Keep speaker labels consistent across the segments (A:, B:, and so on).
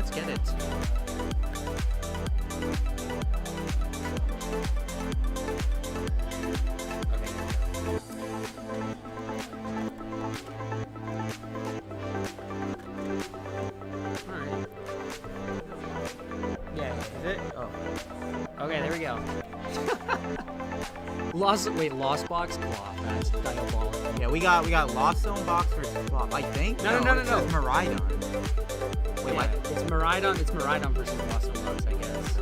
A: let's get it. Alright. Yeah, is it? Oh. Okay, there we go. Lost box Klawf. That's diabolical.
B: Yeah, we got Lost Zone box versus Klawf. I think.
A: No.
B: It says Miraidon. Wait, what?
A: It's Miraidon. It's Miraidon versus Lost Zone box, I guess.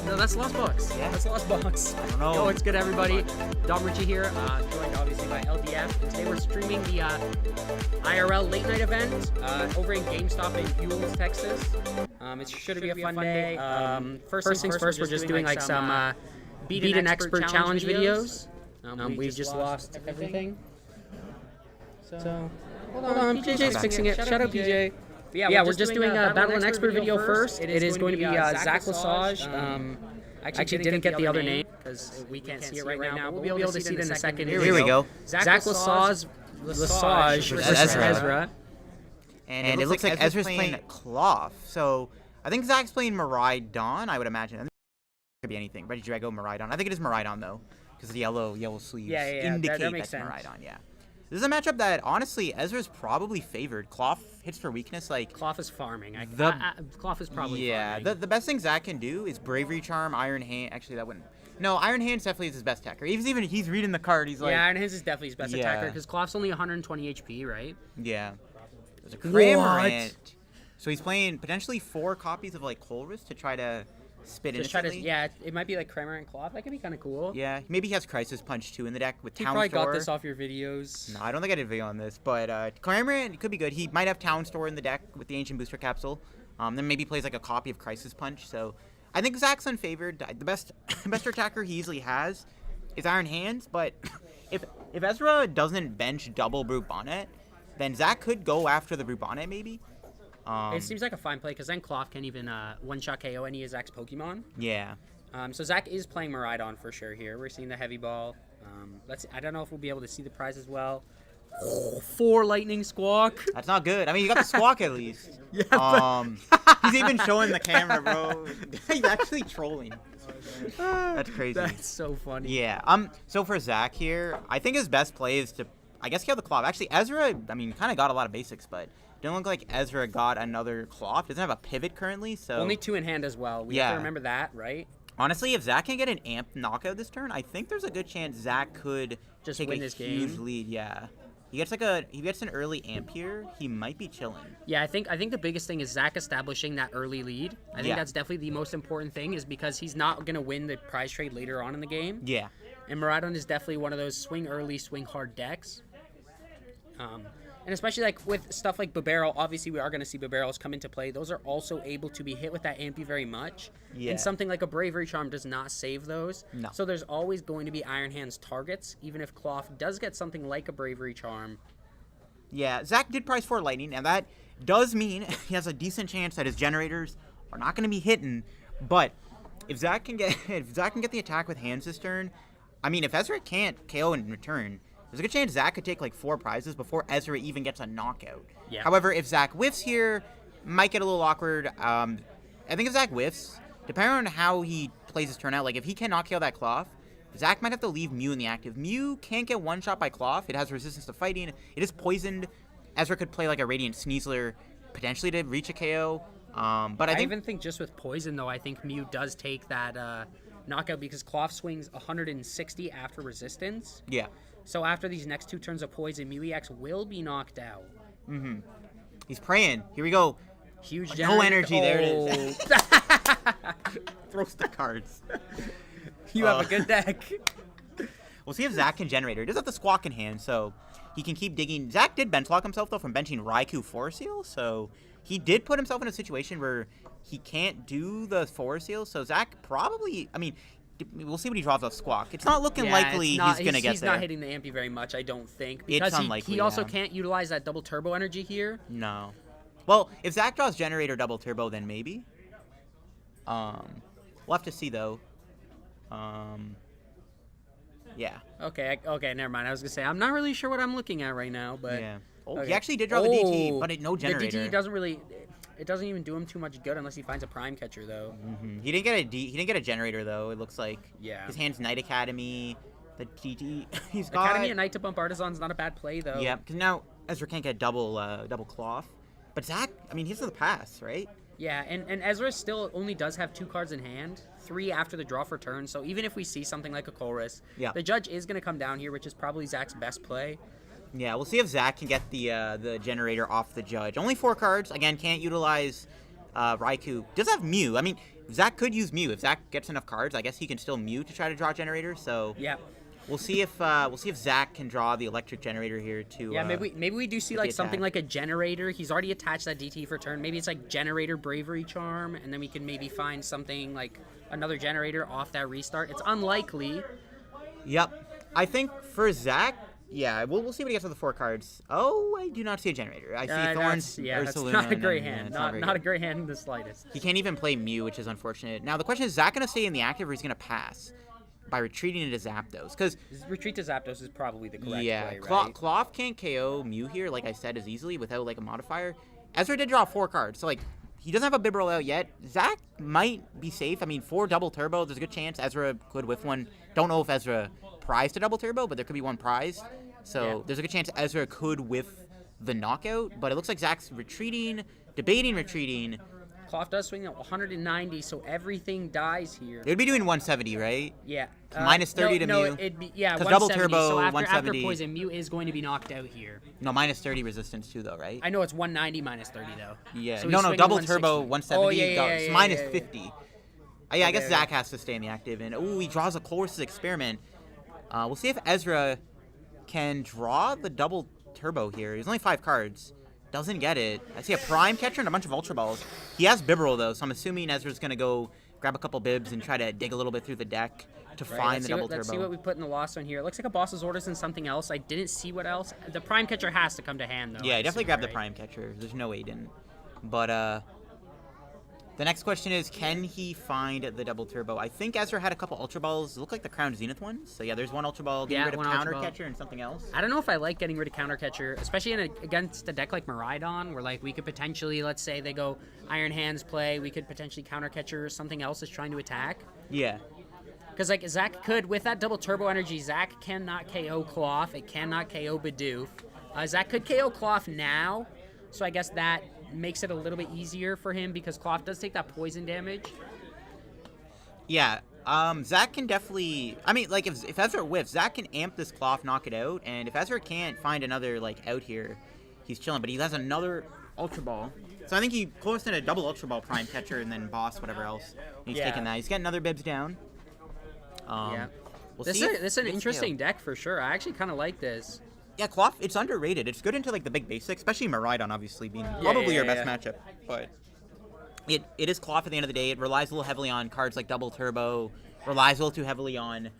A: No, that's Lost Box.
B: Yeah.
A: That's Lost Box.
B: I don't know.
A: Yo, what's good, everybody? Dom Richie here, joined obviously by LDF. And today we're streaming the IRL late night event over in GameStop in Hewells, Texas. It should be a fun day. First things first, we're just doing like some beat an expert challenge videos. We just lost everything. So hold on, PJ's fixing it. Shout out PJ. Yeah, we're just doing a Battle and Expert video first. It is going to be Zach Lesage. I actually didn't get the other name because we can't see it right now. We'll be able to see it in a second.
B: Here we go.
A: Zach Lesage versus Ezra.
B: And it looks like Ezra's playing Klawf. So I think Zach's playing Miraidon, I would imagine. It could be anything. Regidrago, Miraidon. I think it is Miraidon, though, because the yellow sleeves indicate
A: that makes
B: that's
A: sense.
B: Miraidon, yeah. This is a matchup that, honestly, Ezra's probably favored. Klawf hits for weakness, like...
A: Klawf is farming. Klawf is probably farming.
B: The best thing Zach can do is Bravery Charm, Iron Hand... Actually, that wouldn't... No, Iron Hands definitely is his best attacker. He's reading the card, he's like...
A: Yeah, Iron Hands is definitely his best attacker, because Klawf's only 120 HP, right?
B: Yeah. There's a Cramorant. So he's playing potentially 4 copies of, like, Colress to try to... spit instantly.
A: Yeah, it might be like Kramer and Klawf. That could be kind of cool.
B: Yeah, maybe he has Crisis Punch too in the deck with Town
A: Store. You
B: Store.
A: probably got this off your videos.
B: No, I don't think I did a video on this, but Kramer could be good. He might have Town Store in the deck with the Ancient Booster Capsule. Then maybe plays like a copy of Crisis Punch. So I think Zach's unfavored. The best attacker he easily has is Iron Hands, but if Ezra doesn't bench double Brute Bonnet, then Zach could go after the Brute Bonnet maybe.
A: It seems like a fine play because then Klawf can even one-shot KO any of Zach's Pokemon.
B: Yeah.
A: So Zach is playing Miraidon for sure here. We're seeing the heavy ball. I don't know if we'll be able to see the prize as well. 4 lightning squawk.
B: That's not good. I mean, you got the squawk at least.
A: Yeah.
B: He's even showing the camera, bro. He's actually trolling. That's crazy.
A: That's so funny.
B: Yeah. So for Zach here, I think his best play is to, I guess, kill the Klawf. Actually, Ezra, I mean, kind of got a lot of basics, but didn't look like Ezra got another Klawf. Doesn't have a pivot currently, so...
A: Only 2 in hand as well. We have to remember that, right?
B: Honestly, if Zach can get an amp knockout this turn, I think there's a good chance Zach could
A: just
B: take
A: win
B: a
A: this
B: huge
A: game.
B: lead. Yeah. He gets an early amp here, he might be chilling.
A: Yeah, I think the biggest thing is Zach establishing that early lead. I think that's definitely the most important thing, is because he's not going to win the prize trade later on in the game.
B: Yeah.
A: And Miraidon is definitely one of those swing early, swing hard decks. And especially like with stuff like Babarrel, obviously we are going to see Babarrels come into play. Those are also able to be hit with that Ampy very much.
B: Yeah.
A: And something like a Bravery Charm does not save those.
B: No.
A: So there's always going to be Iron Hands targets, even if Klawf does get something like a Bravery Charm.
B: Yeah, Zach did prize 4 lightning, and that does mean he has a decent chance that his generators are not going to be hitting. But if Zach can get the attack with hands this turn, I mean, if Ezra can't KO in return, there's a good chance Zach could take like 4 prizes before Ezra even gets a knockout.
A: Yeah.
B: However, if Zach whiffs here, might get a little awkward. I think if Zach whiffs, depending on how he plays his turn out, like if he cannot KO that Klawf, Zach might have to leave Mew in the active. Mew can't get one-shot by Klawf. It has resistance to fighting. It is poisoned. Ezra could play like a Radiant Sneasler, potentially to reach a KO. But I
A: even think just with poison, though, I think Mew does take that knockout because Klawf swings 160 after resistance.
B: Yeah.
A: So after these next 2 turns of poison, Mew EX will be knocked out.
B: Mm-hmm. He's praying. Here we go.
A: Huge
B: no energy. There it is.
A: Oh.
B: Throws the cards.
A: You have a good deck.
B: We'll see if Zach can generate. He does have the squawk in hand, so he can keep digging. Zach did bench lock himself, though, from benching Raikou Forest Seal, so he did put himself in a situation where he can't do the Forest Seal, so Zach probably, I mean, we'll see what he draws off Squawk. It's not looking likely he's going to get there.
A: He's not hitting the Ampy very much, I don't think. Because
B: it's unlikely,
A: he also can't utilize that double turbo energy here.
B: No. Well, if Zach draws Generator double turbo, then maybe. We'll have to see, though. Yeah.
A: Okay, never mind. I was going to say, I'm not really sure what I'm looking at right now, but...
B: Yeah. Oh,
A: okay.
B: he actually did draw the DT, but no Generator.
A: The DT doesn't really... it doesn't even do him too much good unless he finds a prime catcher, though.
B: He didn't get he didn't get a generator though. It looks like.
A: Yeah.
B: His hand's Knight Academy. The GT. He's got
A: Academy and Knight to bump Artisan's not a bad play, though.
B: Yeah, because now Ezra can't get double Klawf. But Zach, I mean, he's in the pass, right?
A: Yeah, and Ezra still only does have 2 cards in hand, 3 after the draw for turn. So even if we see something like a Colress, the judge is going to come down here, which is probably Zach's best play.
B: Yeah, we'll see if Zach can get the generator off the judge. Only 4 cards. Again, can't utilize Raikou. Does have Mew. I mean, Zach could use Mew. If Zach gets enough cards, I guess he can still Mew to try to draw generator. So
A: yeah.
B: We'll see if Zach can draw the electric generator here too.
A: Yeah, maybe we do see like something like a generator. He's already attached that DT for turn. Maybe it's like generator bravery charm, and then we can maybe find something like another generator off that restart. It's unlikely.
B: Yep, I think for Zach, yeah, we'll see what he gets with the 4 cards. Oh, I do not see a generator. I see Thorns.
A: That's not a great hand. Not a great hand in the slightest.
B: He can't even play Mew, which is unfortunate. Now the question is Zach gonna stay in the active or he's gonna pass by retreating into Zapdos, because
A: retreat to Zapdos is probably the correct play,
B: right? Klawf can't KO Mew here, like I said, as easily without like a modifier. Ezra did draw 4 cards, so like he doesn't have a Bibarel out yet. Zach might be safe. I mean, 4 double turbo, there's a good chance Ezra could whiff one. Don't know if Ezra prized a double turbo, but there could be one prized. So there's a good chance Ezra could whiff the knockout, but it looks like Zach's debating retreating.
A: Klawf does swing at 190, so everything dies here.
B: It would be doing 170, right?
A: Yeah.
B: Minus 30 to Mew.
A: No, it'd be, yeah, 170.
B: Double turbo,
A: so after
B: 170.
A: After poison, Mew is going to be knocked out here.
B: No, minus 30 resistance too, though, right?
A: I know it's 190 minus 30, though.
B: Yeah.
A: So
B: no, double
A: 160.
B: turbo, 170.
A: Oh, yeah,
B: minus 50. Yeah, I guess Zach has to stay in the active. And, he draws a Colress's Experiment. We'll see if Ezra can draw the double turbo here. There's only 5 cards. Doesn't get it. I see a Prime Catcher and a bunch of Ultra Balls. He has Bibarel, though, so I'm assuming Ezra's going to go grab a couple Bibs and try to dig a little bit through the deck to find the double turbo.
A: Let's see what we put in the lost one here. It looks like a Boss's Orders and something else. I didn't see what else. The Prime Catcher has to come to hand, though.
B: Yeah, definitely grab the Prime Catcher. There's no way he didn't. But, the next question is, can he find the double turbo? I think Ezra had a couple Ultra Balls. Look like the Crown Zenith ones. So yeah, there's one Ultra Ball. Getting rid of Counter Catcher and something else.
A: I don't know if I like getting rid of Counter Catcher, especially against a deck like Miraidon, where like we could potentially, let's say they go Iron Hands play, we could potentially Counter Catcher, something else is trying to attack.
B: Yeah.
A: Because like Zach could, with that double turbo energy, Zach cannot KO Klawf. It cannot KO Bidoof. Zach could KO Klawf now, so I guess that makes it a little bit easier for him because Klawf does take that poison damage.
B: Yeah, Zach can definitely. I mean, like if Ezra whiffs, Zach can amp this Klawf, knock it out, and if Ezra can't find another like out here, he's chilling. But he has another Ultra Ball, so I think he closed in a double Ultra Ball Prime Catcher and then Boss whatever else. He's taking that. He's got another Bibs down.
A: This is an interesting deck for sure. I actually kind of like this.
B: Yeah, Klawf, it's underrated. It's good into like the big basics, especially Miraidon obviously being probably your best matchup. But it is Klawf at the end of the day. It relies a little heavily on cards like Double Turbo, relies a little too heavily on,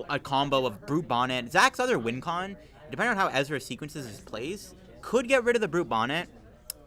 B: a combo of Brute Bonnet. Zach's other win con, depending on how Ezra sequences his plays, could get rid of the Brute Bonnet,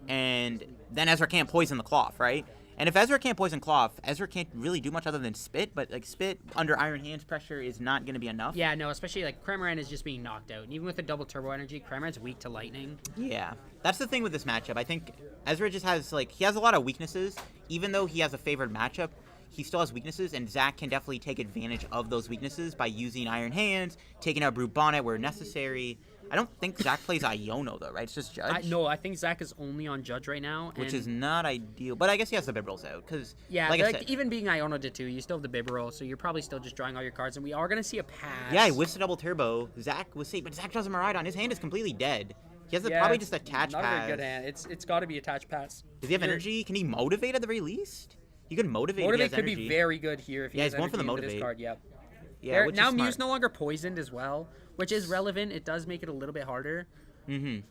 B: and then Ezra can't poison the Klawf, right? And if Ezra can't poison Klawf, Ezra can't really do much other than Spit, but like Spit under Iron Hands pressure is not going to be enough.
A: Yeah, no, especially like Cramorant is just being knocked out. And even with the double turbo energy, Cramorant's weak to lightning.
B: Yeah, that's the thing with this matchup. I think Ezra just has he has a lot of weaknesses. Even though he has a favored matchup, he still has weaknesses, and Zach can definitely take advantage of those weaknesses by using Iron Hands, taking out Brute Bonnet where necessary. I don't think Zach plays Iono, though, right? It's just Judge?
A: No, I think Zach is only on Judge right now.
B: Which is not ideal. But I guess he has the Bibarels out. Cause,
A: yeah, like I said, even being Iono did too, you still have the Bibarel, so you're probably still just drawing all your cards. And we are going to see a pass.
B: Yeah, he whiffs the double turbo. Zach was safe, but Zach draws a Miraidon. His hand is completely dead. He has probably just attached pass.
A: Not a very good hand. It's got to be attached pass.
B: Does he have energy? Can he motivate at the very least? He could motivate.
A: Motivate could be very good here if he has
B: he's going for the
A: energy
B: motivate.
A: This card, yep.
B: Yeah,
A: now Mew's no longer poisoned as well, which is relevant. It does make it a little bit harder.
B: Mm-hmm.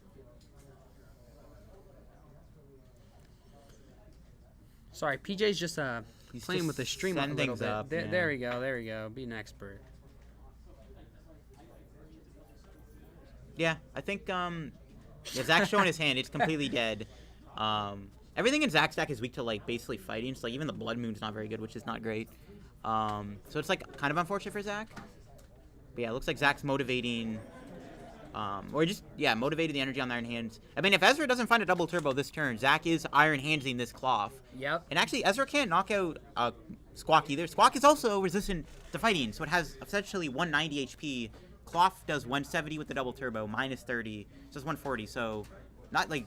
A: Sorry, PJ's just playing with the stream a little bit.
B: Up,
A: there we go. Be an expert.
B: Yeah, I think Zach's showing his hand. It's completely dead. Everything in Zach's deck is weak to basically fighting. So even the Blood Moon's not very good, which is not great. So it's kind of unfortunate for Zach. But yeah, it looks like Zach's motivating Or just, motivated the energy on the Iron Hands. I mean, if Ezra doesn't find a double turbo this turn, Zach is Iron Handsing this Klawf.
A: Yep.
B: And actually, Ezra can't knock out Squawk either. Squawk is also resistant to fighting, so it has essentially 190 HP. Klawf does 170 with the double turbo, minus 30, so it's 140. So, not like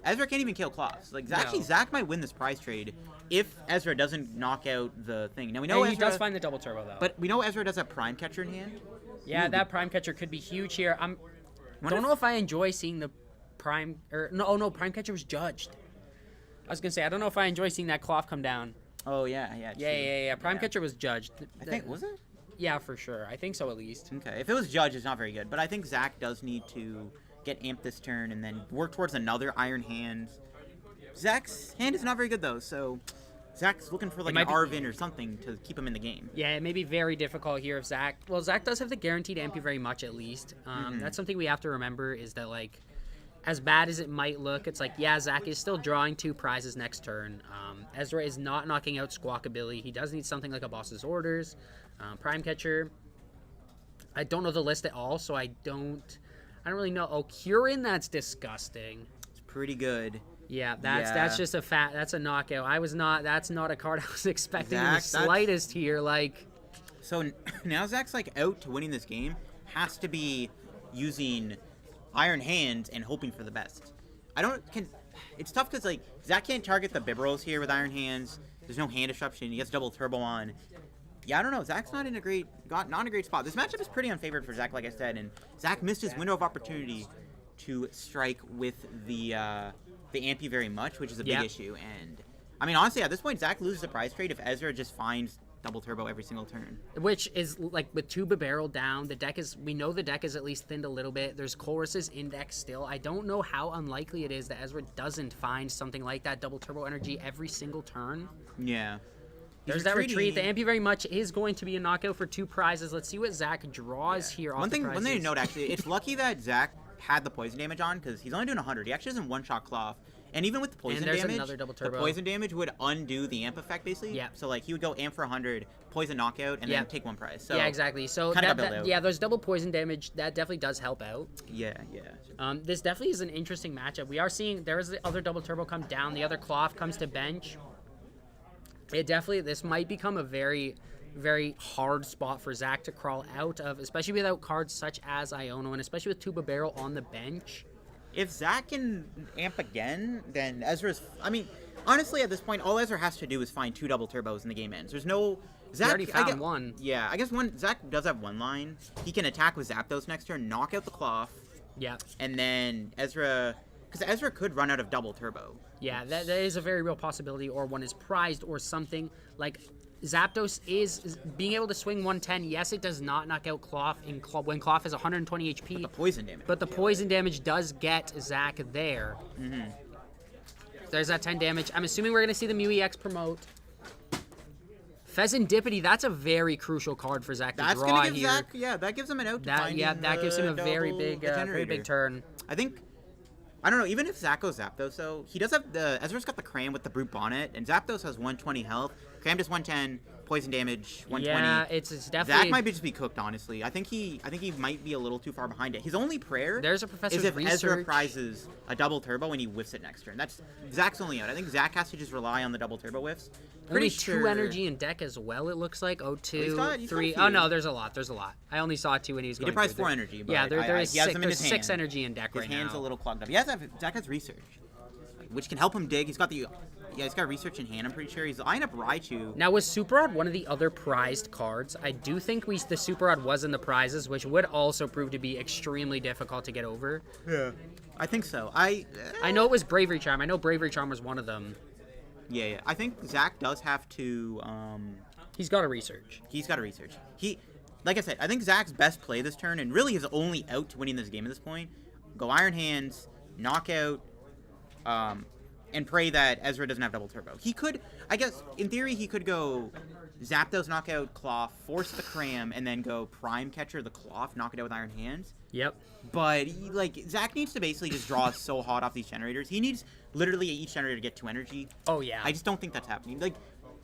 B: Ezra can't even kill Klawf. Like, actually, Zach might win this prize trade if Ezra doesn't knock out the thing. Now we know
A: he
B: Ezra
A: does find the double turbo though.
B: but we know Ezra does have Prime Catcher in hand.
A: Yeah, that Prime Catcher could be huge here. Don't know if I enjoy seeing the Prime Prime Catcher was judged. I was gonna say I don't know if I enjoy seeing that Klawf come down.
B: Oh yeah.
A: Yeah. Prime Catcher was judged.
B: I think was it?
A: Yeah, for sure. I think so at least.
B: Okay, if it was judged, it's not very good. But I think Zach does need to get amped this turn and then work towards another Iron Hand. Zach's hand is not very good though, so Zach's looking for like an Arvin or something to keep him in the game.
A: Yeah, it may be very difficult here if Zach... Well, Zach does have the guaranteed MP very much at least. That's something we have to remember is that, like, as bad as it might look, it's like, yeah, Zach is still drawing 2 prizes next turn. Ezra is not knocking out Squawkabilly. He does need something like a Boss's Orders. Prime Catcher. I don't know the list at all, so I don't really know. Oh, Curin, that's disgusting.
B: It's pretty good.
A: Yeah, that's just that's a knockout. That's not a card I was expecting in the slightest here. Like,
B: so now Zach's like out to winning this game has to be using Iron Hands and hoping for the best. It's tough because like Zach can't target the Bibberls here with Iron Hands. There's no hand disruption. He gets double turbo on. Yeah, I don't know. Zach's not in a great spot. This matchup is pretty unfavored for Zach, like I said, and Zach missed his window of opportunity to strike with the Ampy very much, which is a big issue. And I mean, honestly, at this point, Zach loses the prize trade if Ezra just finds double turbo every single turn.
A: Which is like with Tuba Barrel down, we know the deck is at least thinned a little bit. There's Chorus's index still. I don't know how unlikely it is that Ezra doesn't find something like that double turbo energy every single turn.
B: Yeah.
A: There's that retreat. The Ampy very much is going to be a knockout for 2 prizes. Let's see what Zach draws here off the prizes.
B: One thing to note, actually, it's lucky that Zach had the poison damage on because he's only doing 100. He actually doesn't one-shot Klawf. And even with the poison damage, the poison damage would undo the amp effect, basically.
A: Yeah.
B: So, like, he would go amp for 100, poison knockout, and then take 1 prize. So
A: yeah, exactly. So, there's double poison damage. That definitely does help out.
B: Yeah.
A: This definitely is an interesting matchup. We are seeing there is the other double turbo come down. The other Klawf comes to bench. This might become a very, very hard spot for Zach to crawl out of, especially without cards such as Iono, and especially with Tuba Barrel on the bench.
B: If Zach can amp again, then Ezra's... I mean, honestly, at this point, all Ezra has to do is find 2 double turbos and the game ends. There's no... Zach
A: he already found one.
B: Yeah, I guess Zach does have 1 line. He can attack with Zapdos next turn, knock out the Klawf.
A: Yeah.
B: And then Ezra... Because Ezra could run out of double turbo.
A: Yeah, that is a very real possibility, or one is prized or something. Like, Zapdos is being able to swing 110. Yes, it does not knock out Klawf when Klawf has 120 HP.
B: But the poison damage.
A: Does get Zach there. There's that 10 damage. I'm assuming we're going to see the Mew EX promote. Pheasantipity, that's a very crucial card for Zach to draw
B: gonna give
A: here.
B: Zach, that gives him an out to find
A: that gives him a very big turn.
B: I don't know, even if Zach goes Zapdos, though, he does have Ezra's got the Cram with the Brute Bonnet, and Zapdos has 120 health. Cram does 110, poison damage, 120.
A: Yeah, it's definitely...
B: Zach might just be cooked, honestly. I think he might be a little too far behind it. His only prayer
A: is if
B: Ezra prizes a double turbo and he whiffs it next turn. That's Zach's only out. I think Zach has to just rely on the double turbo whiffs.
A: Only 2 energy in deck as well, it looks like. 2, 3. Oh, no, there's a lot. I only saw 2 when he was going through.
B: He did prize 4 energy, but
A: yeah, there's 6 energy in deck
B: his
A: right now.
B: His hand's a little clogged up. Zach has research, which can help him dig. He's got research in hand, I'm pretty sure. He's lining up Raichu.
A: Now, was Super Rod one of the other prized cards? I do think the Super Rod was in the prizes, which would also prove to be extremely difficult to get over.
B: Yeah. I think so. I
A: know it was Bravery Charm. I know Bravery Charm was one of them.
B: Yeah. I think Zach does have to...
A: He's got to research.
B: Like I said, I think Zach's best play this turn, and really his only out to winning this game at this point, go Iron Hands, knockout, and pray that Ezra doesn't have double turbo. He could, I guess, in theory, he could go Zapdos, knockout Klawf, force the Cram, and then go Prime Catcher the Klawf, knock it out with Iron Hands.
A: Yep.
B: But, Zach needs to basically just draw so hot off these generators. He needs literally each generator to get 2 energy.
A: Oh, yeah.
B: I just don't think that's happening.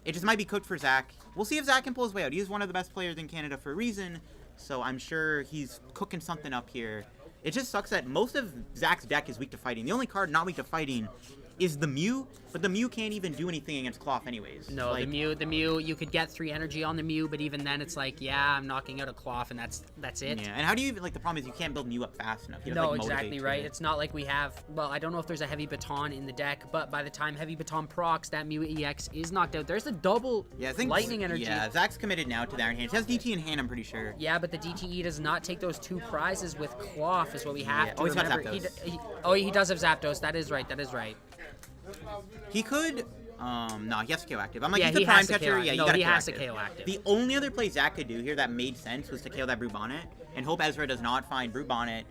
B: It just might be cooked for Zach. We'll see if Zach can pull his way out. He is one of the best players in Canada for a reason, so I'm sure he's cooking something up here. It just sucks that most of Zach's deck is weak to fighting. The only card not weak to fighting is the Mew, but the Mew can't even do anything against Klawf anyways.
A: No,
B: like,
A: the Mew, you could get 3 energy on the Mew, but even then it's like, yeah, I'm knocking out a Klawf, and that's it.
B: Yeah, and how do you even, like, the problem is you can't build Mew up fast enough. You have,
A: No,
B: like,
A: exactly
B: motivate
A: right.
B: to it.
A: It's not like we have, well, I don't know if there's a Heavy Baton in the deck, but by the time Heavy Baton procs, that Mew EX is knocked out. There's a double
B: Yeah, I think
A: lightning energy.
B: Yeah, Zach's committed now to the Iron Hand. He has DT in hand, I'm pretty sure.
A: Yeah, but the DTE does not take those 2 prizes with Klawf, is what we have to
B: Oh, he's got
A: remember.
B: Zapdos.
A: He does have Zapdos. That is right.
B: He could. No, he has to KO active. I'm like,
A: Yeah,
B: he's the
A: he
B: prime
A: has to
B: catcher.
A: KO.
B: Yeah, you
A: No,
B: gotta
A: he
B: KO
A: has to
B: active.
A: KO active.
B: The only other play Zach could do here that made sense was to KO that Brew Bonnet and hope Ezra does not find Brew Bonnet.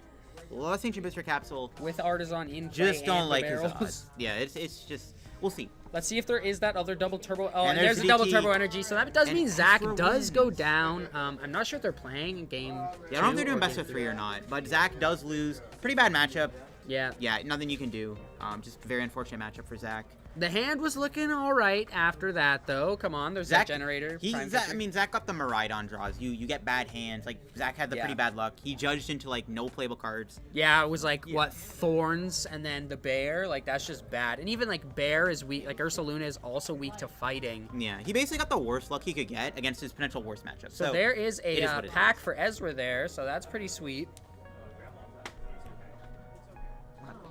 B: Lost Ancient Booster Capsule.
A: With Artisan in play
B: Just don't
A: and
B: like
A: the
B: his
A: barrels.
B: odds. Yeah, it's just, we'll see.
A: Let's see if there is that other double turbo. Oh, and
B: there's
A: there's a double
B: DT.
A: turbo energy. So that does
B: And
A: mean Zach
B: Ezra
A: does go
B: wins.
A: down. I'm not sure if they're playing in game.
B: Yeah, I don't know if they're doing best of 3 or not, but Zach does lose. Pretty bad matchup.
A: Yeah.
B: Yeah, nothing you can do. Just very unfortunate matchup for Zach.
A: The hand was looking all right after that, though. Come on, there's that generator.
B: Zach got the Miraidon draws. You get bad hands. Like, Zach had the pretty bad luck. He judged into, like, no playable cards.
A: Yeah, it was like, what, Thorns and then the Bear? Like, that's just bad. And even, like, Bear is weak. Like, Ursaluna is also weak to fighting.
B: Yeah, he basically got the worst luck he could get against his potential worst matchup.
A: So there is a
B: what it
A: pack
B: is.
A: for Ezra there, so that's pretty sweet.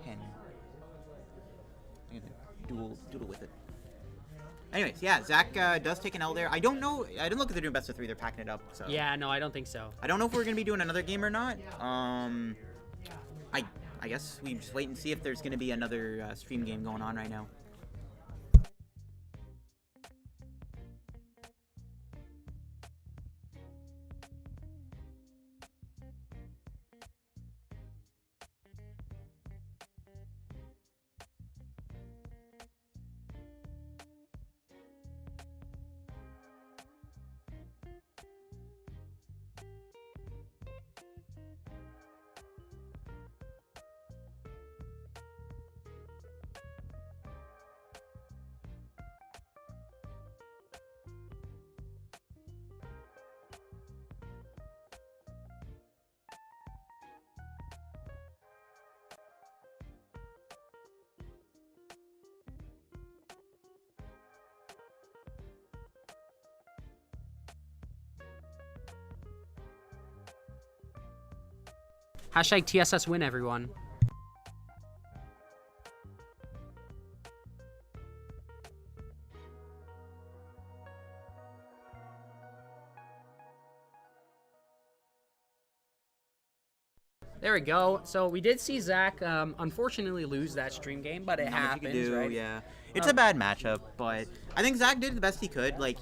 B: Pen. I'm gonna doodle with it. Anyways, yeah, Zach does take an L there. I don't know. I didn't look if they're doing best of 3. They're packing it up. So
A: Yeah, no, I don't think so.
B: I don't know if we're gonna be doing another game or not. I guess we just wait and see if there's gonna be another stream game going on right now.
A: Hashtag TSS win, everyone. There we go. So we did see Zach unfortunately lose that stream game, but it
B: Not much you
A: happens,
B: can do,
A: right?
B: yeah. It's a bad matchup, but I think Zach did the best he could. Like,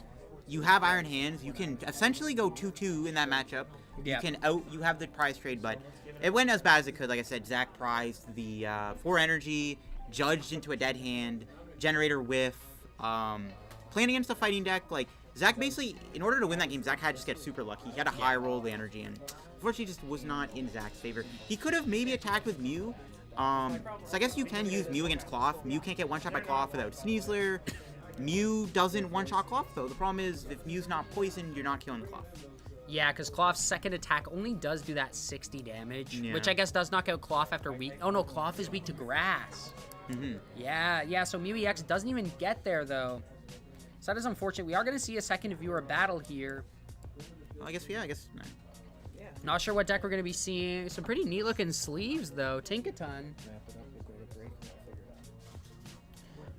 B: you have Iron Hands. You can essentially go 2-2 in that matchup.
A: Yeah.
B: You have the prize trade, but it went as bad as it could. Like I said, Zach prized the 4 energy, judged into a dead hand, generator whiff, playing against a fighting deck. Like, Zach basically, in order to win that game, Zach had to just get super lucky. He had to high roll the energy, and unfortunately just was not in Zach's favor. He could have maybe attacked with Mew. So I guess you can use Mew against Klawf. Mew can't get one-shot by Klawf without Sneasler. Mew doesn't one-shot Klawf, though. The problem is, if Mew's not poisoned, you're not killing the Klawf.
A: Yeah, because Klawf's second attack only does do that 60 damage,
B: Yeah.
A: which I guess does knock out Klawf after weak. Oh no, Klawf is weak to grass.
B: Mm-hmm.
A: Yeah, so Mew EX doesn't even get there, though. So that is unfortunate. We are going to see a second viewer battle here.
B: Well, I guess. No.
A: Not sure what deck we're going to be seeing. Some pretty neat looking sleeves, though. Tinkaton.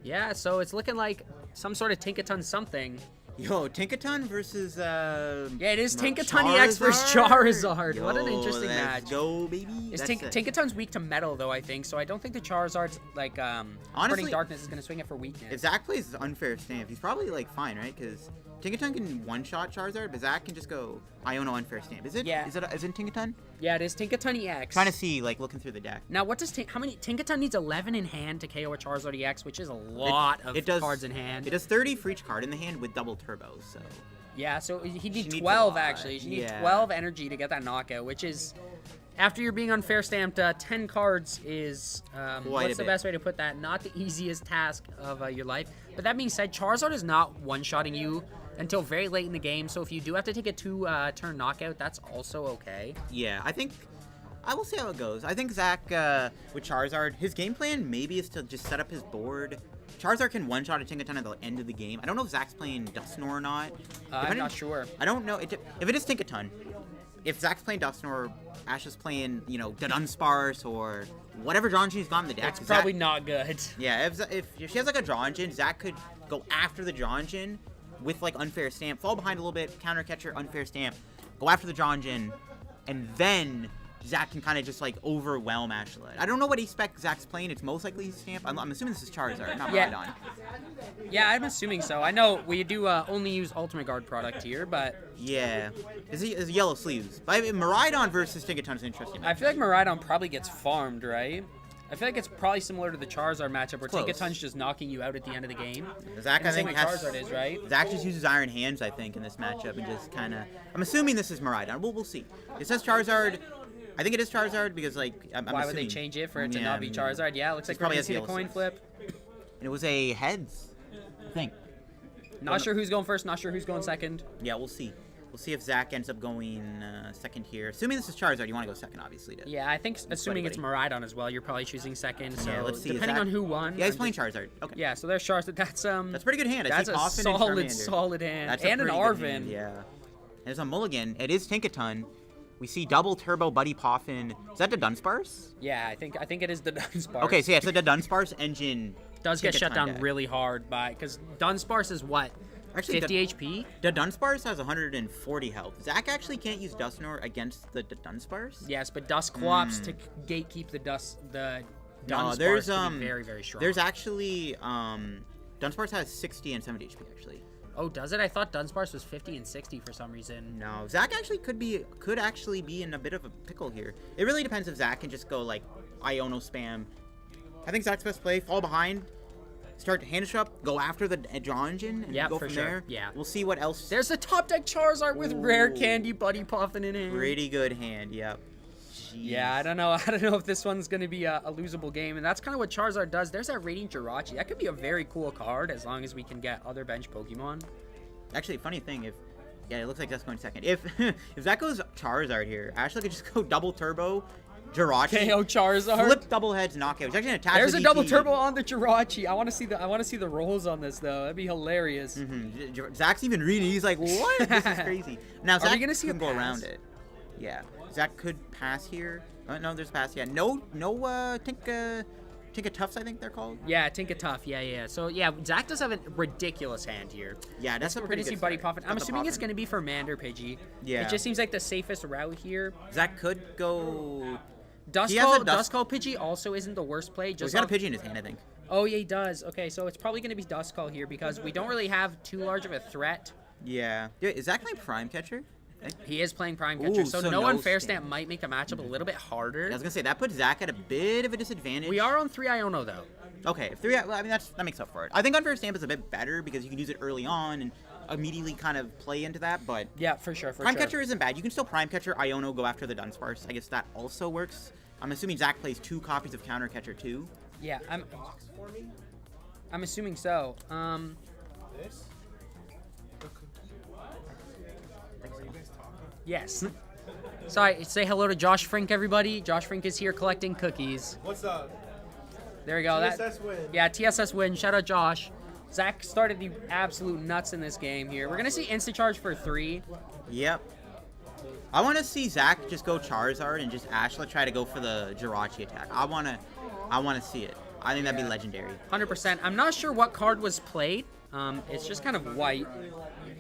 A: Yeah, so it's looking like some sort of Tinkaton something.
B: Yo, Tinkaton versus
A: Yeah, it is Tinkaton EX versus Charizard. What an interesting match.
B: Let's go, baby.
A: Tinkaton's weak to metal, though, I think, so I don't think the Charizard's, like,
B: Honestly,
A: Burning Darkness is going to swing it for weakness.
B: If Zach plays unfair stamp, he's probably, like, fine, right? Because Tinkaton can one-shot Charizard, but Zach can just go Iono unfair stamp. Is it?
A: Yeah.
B: Is it Tinkaton?
A: Yeah, it is Tinkaton EX.
B: Trying to see, like, looking through the deck.
A: Now, what does Tinkaton needs 11 in hand to KO a Charizard EX, which is a lot of cards in hand.
B: It does 30 for each card in the hand with double turbos, so...
A: Yeah, so he needs
B: needs
A: 12,
B: a lot.
A: actually. You need
B: Yeah.
A: 12 energy to get that knockout, which is... After you're being unfair stamped, 10 cards is... what's the best way to put that? Not the easiest task of your life. But that being said, Charizard is not one-shotting you until very late in the game, so if you do have to take a 2-turn knockout, that's also okay.
B: Yeah, I think I will see how it goes. I think Zach, with Charizard, his game plan maybe is to just set up his board. Charizard can one-shot a Tinkaton at the end of the game. I don't know if Zach's playing Dusknoir or not.
A: I'm not sure.
B: I don't know. If it is Tinkaton, if Zach's playing Dusknoir, Ash is playing, the Dunsparce or whatever draw engine he's got in the deck.
A: It's probably not good.
B: Yeah, if she has like a draw engine, Zach could go after the draw engine with like Unfair Stamp, fall behind a little bit, counter catcher, Unfair Stamp, go after the draw engine, and then Zach can kind of just like overwhelm Ashlet. I don't know what spec Zach's playing. It's most likely Stamp. I'm assuming this is Charizard, not Miraidon.
A: Yeah, I'm assuming so. I know we do only use Ultimate Guard product here, but...
B: Yeah. It's yellow sleeves. But Miraidon versus Tinkaton is interesting.
A: I feel like Miraidon probably gets farmed, right? I feel like it's probably similar to the Charizard matchup where Tinkaton's just knocking you out at the end of the game.
B: Zach, I think,
A: Charizard is, right?
B: Zach just uses Iron Hands, I think, in this matchup and just kind of... I'm assuming this is Miraidon. We'll see. It says Charizard... I think it is Charizard because, like, I'm
A: Why
B: assuming.
A: would they change it for it to not be Charizard? Yeah, it looks like we're going to see the coin flip.
B: And it was a heads, I think.
A: Not sure who's going first, not sure who's going second.
B: Yeah, we'll see. We'll see if Zach ends up going second here. Assuming this is Charizard, you want to go second, obviously.
A: Yeah, I think assuming it's Miraidon as well, you're probably choosing second. So
B: yeah, let's see.
A: Depending on who won.
B: Yeah, he's playing Charizard. Okay.
A: Yeah, so there's Charizard. That's a pretty
B: good hand.
A: That's a solid hand.
B: That's
A: and an Arvin.
B: Yeah. There's a mulligan. It is Tinkaton. We see double turbo Buddy Poffin. Is that the Dunsparce?
A: Yeah, I think it is the Dunsparce.
B: Okay, so yeah, so the Dunsparce engine
A: does get shut down really hard because Dunsparce is what? Actually, 50 HP?
B: The Dunsparce has 140 health. Zach actually can't use Dusknoir against the Dunsparce?
A: Yes, but Dusclops to gatekeep the Dunsparce
B: there's,
A: to be very, very strong.
B: There's actually, Dunsparce has 60 and 70 HP, actually.
A: Oh, does it? I thought Dunsparce was 50 and 60 for some reason.
B: No, Zach actually could actually be in a bit of a pickle here. It really depends if Zach can just go like Iono spam. I think Zach's best play, fall behind, start hand up, go after the draw engine, and go from there.
A: Yeah,
B: we'll see what else.
A: There's a top deck Charizard with rare candy Buddy Poffin in hand.
B: Pretty good hand, yep. Jeez.
A: Yeah, I don't know if this one's gonna be a losable game, and that's kind of what Charizard does. There's that Radiant Jirachi. That could be a very cool card as long as we can get other bench Pokemon.
B: Actually, funny thing, it looks like that's going second. If that goes Charizard here, Ashley could just go double turbo, Jirachi,
A: KO Charizard,
B: flip double heads, knockout. It's actually an attack.
A: There's a double turbo on the Jirachi. I want to see the rolls on this though. That'd be hilarious.
B: Zach's even reading. He's like, what? This is crazy. Now Zach
A: can
B: go around it. Yeah, Zach could pass here. No, there's pass. Yeah, no, Tinkatuffs, I think they're called.
A: Yeah, Tinkatuff. Yeah. So yeah, Zach does have a ridiculous hand here.
B: Yeah, that's
A: we're gonna see Buddy Poffin. I'm assuming it's gonna be for Mander Pidgey. Yeah. It just seems like the safest route here.
B: Zach could go.
A: Duskull Pidgey also isn't the worst play.
B: He's got a Pidgey in his hand, I think.
A: Oh yeah, he does. Okay, so it's probably gonna be Duskull here because we don't really have too large of a threat.
B: Yeah. Is Zach playing Prime Catcher?
A: He is playing Prime Catcher, so no Unfair Stamp might make a matchup a little bit harder.
B: I was gonna say that puts Zach at a bit of a disadvantage.
A: We are on 3 Iono though.
B: Okay, 3. Well, I mean that makes up for it. I think Unfair Stamp is a bit better because you can use it early on and immediately kind of play into that. But
A: yeah, for sure.
B: Prime Catcher isn't bad. You can still Prime Catcher Iono, go after the Dunsparce. I guess that also works. I'm assuming Zach plays 2 copies of Counter Catcher too.
A: Yeah, I'm assuming so. Yes. Sorry, say hello to Josh Frink, everybody. Josh Frink is here collecting cookies.
C: What's up?
A: There we go.
C: TSS win.
A: Yeah, TSS win. Shout out Josh. Zach started the absolute nuts in this game here. We're going to see Insta Charge for 3.
B: Yep. I want to see Zach just go Charizard and just Ashla try to go for the Jirachi attack. I want to see it. I think that'd be legendary.
A: 100%. I'm not sure what card was played. It's just kind of white.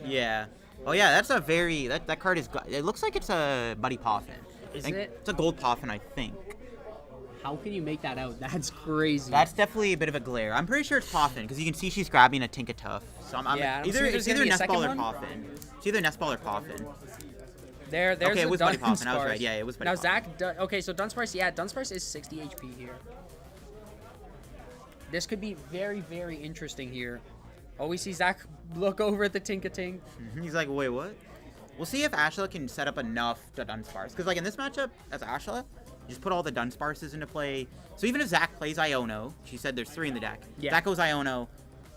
B: Yeah. Oh yeah, that's a very that card is. It looks like it's a Buddy Poffin.
A: Is it?
B: It's a gold Poffin, I think.
A: How can you make that out? That's crazy.
B: That's definitely a bit of a glare. I'm pretty sure it's Poffin because you can see she's grabbing a Tinkatuff. So it's either Nest Ball or Poffin. It's either Nest Ball or Poffin.
A: There's
B: okay, it was Buddy
A: Dunsparce.
B: Poffin. I was right. Yeah, it was Buddy
A: Now
B: Poffin.
A: Zach. Okay, so Dunsparce. Yeah, Dunsparce is 60 HP here. This could be very, very interesting here. Oh, we see Zach look over at the Tinkaton.
B: He's like, wait, what? We'll see if Ashla can set up enough to Dunsparce. Because, like, in this matchup, as Ashla, you just put all the Dunsparces into play. So even if Zach plays Iono, she said there's 3 in the deck. Yeah. Zach goes Iono.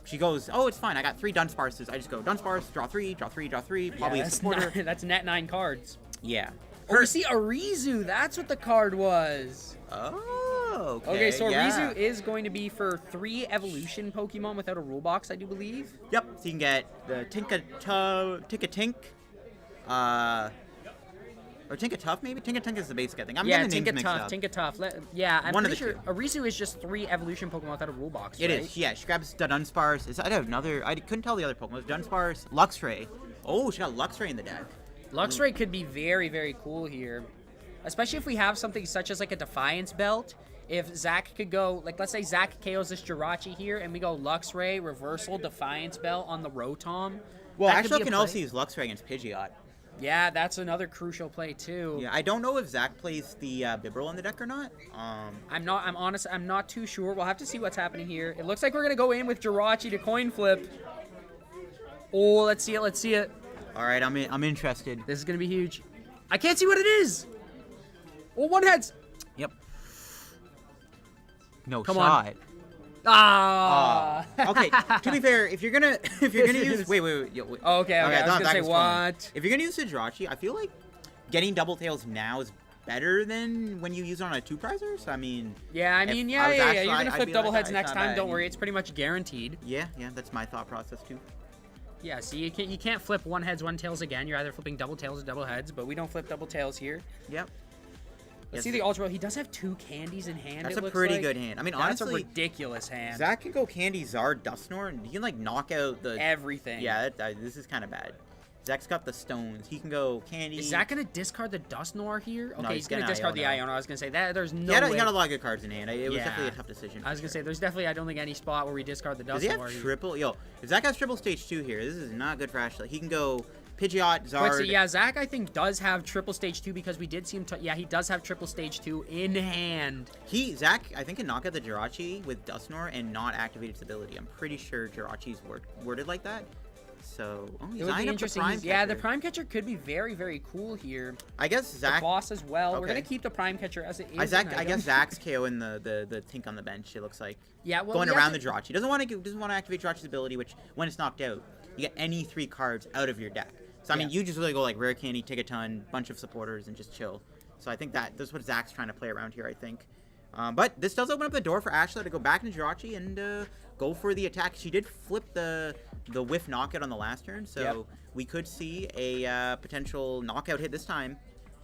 B: She goes, oh, it's fine. I got 3 Dunsparces. I just go Dunsparce, draw 3, draw 3, draw 3. Probably a supporter.
A: That's net 9 cards.
B: Yeah.
A: Oh, we see Arizu. That's what the card was.
B: Oh, okay.
A: Okay, so
B: yeah.
A: Arizu is going to be for 3 evolution Pokemon without a rule box, I do believe.
B: Yep. So you can get the Tinkatink, or Tinkatuff maybe. Tinkatink is the basic, I think. I'm getting the names mixed up.
A: Tinkatuff. Yeah, I'm
B: One of
A: pretty
B: the
A: sure Arizu is just 3 evolution Pokemon without a rule box.
B: It
A: right?
B: is. Yeah, she grabs the Dunsparce. Is that another? I couldn't tell the other Pokemon. It was Dunsparce, Luxray. Oh, she got Luxray in the deck.
A: Luxray could be very, very cool here, especially if we have something such as like a Defiance Belt. If Zach could go, like, let's say Zach KOs this Jirachi here, and we go Luxray, Reversal, Defiance Belt on the Rotom.
B: Well,
A: That could
B: actually, I
A: be a
B: can
A: play.
B: also use Luxray against Pidgeot.
A: Yeah, that's another crucial play too.
B: Yeah, I don't know if Zach plays the Bibarel in the deck or not.
A: I'm honest, I'm not too sure. We'll have to see what's happening here. It looks like we're gonna go in with Jirachi to coin flip. Oh, let's see it.
B: All right, I'm interested.
A: This is gonna be huge. I can't see what it is. Oh, one heads.
B: Yep. No
A: Come
B: shot.
A: on. Ah.
B: Okay. To be fair, if you're gonna use wait.
A: Oh, okay. I was gonna say what?
B: If you're gonna use the Jirachi, I feel like getting double tails now is better than when you use it on a 2-prizer. So I mean.
A: Yeah,
B: if
A: yeah.
B: I was
A: You're
B: Ashla,
A: gonna
B: I'd
A: flip
B: be
A: double
B: like,
A: heads
B: "Ah,
A: next
B: it's not
A: time.
B: bad."
A: Don't worry, it's pretty much guaranteed.
B: Yeah, that's my thought process too.
A: Yeah, see, you can't flip one heads, one tails again. You're either flipping double tails or double heads, but we don't flip double tails here.
B: Yep.
A: Let's see the Ultra. He does have 2 candies in hand.
B: That's
A: it
B: a
A: looks
B: pretty
A: like.
B: good hand. I mean,
A: That's
B: honestly,
A: a ridiculous hand.
B: Zach can go Candy, Zard, Dusknoir, and he can like knock out the
A: Everything.
B: Yeah, this is kind of bad. Zach's got the stones. He can go Candy.
A: Is Zach gonna discard the Dusknoir here? Okay,
B: No,
A: he's gonna discard the
B: Iono.
A: Iono. I was gonna say that. There's no
B: He
A: way.
B: got a lot of good cards in hand. It was
A: Yeah.
B: definitely a tough decision.
A: I was gonna say there's definitely I don't think any spot where we discard the Dusknoir.
B: Does he have
A: here.
B: triple? Yo, if Zach has triple stage 2 here, this is not good for Ashley. He can go Pidgeot, Zard.
A: Wait, so yeah, Zach I think does have triple stage 2 because we did see him. Yeah, he does have triple stage 2 in hand.
B: Zach, I think, can knock out the Jirachi with Dusknoir and not activate its ability. I'm pretty sure Jirachi's worded like that. So, he's
A: It would
B: eyeing
A: be
B: up the
A: interesting.
B: Prime
A: Yeah, the
B: Catcher.
A: Prime Catcher could be very, very cool here.
B: I guess
A: The
B: Zach.
A: boss as well. We're
B: Okay.
A: gonna keep the Prime Catcher as it is.
B: I
A: an item.
B: guess Zach's KOing the Tink on the bench. It looks like.
A: Yeah, well,
B: going
A: we
B: around
A: have
B: the Jirachi. Doesn't want to activate Jirachi's ability, which when it's knocked out, you get any 3 cards out of your deck. So I mean, you just really go like Rare Candy, take a ton, bunch of supporters, and just chill. So I think that's what Zach's trying to play around here. I think. But this does open up the door for Ashla to go back into Jirachi and go for the attack. She did flip the whiff knockout on the last turn, so we could see a potential knockout hit this time.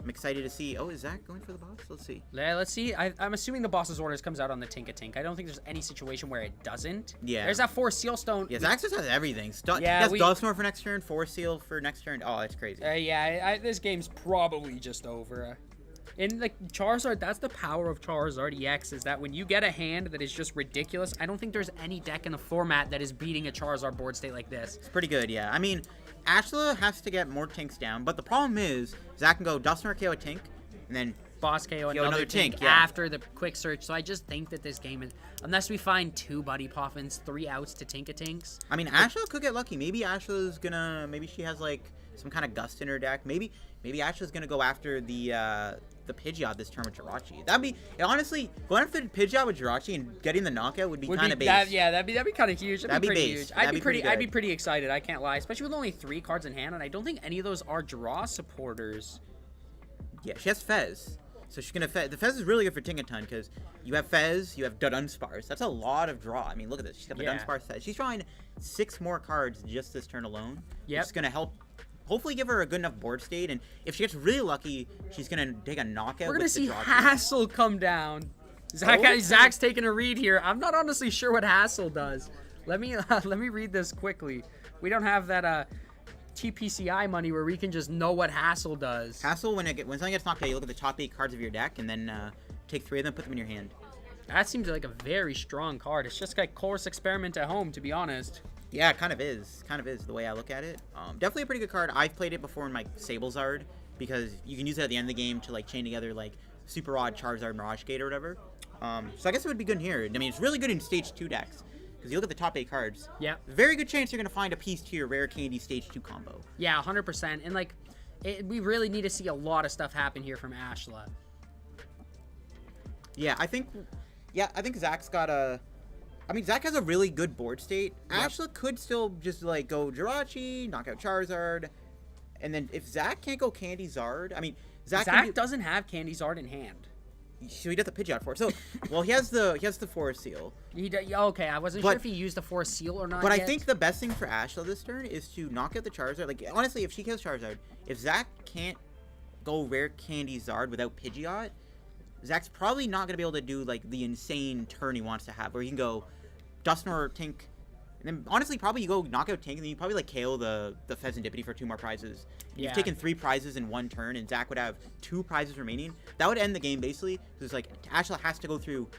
B: I'm excited to see. Oh, is Zach going for the boss? Let's see.
A: Yeah, let's see. I'm assuming the boss's orders comes out on the Tinkatink. I don't think there's any situation where it doesn't.
B: Yeah.
A: There's that 4 Seal Stone.
B: Yeah, Zach just has everything.
A: Yeah,
B: he has Dusknoir for next turn, 4 Seal for next turn. Oh, that's crazy.
A: This game's probably just over. In like Charizard, that's the power of Charizard EX, is that when you get a hand that is just ridiculous, I don't think there's any deck in the format that is beating a Charizard board state like this.
B: It's pretty good, yeah. I mean, Ashla has to get more Tinks down, but the problem is Zach can go Dusknoir KO a Tink, and then
A: Boss KO another Tink
B: yeah.
A: after the quick search. So I just think that this game is, unless we find 2 Buddy Poffins, 3 outs to Tinkatinks.
B: I mean, Ashla could get lucky. Maybe Ashla's gonna, maybe she has like some kind of gust in her deck. Maybe Ashla's gonna go after the Pidgeot this turn with Jirachi. That'd be, honestly, going after the Pidgeot with Jirachi and getting the knockout would be kind of base.
A: That'd be kind of huge. That'd be pretty
B: base.
A: huge.
B: That'd
A: I'd
B: be
A: be pretty excited. I can't lie, especially with only 3 cards in hand, and I don't think any of those are draw supporters.
B: Yeah, she has Fez. So she's gonna the Fez is really good for Tinkaton because you have Fez, you have Dunsparce. That's a lot of draw. I mean, look at this. She's got the Dunsparce Fez. She's drawing 6 more cards just this turn alone.
A: Yep.
B: Which is gonna help. Hopefully, give her a good enough board state, and if she gets really lucky, she's gonna take a knockout.
A: We're gonna
B: with
A: see
B: the Jirachi.
A: Hassel come down. Zach's taking a read here. I'm not honestly sure what Hassel does. Let me read this quickly. We don't have that TPCI money where we can just know what Hassel does.
B: Hassel, when something gets knocked out, you look at the top 8 cards of your deck, and then take 3 of them, put them in your hand.
A: That seems like a very strong card. It's just like Course Experiment at home, to be honest.
B: Yeah, it kind of is. The way I look at it. Definitely a pretty good card. I've played it before in my Sablezard because you can use it at the end of the game to like chain together like Super Odd, Charizard, Mirage Gate or whatever. So I guess it would be good in here. I mean, it's really good in Stage 2 decks because you look at the top 8 cards.
A: Yeah.
B: Very good chance you're gonna find a piece to your Rare Candy Stage 2 combo.
A: Yeah, 100%. And like, we really need to see a lot of stuff happen here from Ashla.
B: Yeah, I think Zach's got a. I mean, Zach has a really good board state.
A: Yep.
B: Ashla could still just, like, go Jirachi, knock out Charizard. And then if Zach can't go Candy Zard, I mean,
A: Zach doesn't have Charizard in hand.
B: So he does the Pidgeot for it. So, well, he has the Forest Seal.
A: Okay, I wasn't sure if he used the Forest Seal or not.
B: But yet. I think the best thing for Ashla this turn is to knock out the Charizard. Like, honestly, if she kills Charizard, if Zach can't go rare Charizard without Pidgeot, Zach's probably not gonna be able to do like the insane turn he wants to have, where he can go Dusknoir or Tink. And then, honestly, probably you go knock out Tink, and then you probably, like, KO the Pheasantipity for 2 more prizes. Yeah. You've taken 3 prizes in 1 turn, and Zach would have 2 prizes remaining. That would end the game, basically, because, like, Ashla has to go through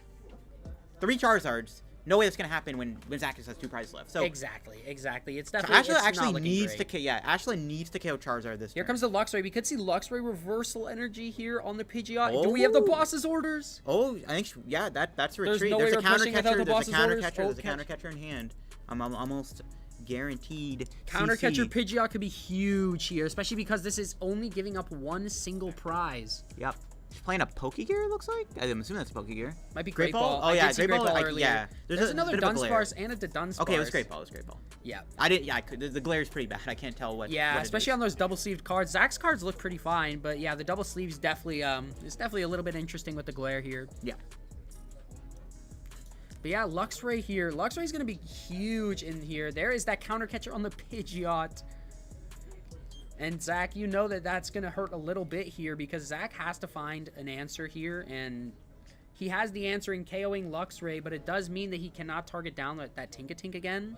B: 3 Charizards. No way that's going to happen when Zach just has 2 prizes left. So
A: Exactly. It's definitely...
B: So Ashla actually needs to... Yeah, Ashla needs to KO Charizard this turn.
A: Here comes the Luxray. We could see Luxray reversal energy here on the Pidgeot. Do we have the boss's orders?
B: Oh, I think... Yeah, that's a retreat.
A: No
B: There's a counter
A: catcher.
B: There's a counter catcher in hand. I'm almost guaranteed.
A: Counter catcher Pidgeot could be huge here, especially because this is only giving up 1 single prize.
B: Yep. He's playing a Pokegear, it looks like. I'm assuming that's a Pokegear.
A: Might be Great Ball.
B: Oh, yeah, Great Ball earlier.
A: Yeah. There's another Dunsparce and a Dunsparce.
B: Okay, it was Great Ball.
A: Yeah.
B: The glare is pretty bad. I can't tell what.
A: Yeah,
B: what
A: especially on those double-sleeved cards. Zach's cards look pretty fine, but yeah, the double sleeves definitely it's definitely a little bit interesting with the glare here.
B: Yeah.
A: But yeah, Luxray here. Luxray's going to be huge in here. There is that counter catcher on the Pidgeot. And Zach, you know that's going to hurt a little bit here because Zach has to find an answer here. And he has the answer in KOing Luxray, but it does mean that he cannot target down that Tinkatink again.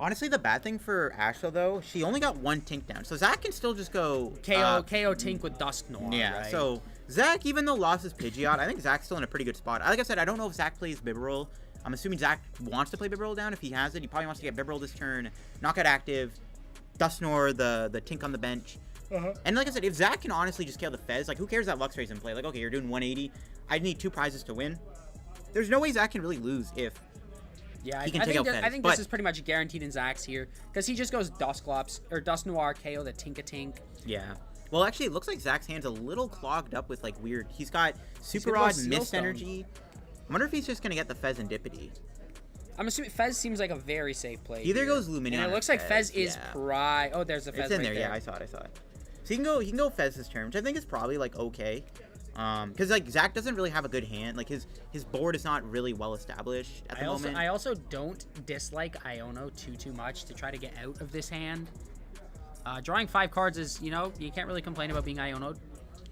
B: Honestly, the bad thing for Ashla, though, she only got 1 Tink down. So Zach can still just go...
A: KO Tink with Dusknoir,
B: yeah,
A: right?
B: So Zach, even though lost his Pidgeot, I think Zach's still in a pretty good spot. Like I said, I don't know if Zach plays Bibarel. I'm assuming Zach wants to play Bibarel down. If he has it, he probably wants to get Bibarel this turn, knock out active, Dusknoir, the Tink on the bench. And like I said, if Zach can honestly just kill the Fez, like, who cares that Luxray's in play? Like, okay, you're doing 180. I need 2 prizes to win. There's no way Zach can really lose if...
A: Yeah,
B: he can take out Fez.
A: I think this is pretty much guaranteed in Zach's here because he just goes Dusclops or Dusknoir, KO the Tinkatink.
B: Yeah. Well, actually, it looks like Zach's hand's a little clogged up with, like, weird... He's got Super Rod, Mist Energy. I wonder if he's just going to get the Pheasantipity.
A: I'm assuming Fez seems like a very safe play.
B: Either goes Lumineon.
A: And it looks like Fez is Oh, there's a Fez.
B: It's in there. Yeah, I saw it. So he can go Fez this turn, which I think is probably, like, okay. Because, like, Zach doesn't really have a good hand. Like, his board is not really well established at the moment.
A: I also don't dislike Iono too much to try to get out of this hand. Drawing 5 cards is, you can't really complain about being Iono'd.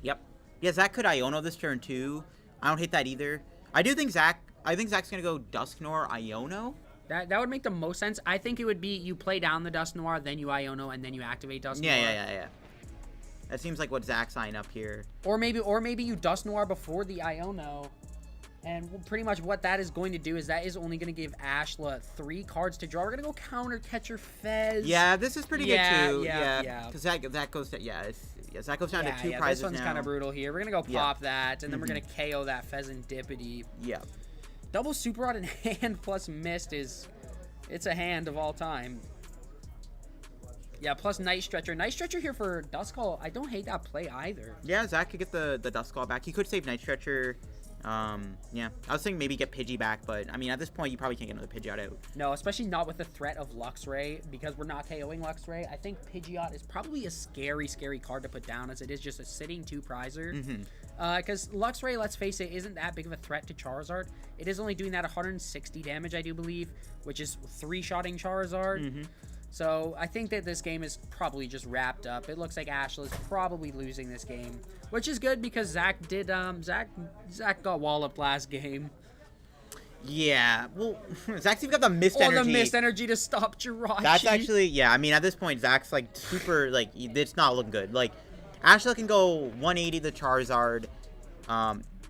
B: Yep. Yeah, Zach could Iono this turn, too. I don't hate that either. I think Zach's going to go Dusknoir, Iono.
A: That would make the most sense. I think it would be you play down the Dusknoir, then you Iono, and then you activate Dusknoir.
B: Yeah. That seems like what Zach's eyeing up here.
A: Or maybe you Dusknoir before the Iono. And pretty much what that is going to do is that is only going to give Ashla 3 cards to draw. We're going to go Counter Catcher Fez.
B: Yeah, this is pretty good too.
A: Yeah.
B: Because Zach goes to, Zach goes down to 2 prizes
A: now. This one's kind of brutal here. We're going to go pop that, and then we're going to KO that Pheasantipity.
B: Yeah.
A: Double Super Rod in hand plus Mist it's a hand of all time. Yeah, plus Night Stretcher. Night Stretcher here for Duskull. I don't hate that play either.
B: Yeah, Zach could get the Duskull back. He could save Night Stretcher. Yeah. I was thinking maybe get Pidgey back, but, I mean, at this point, you probably can't get another Pidgeot out.
A: No, especially not with the threat of Luxray, because we're not KOing Luxray. I think Pidgeot is probably a scary card to put down, as it is just a sitting 2-prizer. Because Luxray, let's face it, isn't that big of a threat to Charizard. It is only doing that 160 damage, I do believe, which is 3-shotting Charizard. So I think that this game is probably just wrapped up. It looks like Ashla is probably losing this game, which is good because Zach got walloped last game.
B: Yeah, well, Zach's even got the Mist Energy.
A: Or the Mist Energy to stop Jirachi.
B: That's actually, yeah, I mean, at this point, Zach's, like, super, like, it's not looking good. Like, Ashla can go 180 the Charizard.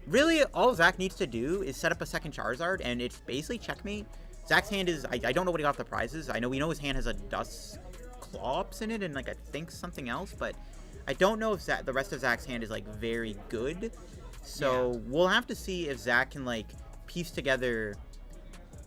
B: Really, all Zach needs to do is set up a second Charizard, and it's basically checkmate. Zach's hand is, I don't know what he got off the prizes. We know his hand has a Dusclops in it and, like, I think something else, but I don't know if the rest of Zach's hand is, like, very good. So we'll have to see if Zach can, like, piece together.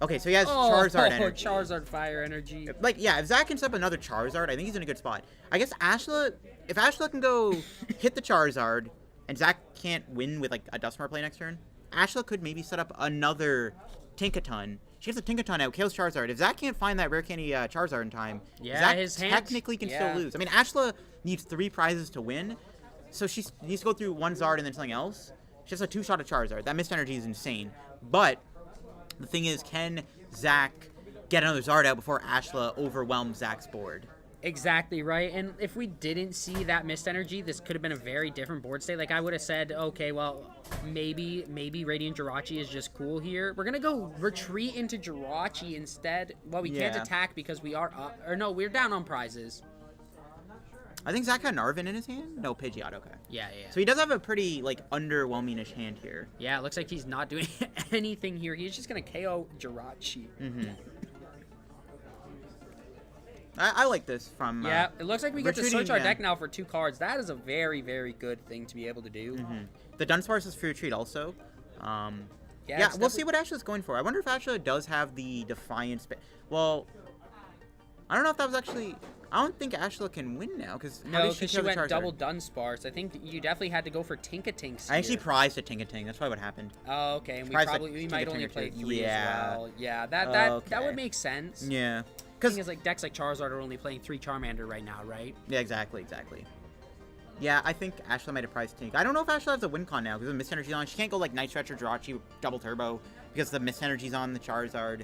B: Okay, so he has Charizard energy.
A: Charizard Fire Energy.
B: Like, yeah, if Zach can set up another Charizard, I think he's in a good spot. I guess if Ashla can go hit the Charizard, and Zach can't win with, like, a Dusknoir play next turn, Ashla could maybe set up another Tinkaton. She gets a Tinkaton out, kills Charizard. If Zach can't find that rare candy Charizard in time, Zach
A: his
B: technically can still lose. I mean, Ashla needs 3 prizes to win. so she needs to go through one Zard and then something else. She has a 2-shot of Charizard. That missed energy is insane. But the thing is, can Zach get another Zard out before Ashla overwhelms Zach's board?
A: Exactly right. And if we didn't see that missed energy, this could have been a very different board state. Like I would have said, okay, well, maybe Radiant Jirachi is just cool here. We're gonna go retreat into Jirachi instead. Well, we can't attack because we are up, or no, we're down on prizes.
B: I think Zach had an Arvin in his hand. No, Pidgeot. Okay.
A: Yeah.
B: So he does have a pretty like underwhelming-ish hand here.
A: Yeah, it looks like he's not doing anything here. He's just gonna KO Jirachi.
B: I like this from.
A: Yeah, it looks like we get to search our
B: yeah.
A: deck now for 2 cards. That is a very, very good thing to be able to do.
B: The Dunsparce is free retreat also.
A: Yeah,
B: we'll see what Ashla's going for. I wonder if Ashla does have the Defiance. Well, I don't know if that was actually. I don't think Ashla can win now because
A: no, because she went double Dunsparce. I think you definitely had to go for Tinkatinks.
B: I actually prized a Tinkating. That's probably what happened.
A: Oh, okay. And we might only play 3 as well. Yeah, that would make sense.
B: Yeah.
A: Because like decks like Charizard are only playing 3 Charmander right now, right?
B: Yeah, exactly. Yeah, I think Ashla might have prized Tink. I don't know if Ashla has a win con now because the Mist Energy's on. She can't go like Night Stretch or Jirachi double turbo because the Mist Energy's on the Charizard.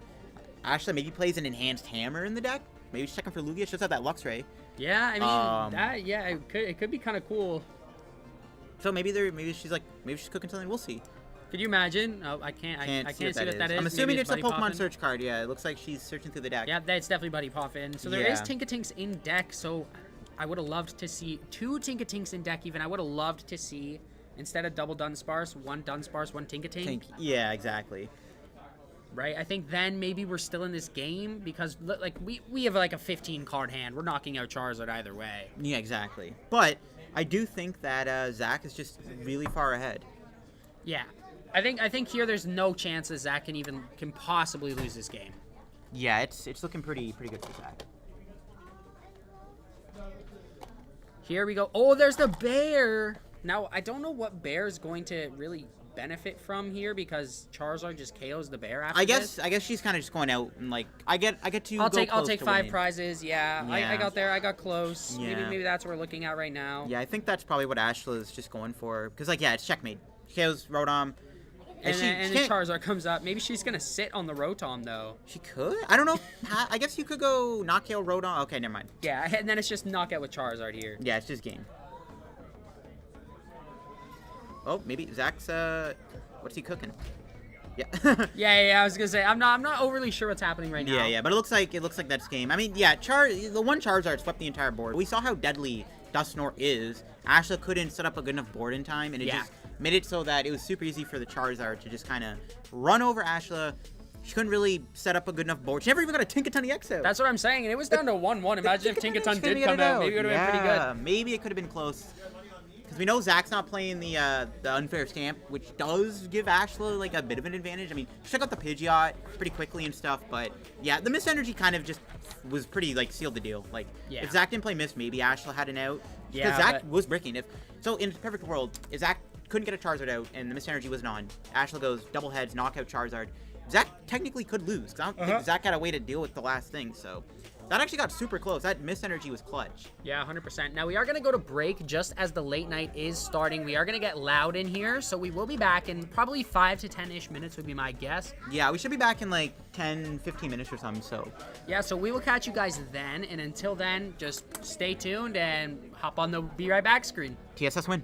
B: Ashla maybe plays an enhanced hammer in the deck. Maybe she's checking for Lugia. She does have that Luxray.
A: Yeah, I mean it could be kind of cool.
B: So maybe she's cooking something. We'll see.
A: Could you imagine? Oh, I can't see what that is.
B: I'm assuming it's a Pokemon
A: Poppin'.
B: search card. Yeah, it looks like she's searching through the deck.
A: Yeah, that's definitely Buddy Poppin'. So there is Tinkatinks in deck. So I would have loved to see 2 Tinkatinks in deck. Even I would have loved to see instead of double Dunsparce, 1 Dunsparce, 1 Tinkatink.
B: Yeah, exactly.
A: Right. I think then maybe we're still in this game because like we have like a 15 card hand. We're knocking out Charizard either way.
B: Yeah, exactly. But I do think that Zach is just really far ahead.
A: Yeah. I think here there's no chance that Zach can possibly lose this game.
B: Yeah, it's looking pretty good for Zach.
A: Here we go. Oh, there's the bear. Now I don't know what bear is going to really benefit from here because Charizard just KOs the bear after this.
B: I guess she's kind of just going out and like I get to.
A: I'll take 5 prizes. Yeah. I got there. I got close.
B: Yeah.
A: Maybe that's what we're looking at right now.
B: Yeah, I think that's probably what Ashla is just going for because like it's checkmate. She KOs Rotom.
A: And then Charizard comes up. Maybe she's gonna sit on the Rotom though.
B: She could. I don't know. I guess you could go knockout Rotom. Okay, never mind.
A: Yeah, and then it's just knockout with Charizard here.
B: Yeah, it's just game. Oh, maybe Zach's what's he cooking? Yeah.
A: yeah. I was gonna say I'm not overly sure what's happening right now.
B: Yeah, but it looks like that's game. I mean, yeah, the one Charizard swept the entire board. We saw how deadly Dusknoir is. Ashla couldn't set up a good enough board in time, and it just made it so that it was super easy for the Charizard to just kind of run over Ashla. She couldn't really set up a good enough board. She never even got a Tinkaton EX out.
A: That's what I'm saying, and it was down to 1-1. Imagine if Tinkaton did come out. Maybe it would have been pretty good.
B: Maybe it could have been close. Because we know Zach's not playing the unfair stamp, which does give Ashla like a bit of an advantage. I mean, she took out the Pidgeot pretty quickly and stuff, but yeah, the Mist Energy kind of just was pretty like sealed the deal. Like if Zach didn't play Mist, maybe Ashla had an out. Because Zach was bricking. So in a perfect world, if Zach couldn't get a Charizard out and the Mist Energy wasn't on, Ashla goes double heads, knockout Charizard. Zach technically could lose because I don't think Zach had a way to deal with the last thing. So that actually got super close. That Mist Energy was clutch.
A: Yeah, 100%. Now we are going to go to break just as the late night is starting. We are going to get loud in here, so we will be back in probably 5 to 10-ish minutes would be my guess.
B: Yeah, we should be back in like 10, 15 minutes or something, so.
A: Yeah, so we will catch you guys then, and until then, just stay tuned and hop on the Be Right Back screen.
B: TSS win.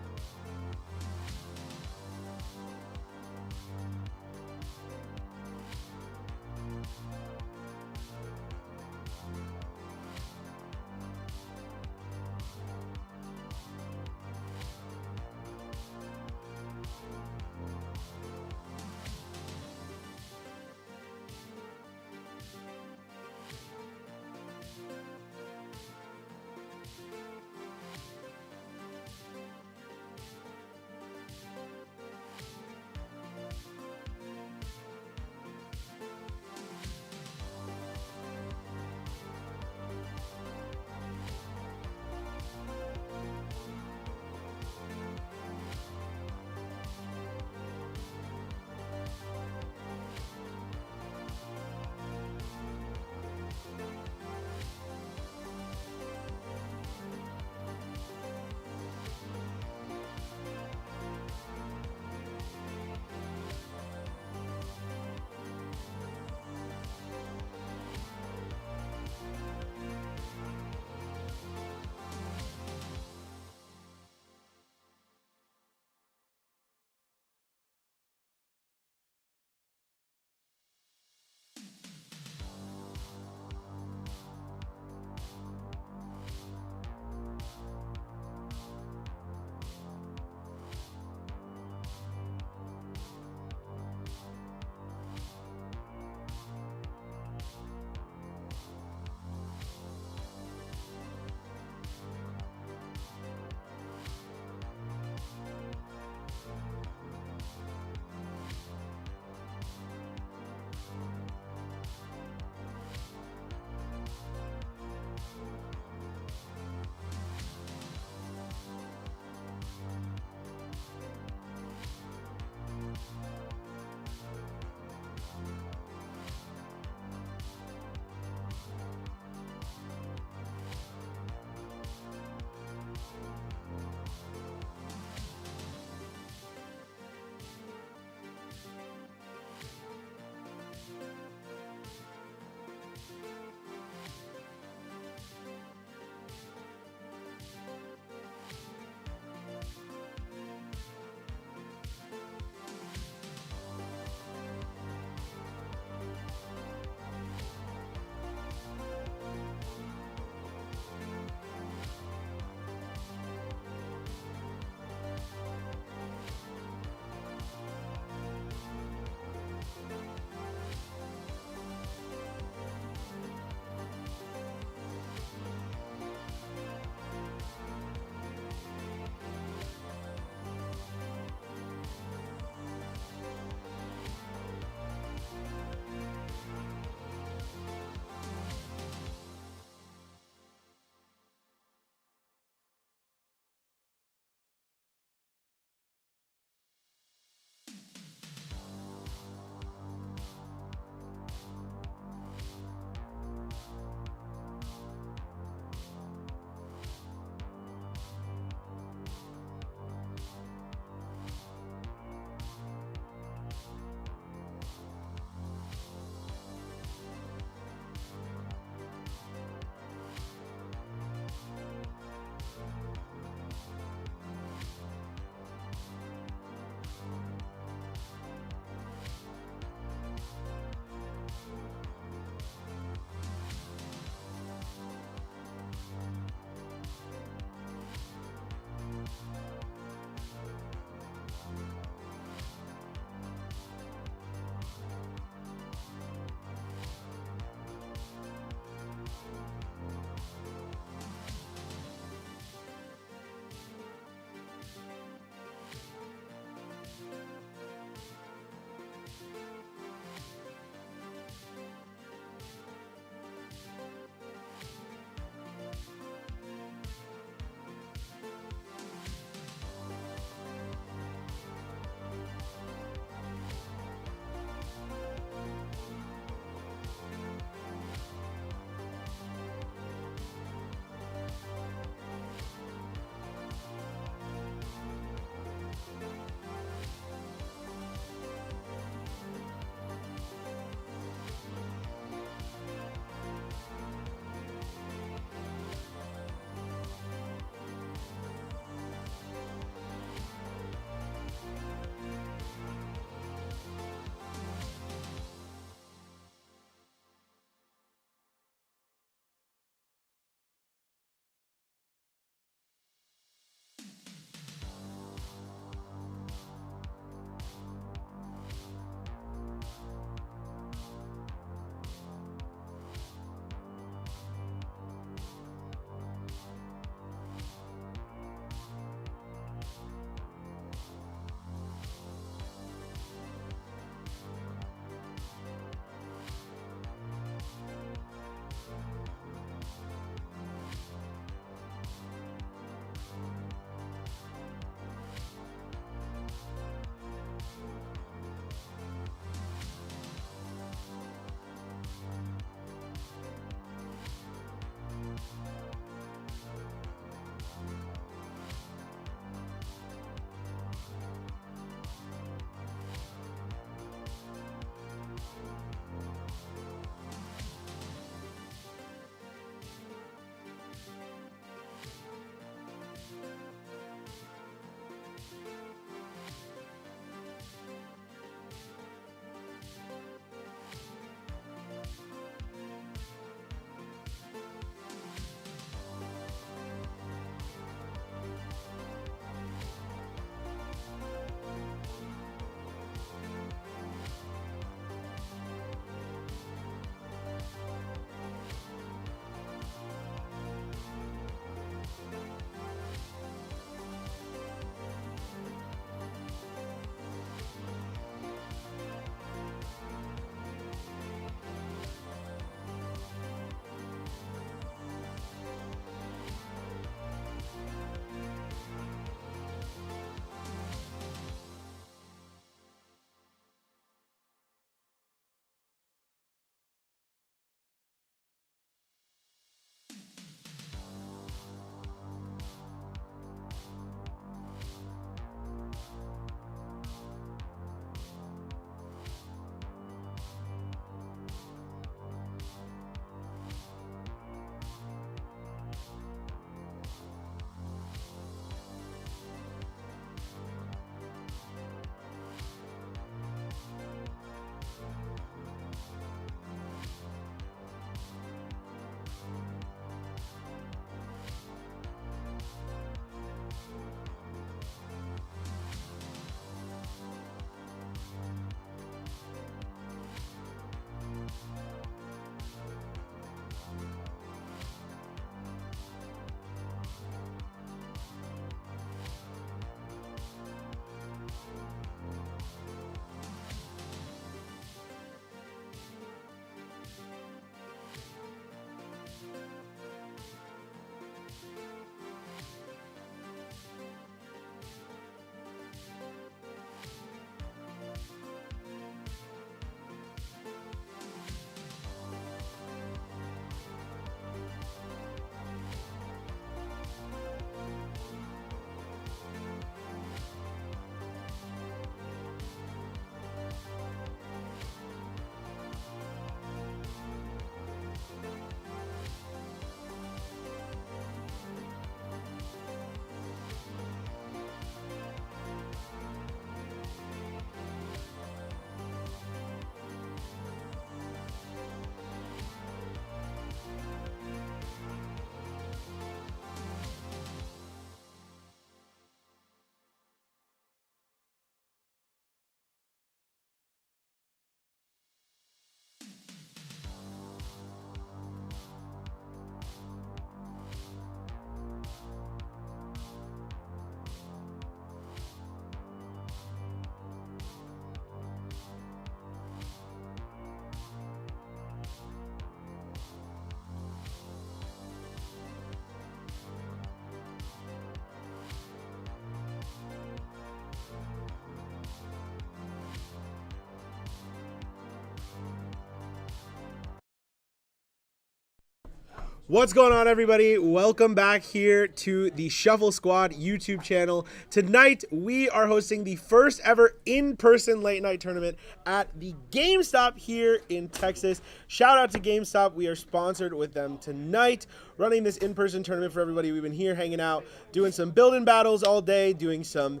C: What's going on, everybody? Welcome back here to the Shuffle Squad YouTube channel. Tonight, we are hosting the first ever in-person late night tournament at the GameStop here in Texas. Shout out to GameStop. We are sponsored with them tonight, running this in-person tournament for everybody. We've been here hanging out, doing some build-in battles all day, doing some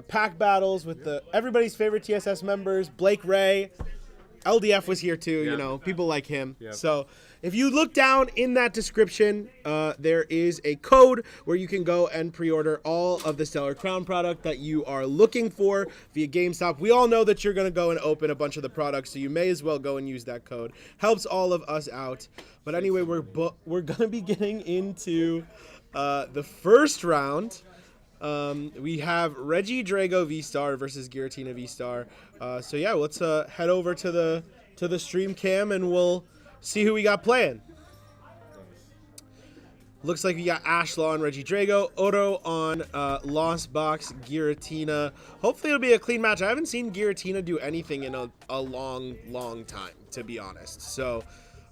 C: pack battles with everybody's favorite TSS members. Blake Ray, LDF was here too, you know, people like him. So if you look down in that description, there is a code where you can go and pre-order all of the Stellar Crown product that you are looking for via GameStop. We all know that you're going to go and open a bunch of the products, so you may as well go and use that code. Helps all of us out. But anyway, we're going to be getting into the first round. We have Regidrago V-Star versus Giratina V-Star. So yeah, let's head over to the stream cam and we'll see who we got playing. Looks like we got Ashla on Regidrago, Oro on Lost Box, Giratina. Hopefully it'll be a clean match. I haven't seen Giratina do anything in a long time, to be honest. So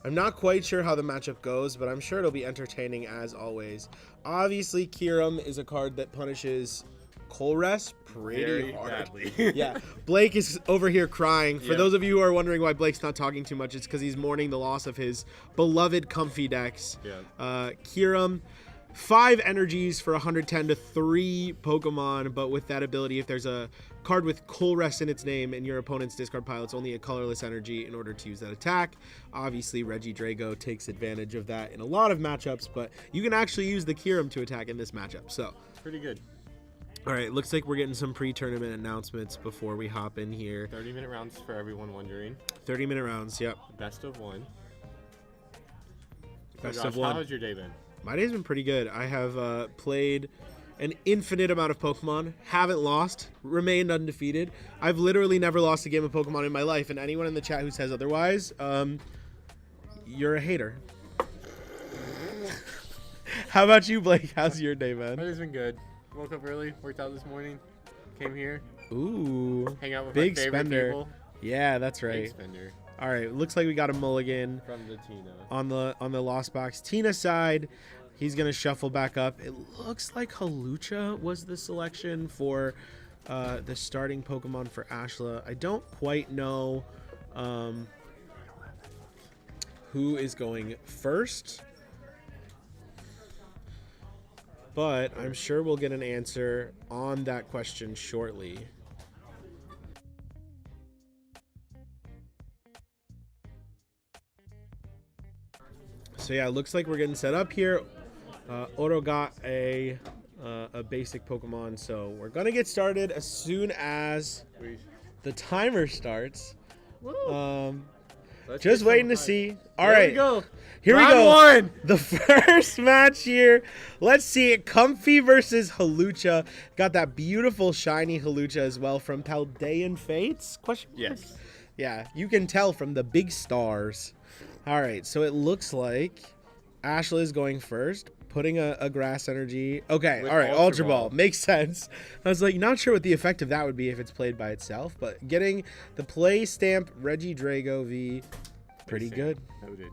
C: I'm not quite sure how the matchup goes, but I'm sure it'll be entertaining as always. Obviously, Kyurem is a card that punishes Colress pretty hard.
D: Badly.
C: Yeah, Blake is over here crying. For those of you who are wondering why Blake's not talking too much, it's because he's mourning the loss of his beloved Comfy decks. Kyurem, 5 energies for 110 to 3 Pokemon, but with that ability, if there's a card with Colress in its name and your opponent's discard pile, it's only a colorless energy in order to use that attack. Obviously, Regidrago takes advantage of that in a lot of matchups, but you can actually use the Kyurem to attack in this matchup. So
D: Pretty good.
C: all right, looks like we're getting some pre-tournament announcements before we hop in here.
D: 30-minute rounds for everyone wondering.
C: 30-minute rounds, yep.
D: Best of one.
C: Best
D: Josh,
C: of one.
D: How has your day been?
C: My day's been pretty good. I have played an infinite amount of Pokemon, haven't lost, remained undefeated. I've literally never lost a game of Pokemon in my life, and anyone in the chat who says otherwise, you're a hater. How about you, Blake? How's your day, man?
D: My day's been good. Woke up early, worked out this morning, came here.
C: Ooh,
D: hang out with
C: big
D: my favorite
C: spender.
D: people.
C: Yeah, that's
D: Big
C: right.
D: spender.
C: All right, looks like we got a mulligan
D: From the Tina.
C: on the Lost Box Tina side. He's gonna shuffle back up. It looks like Halucha was the selection for the starting Pokemon for Ashla. I don't quite know who is going first, but I'm sure we'll get an answer on that question shortly. So yeah, it looks like we're getting set up here. Oro got a basic Pokemon, so we're gonna get started as soon as the timer starts. Just waiting to see. All right, here we go.
D: Round 1.
C: The first match here. Let's see it. Comfy versus Halucha. Got that beautiful shiny Halucha as well from Taldean Fates? Question mark?
D: Yes.
C: Yeah, you can tell from the big stars. All right, so it looks like Ashla is going first, putting a grass energy. Okay,
D: With
C: all right, Ultra Ball.
D: Ball.
C: Makes sense. I was like, not sure what the effect of that would be if it's played by itself, but getting the play stamp Regidrago V, pretty good.
D: Noted.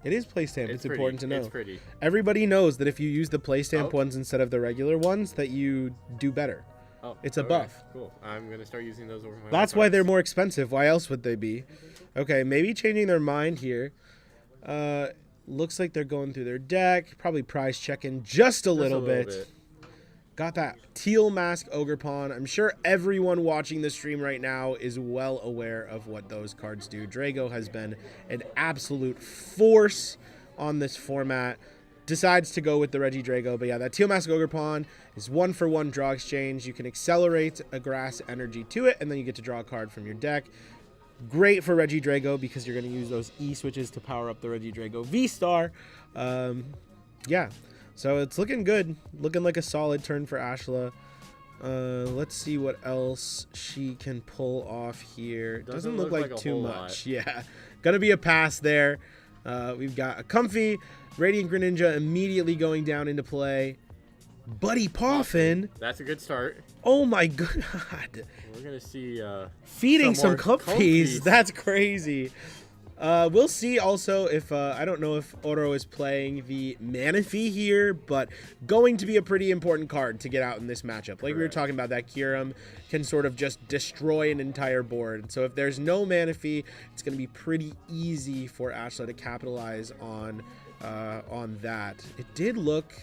C: It is play stamp. It's important to know.
D: It's pretty.
C: Everybody knows that if you use the play stamp ones instead of the regular ones, that you do better.
D: Oh,
C: It's a
D: okay,
C: buff.
D: Cool. I'm gonna start using those over my.
C: That's
D: other
C: why they're
D: cards.
C: more expensive. Why else would they be? Okay, maybe changing their mind here. Looks like they're going through their deck. Probably prize checking just a little bit. Got that Teal Mask Ogerpon. I'm sure everyone watching the stream right now is well aware of what those cards do. Drago has been an absolute force on this format. Decides to go with the Regidrago, but yeah, that Teal Mask Ogerpon is 1-for-1 draw exchange. You can accelerate a grass energy to it, and then you get to draw a card from your deck. Great for Regidrago because you're going to use those E switches to power up the Regidrago V-Star. Yeah, so it's looking good. Looking like a solid turn for Ashla. Let's see what else she can pull off here. Doesn't look like
D: a
C: too
D: whole
C: much.
D: lot.
C: Yeah, gonna be a pass there. We've got a Comfy, Radiant Greninja immediately going down into play. Buddy Poffin.
D: That's a good start.
C: Oh my god.
D: We're gonna see
C: Feeding some
D: more
C: comfies.
D: comfies.
C: That's crazy. We'll see also if, I don't know if Oro is playing the Manaphy here, but going to be a pretty important card to get out in this matchup. Like we were talking about, that Kyurem can sort of just destroy an entire board. So if there's no Manaphy, it's going to be pretty easy for Ashla to capitalize on that. It did look,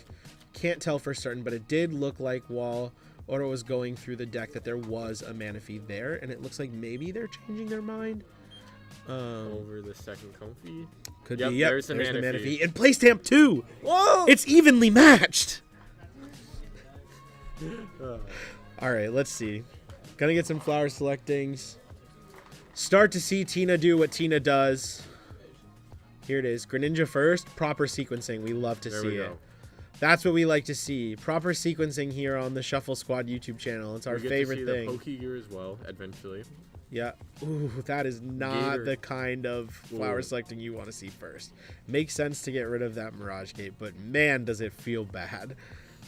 C: can't tell for certain, but it did look like while Oro was going through the deck that there was a Manaphy there, and it looks like maybe they're changing their mind.
D: Over the second Comfy.
C: Could
D: Yep,
C: be. Yep,
D: there's the Manaphy.
C: And play stamp 2.
D: Whoa!
C: It's evenly matched. All right, let's see. Gonna get some flower selectings. Start to see Tina do what Tina does. Here it is. Greninja first. Proper sequencing. We love to see it. That's what we like to see. Proper sequencing here on the Shuffle Squad YouTube channel. It's our favorite thing.
D: The Pokegear as well, eventually.
C: Yeah. Ooh, that is not the kind of flower selecting you want to see first. Makes sense to get rid of that Mirage Gate, but man, does it feel bad.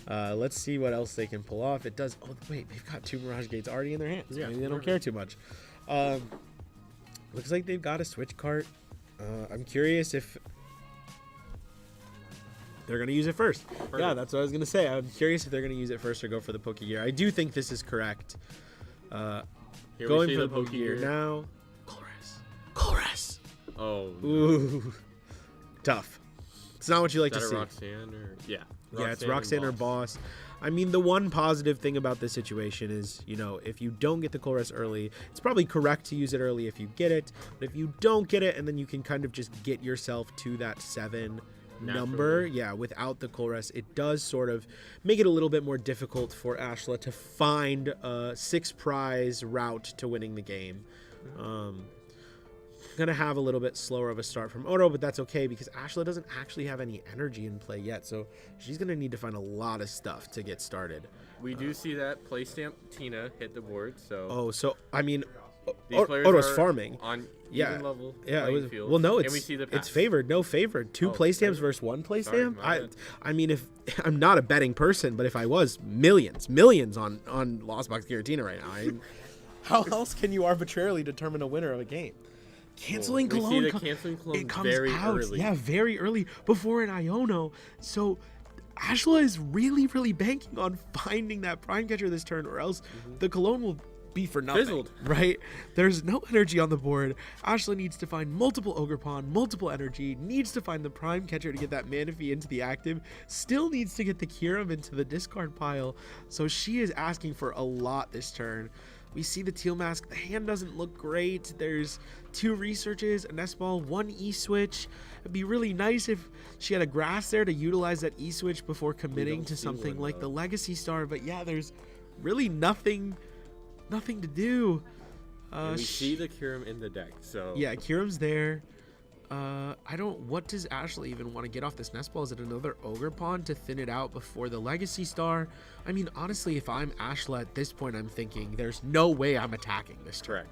C: Let's see what else they can pull off. It does. Oh, wait, they've got 2 Mirage Gates already in their hands.
D: Yeah,
C: Maybe they don't care too much. Looks like they've got a Switch cart. I'm curious if they're going to use it first. Perfect. Yeah, that's what I was going to say. I'm curious if they're going to use it first or go for the Pokegear. I do think this is correct.
D: Here
C: going
D: for
C: the Pokegear now. Colress.
D: Oh. No.
C: Ooh. Tough. It's not what you like to
D: Is
C: see.
D: that a Roxanne or yeah?
C: Yeah, it's Roxanne or Boss. I mean, the one positive thing about this situation is, you know, if you don't get the Colress early, it's probably correct to use it early if you get it. But if you don't get it, and then you can kind of just get yourself to that 7 number, yeah, without the Colress, it does sort of make it a little bit more difficult for Ashla to find a 6 prize route to winning the game. Gonna have a little bit slower of a start from Oro, but that's okay because Ashla doesn't actually have any energy in play yet, so she's gonna need to find a lot of stuff to get started.
D: We do see that play stamp Tina hit the board, so.
C: Oh, so I mean,
D: Oro's
C: farming
D: on
C: even
D: level.
C: Yeah, it was.
D: Field.
C: Well, no,
D: and we see the pass.
C: it's favored. No favored. 2 play stamps versus 1 play stamp. I mean, if I'm not a betting person, but if I was, millions on Lost Box Giratina right now. How else can you arbitrarily determine a winner of a game? Canceling Cologne.
D: We see the canceling Cologne
C: it comes
D: very
C: out.
D: early.
C: Yeah, very early before an Iono. So Ashla is really, really banking on finding that Prime Catcher this turn, or else the Cologne will be for nothing.
D: Fizzled.
C: Right? There's no energy on the board. Ashla needs to find multiple Ogre Pawn, multiple energy, needs to find the Prime Catcher to get that Manaphy into the active, still needs to get the Kyurem into the discard pile. So she is asking for a lot this turn. We see the Teal Mask. The hand doesn't look great. There's 2 researches, a Nest Ball, 1 E-Switch. It'd be really nice if she had a Grass there to utilize that E-Switch before committing to something like the Legacy Star. But yeah, there's really nothing to do.
D: We see the Kyurem in the deck, so.
C: Yeah, Kyurem's there. What does Ashla even want to get off this Nest Ball? Is it another Ogre Pawn to thin it out before the Legacy Star? I mean, honestly, if I'm Ashla at this point, I'm thinking there's no way I'm attacking this turn.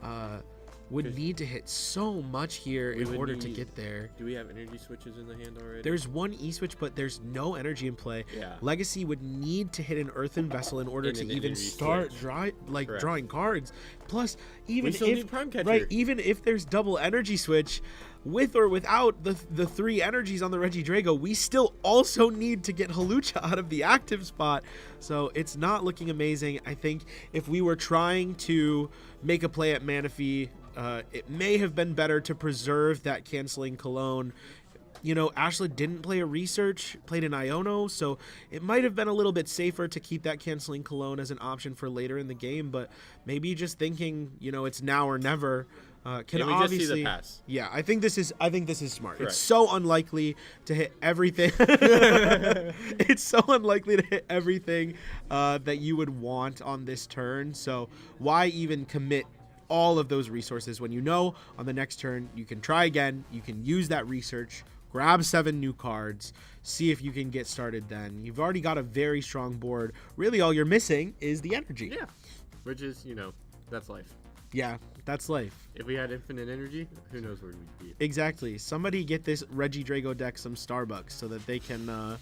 D: Correct.
C: Would need to hit so much here in order to get there.
D: Do we have energy switches in the hand already?
C: There's 1 E-Switch, but there's no energy in play.
D: Yeah.
C: Legacy would need to hit an Earthen Vessel in order to even start drawing cards. Plus, even if
D: Prime Catcher.
C: Right, even if there's double energy switch, with or without the 3 energies on the Regidrago, we still also need to get Hawlucha out of the active spot. So it's not looking amazing. I think if we were trying to make a play at Manaphy, it may have been better to preserve that canceling Cologne. You know, Ashla didn't play a research, played an Iono, so it might have been a little bit safer to keep that canceling Cologne as an option for later in the game, but maybe just thinking, you know, it's now or never. Can
D: we
C: obviously
D: just see the pass.
C: Yeah, I think this is smart.
D: Correct.
C: It's so unlikely to hit everything. It's so unlikely to hit everything that you would want on this turn. So why even commit all of those resources when you know on the next turn you can try again, you can use that research, grab 7 new cards, see if you can get started then. You've already got a very strong board. Really all you're missing is the energy.
D: Yeah, which is, you know, that's life.
C: Yeah, that's life.
D: If we had infinite energy, who knows where we'd be.
C: Exactly. Somebody get this Regidrago deck some Starbucks so that they can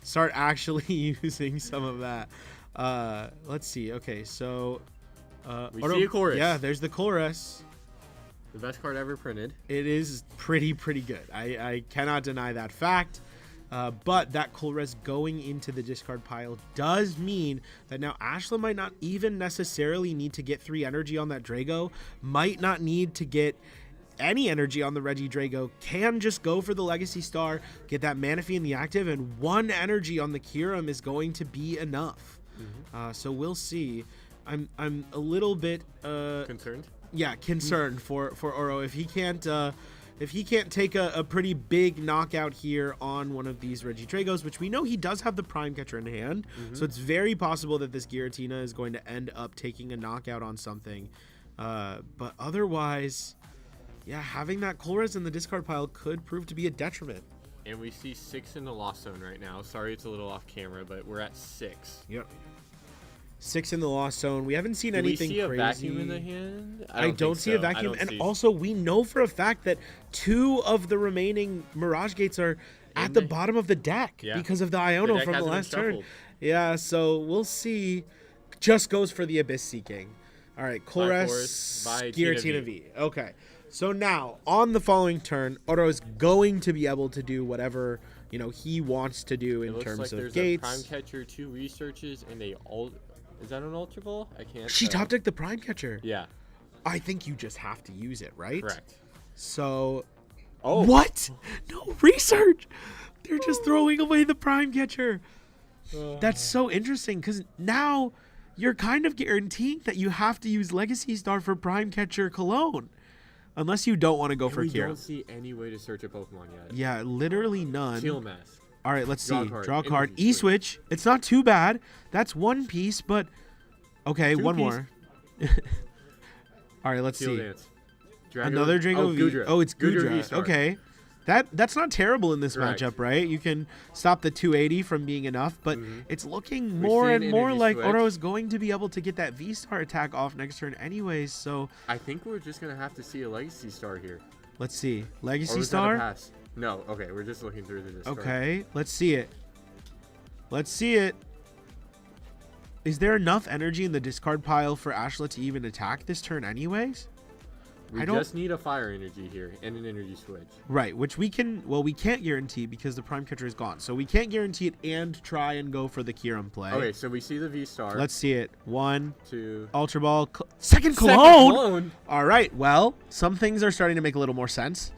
C: start actually using some of that. Let's see. Okay, so
D: we see a Chorus.
C: Yeah, there's the Chorus.
D: The best card ever printed.
C: It is pretty good. I cannot deny that fact. But that Colress going into the discard pile does mean that now Ashla might not even necessarily need to get 3 energy on that Drago, might not need to get any energy on the Regidrago, can just go for the Legacy Star, get that Manaphy in the active, and 1 energy on the Kyurem is going to be enough. So we'll see. I'm a little bit
D: Concerned?
C: Yeah, concerned for Oro if he can't take a pretty big knockout here on one of these Regidragos, which we know he does have the Prime Catcher in hand. So it's very possible that this Giratina is going to end up taking a knockout on something. But otherwise, yeah, having that Colress in the discard pile could prove to be a detriment.
D: And we see 6 in the Lost Zone right now. Sorry it's a little off camera, but we're at 6.
C: Yep. 6 in the Lost Zone. We haven't seen anything crazy.
D: Do we see a vacuum in the hand?
C: I don't see a vacuum. And also, we know for a fact that 2 of the remaining Mirage Gates are at the bottom of the deck because of the Iono from the last turn. Yeah, so we'll see. Just goes for the Abyss Seeking. All right, Colress, Giratina V. Okay, so now on the following turn, Oro is going to be able to do whatever he wants to do in terms of
D: there's
C: gates.
D: A Prime Catcher, 2 researches, and a Is that an Ultra Ball? I can't.
C: She top decked the Prime Catcher.
D: Yeah.
C: I think you just have to use it, right?
D: Correct.
C: So. Oh. What? No research. They're just throwing away the Prime Catcher. That's so interesting because now you're kind of guaranteeing that you have to use Legacy Star for Prime Catcher Cologne. Unless you don't want to go for Kira.
D: We don't see any way to search a Pokemon yet.
C: Yeah, literally none.
D: Teal Mask.
C: All right, let's see. Draw a card. E-Switch. It's not too bad. That's 1 piece, but... Okay, 1 more. All right, let's see. Another Drago V. Oh, it's Gudra. Okay. That's not terrible in this matchup, right? You can stop the 280 from being enough, but it's looking more and more like Oro is going to be able to get that V-Star attack off next turn anyways, so...
D: I think we're just going to have to see a Legacy Star here.
C: Let's see. Legacy Star?
D: Pass? No, okay, we're just looking through the discard.
C: Okay, let's see it. Let's see it. Is there enough energy in the discard pile for Ashla to even attack this turn anyways?
D: We just need a fire energy here and an energy switch.
C: Right, which we can, well, we can't guarantee because the Prime Catcher is gone. So we can't guarantee it and try and go for the Kyurem play.
D: Okay, so we see the V-Star.
C: Let's see it. 1,
D: 2.
C: Ultra Ball. Second Cologne! All right, well, some things are starting to make a little more sense.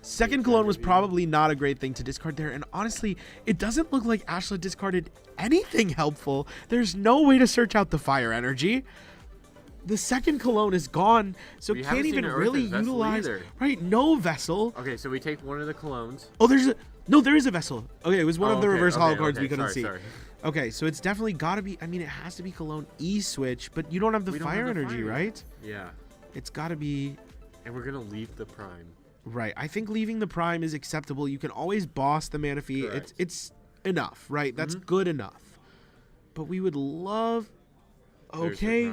C: Second Cologne was probably not a great thing to discard there. And honestly, it doesn't look like Ashla discarded anything helpful. There's no way to search out the fire energy. The second Cologne is gone, so we can't even really utilize. Right, no vessel.
D: Okay, so we take one of the Colognes.
C: Oh, there is a vessel. Okay, it was one of the reverse holo cards we couldn't see. Okay, so it's definitely got to be. I mean, it has to be Cologne E-Switch, but you don't have the fire energy, right?
D: Yeah.
C: It's got to be.
D: And we're gonna leave the Prime.
C: Right, I think leaving the Prime is acceptable. You can always boss the Manaphy. It's enough, right? That's good enough. But we would love. Okay.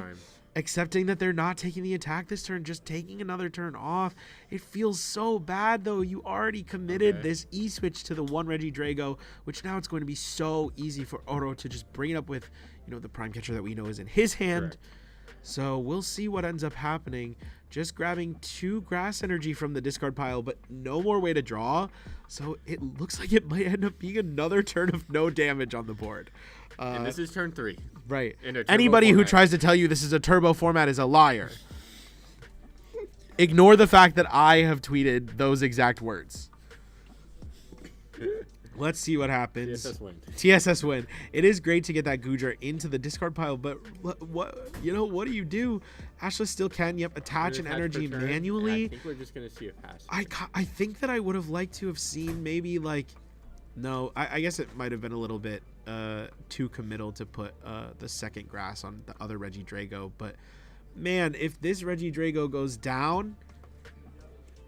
C: Accepting that they're not taking the attack this turn, just taking another turn off. It feels so bad, though. You already committed this E-Switch to the 1 Regidrago, which now it's going to be so easy for Oro to just bring it up with, the Prime Catcher that we know is in his hand. So we'll see what ends up happening. Just grabbing 2 grass energy from the discard pile, but no more way to draw. So it looks like it might end up being another turn of no damage on the board.
D: And this is turn 3.
C: Right. Anybody who tries to tell you this is a turbo format is a liar. Ignore the fact that I have tweeted those exact words. Let's see what happens. TSS win. It is great to get that Gudra into the discard pile, but what do you do? Ashla still can, attach an energy manually.
D: I think we're just going to see a pass.
C: I think that I would have liked to have seen maybe no, I guess it might have been a little bit too committal to put the second grass on the other Regidrago, but man, if this Regidrago goes down,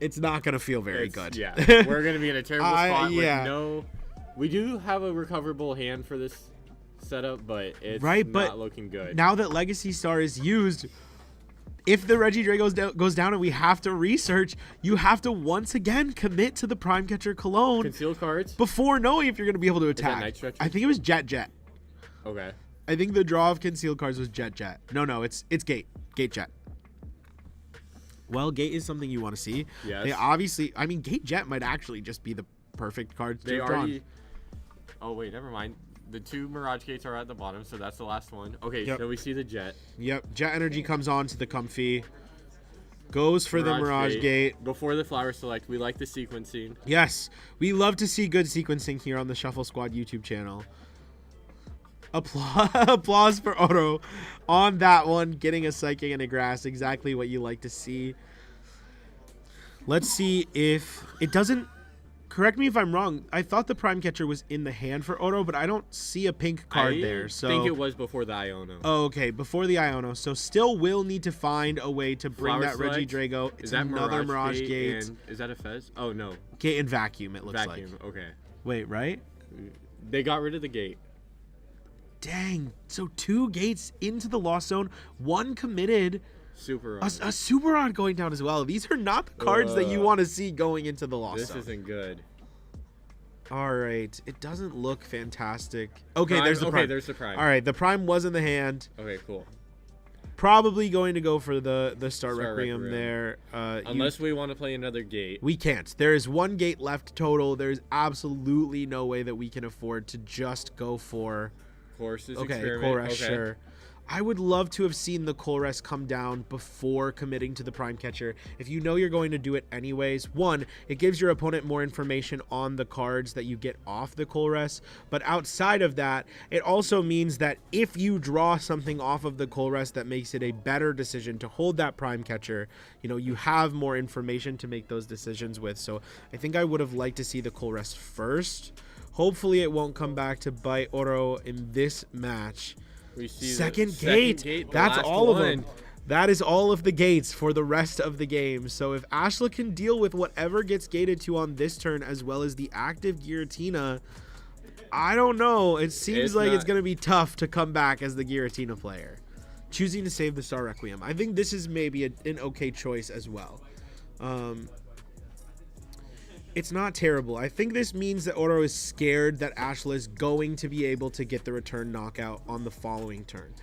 C: it's not going to feel very good.
D: Yeah, we're going to be in a terrible spot with no... We do have a recoverable hand for this setup, but it's not looking good.
C: Now that Legacy Star is used, if the Regidrago goes down and we have to research, you have to once again commit to the Prime Catcher Cologne.
D: Concealed cards?
C: Before knowing if you're going to be able to attack.
D: Is that Night Stretcher?
C: I think it was Jet.
D: Okay.
C: I think the draw of concealed cards was Jet. No, it's Gate. Gate Jet. Well, Gate is something you want to see.
D: Yes.
C: They obviously, I mean, Gate Jet might actually just be the perfect card to
D: They
C: have
D: already.
C: drawn.
D: Oh wait, never mind. The 2 Mirage Gates are at the bottom, so that's the last one. Okay,
C: Yep.
D: so we see the Jet.
C: Yep, Jet Energy comes on to the Comfy. Goes for the Mirage Gate.
D: Before the Flower Select, we like the sequencing.
C: Yes, we love to see good sequencing here on the Shuffle Squad YouTube channel. Applause for Oro on that one, getting a Psychic and a Grass, exactly what you like to see. Let's see if it doesn't. Correct me if I'm wrong. I thought the Prime Catcher was in the hand for Oro, but I don't see a pink card there. So
D: I think it was before the Iono.
C: Oh, okay, before the Iono. So still will need to find a way to bring
D: Flower
C: that
D: Select.
C: Regidrago. It's
D: Is that
C: another Mirage Gate.
D: And is that a Fez? Oh no.
C: Gate and Vacuum, it looks
D: Vacuum.
C: like.
D: Okay.
C: Wait, right?
D: They got rid of the Gate.
C: Dang. So 2 gates into the Lost Zone, 1 committed.
D: Super.
C: A Super Rod going down as well. These are not the cards that you want to see going into the Lost Zone.
D: This isn't good.
C: All right. It doesn't look fantastic. Okay,
D: Prime?
C: there's the Prime.
D: Okay, there's the Prime.
C: All right, the Prime was in the hand.
D: Okay, cool.
C: Probably going to go for the Star Requiem
D: Requiem.
C: there.
D: Unless we want to play another Gate.
C: We can't. There is 1 gate left total. There's absolutely no way that we can afford to just go for...
D: Courses
C: Okay,
D: experiment.
C: Colress,
D: Okay.
C: sure. I would love to have seen the Colress come down before committing to the Prime Catcher. If you know you're going to do it anyways, 1, it gives your opponent more information on the cards that you get off the Colress. But outside of that, it also means that if you draw something off of the Colress that makes it a better decision to hold that Prime Catcher, you know, you have more information to make those decisions with. So I think I would have liked to see the Colress first. Hopefully it won't come back to bite Oro in this match.
D: We see
C: Second
D: the
C: gate.
D: Second gate, the
C: That's
D: last
C: all of
D: one.
C: them. That is all of the gates for the rest of the game. So if Ashla can deal with whatever gets gated to on this turn, as well as the active Giratina, I don't know. It seems like it's going to be tough to come back as the Giratina player. Choosing to save the Star Requiem. I think this is maybe an okay choice as well. It's not terrible. I think this means that Oro is scared that Ashla is going to be able to get the return knockout on the following turn.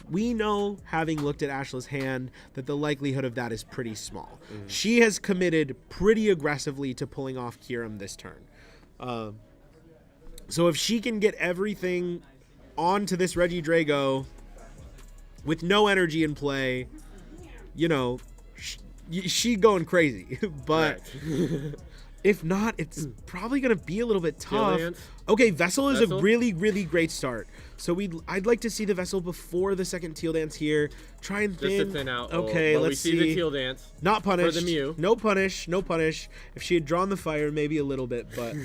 C: We know, having looked at Ashla's hand, that the likelihood of that is pretty small. She has committed pretty aggressively to pulling off Kyurem this turn. So if she can get everything onto this Regidrago with no energy in play, you know, she going crazy. But... if not, it's probably going to be a little bit tough. Okay, Vessel is a really, really great start. So I'd like to see the Vessel before the second Teal Dance here. Try and thin.
D: Just to thin out.
C: Okay, let's see.
D: We see the Teal Dance.
C: Not punished.
D: For the Mew.
C: No punish. No punish. If she had drawn the fire, maybe a little bit. But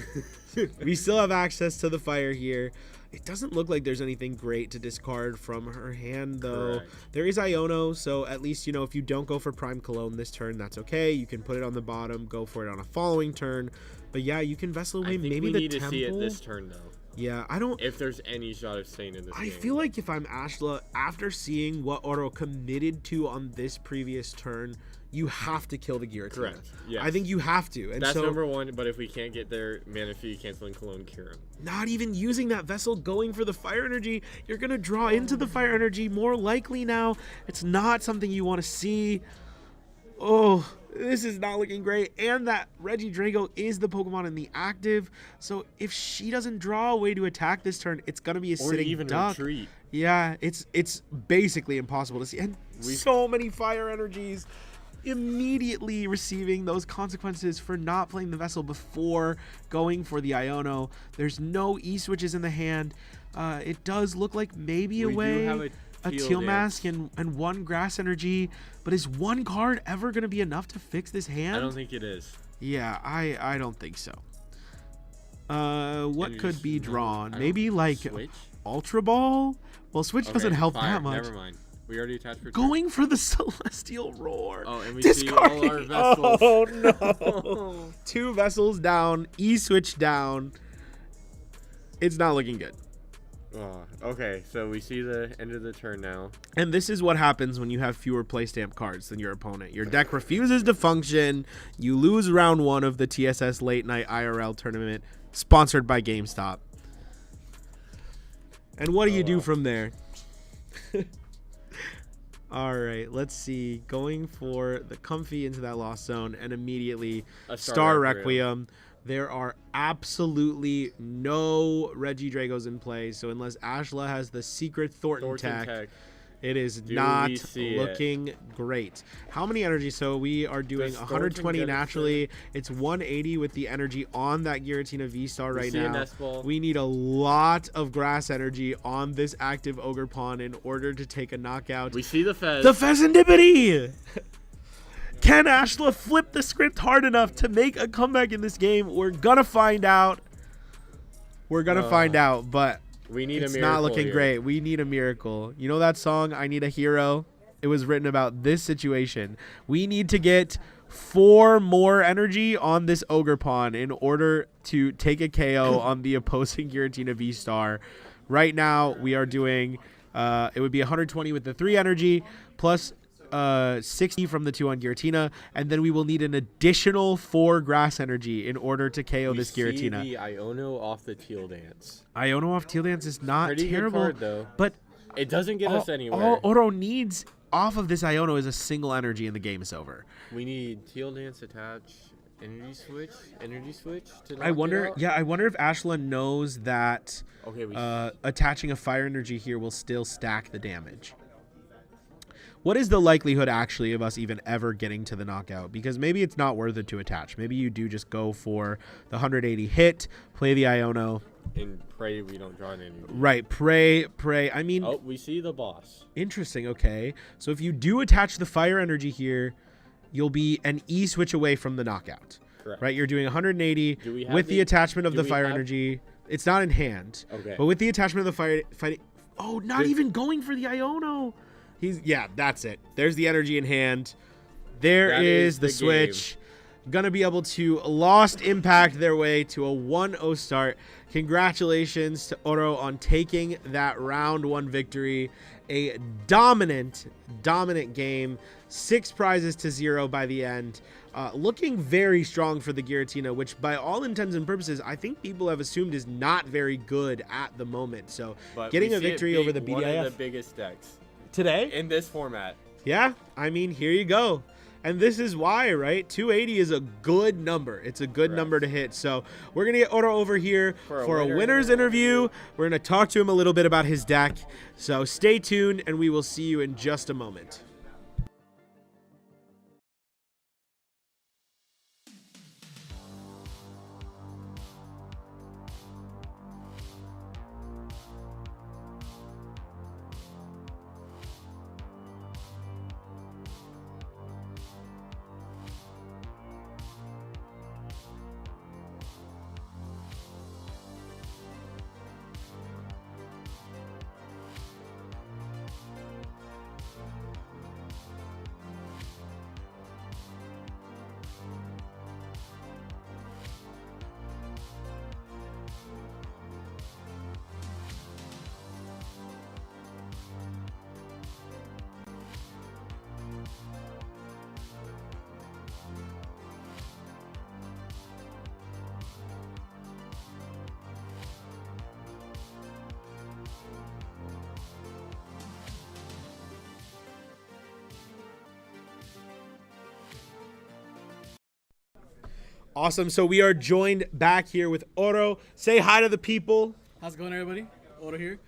C: we still have access to the fire here. It doesn't look like there's anything great to discard from her hand, though.
D: Correct.
C: There is Iono, so at least, you know, if you don't go for Prime Cologne this turn, that's okay. You can put it on the bottom, go for it on a following turn. But yeah, you can Vessel away maybe
D: we
C: the
D: need
C: Temple.
D: to see it this turn, though.
C: Yeah, I don't...
D: If there's any shot of staying in this game.
C: I feel like if I'm Ashla, after seeing what Oro committed to on this previous turn, you have to kill the Giratina.
D: Correct. Yes.
C: I think you have to. And
D: that's
C: so,
D: number 1, but if we can't get there, Manaphy, canceling Cologne, Kyurem.
C: Not even using that Vessel, going for the fire energy, you're going to draw into the fire energy more likely now. It's not something you want to see. Oh, this is not looking great. And that Regidrago is the Pokemon in the active. So if she doesn't draw a way to attack this turn, it's going to be a
D: Or
C: sitting
D: even
C: duck.
D: retreat.
C: Yeah, it's basically impossible to see. And so many fire energies. Immediately receiving those consequences for not playing the Vessel before going for the Iono. There's no E-switches in the hand. It does look like maybe
D: We do
C: away
D: have
C: a Teal Mask and 1 Grass Energy. But is 1 card ever going to be enough to fix this hand?
D: I don't think it is.
C: Yeah, I don't think so. What
D: And
C: could
D: just-
C: be
D: no,
C: drawn?
D: I
C: Maybe
D: don't-
C: like
D: Switch?
C: Ultra Ball? Well, Switch doesn't help
D: fire.
C: that much.
D: Never mind. We already attached for
C: Going for the Celestial Roar.
D: Oh, and we
C: Discarding.
D: see all our Vessels.
C: Oh, no. 2 Vessels down. E-switch down. It's not looking good.
D: Oh, okay, so we see the end of the turn now.
C: And this is what happens when you have fewer play stamp cards than your opponent. Your deck refuses to function. You lose round 1 of the TSS Late Night IRL tournament, sponsored by GameStop. And what do you do from there? All right, let's see. Going for the comfy into that lost zone and immediately Star Requiem. There are absolutely no Regidragos in play, so unless Ashla has the secret Thornton tech, it is not looking great. How many energy? So we are doing 120 naturally. It's 180 with the energy on that Giratina V-Star right now. We need a lot of grass energy on this active Ogre Pawn in order to take a knockout.
D: We see the Fez.
C: The Fezandipity! Can Ashla flip the script hard enough to make a comeback in this game? We're gonna find out. We're gonna find out, but
D: we need
C: it's
D: a miracle
C: not looking
D: here.
C: great. We need a miracle. You know that song, I Need a Hero? It was written about this situation. We need to get 4 more energy on this Ogre Pawn in order to take a KO on the opposing Giratina V-Star. Right now, we are doing, it would be 120 with the 3 energy, plus 60 from the 2 on Giratina, and then we will need an additional 4 grass energy in order to KO this Giratina.
D: We see the Iono off the Teal Dance.
C: Iono off Teal Dance is not terrible,
D: good card, though.
C: but
D: it doesn't get us anywhere.
C: All Oro needs off of this Iono is a single energy and the game is over.
D: We need Teal Dance attach, energy switch to knock
C: I wonder,
D: it out.
C: I wonder if Ashla knows that attaching a fire energy here will still stack the damage. What is the likelihood, actually, of us even ever getting to the knockout? Because maybe it's not worth it to attach. Maybe you do just go for the 180 hit, play the Iono.
D: And pray we don't draw any.
C: Right, pray. I mean...
D: Oh, we see the boss.
C: Interesting, okay. So if you do attach the fire energy here, you'll be an E-switch away from the knockout.
D: Correct.
C: Right, you're doing 180 with the attachment of the fire energy. It's not in hand.
D: Okay.
C: But with the attachment of the fire... Oh, not even going for the Iono! Yeah, that's it. There's the energy in hand. There is the switch. Gonna be able to Lost Impact their way to a 1-0 start. Congratulations to Oro on taking that round 1 victory. A dominant game. 6 prizes to 0 by the end. Looking very strong for the Giratina, which by all intents and purposes, I think people have assumed is not very good at the moment. So getting a victory over the BDIF.
D: One of the biggest decks.
C: Today?
D: In this format.
C: Yeah, I mean, here you go. And this is why, right? 280 is a good number. It's a good number to hit. So we're going to get Oro over here for a winner's interview. We're going to talk to him a little bit about his deck. So stay tuned, and we will see you in just a moment. Awesome. So we are joined back here with Oro. Say hi to the people.
E: How's it going, everybody? Oro here.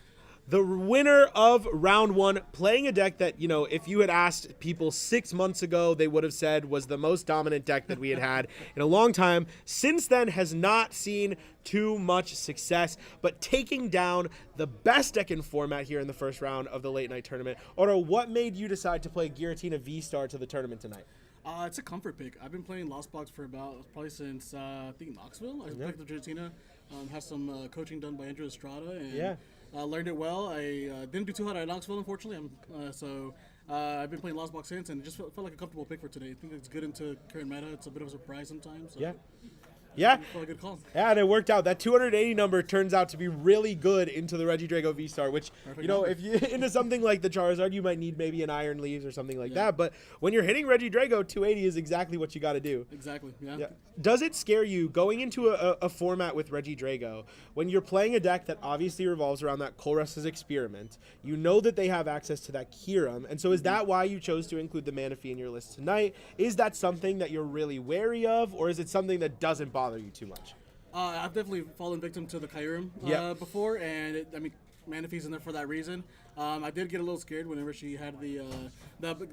C: The winner of round 1, playing a deck that, you know, if you had asked people 6 months ago, they would have said was the most dominant deck that we had in a long time. Since then, has not seen too much success, but taking down the best deck in format here in the first round of the late night tournament. Oro, what made you decide to play Giratina V-Star to the tournament tonight?
E: It's a comfort pick. I've been playing Lost Box for probably since, I think, Knoxville. I picked up Giratina, had some coaching done by Andrew Estrada, and learned it well. I didn't do too hot at Knoxville, unfortunately, I've been playing Lost Box since, and it just felt like a comfortable pick for today. I think it's good into current meta. It's a bit of a surprise sometimes. So.
C: Yeah. Yeah.
E: a good call.
C: Yeah, and it worked out. That 280 number turns out to be really good into the Regidrago V-Star, which,
E: Perfect
C: you know,
E: number.
C: if you into something like the Charizard, you might need maybe an Iron Leaves or something like that. But when you're hitting Regidrago, 280 is exactly what you got to do.
E: Exactly. Yeah.
C: Yeah. Does it scare you going into a format with Regidrago when you're playing a deck that obviously revolves around that Colress's Experiment? You know that they have access to that Kyurem, and so is that why you chose to include the Manaphy in your list tonight? Is that something that you're really wary of, or is it something that doesn't bother you too much?
E: I've definitely fallen victim to the Kyurem before, and Manaphy's in there for that reason. I did get a little scared whenever she had the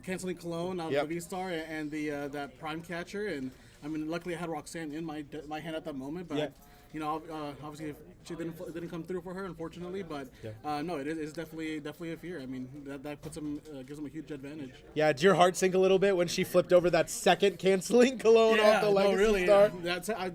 E: canceling clone of the V-Star and the that Prime Catcher, and I mean, luckily I had Roxanne in my hand at that moment, but you know, obviously it didn't come through for her, unfortunately. But no, it is definitely a fear. I mean, that puts him gives him a huge advantage.
C: Yeah, did your heart sink a little bit when she flipped over that second canceling clone off the Legacy Star?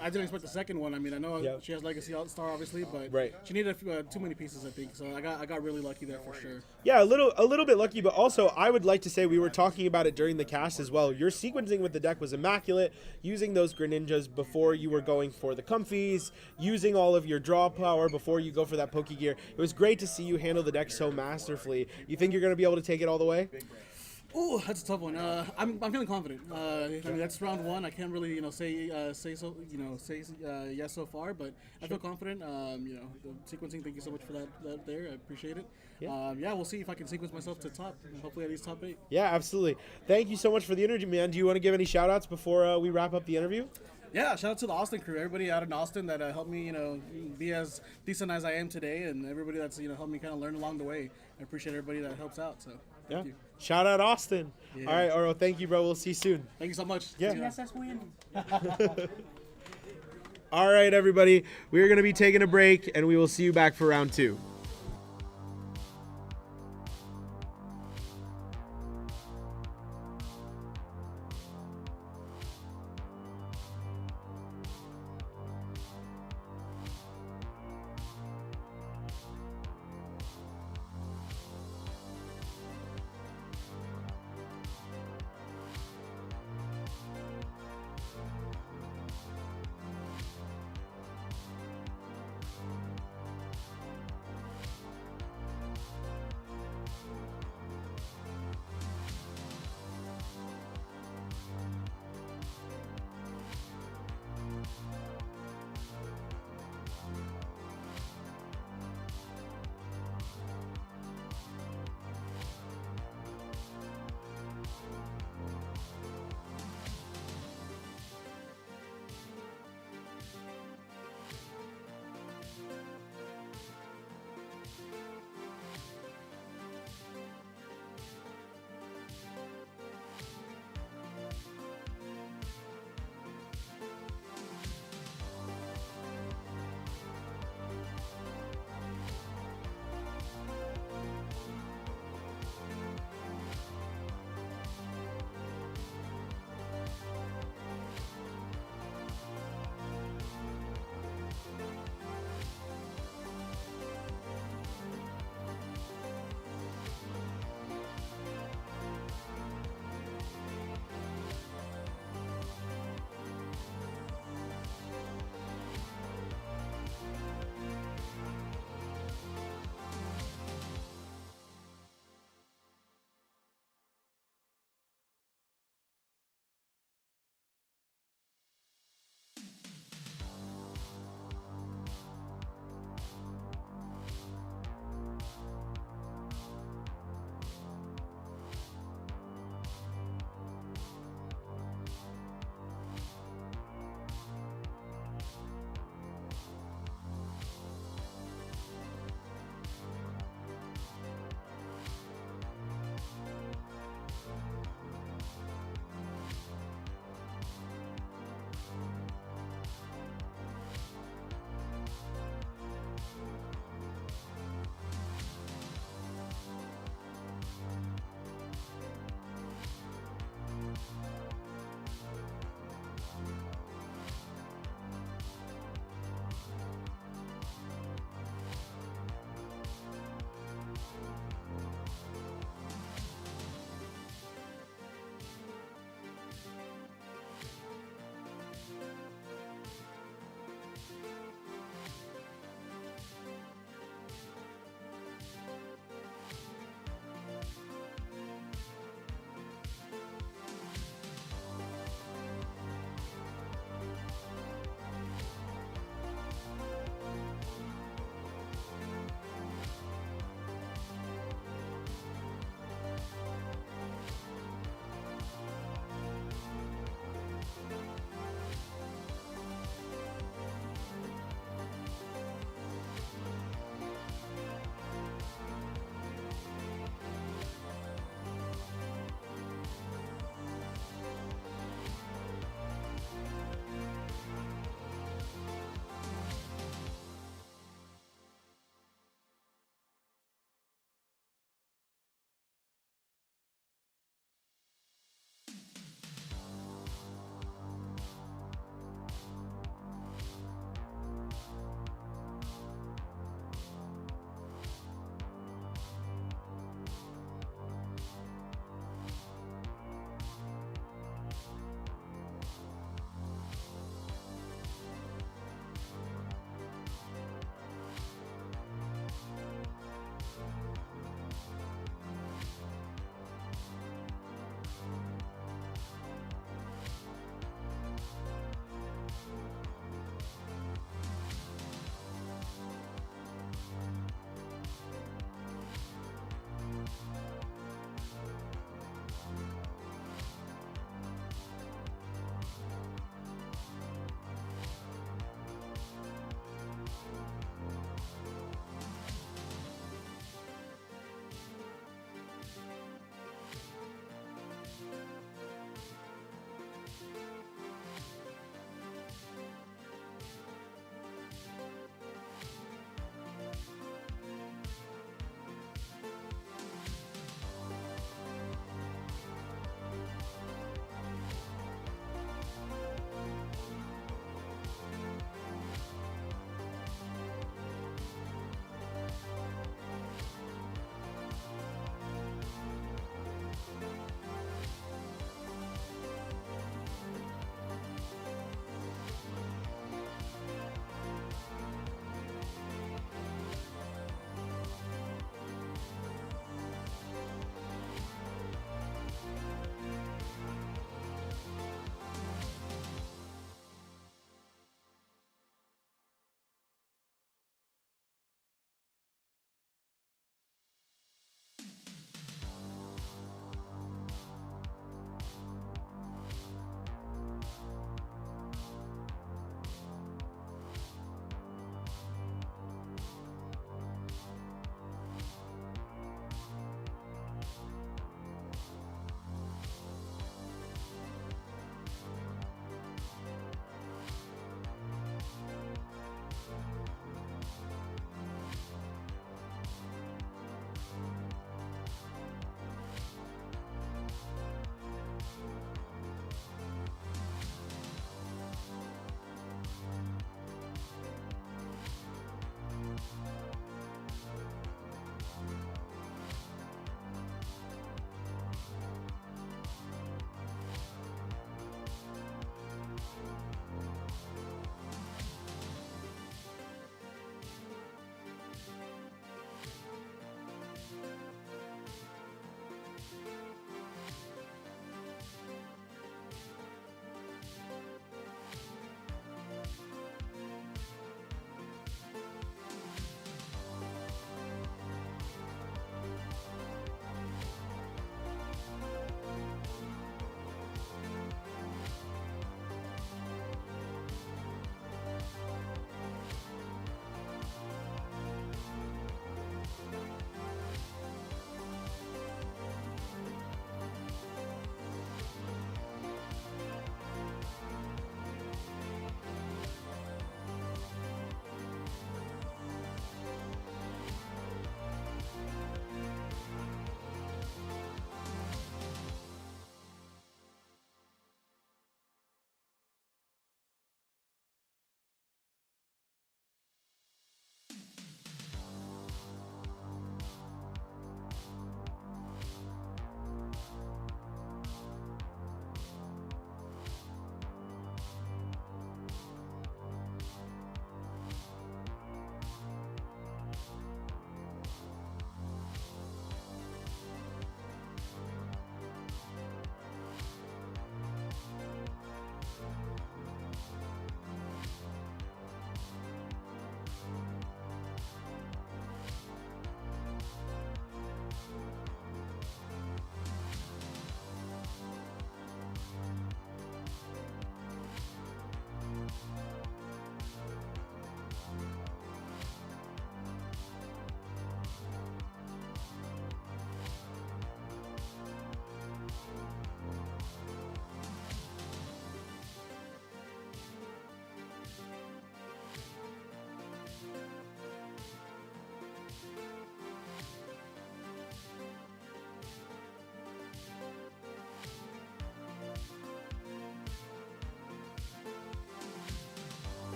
E: I didn't expect the second one. I mean, I know she has Legacy Star, obviously, but she needed too many pieces, I think. So I got really lucky there for sure.
C: Yeah, a little bit lucky, but also I would like to say we were talking about it during the cast as well. Your sequencing with the deck was immaculate, using those Greninjas before you were going for the Comfies, using all of your draw power before you go for that Pokegear. It was great to see you handle the deck so masterfully. You think you're going to be able to take it all the way?
E: Oh, that's a tough one. I'm feeling confident. I mean, that's round one. I can't really, say yes so far, but I feel confident. The sequencing. Thank you so much for that there. I appreciate it. Yeah. We'll see if I can sequence myself to top. Hopefully at least top 8.
C: Yeah, absolutely. Thank you so much for the interview, man. Do you want to give any shout outs before we wrap up the interview?
E: Yeah, shout out to the Austin crew, everybody out in Austin that helped me, be as decent as I am today, and everybody that's helped me kind of learn along the way. I appreciate everybody that helps out. So thank you.
C: Shout out Austin. Yeah. All right, Oro, thank you, bro. We'll see you soon.
E: Thank you so much.
C: Yeah.
A: TSS win.
C: All right, everybody. We're going to be taking a break, and we will see you back for round 2.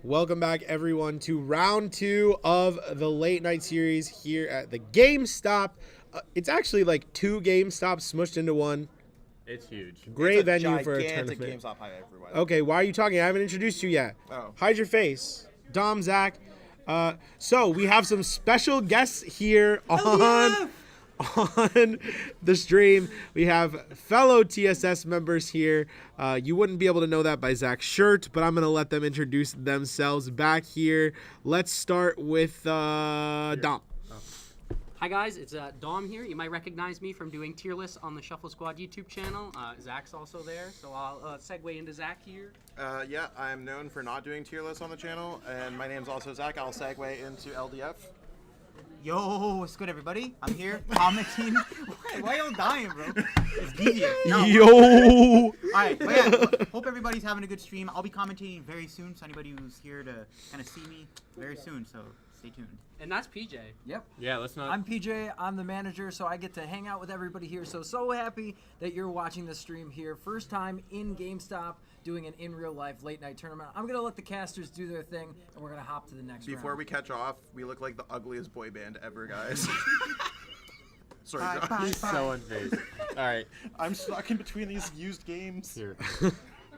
C: Welcome back, everyone, to round 2 of the late night series here at the GameStop. It's actually like 2 GameStops smushed into one.
D: It's huge.
C: Great
F: It's
C: venue for a
F: gigantic
C: tournament.
F: GameStop high everywhere.
C: Okay, why are you talking? I haven't introduced you yet.
F: Oh.
C: Hide your face. Dom, Zach. So we have some special guests here on the stream. We have fellow TSS members here. You wouldn't be able to know that by Zach's shirt, but I'm going to let them introduce themselves back here. Let's start with Dom.
A: Hi guys, it's Dom here. You might recognize me from doing tier lists on the Shuffle Squad YouTube channel. Zach's also there, so I'll segue into Zach here.
F: Yeah, I'm known for not doing tier lists on the channel, and my name's also Zach. I'll segue into LDF.
B: Yo, what's good, everybody? I'm here commenting. Why y'all dying, bro? It's devious. No.
C: Yo!
B: All right, but yeah, hope everybody's having a good stream. I'll be commentating very soon, so anybody who's here to kind of see me very soon, so stay tuned.
A: And that's PJ.
G: Yep.
D: Yeah, let's not.
G: I'm PJ. I'm the manager, so I get to hang out with everybody here. So happy that you're watching the stream here. First time in GameStop doing an in real life late night tournament. I'm gonna let the casters do their thing, and we're gonna hop to the next
F: Before
G: round.
F: we catch off, we look like the ugliest boy band ever, guys. Sorry,
B: Bye,
F: John.
B: bye,
D: He's
B: bye.
D: so unfazed. All right.
F: I'm stuck in between these used games.
D: Here.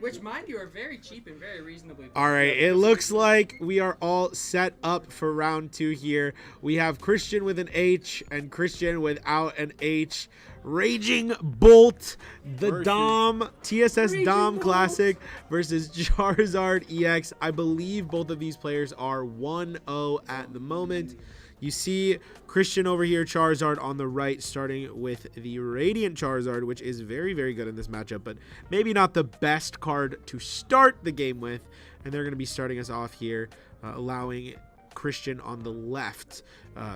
A: Which, mind you, are very cheap and very reasonably priced.
C: All right, it looks like we are all set up for round 2 here. We have Christian with an H and Christian without an H. Raging Bolt, the
D: Versus-
C: Dom, TSS
A: Raging
C: Dom
A: Bolt.
C: Classic versus Charizard EX. I believe both of these players are 1-0 at the moment. You see Christian over here, Charizard on the right, starting with the Radiant Charizard, which is very, very good in this matchup, but maybe not the best card to start the game with. And they're going to be starting us off here, allowing Christian on the left.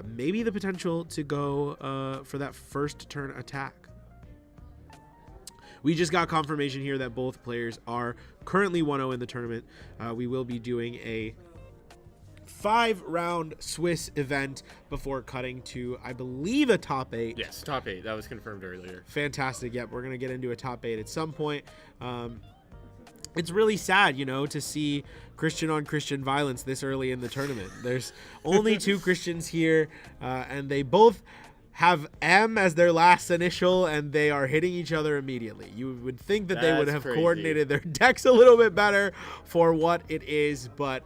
C: Maybe the potential to go for that first turn attack. We just got confirmation here that both players are currently 1-0 in the tournament. We will be doing a 5-round Swiss event before cutting to, I believe, a top 8.
D: Yes, top 8. That was confirmed earlier.
C: Fantastic. Yep, we're going to get into a top 8 at some point. It's really sad, you know, to see Christian on Christian violence this early in the tournament. There's only 2 Christians here, and they both have M as their last initial, and they are hitting each other immediately. You would think that they would
D: That's
C: have
D: crazy.
C: coordinated their decks a little bit better for what it is, but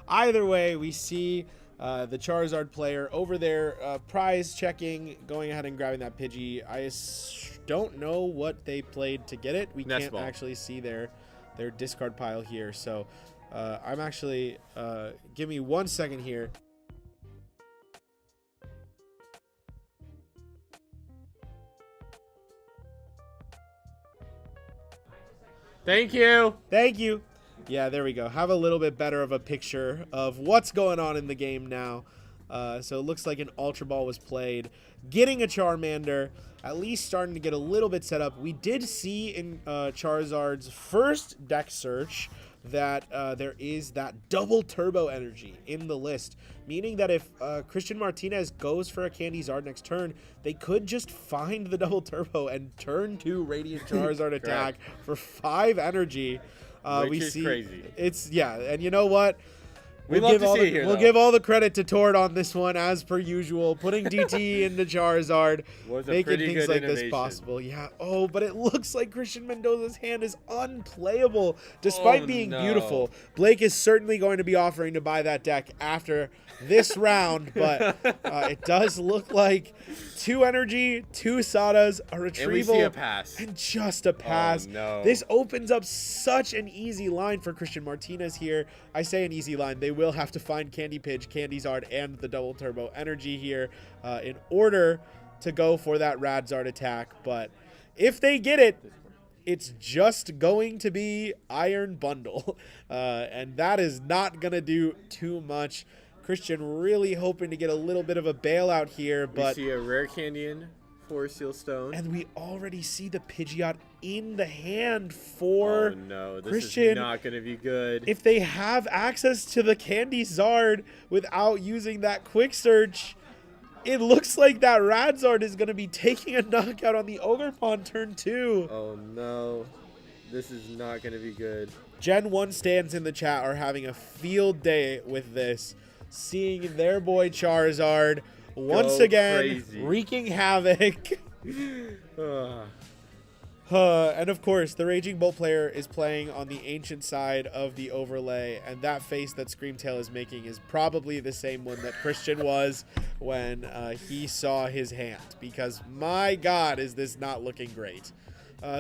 C: either way, we see the Charizard player over there prize checking, going ahead and grabbing that Pidgey. I don't know what they played to get it. We
D: Nest
C: can't
D: ball.
C: actually see their discard pile here. So I'm actually, give me 1 second here.
D: Thank you.
C: Thank you. Yeah, there we go. Have a little bit better of a picture of what's going on in the game now. So it looks like an Ultra Ball was played. Getting a Charmander, at least starting to get a little bit set up. We did see in Charizard's first deck search that there is that double turbo energy in the list, meaning that if Christian Martinez goes for a Candy Zard next turn, they could just find the double turbo and turn to Radiant Charizard attack for 5 energy.
D: Which
C: we
D: is
C: see
D: crazy.
C: It's and you know what?
D: We love to see it here,
C: We'll
D: though.
C: give all the credit to Tord on this one, as per usual, putting DT into Charizard,
D: Was a
C: making
D: pretty
C: things
D: good
C: like this
D: innovation.
C: possible. Yeah. Oh, but it looks like Christian Mendoza's hand is unplayable, despite
D: Oh,
C: being
D: no.
C: beautiful. Blake is certainly going to be offering to buy that deck after this round, but it does look like 2 energy, 2 Sadas, a
D: And we
C: retrieval,
D: see a pass.
C: and just a pass.
D: no.
C: This opens up such an easy line for Christian Martinez here. I say an easy line. They will have to find Candy Pidge, Candy Zard, and the double turbo energy here in order to go for that Radzard attack. But if they get it, it's just going to be Iron Bundle. And that is not going to do too much. Christian really hoping to get a little bit of a bailout here,
D: We
C: but
D: see a rare Candian for Seal Stone.
C: and we already see the Pidgeot in the hand for
D: Oh no, this
C: Christian.
D: is not going to be good.
C: If they have access to the Candy Zard without using that quick search, it looks like that Radzard is going to be taking a knockout on the Ogre Pawn turn 2.
D: Oh no. This is not going to be good.
C: Gen 1 stands in the chat are having a field day with this, seeing their boy Charizard once again
D: crazy.
C: wreaking havoc. And of course, the Raging Bolt player is playing on the ancient side of the overlay, and that face that Screamtail is making is probably the same one that Christian was when he saw his hand, because my God, is this not looking great.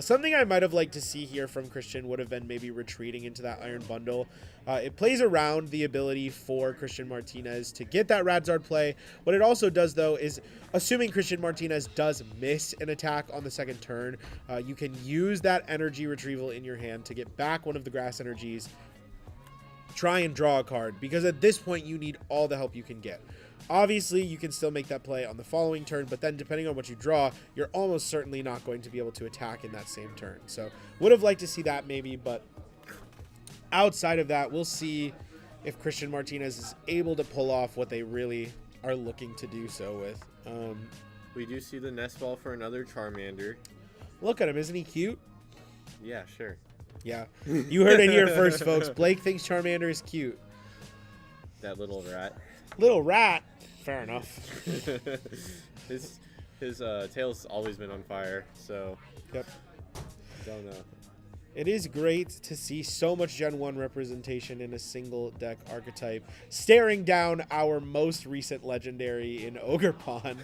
C: Something I might have liked to see here from Christian would have been maybe retreating into that Iron Bundle. It plays around the ability for Christian Martinez to get that Radzard play. What it also does, though, is assuming Christian Martinez does miss an attack on the second turn, you can use that energy retrieval in your hand to get back one of the grass energies, try and draw a card, because at this point you need all the help you can get. Obviously, you can still make that play on the following turn, but then depending on what you draw, you're almost certainly not going to be able to attack in that same turn. So would have liked to see that maybe, but outside of that, we'll see if Christian Martinez is able to pull off what they really are looking to do so with.
D: We do see the nest ball for another Charmander.
C: Look at him. Isn't he cute?
D: Yeah, sure.
C: Yeah. You heard it here first, folks. Blake thinks Charmander is cute.
D: That little rat.
C: Little rat. Fair enough.
D: his tail's always been on fire, so
C: Yep.
D: don't know.
C: It is great to see so much Gen 1 representation in a single deck archetype, staring down our most recent legendary in Ogerpon.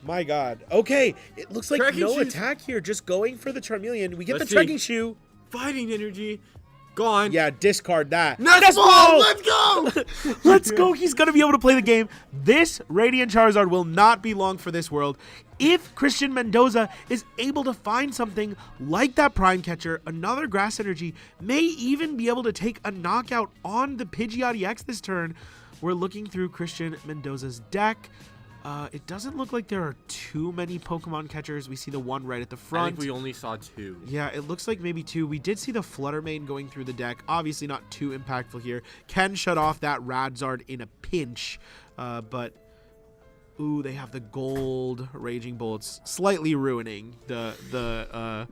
C: My God. Okay, it looks like
D: Trekking
C: no
D: shoes.
C: attack here, just going for the Charmeleon. We get
D: Let's
C: the
D: see.
C: trekking shoe.
D: Fighting energy. Gone.
C: Yeah, discard that.
D: Nest ball! Let's go!
C: Let's go. He's going to be able to play the game. This Radiant Charizard will not be long for this world. If Christian Mendoza is able to find something like that Prime Catcher, another Grass Energy, may even be able to take a knockout on the Pidgeotto X this turn. We're looking through Christian Mendoza's deck. It doesn't look like there are too many Pokemon catchers. We see the one right at the front.
D: I think we only saw 2.
C: Yeah, it looks like maybe 2. We did see the Fluttermane going through the deck. Obviously not too impactful here. Can shut off that Radzard in a pinch. But, ooh, they have the gold Raging Bolts, slightly ruining the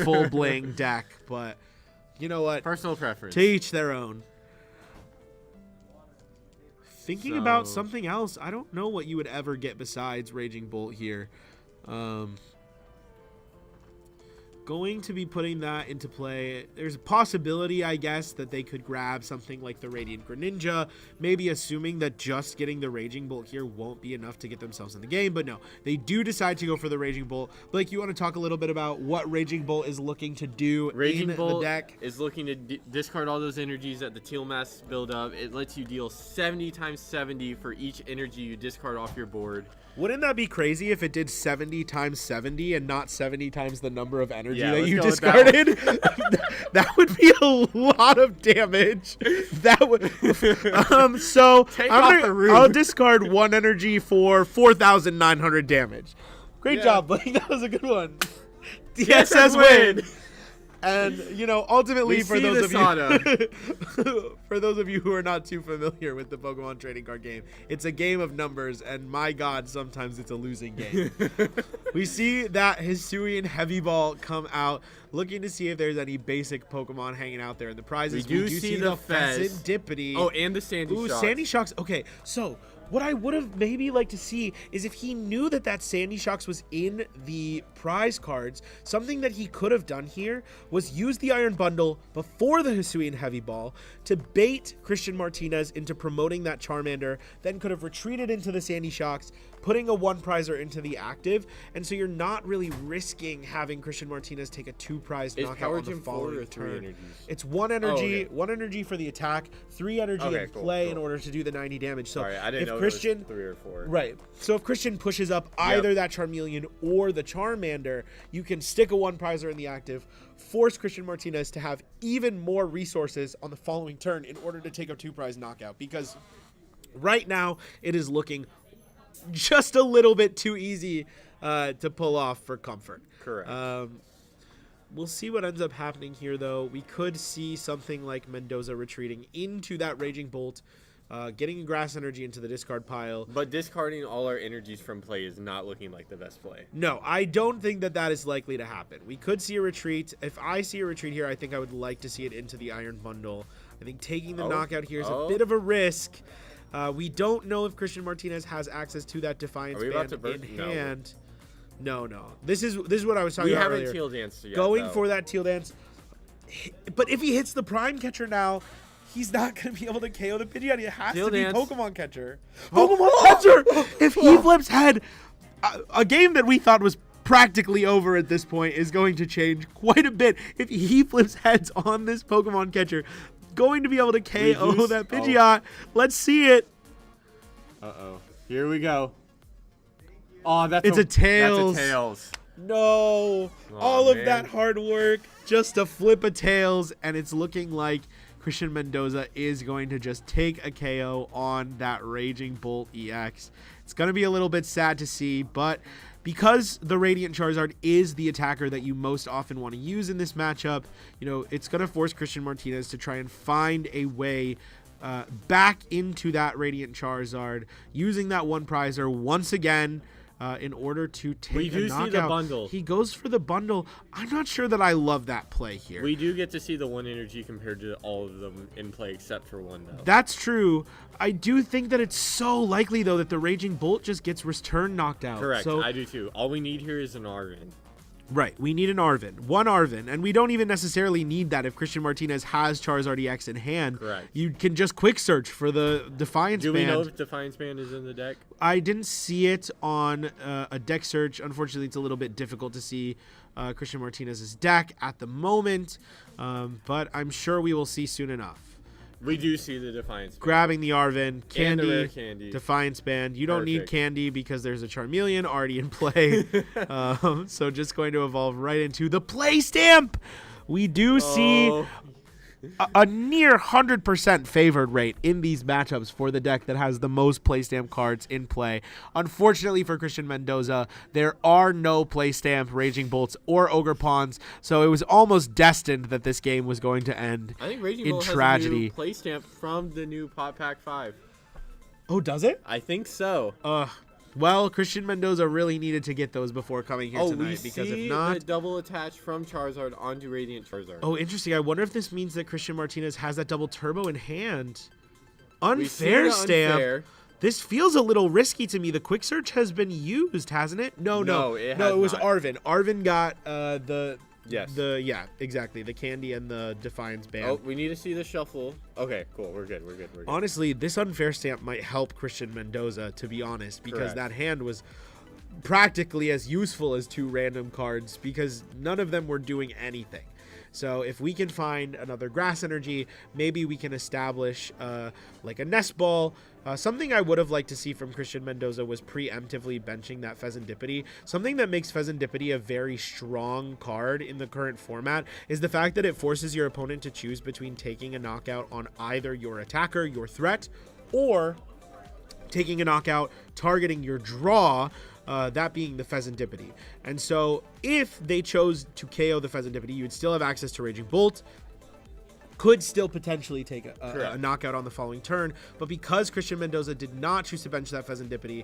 C: full bling deck. But, you know what?
D: Personal preference.
C: To each their own. Thinking about
D: So-
C: something else, I don't know what you would ever get besides Raging Bolt here. Going to be putting that into play. There's a possibility, I guess, that they could grab something like the Radiant Greninja, maybe assuming that just getting the Raging Bolt here won't be enough to get themselves in the game, but no, they do decide to go for the Raging Bolt. Blake, you want to talk a little bit about what Raging Bolt is looking to do
D: Raging
C: in
D: Bolt
C: the deck?
D: is looking to discard all those energies that the Teal Mass build up. It lets you deal 70 times 70 for each energy you discard off your board.
C: Wouldn't that be crazy if it did 70 times 70 and not 70 times the number of energy
D: Yeah,
C: that
D: let's
C: you
D: go with that
C: discarded? That would be a lot of damage. That would. So
D: Take off the root.
C: I'll discard 1 energy for 4,900 damage. Great
D: Yeah.
C: job, Blake. That was a good one.
D: TSS
C: TSS
D: win.
C: win. And ultimately,
D: We
C: for
D: see
C: those
D: the
C: of you, for those of you who are not too familiar with the Pokemon trading card game, it's a game of numbers, and my God, sometimes it's a losing game. We see that Hisuian Heavy Ball come out, looking to see if there's any basic Pokemon hanging out there in the prizes.
D: We do see the Fez.
C: Pheasantipity.
D: Oh, and the Sandy
C: Ooh,
D: Shocks.
C: Sandy Shocks. Okay, so what I would have maybe liked to see is if he knew that Sandy Shocks was in the prize cards, something that he could have done here was use the Iron Bundle before the Hisuian Heavy Ball to bait Christian Martinez into promoting that Charmander, then could have retreated into the Sandy Shocks, putting a 1-prizer into the active, and so you're not really risking having Christian Martinez take a 2-prize
D: Is
C: knockout
D: Power
C: on the
D: Gym 4
C: following
D: or 3
C: turn.
D: energies?
C: It's 1 energy,
D: okay.
C: 1 energy for the attack, 3 energy
D: Okay,
C: in
D: cool,
C: play in
D: cool.
C: order to do the 90 damage. So
D: Sorry, I didn't
C: if
D: know
C: Christian,
D: it was 3 or 4.
C: right. So if Christian pushes up either that Charmeleon or the Charmander, you can stick a 1-prizer in the active, force Christian Martinez to have even more resources on the following turn in order to take a 2-prize knockout, because right now it is looking just a little bit too easy to pull off for comfort.
D: Correct.
C: We'll see what ends up happening here, though. We could see something like Mendoza retreating into that Raging Bolt, getting a Grass Energy into the discard pile.
D: But discarding all our energies from play is not looking like the best play.
C: No, I don't think that is likely to happen. We could see a retreat. If I see a retreat here, I think I would like to see it into the Iron Bundle. I think taking the knockout here is a bit of a risk. We don't know if Christian Martinez has access to that Defiance Band in hand. No. This is what I was talking about earlier.
D: We haven't Teal Danced yet,
C: Going for that Teal Dance. But if he hits the Prime Catcher now, he's not going to be able to KO the Pidgeot. It has to be Pokemon Catcher. Pokemon Catcher! If he flips head, a game that we thought was practically over at this point is going to change quite a bit. If he flips heads on this Pokemon Catcher, going to be able to KO that Pidgeot. Let's see it.
D: Uh-oh. Here we go. Oh,
C: it's a Tails.
D: That's a Tails.
C: No. All of that hard work just to flip a Tails, and it's looking like Christian Mendoza is going to just take a KO on that Raging Bolt EX. It's going to be a little bit sad to see, but because the Radiant Charizard is the attacker that you most often want to use in this matchup, it's going to force Christian Martinez to try and find a way back into that Radiant Charizard, using that one prizer once again in order to take a knockout.
D: See the bundle.
C: He goes for the bundle. I'm not sure that I love that play here.
D: We do get to see the one energy compared to all of them in play except for one, though.
C: That's true. I do think that it's so likely, though, that the Raging Bolt just gets return knocked out.
D: Correct.
C: So,
D: I do, too. All we need here is an Arvin.
C: Right. We need an Arvin. One Arvin. And we don't even necessarily need that if Christian Martinez has Charizard EX in hand.
D: Correct.
C: You can just quick search for the Defiance Band.
D: Do we know if Defiance Band is in the deck?
C: I didn't see it on a deck search. Unfortunately, it's a little bit difficult to see Christian Martinez's deck at the moment. But I'm sure we will see soon enough.
D: We do see the Defiance Band.
C: Grabbing the Arvin, Candy,
D: and the rare Candy.
C: Defiance Band. You don't need Candy because there's a Charmeleon already in play. So just going to evolve right into the Play Stamp. We do see a near 100% favored rate in these matchups for the deck that has the most Play Stamp cards in play. Unfortunately for Christian Mendoza, there are no Play Stamp Raging Bolts or Ogre Pawns, so it was almost destined that this game was going to end
D: I think Raging
C: in
D: Bolt
C: tragedy.
D: Has a new Play Stamp from the new Pot Pack 5.
C: Oh, does it?
D: I think so.
C: Well, Christian Mendoza really needed to get those before coming here tonight, because if not,
D: the double attach from Charizard onto Radiant Charizard.
C: Oh, interesting. I wonder if this means that Christian Martinez has that double turbo in hand. Unfair stamp.
D: Unfair.
C: This feels a little risky to me. The quick search has been used, hasn't it? No, it was
D: not.
C: Arvin. Arvin got exactly, the Candy and the Defiance Band.
D: Oh, we need to see the shuffle. Okay, cool. We're good.
C: Honestly, this unfair stamp might help Christian Mendoza, to be honest, because that hand was practically as useful as two random cards because none of them were doing anything. So if we can find another Grass Energy, maybe we can establish like a Nest Ball. Something I would have liked to see from Christian Mendoza was preemptively benching that Pheasantipity. Something that makes Pheasantipity a very strong card in the current format is the fact that it forces your opponent to choose between taking a knockout on either your attacker, your threat, or taking a knockout targeting your draw, that being the Pheasantipity. And so if they chose to KO the Pheasantipity, you would still have access to Raging Bolt, could still potentially take a knockout on the following turn. But because Christian Mendoza did not choose to bench that Pheasantipity,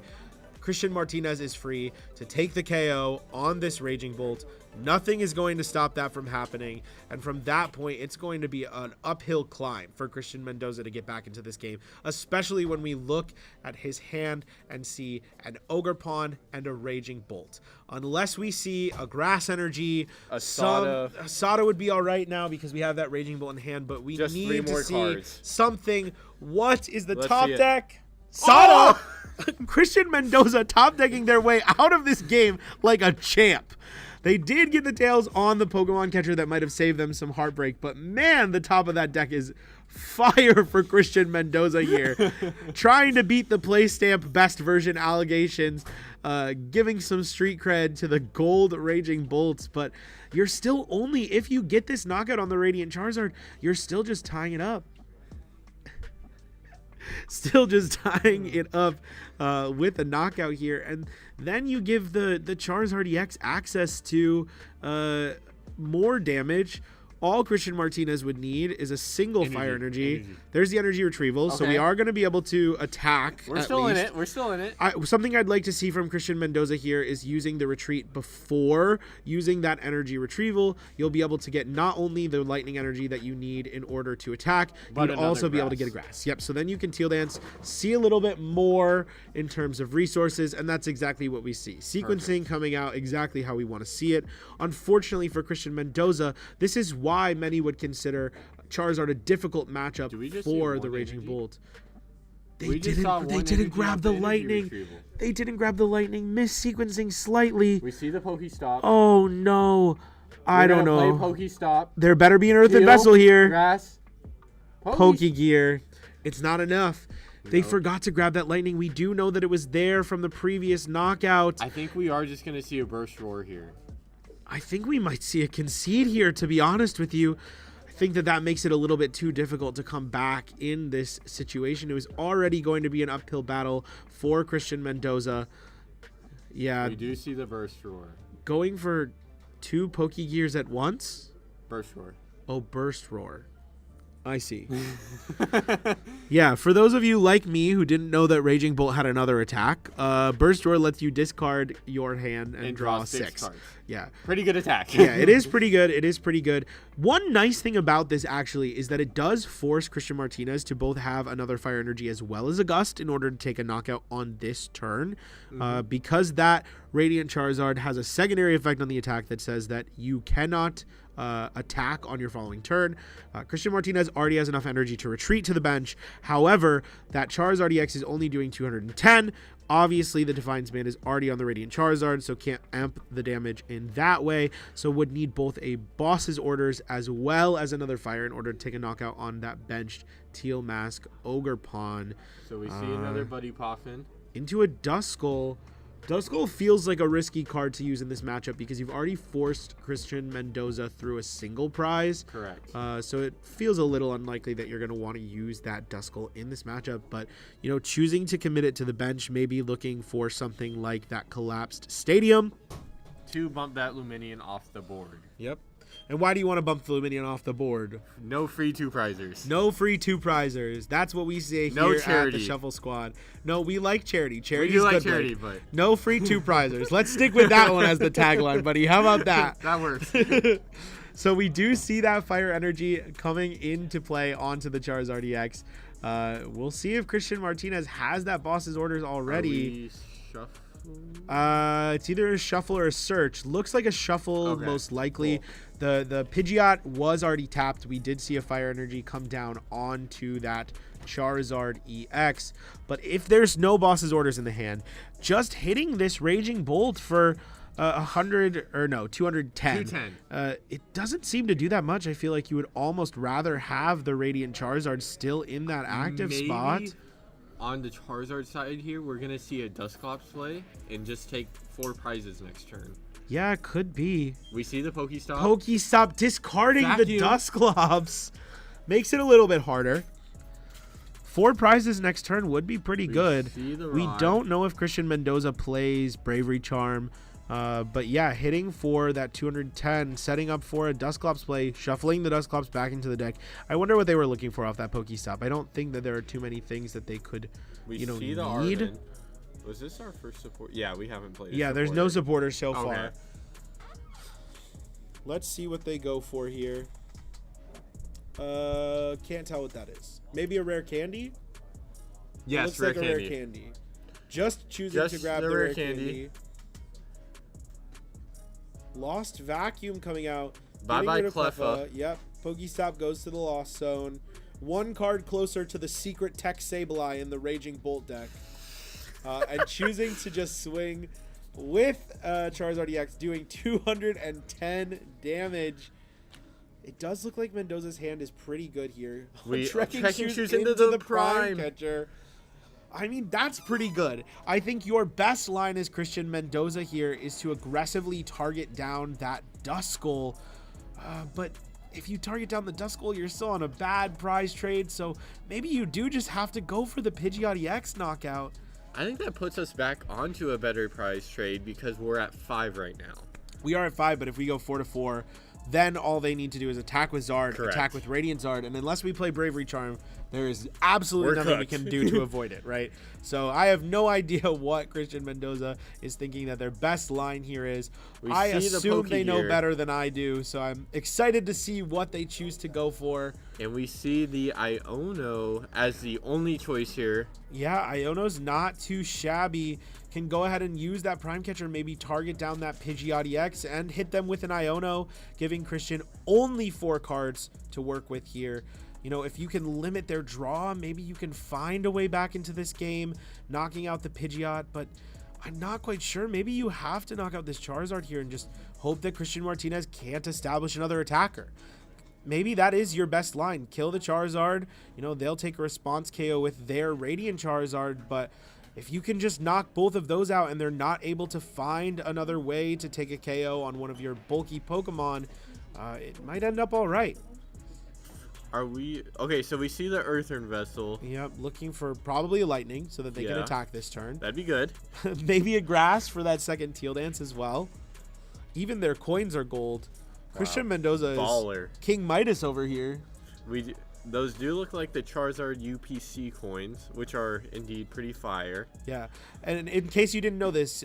C: Christian Martinez is free to take the KO on this Raging Bolt. Nothing is going to stop that from happening. And from that point, it's going to be an uphill climb for Christian Mendoza to get back into this game, especially when we look at his hand and see an Ogre Pawn and a Raging Bolt. Unless we see a Grass Energy, a Sada would be all right now because we have that Raging Bolt in hand, but we
D: just
C: need to see
D: cards.
C: Something. What is the top deck? Sada! Oh! Christian Mendoza top decking their way out of this game like a champ. They did get the tails on the Pokemon catcher that might have saved them some heartbreak, but man, the top of that deck is fire for Christian Mendoza here. Trying to beat the Play Stamp best version allegations, giving some street cred to the gold Raging Bolts, but you're still only, if you get this knockout on the Radiant Charizard, you're still just tying it up. Still just tying it up with a knockout here. And then you give the Charizard EX access to more damage all Christian Martinez would need is a single fire energy. There's the energy retrieval, so we are going to be able to attack.
D: We're still in it. We're still in it.
C: Something I'd like to see from Christian Mendoza here is using the retreat before using that energy retrieval. You'll be able to get not only the lightning energy that you need in order to attack, but you'd also be able to get a grass. Yep, so then you can Teal Dance, see a little bit more in terms of resources, and that's exactly what we see. Sequencing coming out exactly how we want to see it. Unfortunately for Christian Mendoza, this is why many would consider Charizard a difficult matchup for the Raging Bolt. They didn't grab the lightning. They didn't grab the lightning. Mis-sequencing slightly.
D: We see the Pokestop.
C: Oh no. I don't know.
D: Play Pokestop.
C: There better be an Earthen Vessel here.
D: Grass.
C: Pokegear. It's not enough. They forgot to grab that lightning. We do know that it was there from the previous knockout.
D: I think we are just going to see a Burst Roar here.
C: I think we might see a concede here, to be honest with you. I think that makes it a little bit too difficult to come back in this situation. It was already going to be an uphill battle for Christian Mendoza. Yeah.
D: We do see the Burst Roar.
C: Going for 2 Pokegears at once?
D: Burst Roar.
C: Oh, Burst Roar. I see. Yeah, for those of you like me who didn't know that Raging Bolt had another attack, Burst Roar lets you discard your hand and draw 6
D: cards.
C: Yeah.
D: Pretty good attack.
C: Yeah, it is pretty good. It is pretty good. One nice thing about this actually is that it does force Christian Martinez to both have another fire energy as well as a gust in order to take a knockout on this turn. Because that Radiant Charizard has a secondary effect on the attack that says that you cannot attack on your following turn. Christian Martinez already has enough energy to retreat to the bench. However, that Charizard EX is only doing 210. Obviously, the Defiance Band is already on the Radiant Charizard, so can't amp the damage in that way. So would need both a Boss's Orders as well as another fire in order to take a knockout on that benched Teal Mask Ogerpon.
D: So we see another Buddy Poffin.
C: Into a Duskull. Duskull feels like a risky card to use in this matchup because you've already forced Christian Mendoza through a single prize.
D: Correct.
C: So it feels a little unlikely that you're going to want to use that Duskull in this matchup. But, you know, choosing to commit it to the bench, maybe looking for something like that Collapsed Stadium.
D: To bump that Luminion off the board.
C: Yep. And why do you want to bump the Luminion off the board?
D: No free 2-prizers.
C: No free 2-prizers. That's what we say here at the Shuffle Squad. No, we like charity. Charity is good,
D: charity, but
C: no free 2-prizers. Let's stick with that one as the tagline, buddy. How about that?
D: That works.
C: So we do see that fire energy coming into play onto the Charizard EX. We'll see if Christian Martinez has that Boss's Orders already. It's either a shuffle or a search. Looks like a shuffle, most likely. Cool. The Pidgeot was already tapped. We did see a fire energy come down onto that Charizard EX. But if there's no Boss's Orders in the hand, just hitting this Raging Bolt for 210.
D: 210.
C: It doesn't seem to do that much. I feel like you would almost rather have the Radiant Charizard still in that active spot.
D: On the Charizard side here, we're going to see a Dusclops play and just take 4 prizes next turn.
C: Yeah, it could be.
D: We see the Pokestop.
C: Pokestop discarding the Dusclops. Makes it a little bit harder. 4 prizes next turn would be pretty good. We don't know if Christian Mendoza plays Bravery Charm. But yeah, hitting for that 210, setting up for a Dusclops play, shuffling the Dusclops back into the deck. I wonder what they were looking for off that Pokestop. I don't think that there are too many things that they could, need.
D: Was this our first support? Yeah, we haven't played.
C: Yeah, there's no supporters so far. Let's see what they go for here. Can't tell what that is. Maybe a rare candy?
D: Yes,
C: looks like a rare candy. Just choosing to grab the rare candy. Lost Vacuum coming out.
D: Bye-bye, Klawf.
C: Yep. Pokestop goes to the Lost Zone. 1 card closer to the secret Tech Sableye in the Raging Bolt deck. And choosing to just swing with Charizard EX, doing 210 damage. It does look like Mendoza's hand is pretty good here.
D: Trekking shoes into the prime
C: catcher. I mean, that's pretty good. I think your best line as Christian Mendoza here is to aggressively target down that Duskull. But if you target down the Duskull, you're still on a bad prize trade. So maybe you do just have to go for the Pidgeot EX knockout.
D: I think that puts us back onto a better prize trade because we're at 5 right now.
C: We are at 5, but if we go 4 to 4, then all they need to do is attack with Zard,
D: Correct.
C: attack with Radiant Zard, and unless we play Bravery Charm, there is absolutely
D: We're
C: nothing we
D: cooked.
C: can do to avoid it, right? So I have no idea what Christian Mendoza is thinking that their best line here is. I
D: see the
C: assume they know
D: Pokegear.
C: better than I do, so I'm excited to see what they choose to go for.
D: And we see the Iono as the only choice here.
C: Yeah, Iono's not too shabby. Can go ahead and use that Prime Catcher, maybe target down that Pidgeot EX and hit them with an Iono, giving Christian only 4 cards to work with here. You know, if you can limit their draw, maybe you can find a way back into this game, knocking out the Pidgeot, but I'm not quite sure. Maybe you have to knock out this Charizard here and just hope that Christian Martinez can't establish another attacker. Maybe that is your best line. Kill the Charizard. You know, they'll take a response KO with their Radiant Charizard, but if you can just knock both of those out and they're not able to find another way to take a KO on one of your bulky Pokemon, it might end up all right.
D: Are we okay? So we see the Earthern Vessel.
C: Yep, looking for probably a Lightning so that they can
D: Yeah.
C: attack this turn.
D: That'd be good.
C: Maybe a Grass for that second Teal Dance as well. Even their coins are gold. Christian Mendoza is
D: Baller.
C: King Midas over here.
D: Those do look like the Charizard UPC coins, which are indeed pretty fire.
C: Yeah, and in case you didn't know this,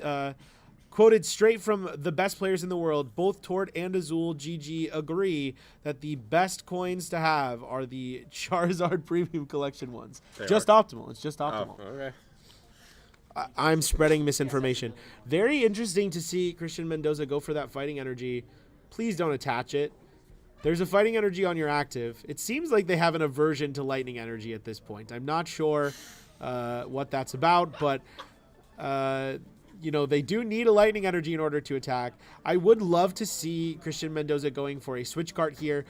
C: quoted straight from the best players in the world, both Tort and Azul GG agree that the best coins to have are the Charizard Premium Collection ones. Just optimal. It's just optimal.
D: Oh, okay.
C: I'm spreading misinformation. Very interesting to see Christian Mendoza go for that Fighting Energy. Please don't attach it. There's a Fighting Energy on your active. It seems like they have an aversion to Lightning Energy at this point. I'm not sure what that's about, but you know, they do need a Lightning Energy in order to attack. I would love to see Christian Mendoza going for a switch card here.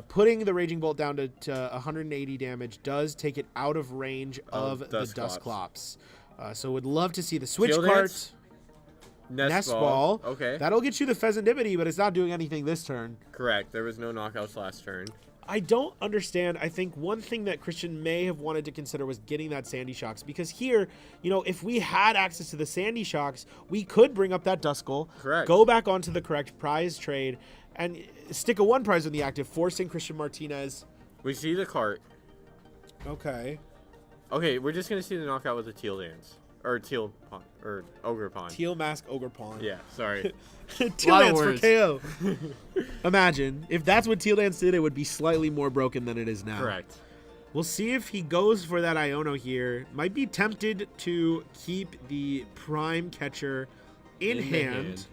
C: Putting the Raging Bolt down to 180 damage does take it out of range of the Dusclops. So would love to see the switch
D: Field
C: card.
D: Dance?
C: Nest Ball.
D: Okay.
C: That'll get you the Pheasantipity, but it's not doing anything this turn.
D: Correct. There was no knockouts last turn.
C: I don't understand. I think one thing that Christian may have wanted to consider was getting that Sandy Shocks, because here, you know, if we had access to the Sandy Shocks, we could bring up that Duskull,
D: Correct.
C: go back onto the correct prize trade, and stick a 1 prize on the active, forcing Christian Martinez.
D: We see the cart.
C: Okay.
D: Okay, we're just gonna see the knockout with the Teal Dance. Or Teal Pond. Or Ogre Pond.
C: Teal Mask Ogre Pawn.
D: Yeah, sorry.
C: Teal
D: Lot of
C: Dance for KO. Imagine. If that's what Teal Dance did, it would be slightly more broken than it is now.
D: Correct.
C: We'll see if he goes for that Iono here. Might be tempted to keep the Prime Catcher in
D: the
C: hand.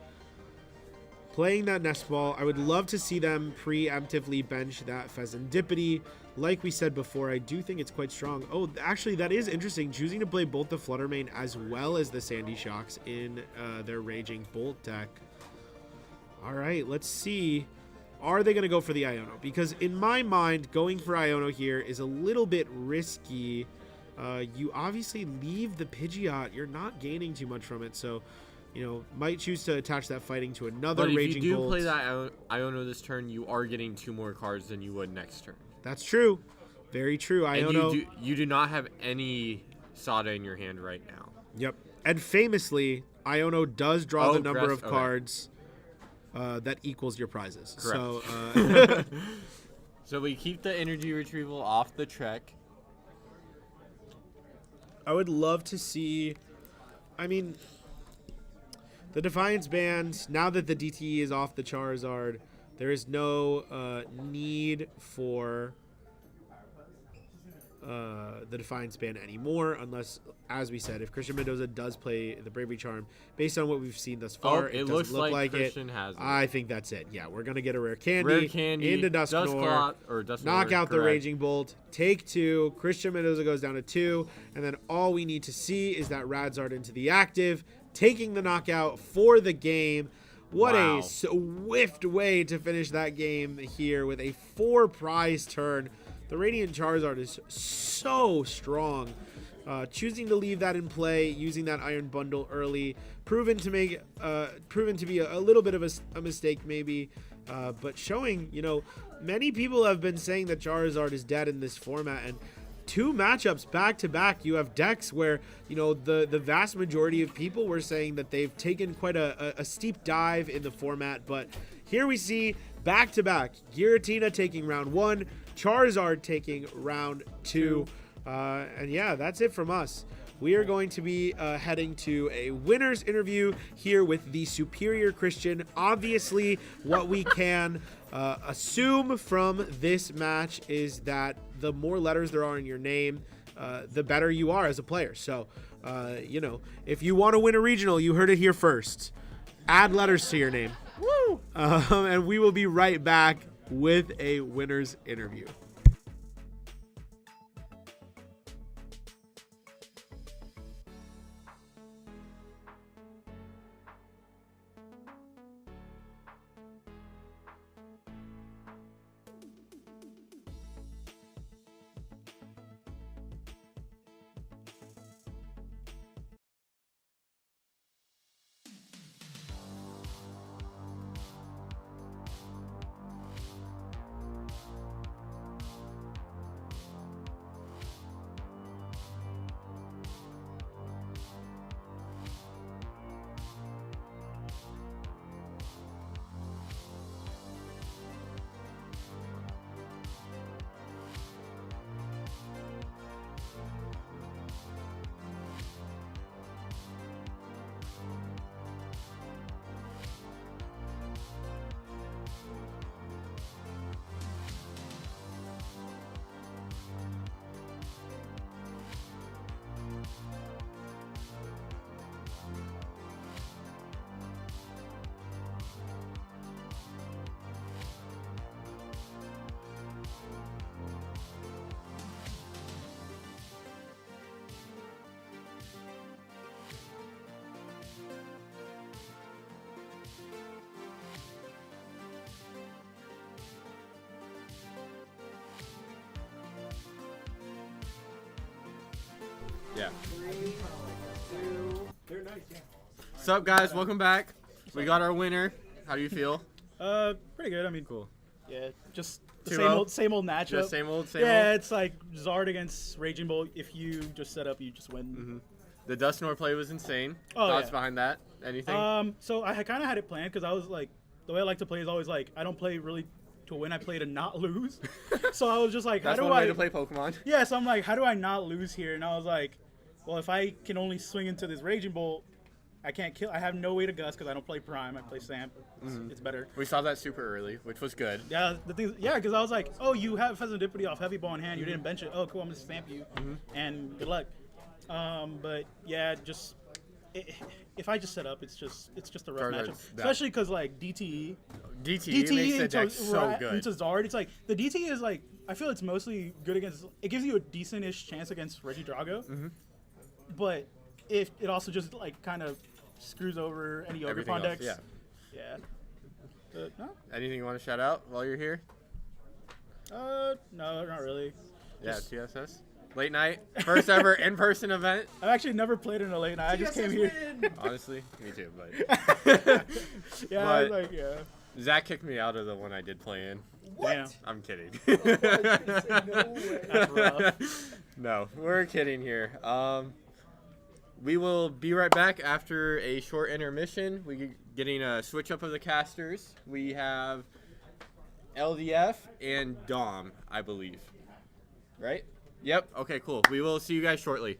C: Playing that Nest Ball. I would love to see them preemptively bench that Pheasantipity. Like we said before, I do think it's quite strong. Oh, actually, that is interesting. Choosing to play both the Fluttermane as well as the Sandy Shocks in their Raging Bolt deck. All right, let's see. Are they going to go for the Iono? Because in my mind, going for Iono here is a little bit risky. You obviously leave the Pidgeot. You're not gaining too much from it, so... You know, might choose to attach that Fighting to another
D: But
C: Raging Bolt.
D: if you do play that Iono this turn, you are getting 2 more cards than you would next turn.
C: That's true. Very true.
D: And
C: Iono.
D: you do not have any Sada in your hand right now.
C: Yep. And famously, Iono does draw the number of
D: okay.
C: cards that equals your prizes.
D: Correct.
C: So,
D: So we keep the energy retrieval off the Trek.
C: I would love to see... I mean... The Defiance Band, now that the DTE is off the Charizard, there is no need for the Defiance Band anymore, unless, as we said, if Christian Mendoza does play the Bravery Charm, based on what we've seen thus far,
D: it
C: doesn't
D: looks
C: look like
D: Christian
C: it.
D: has it.
C: I think that's it. Yeah, we're going to get a Rare Candy, into
D: Dusclops,
C: Dusknoir, knock out the Raging Bolt, take 2, Christian Mendoza goes down to 2, and then all we need to see is that Radzard into the active, taking the knockout for the game. What
D: Wow.
C: a swift way to finish that game here with a 4 prize turn. The Radiant Charizard is so strong. Choosing to leave that in play, using that Iron Bundle early, proven to be a little bit of a mistake maybe, but showing, you know, many people have been saying that Charizard is dead in this format, and 2 matchups back to back. You have decks where, you know, the vast majority of people were saying that they've taken quite a steep dive in the format, but here we see back to back Giratina taking round 1, Charizard taking round 2, and yeah, that's it from us. We are going to be heading to a winner's interview here with the superior Christian. Obviously, what we can assume from this match is that the more letters there are in your name, the better you are as a player. So, you know, if you want to win a regional, you heard it here first. Add letters to your name. Woo! And we will be right back with a winner's interview.
D: Yeah. What's up, guys? Welcome back. We got our winner. How do you feel?
H: Pretty good. I mean,
D: Cool.
H: yeah, just the
D: 2-0?
H: same old matchup.
D: Just same old, same
H: yeah,
D: old?
H: it's like Zard against Raging Bull. If you just set up, you just win.
D: Mm-hmm. The Dustnor play was insane.
H: Oh,
D: Thoughts
H: yeah.
D: behind that? Anything?
H: So I kind of had it planned because I was like, the way I like to play is always like, I don't play really to win. I play to not lose. So I was just like,
D: That's
H: how do
D: one
H: I
D: way to play Pokemon.
H: Yeah, so I'm like, how do I not lose here? And I was like, well, if I can only swing into this Raging Bolt, I can't kill. I have no way to Gust because I don't play Prime. I play Samp. It's better.
D: We saw that super early, which was good.
H: Yeah, the thing. Yeah, because I was like, oh, you have Pheasantipity off Heavy Ball in hand. You didn't bench it. Oh, cool. I'm gonna Stamp you, and good luck. But yeah, just if I just set up, it's just a rough
D: Charizard's
H: matchup.
D: that-
H: Especially because like DTE
D: DTE makes the deck so good.
H: into Zard. It's like the DTE is like, I feel it's mostly good against. It gives you a decent-ish chance against Regidrago, but if it also just like kind of screws over any Ogre
D: Everything
H: Pond
D: else,
H: decks.
D: yeah.
H: Yeah. No,
D: Anything you want to shout out while you're here?
H: no, not really.
D: Yeah,
H: Just-
D: TSS. Late night, first ever in-person event.
H: I've actually never played in a late night. I just came here.
D: Honestly, me too. But
H: Yeah,
D: But-
H: like yeah.
D: Zach kicked me out of the one I did play in.
H: Damn.
D: I'm kidding.
H: That's rough.
D: No, we're kidding here. We will be right back after a short intermission. We're getting a switch up of the casters. We have LDF and Dom, I believe. Right? Yep. Okay, cool. We will see you guys shortly.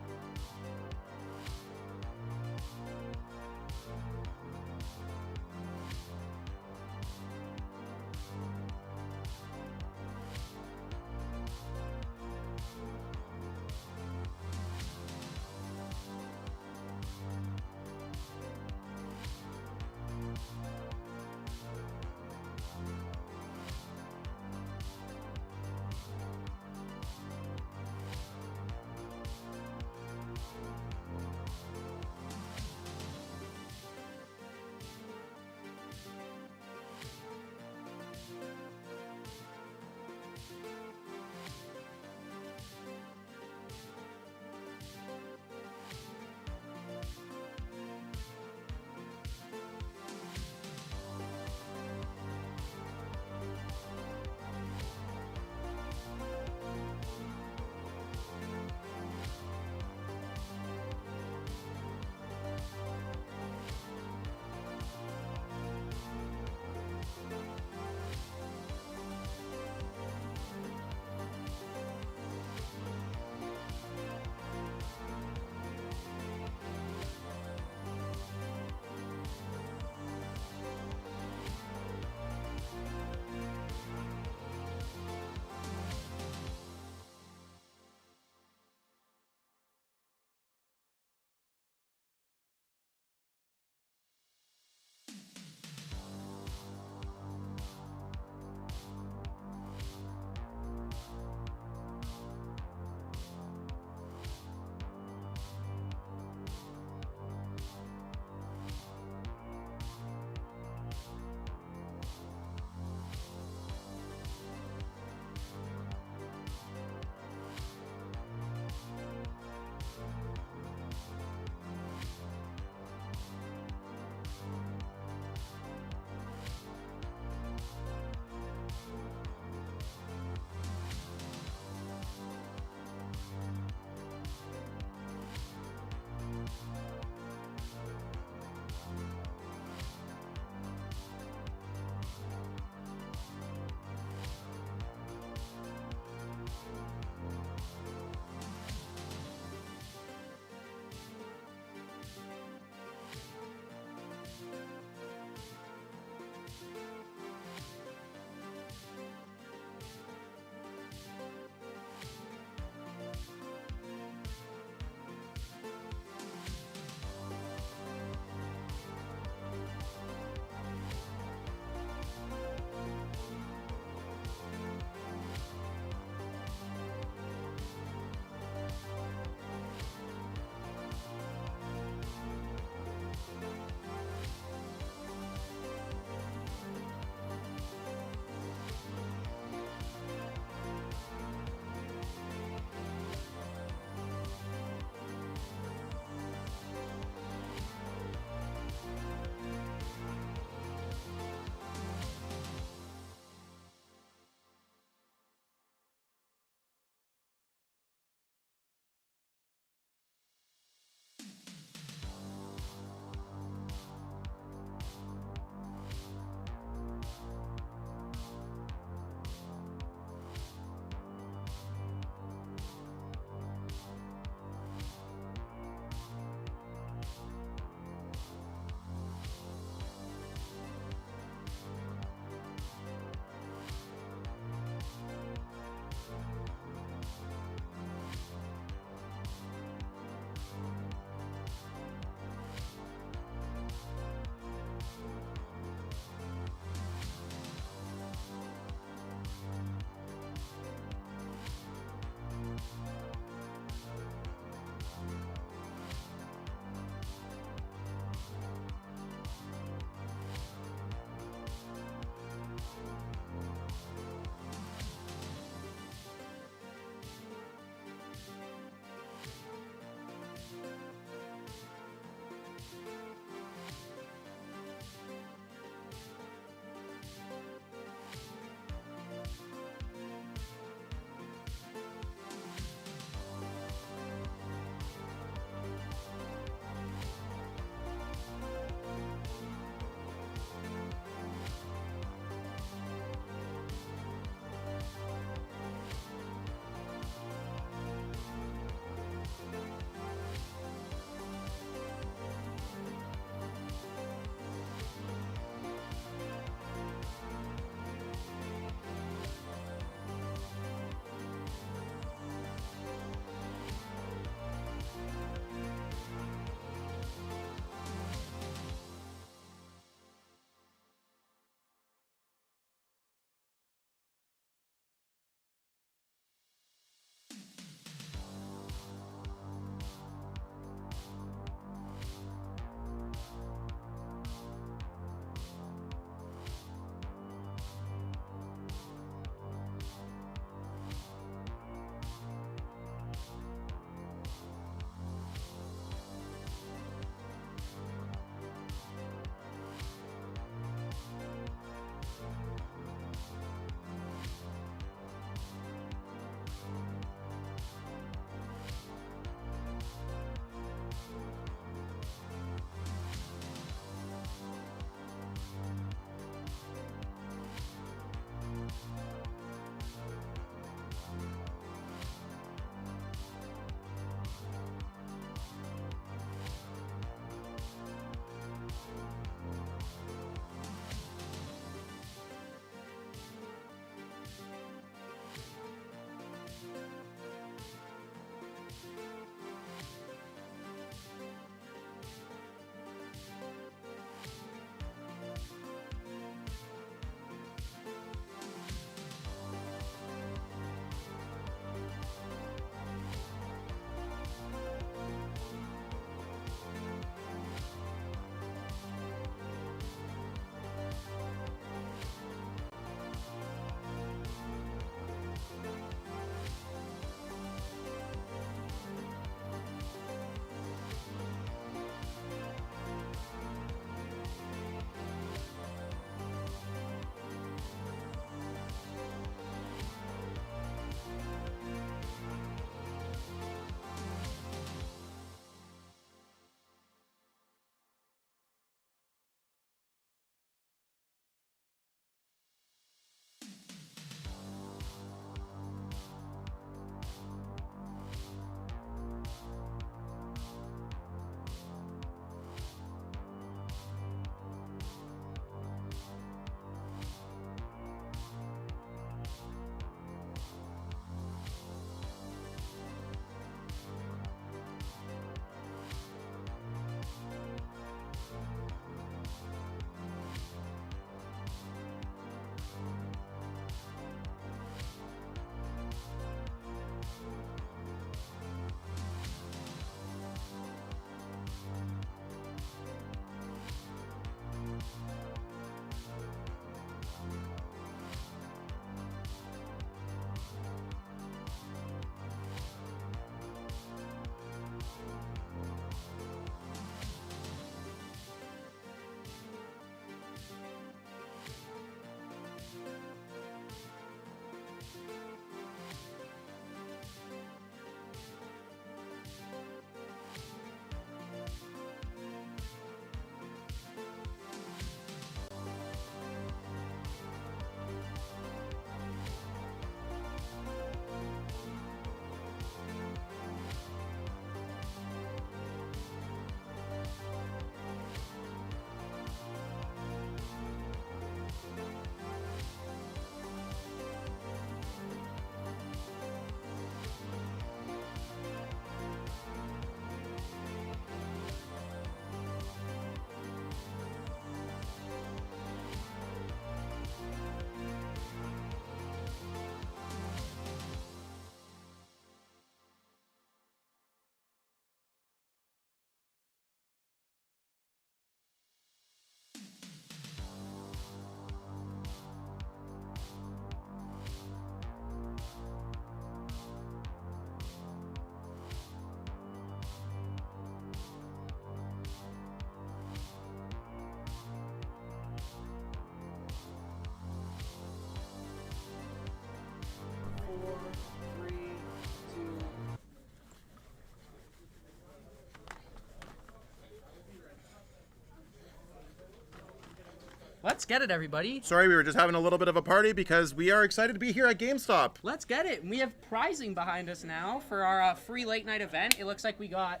A: Let's get it, everybody.
F: Sorry, we were just having a little bit of a party because we are excited to be here at GameStop.
A: Let's get it. We have prizing behind us now for our free late night event. It looks like we got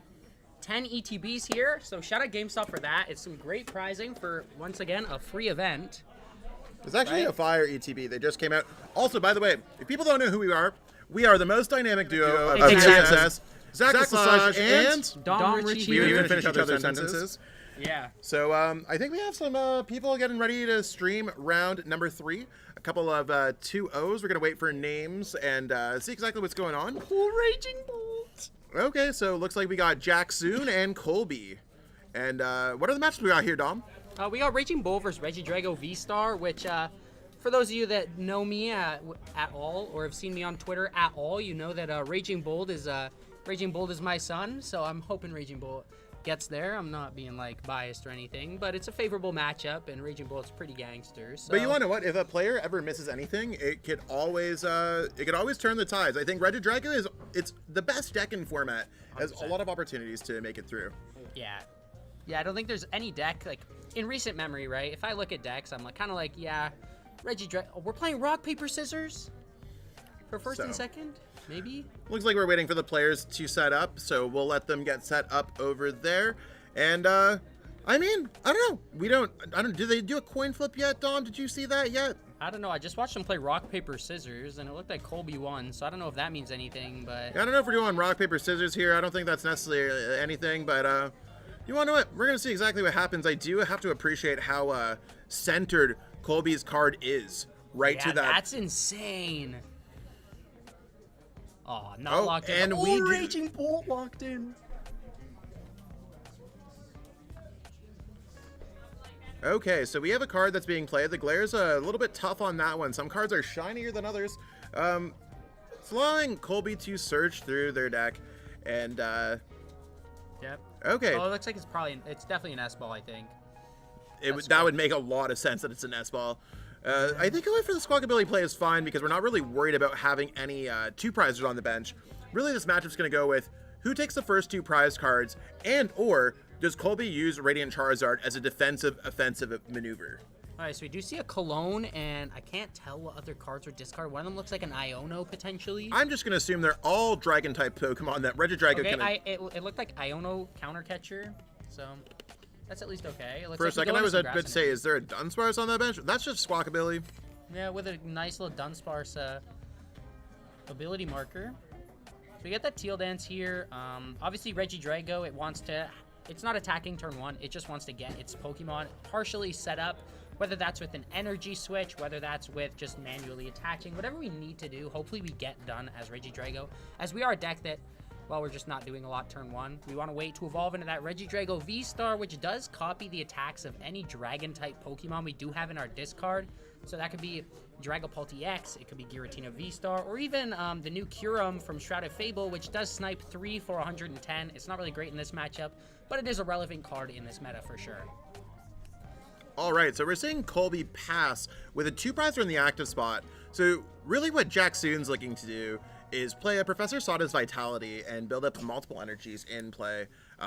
A: 10 ETBs here, so shout out GameStop for that. It's some great prizing for, once again, a free event.
F: It's actually a fire ETB. They just came out. Also, by the way, if people don't know who we are the most dynamic duo of
A: Exactly.
F: TSS. Zach Lesage and
A: Dom Richie.
F: we even finish each other's sentences.
A: Yeah.
F: So I think we have some people getting ready to stream round number 3. A couple of 2-0s. We're going to wait for names and see exactly what's going on.
A: Raging Bolt.
F: Okay, so looks like we got Jacksoon and Colby. And what are the matches we got here, Dom?
A: We got Raging Bull versus Regidrago V-Star, which, for those of you that know me at all, or have seen me on Twitter at all, you know that Raging Bold is my son, so I'm hoping Raging Bolt gets there. I'm not being, like, biased or anything, but it's a favorable matchup, and Raging Bolt's pretty gangster. So.
F: But you want to know what? If a player ever misses anything, it could always turn the tides. I think Regidrago it's the best deck in format. Has
A: 100%.
F: a lot of opportunities to make it through.
A: Yeah. Yeah, I don't think there's any deck, like, in recent memory, right? If I look at decks, I'm like, kind of like, yeah, we're playing rock, paper, scissors for first and second, maybe?
F: Looks like we're waiting for the players to set up, so we'll let them get set up over there. And, I mean, I don't know. Do they do a coin flip yet, Dom? Did you see that yet?
A: I don't know. I just watched them play rock, paper, scissors, and it looked like Colby won, so I don't know if that means anything, but...
F: I don't know if we're doing rock, paper, scissors here. I don't think that's necessarily anything, but, you want to know what? We're going to see exactly what happens. I do have to appreciate how centered Colby's card is to that.
A: That's insane. Oh, not locked in.
F: And we
A: Raging Bolt locked in.
F: Okay, so we have a card that's being played. The glare's a little bit tough on that one. Some cards are shinier than others. It's allowing Colby to search through their deck. And,
A: Yep.
F: okay.
A: Oh, it looks like it's definitely an S-ball, I think.
F: That would make a lot of sense that it's an S-ball. I think going for the squawkabilly play is fine because we're not really worried about having any 2 prizers on the bench. Really, this matchup's going to go with who takes the first 2 prize cards or does Colby use Radiant Charizard as a defensive, offensive maneuver?
A: All right, so we do see a Cologne, and I can't tell what other cards are discarded. One of them looks like an Iono, potentially.
F: I'm just going to assume they're all Dragon-type Pokemon that Regidrago can...
A: It looked like Iono Counter Catcher, so that's at least okay. It looks
F: For a
A: like
F: second, I was about to say, is there a Dunsparce on that bench? That's just Squawkabilly.
A: Yeah, with a nice little Dunsparce ability marker. So we get that Teal Dance here. Obviously, Regidrago, it's not attacking turn 1. It just wants to get its Pokemon partially set up, whether that's with an energy switch, whether that's with just manually attaching, whatever we need to do, hopefully we get done as Regidrago. As we are a deck that, well, we're just not doing a lot turn 1. We want to wait to evolve into that Regidrago V-Star, which does copy the attacks of any Dragon-type Pokemon we do have in our discard. So that could be Dragapult EX, it could be Giratina V-Star, or even the new Kyurem from Shrouded Fable, which does snipe 3 for 110. It's not really great in this matchup, but it is a relevant card in this meta for sure.
F: All right, so we're seeing Colby pass with a 2-prizer in the active spot. So really what Jacksoon's looking to do is play a Professor Sada's Vitality and build up multiple energies in play.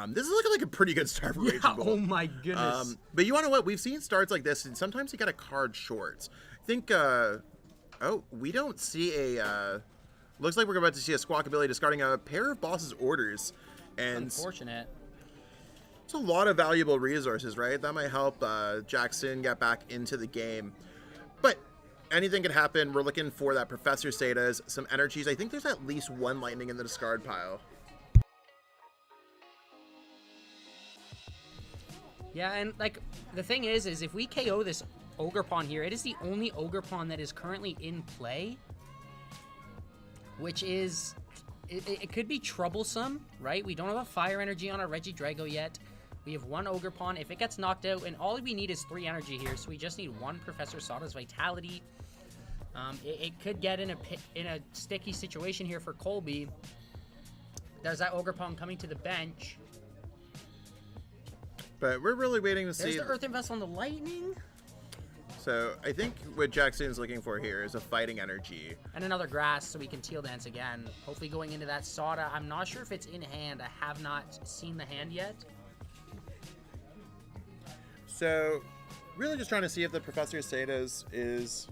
F: This is looking like a pretty good start for Raging Bull.
A: Oh my goodness.
F: But you want to know what? We've seen starts like this, and sometimes you get a card short. I think, we don't see looks like we're about to see a Squawkabilly discarding a pair of Boss's Orders. And
A: Unfortunate.
F: it's a lot of valuable resources, right? That might help Jackson get back into the game. But anything could happen. We're looking for that Professor Sada's, some energies. I think there's at least 1 lightning in the discard pile.
A: Yeah, and like the thing is if we KO this Ogerpon here, it is the only Ogerpon that is currently in play, which is it could be troublesome, right? We don't have a fire energy on our Regidrago yet. We have 1 Ogerpon. If it gets knocked out, and all we need is 3 energy here, so we just need 1 Professor Sada's Vitality. It could get in a sticky situation here for Colby. There's that Ogerpon coming to the bench.
F: But we're really waiting to
A: There's
F: see.
A: the Earthen Vessel on the Lightning.
F: So I think what Jackson's looking for here is a fighting energy.
A: And another Grass so we can Teal Dance again. Hopefully going into that Sada. I'm not sure if it's in hand. I have not seen the hand yet.
F: So Really just trying to see if the Professor Setas is...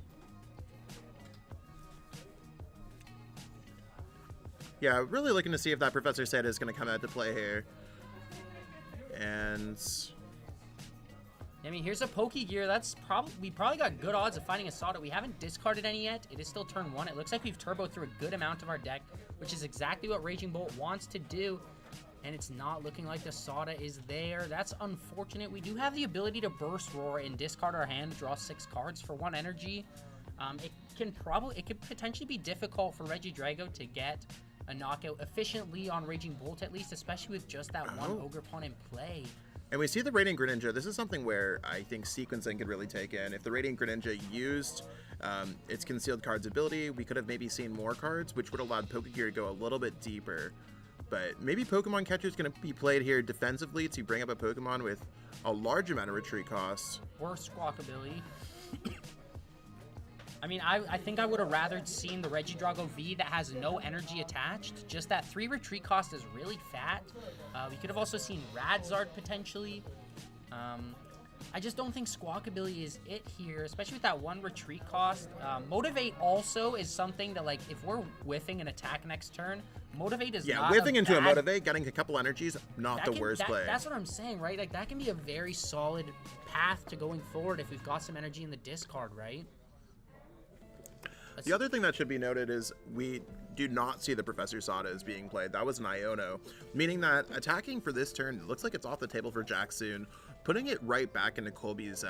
F: Yeah, really looking to see if that Professor Seta is going to come out to play here. And...
A: I mean, here's a Pokegear. We probably got good odds of finding a Sada. We haven't discarded any yet. It is still turn 1. It looks like we've turbo through a good amount of our deck, which is exactly what Raging Bolt wants to do. And it's not looking like the Sada is there. That's unfortunate. We do have the ability to Burst Roar and discard our hand to draw 6 cards for 1 energy. It could potentially be difficult for Regidrago to get a knockout efficiently on Raging Bolt, at least, especially with just that one Ogre Pawn in play.
F: And we see the Radiant Greninja. This is something where I think sequencing could really take in. If the Radiant Greninja used its Concealed Cards ability, we could have maybe seen more cards, which would have allowed Pokegear to go a little bit deeper. But maybe Pokemon Catcher is going to be played here defensively to bring up a Pokemon with a large amount of retreat costs.
A: Or Squawkabilly. I mean, I think I would have rather seen the Regidrago V that has no energy attached. Just that 3 retreat cost is really fat. We could have also seen Radzard potentially. I just don't think Squawkabilly is it here, especially with that 1 retreat cost. Motivate also is something that, like, if we're whiffing an attack next turn, Motivate is not
F: whiffing into a
A: bad...
F: Motivate, getting a couple energies, not the worst play.
A: That's what I'm saying, right? Like, that can be a very solid path to going forward if we've got some energy in the discard, right?
F: The other thing that should be noted is we do not see the Professor Sada as being played. That was an Iono, meaning that attacking for this turn looks like it's off the table for Jack soon. Putting it right back into Colby's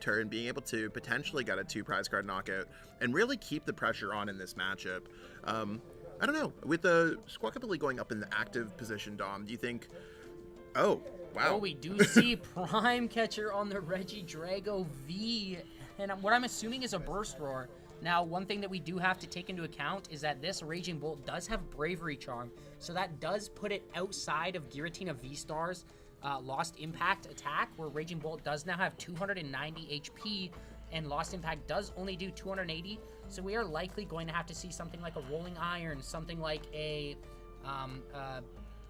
F: turn, being able to potentially get a 2 prize card knockout and really keep the pressure on in this matchup. I don't know. With the Squawkabilly going up in the active position, Dom, do you think... Oh, wow.
A: Oh, we do see Prime Catcher on the Regidrago V. And what I'm assuming is a Burst Roar. Now, one thing that we do have to take into account is that this Raging Bolt does have Bravery Charm, so that does put it outside of Giratina V-Star's Lost Impact attack, where Raging Bolt does now have 290 HP, and Lost Impact does only do 280, so we are likely going to have to see something like a Rolling Iron, something like a,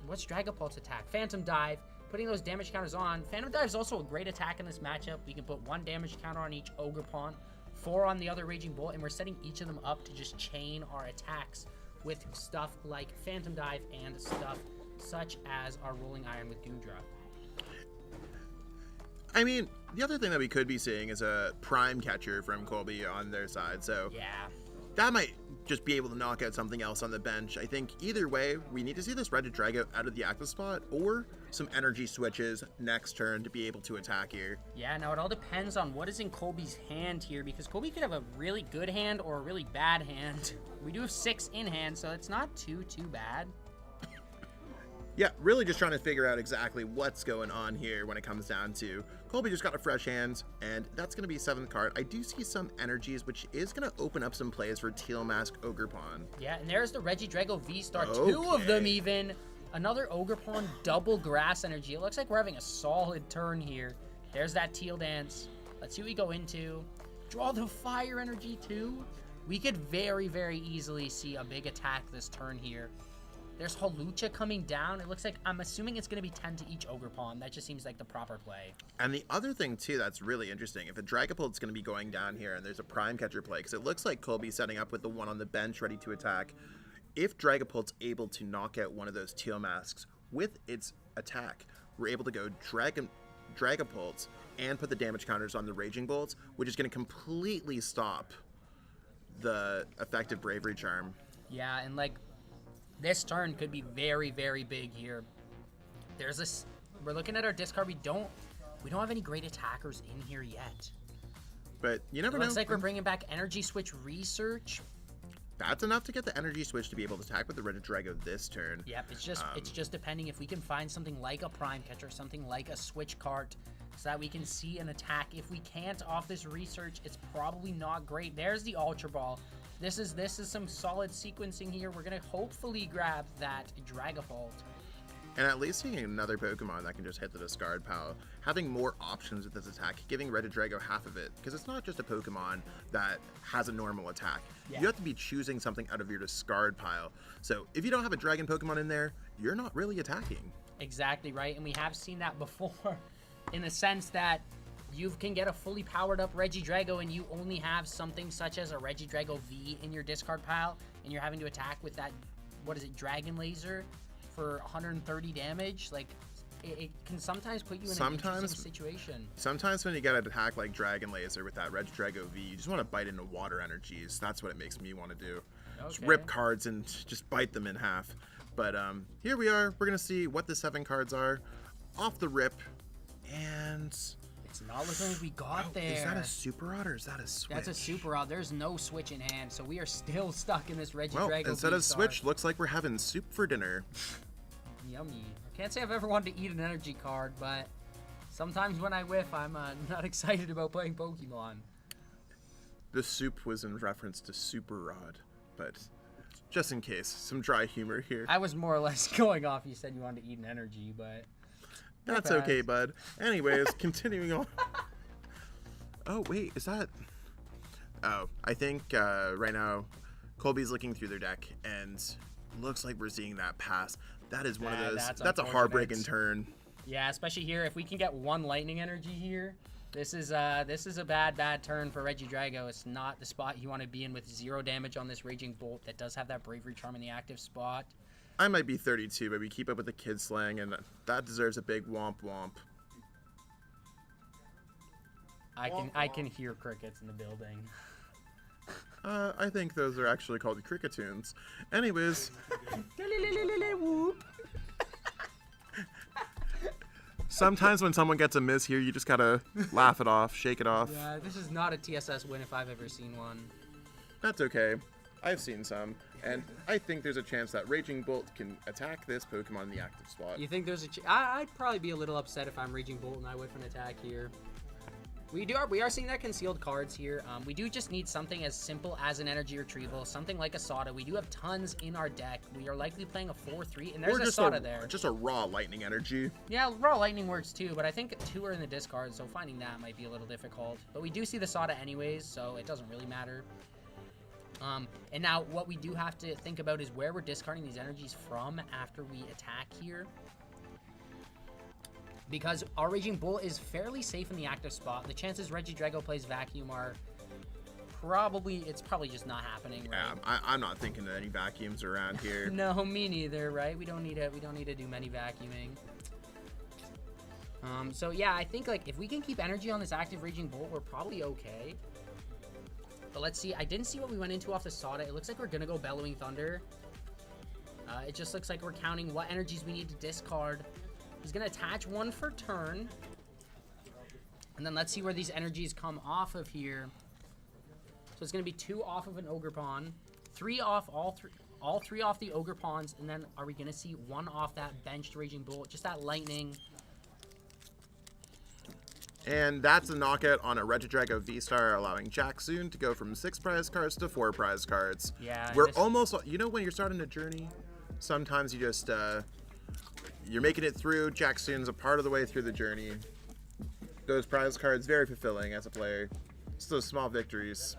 A: what's Dragapult's attack? Phantom Dive, putting those damage counters on. Phantom Dive is also a great attack in this matchup. We can put 1 damage counter on each Ogre Pawn, 4 on the other Raging Bolt, and we're setting each of them up to just chain our attacks with stuff like Phantom Dive and stuff such as our Rolling Iron with Goodra.
F: I mean, the other thing that we could be seeing is a Prime Catcher from Colby on their side, so
A: yeah,
F: that might just be able to knock out something else on the bench. I think either way, we need to see this Regidrago out of the active spot or some energy switches next turn to be able to attack here.
A: Yeah, now it all depends on what is in Colby's hand here, because Colby could have a really good hand or a really bad hand. We do have 6 in hand, so it's not too bad.
F: Yeah, really just trying to figure out exactly what's going on here when it comes down to Colby just got a fresh hand, and that's going to be 7th card. I do see some energies, which is going to open up some plays for Teal Mask Ogre Pawn.
A: Yeah, and there's the Regidrago V-Star, 2 of them even. Another Ogre Pawn, double Grass Energy. It looks like we're having a solid turn here. There's that Teal Dance. Let's see what we go into. Draw the Fire Energy too. We could very, very easily see a big attack this turn here. There's Hawlucha coming down. It looks like, I'm assuming it's going to be 10 to each Ogre Pawn. That just seems like the proper play.
F: And the other thing, too, that's really interesting, if a Dragapult's going to be going down here and there's a Prime Catcher play, because it looks like Colby's setting up with the one on the bench ready to attack. If Dragapult's able to knock out one of those Teal Masks with its attack, we're able to go Dragapult and put the damage counters on the Raging Bolts, which is going to completely stop the effective Bravery Charm.
A: Yeah, and like, this turn could be very, very big here. There's this. We're looking at our discard. We don't have any great attackers in here yet.
F: But you never know.
A: Looks like we're bringing back Energy Switch Research.
F: That's enough to get the Energy Switch to be able to attack with the Regidrago this turn.
A: Yep, it's just depending if we can find something like a Prime Catcher, something like a Switch Cart, so that we can see an attack. If we can't off this research, it's probably not great. There's the Ultra Ball. This is some solid sequencing here. We're gonna hopefully grab that Dragapult.
F: And at least seeing another Pokemon that can just hit the discard pile, having more options with this attack, giving Regidrago half of it, because it's not just a Pokemon that has a normal attack. Yeah. You have to be choosing something out of your discard pile. So if you don't have a Dragon Pokemon in there, you're not really attacking.
A: Exactly right, and we have seen that before, in the sense that you can get a fully powered up Regidrago and you only have something such as a Regidrago V in your discard pile, and you're having to attack with that, what is it, Dragon Laser for 130 damage, like, it can sometimes put you in an interesting situation.
F: Sometimes when you get an attack like Dragon Laser with that Regidrago V, you just want to bite into water energies. That's what it makes me want to do. Just rip cards and just bite them in half. But here we are. We're going to see what the 7 cards are off the rip. And
A: it's not looking like we got there.
F: Is that a Super Odd or is that a Switch?
A: That's a Super Odd. There's no Switch in hand, so we are still stuck in this Regidrago.
F: Well, instead of Switch, looks like we're having soup for dinner.
A: Yummy. Can't say I've ever wanted to eat an energy card, but sometimes when I whiff, I'm not excited about playing Pokemon.
F: The soup was in reference to Super Rod, but just in case, some dry humor here.
A: I was more or less going off. You said you wanted to eat an energy, but
F: that's okay, bud. Anyways, continuing on. Oh, wait, is that... Oh, I think right now Colby's looking through their deck, and looks like we're seeing that pass. That is one of those. That's a heartbreaking turn.
A: Yeah, especially here. If we can get 1 lightning energy here, this is a bad turn for Regidrago. It's not the spot you want to be in with 0 damage on this Raging Bolt that does have that Bravery Charm in the active spot.
F: I might be 32, but we keep up with the kid slang, and that deserves a big womp womp.
A: I can hear crickets in the building.
F: I think those are actually called cricketoons. Anyways. Sometimes when someone gets a miss here, you just gotta laugh it off, shake it off.
A: Yeah, this is not a TSS win if I've ever seen one.
F: That's okay. I've seen some, and I think there's a chance that Raging Bolt can attack this Pokemon in the active spot.
A: You think there's a I'd probably be a little upset if I'm Raging Bolt and I whiff an attack here. We are seeing that concealed cards here. We do just need something as simple as an energy retrieval, something like a Sada. We do have tons in our deck. We are likely playing a 4-3, and there's a Sada there.
F: Just a raw lightning energy.
A: Yeah, raw lightning works too, but I think 2 are in the discard, so finding that might be a little difficult. But we do see the Sada anyways, so it doesn't really matter. And now what we do have to think about is where we're discarding these energies from after we attack here. Because our Raging Bolt is fairly safe in the active spot. The chances Regidrago plays Vacuum are probably just not happening, right?
F: Yeah, I'm not thinking of any vacuums around here.
A: No, me neither, right? We don't need to do many vacuuming. So yeah, I think like if we can keep energy on this active Raging Bolt, we're probably okay. But let's see. I didn't see what we went into off the Sada. It looks like we're gonna go Bellowing Thunder. It just looks like we're counting what energies we need to discard. He's going to attach 1 for turn. And then let's see where these energies come off of here. So it's going to be 2 off of an Ogerpon, 3 off all 3 off the Ogerpons, and then are we going to see 1 off that benched Raging Bolt? Just that lightning.
F: And that's a knockout on a Regidrago V-Star, allowing Jacksoon to go from 6 prize cards to 4 prize cards.
A: Yeah.
F: We're almost, you know, when you're starting a journey, sometimes you just, you're making it through. Jacksoon's a part of the way through the journey. Those prize cards, very fulfilling as a player. It's those small victories.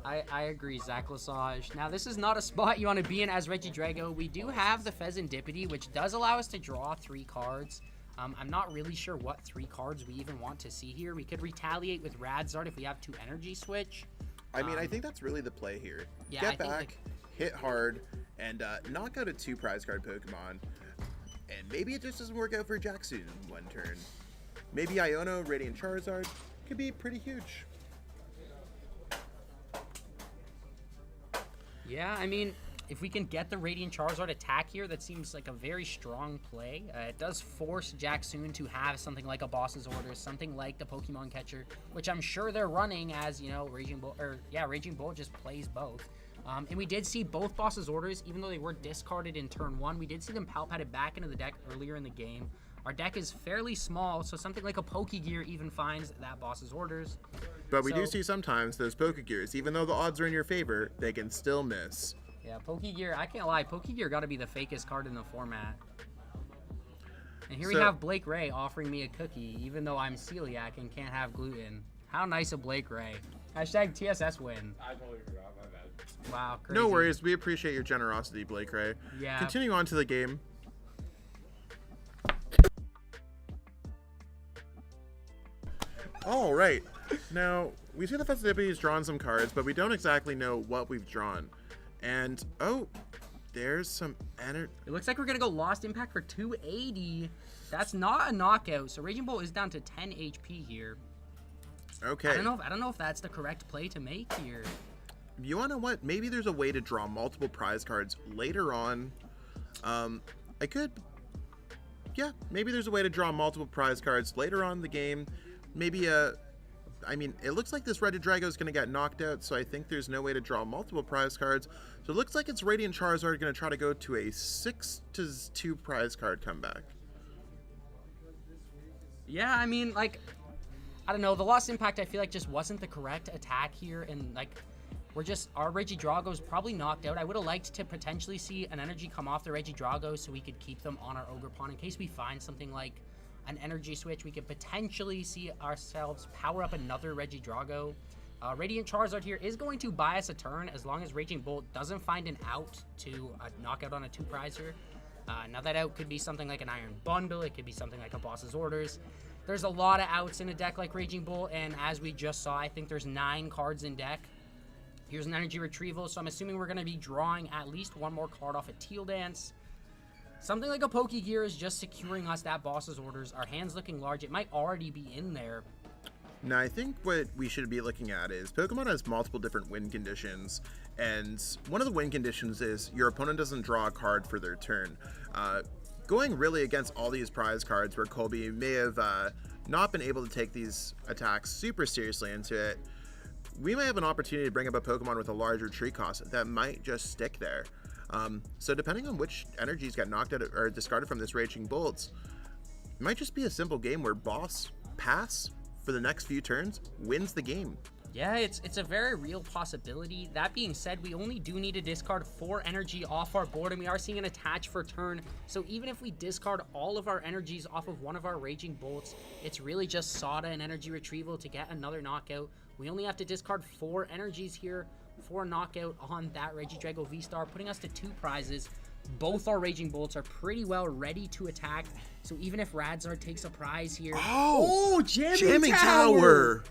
A: I agree, Zach Lesage. Now, this is not a spot you want to be in as Regidrago. We do have the Pheasantipity, which does allow us to draw 3 cards. I'm not really sure what 3 cards we even want to see here. We could retaliate with Radzard if we have 2 energy switch.
F: I mean, I think that's really the play here.
A: Yeah,
F: Get back, hit hard, and knock out a 2 prize card Pokemon. And maybe it just doesn't work out for Jacksoon in 1 turn. Maybe Iono, Radiant Charizard could be pretty huge.
A: Yeah, I mean, if we can get the Radiant Charizard attack here, that seems like a very strong play. It does force Jacksoon to have something like a Boss's Order, something like the Pokemon Catcher, which I'm sure they're running as, you know, Raging Bolt just plays both. And we did see both Boss's Orders, even though they were discarded in turn 1. We did see them palpated back into the deck earlier in the game. Our deck is fairly small, so something like a Pokegear even finds that Boss's Orders.
F: But we do see sometimes those Pokegears, even though the odds are in your favor, they can still miss.
A: Yeah, Pokegear, I can't lie, Pokegear got to be the fakest card in the format. And here we have Blake Ray offering me a cookie, even though I'm celiac and can't have gluten. How nice of Blake Ray. Hashtag TSS win.
D: I totally forgot, my bad.
A: Wow, crazy.
F: No worries, we appreciate your generosity, Blake Ray.
A: Yeah.
F: Continuing on to the game. All right. Now, we see the Festivity's drawn some cards, but we don't exactly know what we've drawn. And, oh, there's some energy.
A: It looks like we're going to go Lost Impact for 280. That's not a knockout, so Raging Bolt is down to 10 HP here.
F: Okay.
A: I don't know if that's the correct play to make here.
F: You want to know what? Maybe there's a way to draw multiple prize cards later on. Maybe there's a way to draw multiple prize cards later on in the game. Maybe I mean, it looks like this Regidrago is going to get knocked out, so I think there's no way to draw multiple prize cards. So it looks like it's Radiant Charizard going to try to go to a 6-2 prize card comeback.
A: Yeah, I mean, like, I don't know. The Lost Impact, I feel like, just wasn't the correct attack here, and, like, our Regidrago's probably knocked out. I would have liked to potentially see an energy come off the Regidrago so we could keep them on our Ogre Pawn in case we find something like an energy switch. We could potentially see ourselves power up another Regidrago. Radiant Charizard here is going to buy us a turn as long as Raging Bolt doesn't find an out to knock out on a 2-prizer. Now that out could be something like an Iron Bundle, it could be something like a Boss's Orders. There's a lot of outs in a deck like Raging Bolt, and as we just saw, I think there's 9 cards in deck. Here's an Energy Retrieval, so I'm assuming we're going to be drawing at least one more card off a Teal Dance. Something like a Pokegear is just securing us that Boss's Orders. Our hand's looking large. It might already be in there.
F: Now, I think what we should be looking at is Pokemon has multiple different win conditions, and one of the win conditions is your opponent doesn't draw a card for their turn. Going really against all these prize cards where Colby may have not been able to take these attacks super seriously into it, we may have an opportunity to bring up a Pokemon with a large retreat cost that might just stick there. So depending on which energies get knocked out or discarded from this Raging Bolts, it might just be a simple game where Boss Pass for the next few turns wins the game.
A: Yeah, it's a very real possibility. That being said, we only do need to discard 4 energy off our board, and we are seeing an attach for turn. So even if we discard all of our energies off of one of our Raging Bolts, it's really just Sada and Energy Retrieval to get another knockout. We only have to discard 4 energies here for a knockout on that Regidrago V-Star, putting us to 2 prizes. Both our Raging Bolts are pretty well ready to attack, so even if Radzard takes a prize here...
F: Oh,
A: Jamming Tower!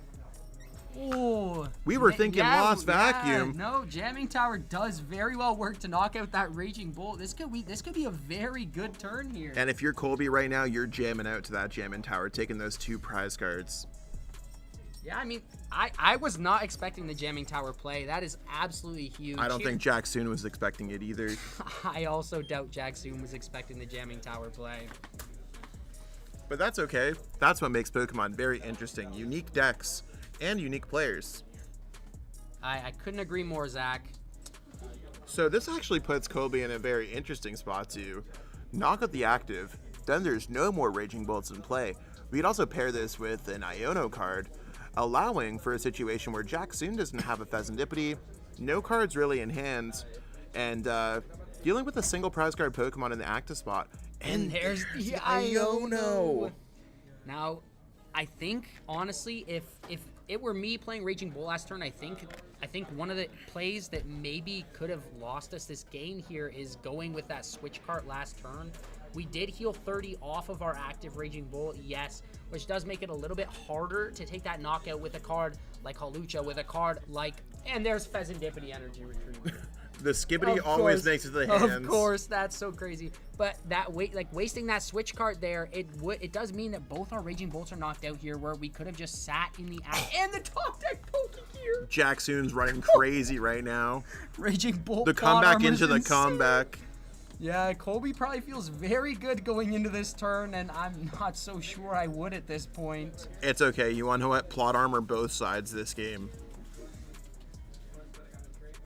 A: Oh,
F: we were thinking Lost Vacuum.
A: No, Jamming Tower does very well work to knock out that Raging Bolt. This could be a very good turn here.
F: And if you're Colby right now, you're jamming out to that Jamming Tower, taking those 2 prize cards.
A: Yeah, I mean, I was not expecting the Jamming Tower play. That is absolutely huge.
F: I don't think Jack Soon was expecting it either.
A: I also doubt Jack Soon was expecting the Jamming Tower play.
F: But that's okay. That's what makes Pokemon very interesting. Unique decks and unique players.
A: I couldn't agree more, Zach.
F: So this actually puts Colby in a very interesting spot to knock out the active. Then there's no more Raging Bolts in play. We could also pair this with an Iono card, allowing for a situation where Jack Soon doesn't have a Pheasantipity, no cards really in hand, and dealing with a single prize card Pokemon in the active spot.
A: And there's the Iono. Now, I think, honestly, if it were me playing Raging Bull last turn, I think one of the plays that maybe could have lost us this game here is going with that Switch Cart last turn. We did heal 30 off of our active Raging Bull, yes, which does make it a little bit harder to take that knockout with a card like Hawlucha, with a card like, and there's Pheasantipity Energy Retrieval.
F: The Skibbity always makes it to the hands.
A: Of course, that's so crazy. But that wasting that Switch card there, it does mean that both our Raging Bolts are knocked out here, where we could have just sat in the and the top deck Pokegear.
F: Jack Soon's running crazy right now.
A: Raging Bolt.
F: The comeback into the
A: insane.
F: comeback.
A: Yeah, Colby probably feels very good going into this turn, and I'm not so sure I would at this point.
F: It's okay. You want to know what? Plot armor both sides this game.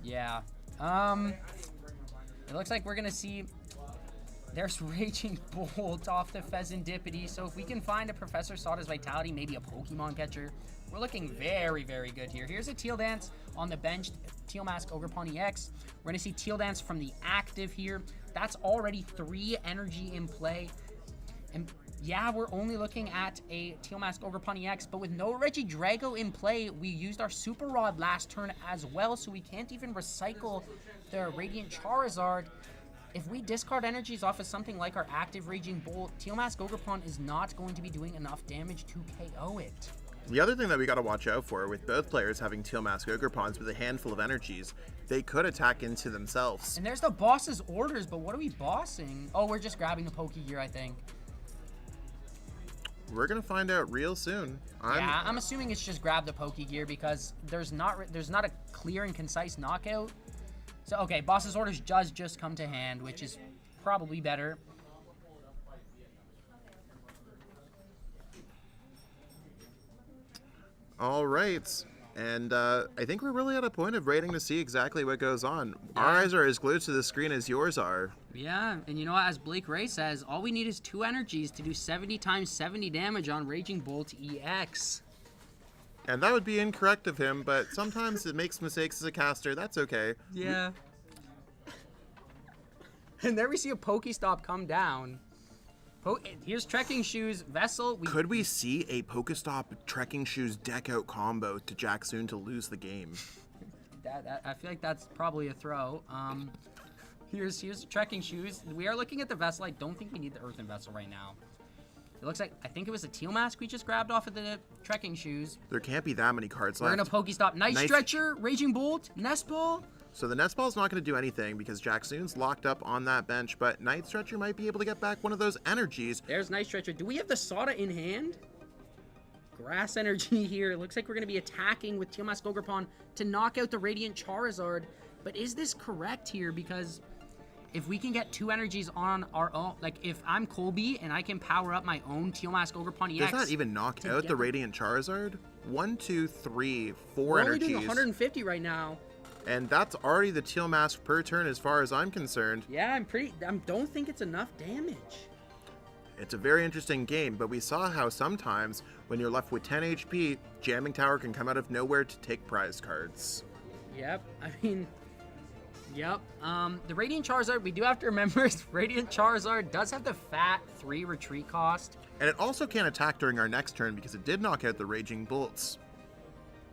A: Yeah. It looks like we're gonna see there's Raging Bolt off the Pheasantipity, so if we can find a Professor Sada's Vitality, maybe a Pokemon catcher, we're looking very, very good here. Here's a Teal Dance on the bench, Teal Mask Ogre Pawn EX. We're gonna see Teal Dance from the active here. That's already 3 energy in play. And yeah, we're only looking at a Teal Mask Ogre Pawn EX, but with no Regidrago in play, we used our Super Rod last turn as well, so we can't even recycle the Radiant Charizard. If we discard energies off of something like our active Raging Bolt, Teal Mask Ogre Pawn is not going to be doing enough damage to KO it.
F: The other thing that we got to watch out for, with both players having Teal Mask Ogerpons with a handful of energies, they could attack into themselves.
A: And there's the boss's orders, but what are we bossing? Oh, we're just grabbing the Pokegear, I think.
F: We're gonna find out real soon.
A: I'm assuming it's just grab the Pokegear because there's not a clear and concise knockout. So okay, boss's orders does just come to hand, which is probably better.
F: All right. And I think we're really at a point of waiting to see exactly what goes on. Our eyes are as glued to the screen as yours are.
A: Yeah, and you know what? As Blake Ray says, all we need is 2 energies to do 70 times 70 damage on Raging Bolt EX.
F: And that would be incorrect of him, but sometimes it makes mistakes as a caster. That's okay.
A: Yeah. And there we see a Pokestop come down. Here's Trekking Shoes, Vessel.
F: Could we see a Pokestop Trekking Shoes deck out combo to Jacksoon to lose the game?
A: I feel like that's probably a throw. Here's the Trekking Shoes. We are looking at the Vessel. I don't think we need the Earthen Vessel right now. It looks like, I think it was a Teal Mask we just grabbed off of the Trekking Shoes.
F: There can't be that many cards
A: We're
F: left.
A: going to Pokestop. Night Stretcher, Raging Bolt, Nest Ball.
F: So the Nest Ball's not going to do anything because Jacksoon's locked up on that bench, but Night Stretcher might be able to get back one of those energies.
A: There's Night Stretcher. Do we have the Sada in hand? Grass Energy here. It looks like we're going to be attacking with Teal Mask Ogerpon to knock out the Radiant Charizard. But is this correct here? Because if we can get 2 energies on our own, like if I'm Colby and I can power up my own Teal Mask Ogerpon EX.
F: Does that even knock out the Radiant Charizard? 1, 2, 3, 4
A: we're
F: energies.
A: We're only doing 150 right now.
F: And that's already the Teal Mask per turn as far as I'm concerned.
A: Yeah, I don't think it's enough damage.
F: It's a very interesting game, but we saw how sometimes when you're left with 10 HP, Jamming Tower can come out of nowhere to take prize cards.
A: Yep, I mean, yep. The Radiant Charizard, we do have to remember, Radiant Charizard does have the fat 3 retreat cost.
F: And it also can't attack during our next turn because it did knock out the Raging Bolts.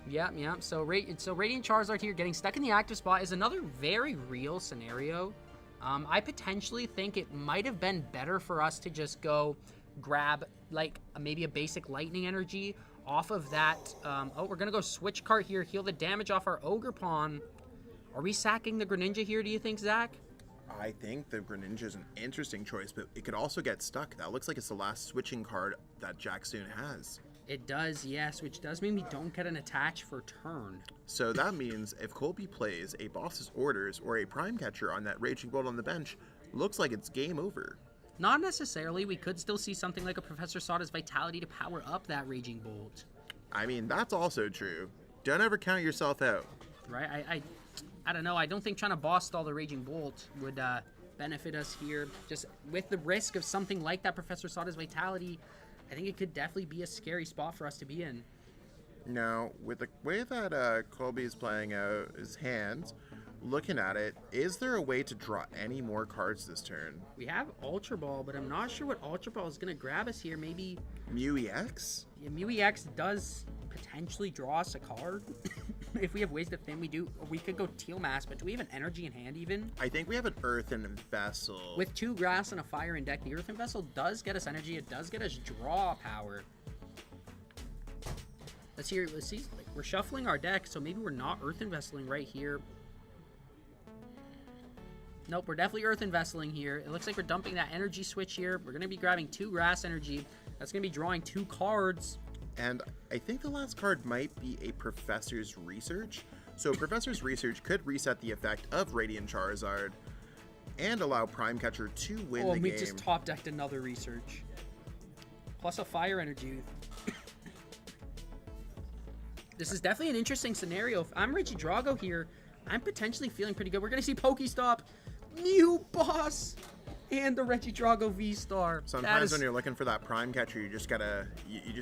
A: Yeah. So Radiant Charizard here getting stuck in the active spot is another very real scenario. I potentially think it might have been better for us to just go grab like maybe a basic Lightning Energy off of that. We're gonna go switch cart here, heal the damage off our Ogerpon. Are we sacking the Greninja here? Do you think, Zach?
F: I think the Greninja is an interesting choice, but it could also get stuck. That looks like it's the last switching card that Jacksoon has.
A: It does, yes, which does mean we don't get an attach for turn.
F: So that means if Colby plays a Boss's Orders or a Prime Catcher on that Raging Bolt on the bench, looks like it's game over.
A: Not necessarily. We could still see something like a Professor Sada's Vitality to power up that Raging Bolt.
F: I mean, that's also true. Don't ever count yourself out.
A: Right? I don't know. I don't think trying to boss stall the Raging Bolt would benefit us here. Just with the risk of something like that Professor Sada's Vitality, I think it could definitely be a scary spot for us to be in.
F: Now, with the way that Colby is playing out his hands, looking at it, is there a way to draw any more cards this turn?
A: We have Ultra Ball, but I'm not sure what Ultra Ball is going to grab us here. Maybe
F: Mew EX?
A: Yeah, Mew EX does potentially draw us a card. If we have Ways to Thin, we could go Teal Mask, but do we have an energy in hand even?
F: I think we have an Earthen Vessel.
A: With 2 grass and a fire in deck, the Earthen Vessel does get us energy. It does get us draw power. Let's see. Like, we're shuffling our deck, so maybe we're not Earthen Vesseling right here. Nope, we're definitely Earthen Vesseling here. It looks like we're dumping that energy switch here. We're going to be grabbing 2 grass energy. That's going to be drawing 2 cards.
F: And I think the last card might be a Professor's Research. So Professor's Research could reset the effect of Radiant Charizard and allow Prime Catcher to win the game.
A: We just top decked another Research. Plus a Fire Energy. This is definitely an interesting scenario. If I'm Regidrago here, I'm potentially feeling pretty good. We're going to see Pokestop, Mew Boss, and the Regidrago V-Star.
F: Sometimes when you're looking for that Prime Catcher, you just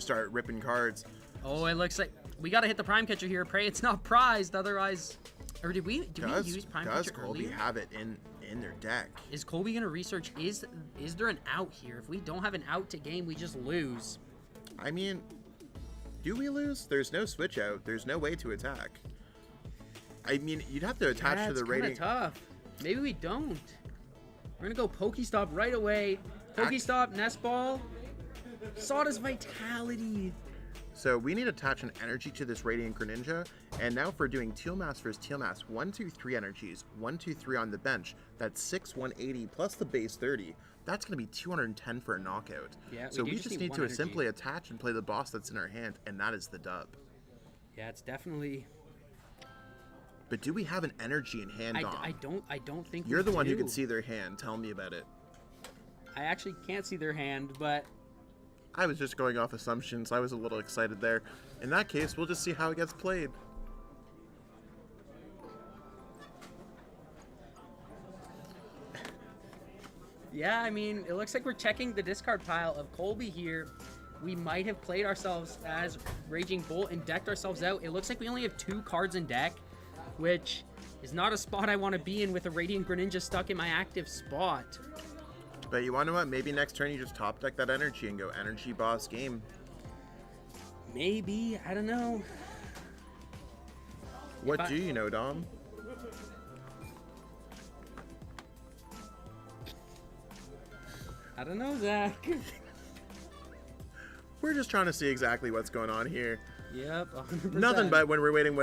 F: start ripping cards.
A: Oh, it looks like we gotta hit the Prime Catcher here. Pray it's not prized, otherwise. Or did we use Prime Catcher
F: Does Colby
A: earlier?
F: have it in their deck?
A: Is Colby gonna research? Is there an out here? If we don't have an out to game, we just lose.
F: I mean, do we lose? There's no switch out. There's no way to attack. I mean, you'd have to attach to the rating.
A: It's kinda tough. Maybe we don't. We're gonna go Pokestop right away. Pokestop, Nest Ball, Sada's Vitality.
F: So we need to attach an energy to this Radiant Greninja. And now for doing Teal Mask versus Teal Mask, 1, 2, 3 energies, 1, 2, 3 on the bench. That's 6, 180 plus the base 30. That's going to be 210 for a knockout.
A: Yeah,
F: so we just need to
A: energy.
F: simply attach and play the boss that's in our hand, and that is the dub.
A: Yeah, it's definitely.
F: But do we have an energy in hand, Dom?
A: I don't think
F: You're
A: we
F: the one who
A: do.
F: can see their hand. Tell me about it.
A: I actually can't see their hand, but
F: I was just going off assumptions. I was a little excited there. In that case, we'll just see how it gets played.
A: yeah, I mean, it looks like we're checking the discard pile of Colby here. We might have played ourselves as Raging Bolt and decked ourselves out. It looks like we only have 2 cards in deck, which is not a spot I want to be in with a Radiant Greninja stuck in my active spot.
F: But you want to know what? Maybe next turn you just top deck that energy and go energy boss game.
A: Maybe, I don't know.
F: What do you know, Dom?
A: I don't know, Zach.
F: We're just trying to see exactly what's going on here.
A: Yep, 100%.
F: Nothing but when we're waiting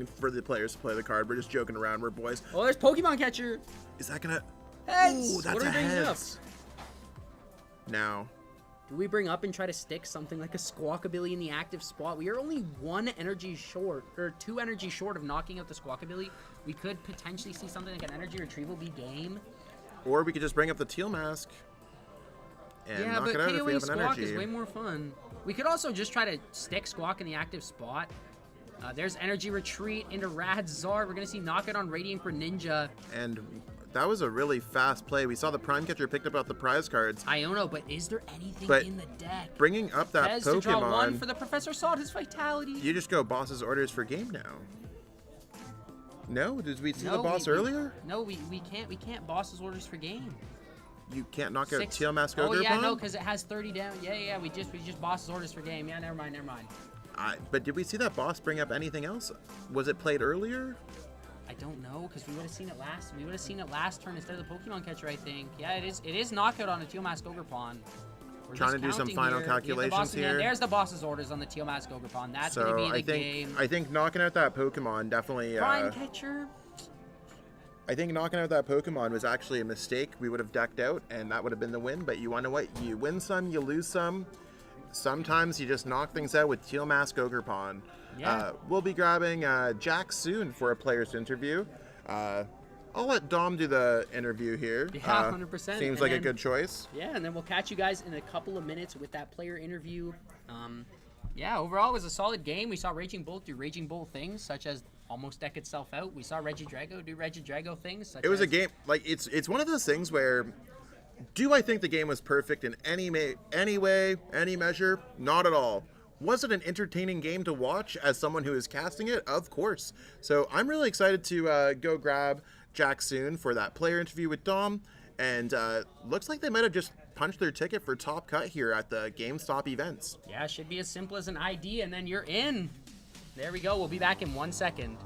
F: for the players to play the card, we're just joking around. We're boys.
A: Oh, there's Pokemon Catcher.
F: Is that gonna?
A: Heads.
F: Ooh, that's
A: What
F: a
A: do we bring up?
F: heads. Now,
A: Do we bring up and try to stick something like a Squawkabilly in the active spot? We are only 1 energy short, or 2 energy short of knocking out the Squawkabilly. We could potentially see something like an energy retrieval be game.
F: or we could just bring up the Teal Mask and
A: Yeah,
F: knock
A: but
F: it out if we
A: KOing
F: have an
A: Squawk
F: energy.
A: is way more fun. We could also just try to stick Squawk in the active spot. There's energy retreat into Radzard. We're gonna see knockout on Radiant Greninja.
F: And that was a really fast play. We saw the Prime Catcher picked up the prize cards.
A: Iono, but is there anything
F: But
A: in the deck?
F: Bringing up that
A: Pez to draw 1
F: Pokemon,
A: for the Professor Salt, his Vitality.
F: you just go boss's orders for game now. No? Did we see the
A: No,
F: boss
A: we-
F: earlier?
A: No, we can't boss's orders for game.
F: You can't knock out
A: 6
F: Teal Mask
A: Oh
F: Ogre
A: yeah,
F: Pond?
A: no, because it has 30 down. Yeah, we just boss's orders for game. Yeah, never mind.
F: But did we see that boss bring up anything else? Was it played earlier?
A: I don't know, because we would have seen it last. We would have seen it last turn instead of the Pokemon Catcher, I think. Yeah, it is. It is knockout on a Teal Mask Ogre Pond. We're
F: Trying
A: just
F: to do some
A: counting
F: final
A: here. We have the
F: calculations
A: boss in hand.
F: here.
A: There's the boss's orders on the Teal Mask Ogre Pond. That's gonna
F: So
A: be the
F: I
A: game.
F: think knocking out that Pokemon definitely.
A: Prime Catcher.
F: I think knocking out that Pokemon was actually a mistake. We would have decked out, and that would have been the win. But you want to know what? You win some, you lose some. Sometimes you just knock things out with Teal Mask Ogre Pond.
A: Yeah.
F: We'll be grabbing Jack soon for a player's interview. I'll let Dom do the interview here.
A: Yeah, 100%.
F: Seems
A: And
F: like a
A: then-
F: good choice.
A: Yeah, and then we'll catch you guys in a couple of minutes with that player interview. Yeah, overall it was a solid game. We saw Raging Bolt do Raging Bolt things, such as almost deck itself out. We saw Regidrago do Regidrago things, such
F: It was
A: as...
F: a game, like, it's one of those things where, do I think the game was perfect in any way, any measure? Not at all. Was it an entertaining game to watch as someone who is casting it? Of course. So I'm really excited to go grab Jack soon for that player interview with Dom. And looks like they might have just punched their ticket for top cut here at the GameStop events.
A: Yeah, it should be as simple as an ID, and then you're in. There we go. We'll be back in 1 second.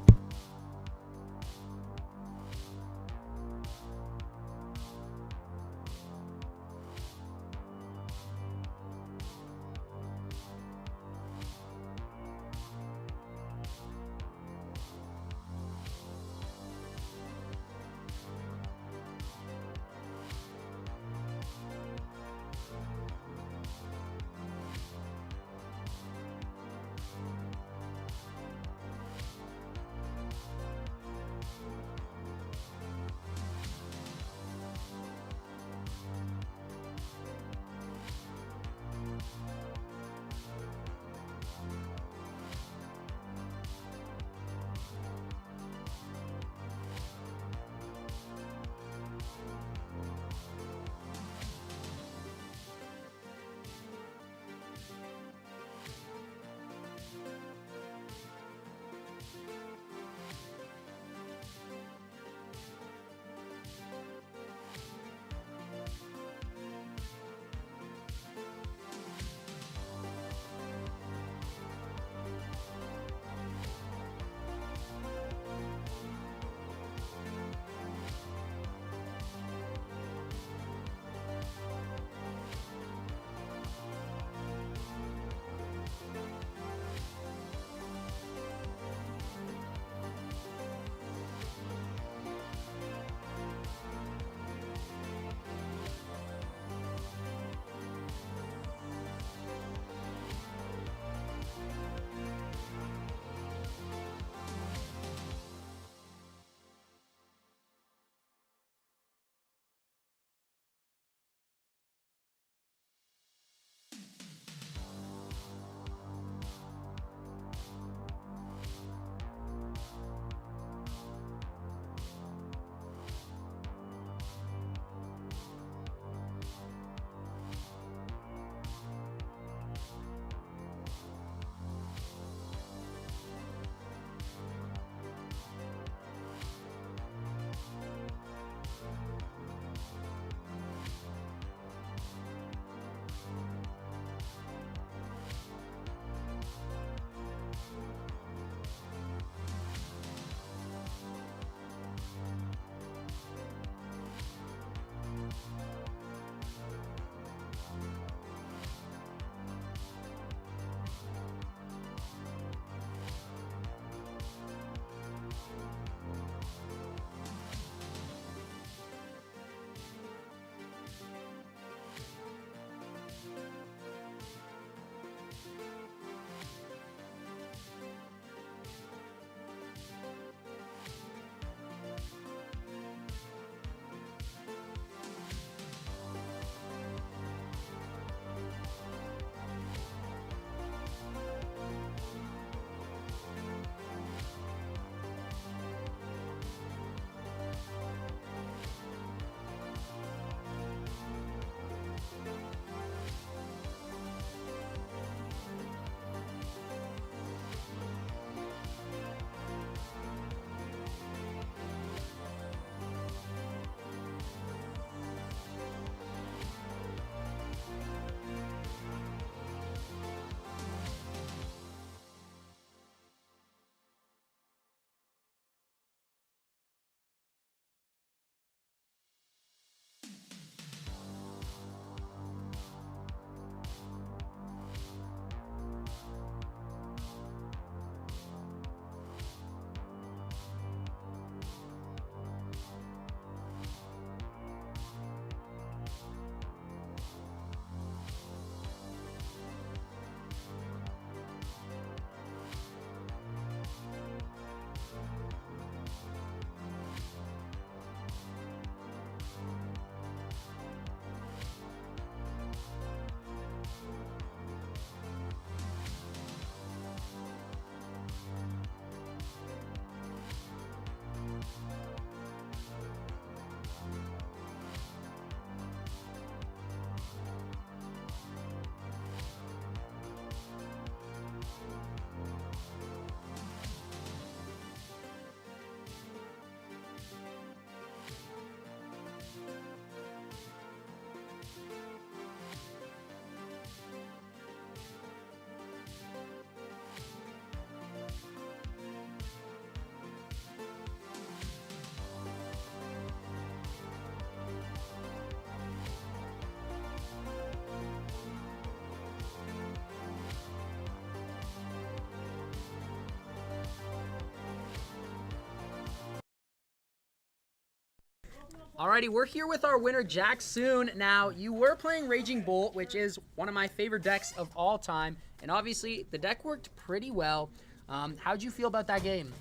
A: Alrighty, we're here with our winner, Jack Soon. Now, you were playing Raging Bolt, which is one of my favorite decks of all time, and obviously, the deck worked pretty well. How'd you feel about that game?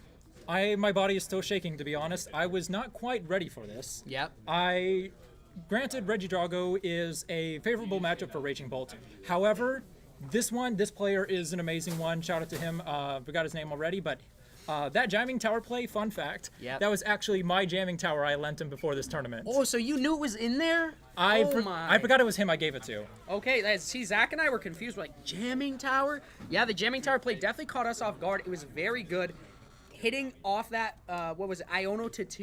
I: My body is still shaking, to be honest. I was not quite ready for this.
A: Yep.
I: Granted, Regidrago is a favorable matchup for Raging Bolt. However, this player is an amazing one. Shout out to him. Forgot his name already, but that jamming tower play, fun fact,
A: Yep.
I: that was actually my jamming tower I lent him before this tournament.
A: Oh, so you knew it was in there?
I: I
A: my.
I: forgot it was him I gave it to.
A: Okay, see, Zach and I were confused. We're like, jamming tower? Yeah, the jamming tower play definitely caught us off guard. It was very good. Hitting off that, what was it, Iono to 2?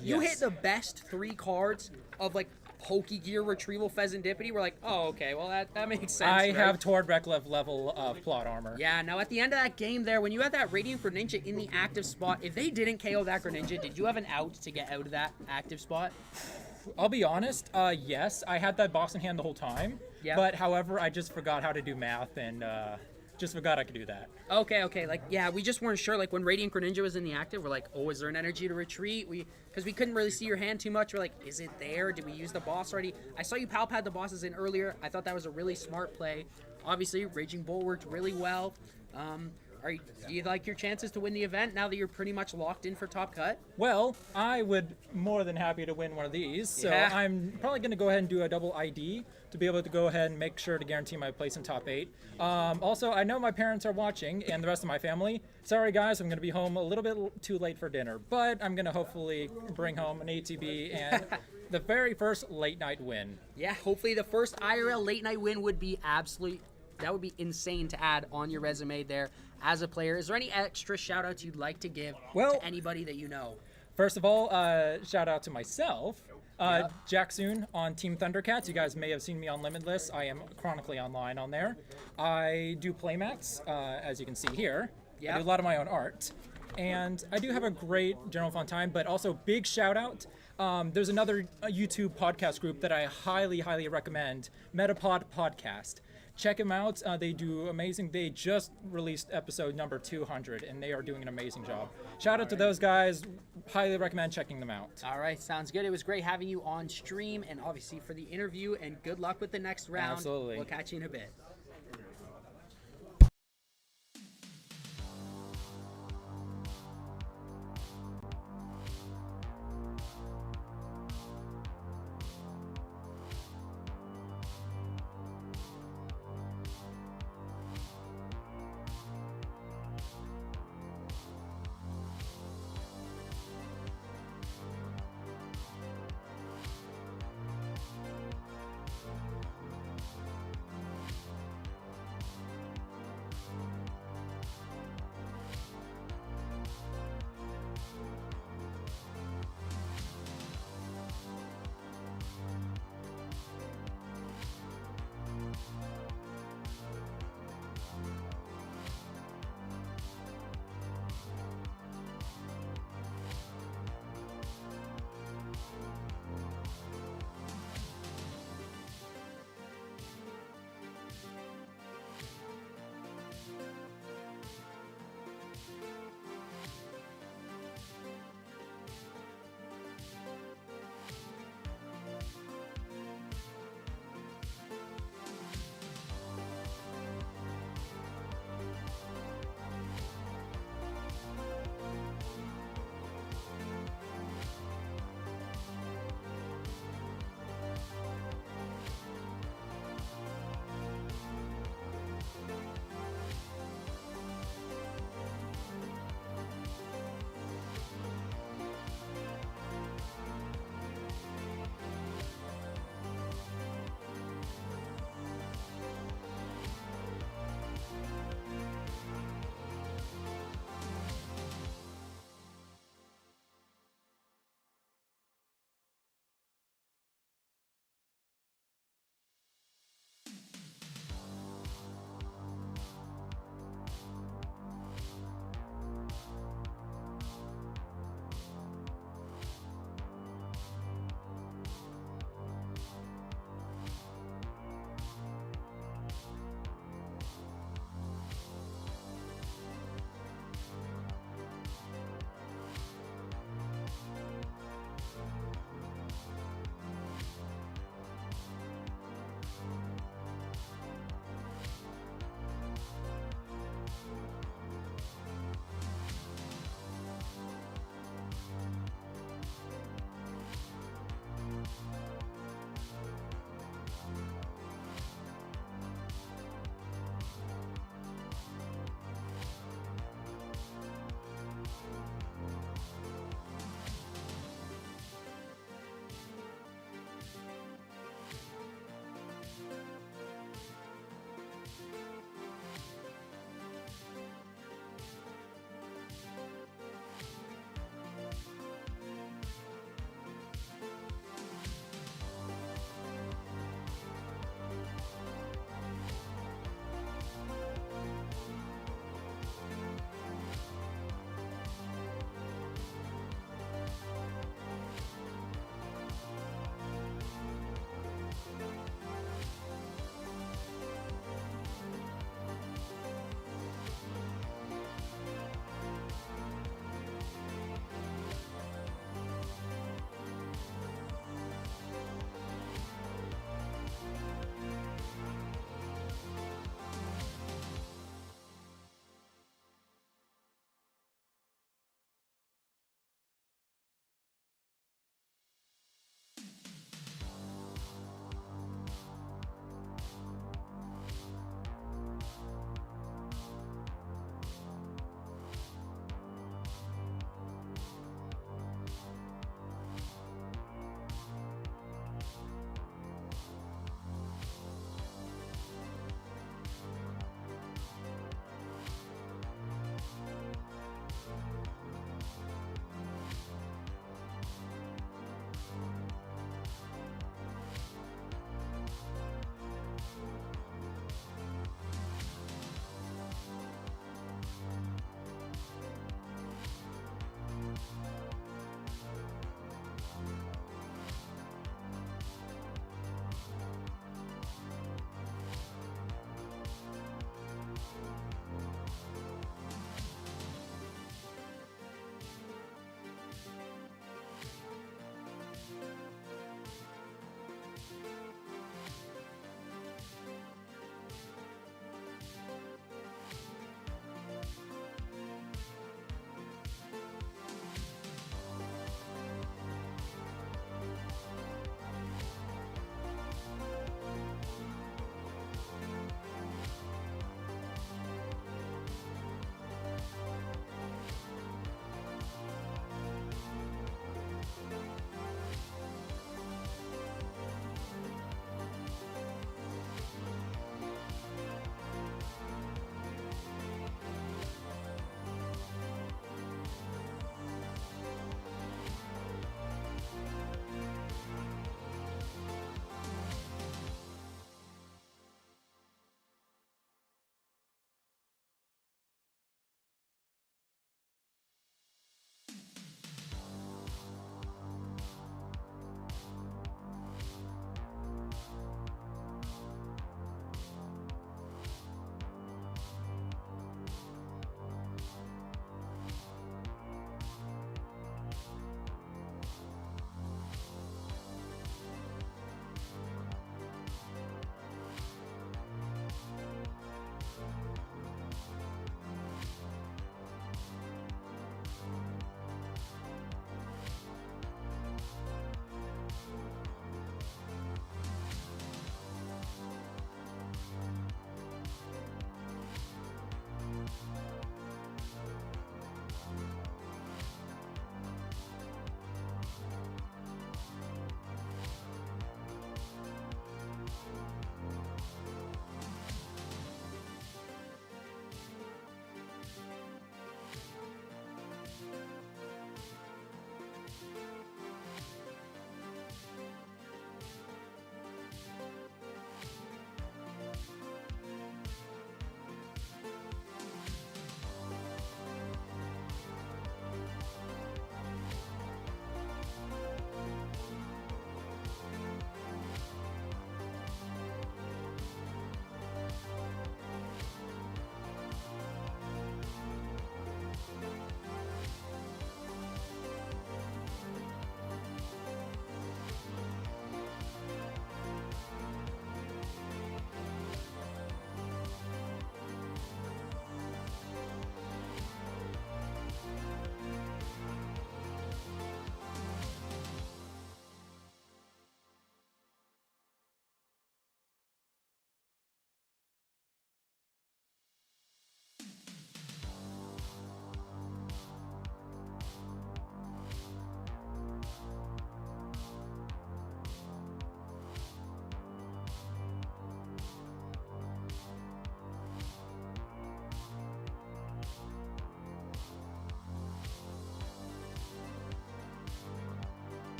A: You
I: Yes.
A: hit the best 3 cards of, like, Pokegear, Retrieval, Pheasantipity. We're like, oh, okay, well, that makes sense.
I: I
A: right?
I: have Tord Reklev level of plot armor.
A: Yeah, now at the end of that game there, when you had that Radiant Greninja in the active spot, if they didn't KO that Greninja, did you have an out to get out of that active spot?
I: I'll be honest, yes, I had that boss in hand the whole time.
A: Yeah.
I: But however, I just forgot how to do math and just forgot I could do that.
A: Okay, like, yeah, we just weren't sure, like, when Radiant Greninja was in the active, we're like, oh, is there an energy to retreat? Because we couldn't really see your hand too much, we're like, is it there? Did we use the boss already? I saw you pad the bosses in earlier. I thought that was a really smart play. Obviously, Raging Bull worked really well. Do you like your chances to win the event now that you're pretty much locked in for top cut?
I: Well, I would more than happy to win one of these, so
A: Yeah.
I: I'm probably going to go ahead and do a double ID to be able to go ahead and make sure to guarantee my place in top 8. Also, I know my parents are watching and the rest of my family. Sorry guys, I'm going to be home a little bit too late for dinner, but I'm going to hopefully bring home an ATB and the very first late night win.
A: Yeah, hopefully the first IRL late night win would be that would be insane to add on your resume there as a player. Is there any extra shout outs you'd like to give to anybody that you know?
I: First of all, shout out to myself, Jack Soon on Team Thundercats. You guys may have seen me on Limitless. I am chronically online on there. I do playmats, as you can see here. I do a lot of my own art. And I do have a great general fun time, but also big shout out. There's another YouTube podcast group that I highly, highly recommend, Metapod Podcast. Check them out. They do amazing. They just released episode number 200, and they are doing an amazing job. Shout out to those guys. Highly recommend checking them out.
A: All right, sounds good. It was great having you on stream, and obviously for the interview, and good luck with the next round.
I: Absolutely.
A: We'll catch you in a bit.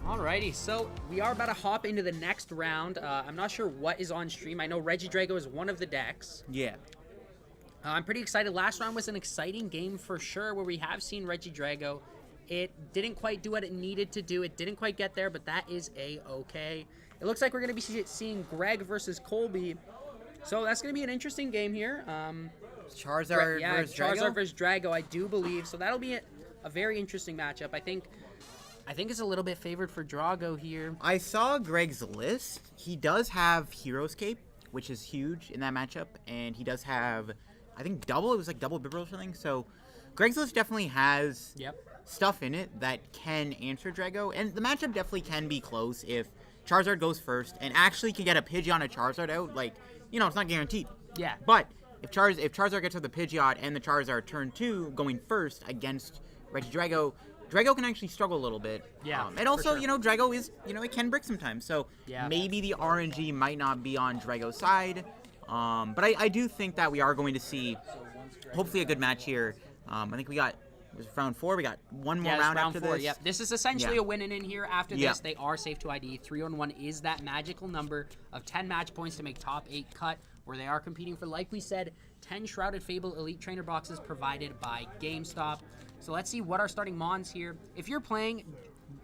A: Alrighty, so we are about to hop into the next round. I'm not sure what is on stream. I know Regidrago is one of the decks.
B: Yeah.
A: I'm pretty excited. Last round was an exciting game for sure, where we have seen Regidrago. It didn't quite do what it needed to do. It didn't quite get there, but that is a-okay. It looks like we're going to be seeing Greg versus Colby. So that's going to be an interesting game here.
B: Charizard versus Drago?
A: Charizard versus Drago, I do believe. So that'll be a very interesting matchup. I think it's a little bit favored for Drago here.
B: I saw Greg's list. He does have Hero's Cape, which is huge in that matchup, and he does have, I think, double. It was like double Bibarel or something. So Greg's list definitely has stuff in it that can answer Drago, and the matchup definitely can be close if Charizard goes first and actually can get a Pidgeot and Charizard out. Like, you know, it's not guaranteed.
A: Yeah.
B: But if Charizard gets with the Pidgeot and the Charizard turn 2 going first against Regidrago, Drago can actually struggle a little bit.
A: Yeah.
B: And also,
A: sure.
B: you know, Drago is, you know, it can brick sometimes. So maybe the RNG might not be on Drago's side. But I do think that we are going to see hopefully a good match here. I think we got, it was round 4. We got one more round after this.
A: Yep. This is essentially a win and in here. After this, they are safe to ID. 3-on-1 is that magical number of 10 match points to make top 8 cut, where they are competing for, like we said, 10 Shrouded Fable Elite Trainer boxes provided by GameStop. So let's see what our starting mons here. If you're playing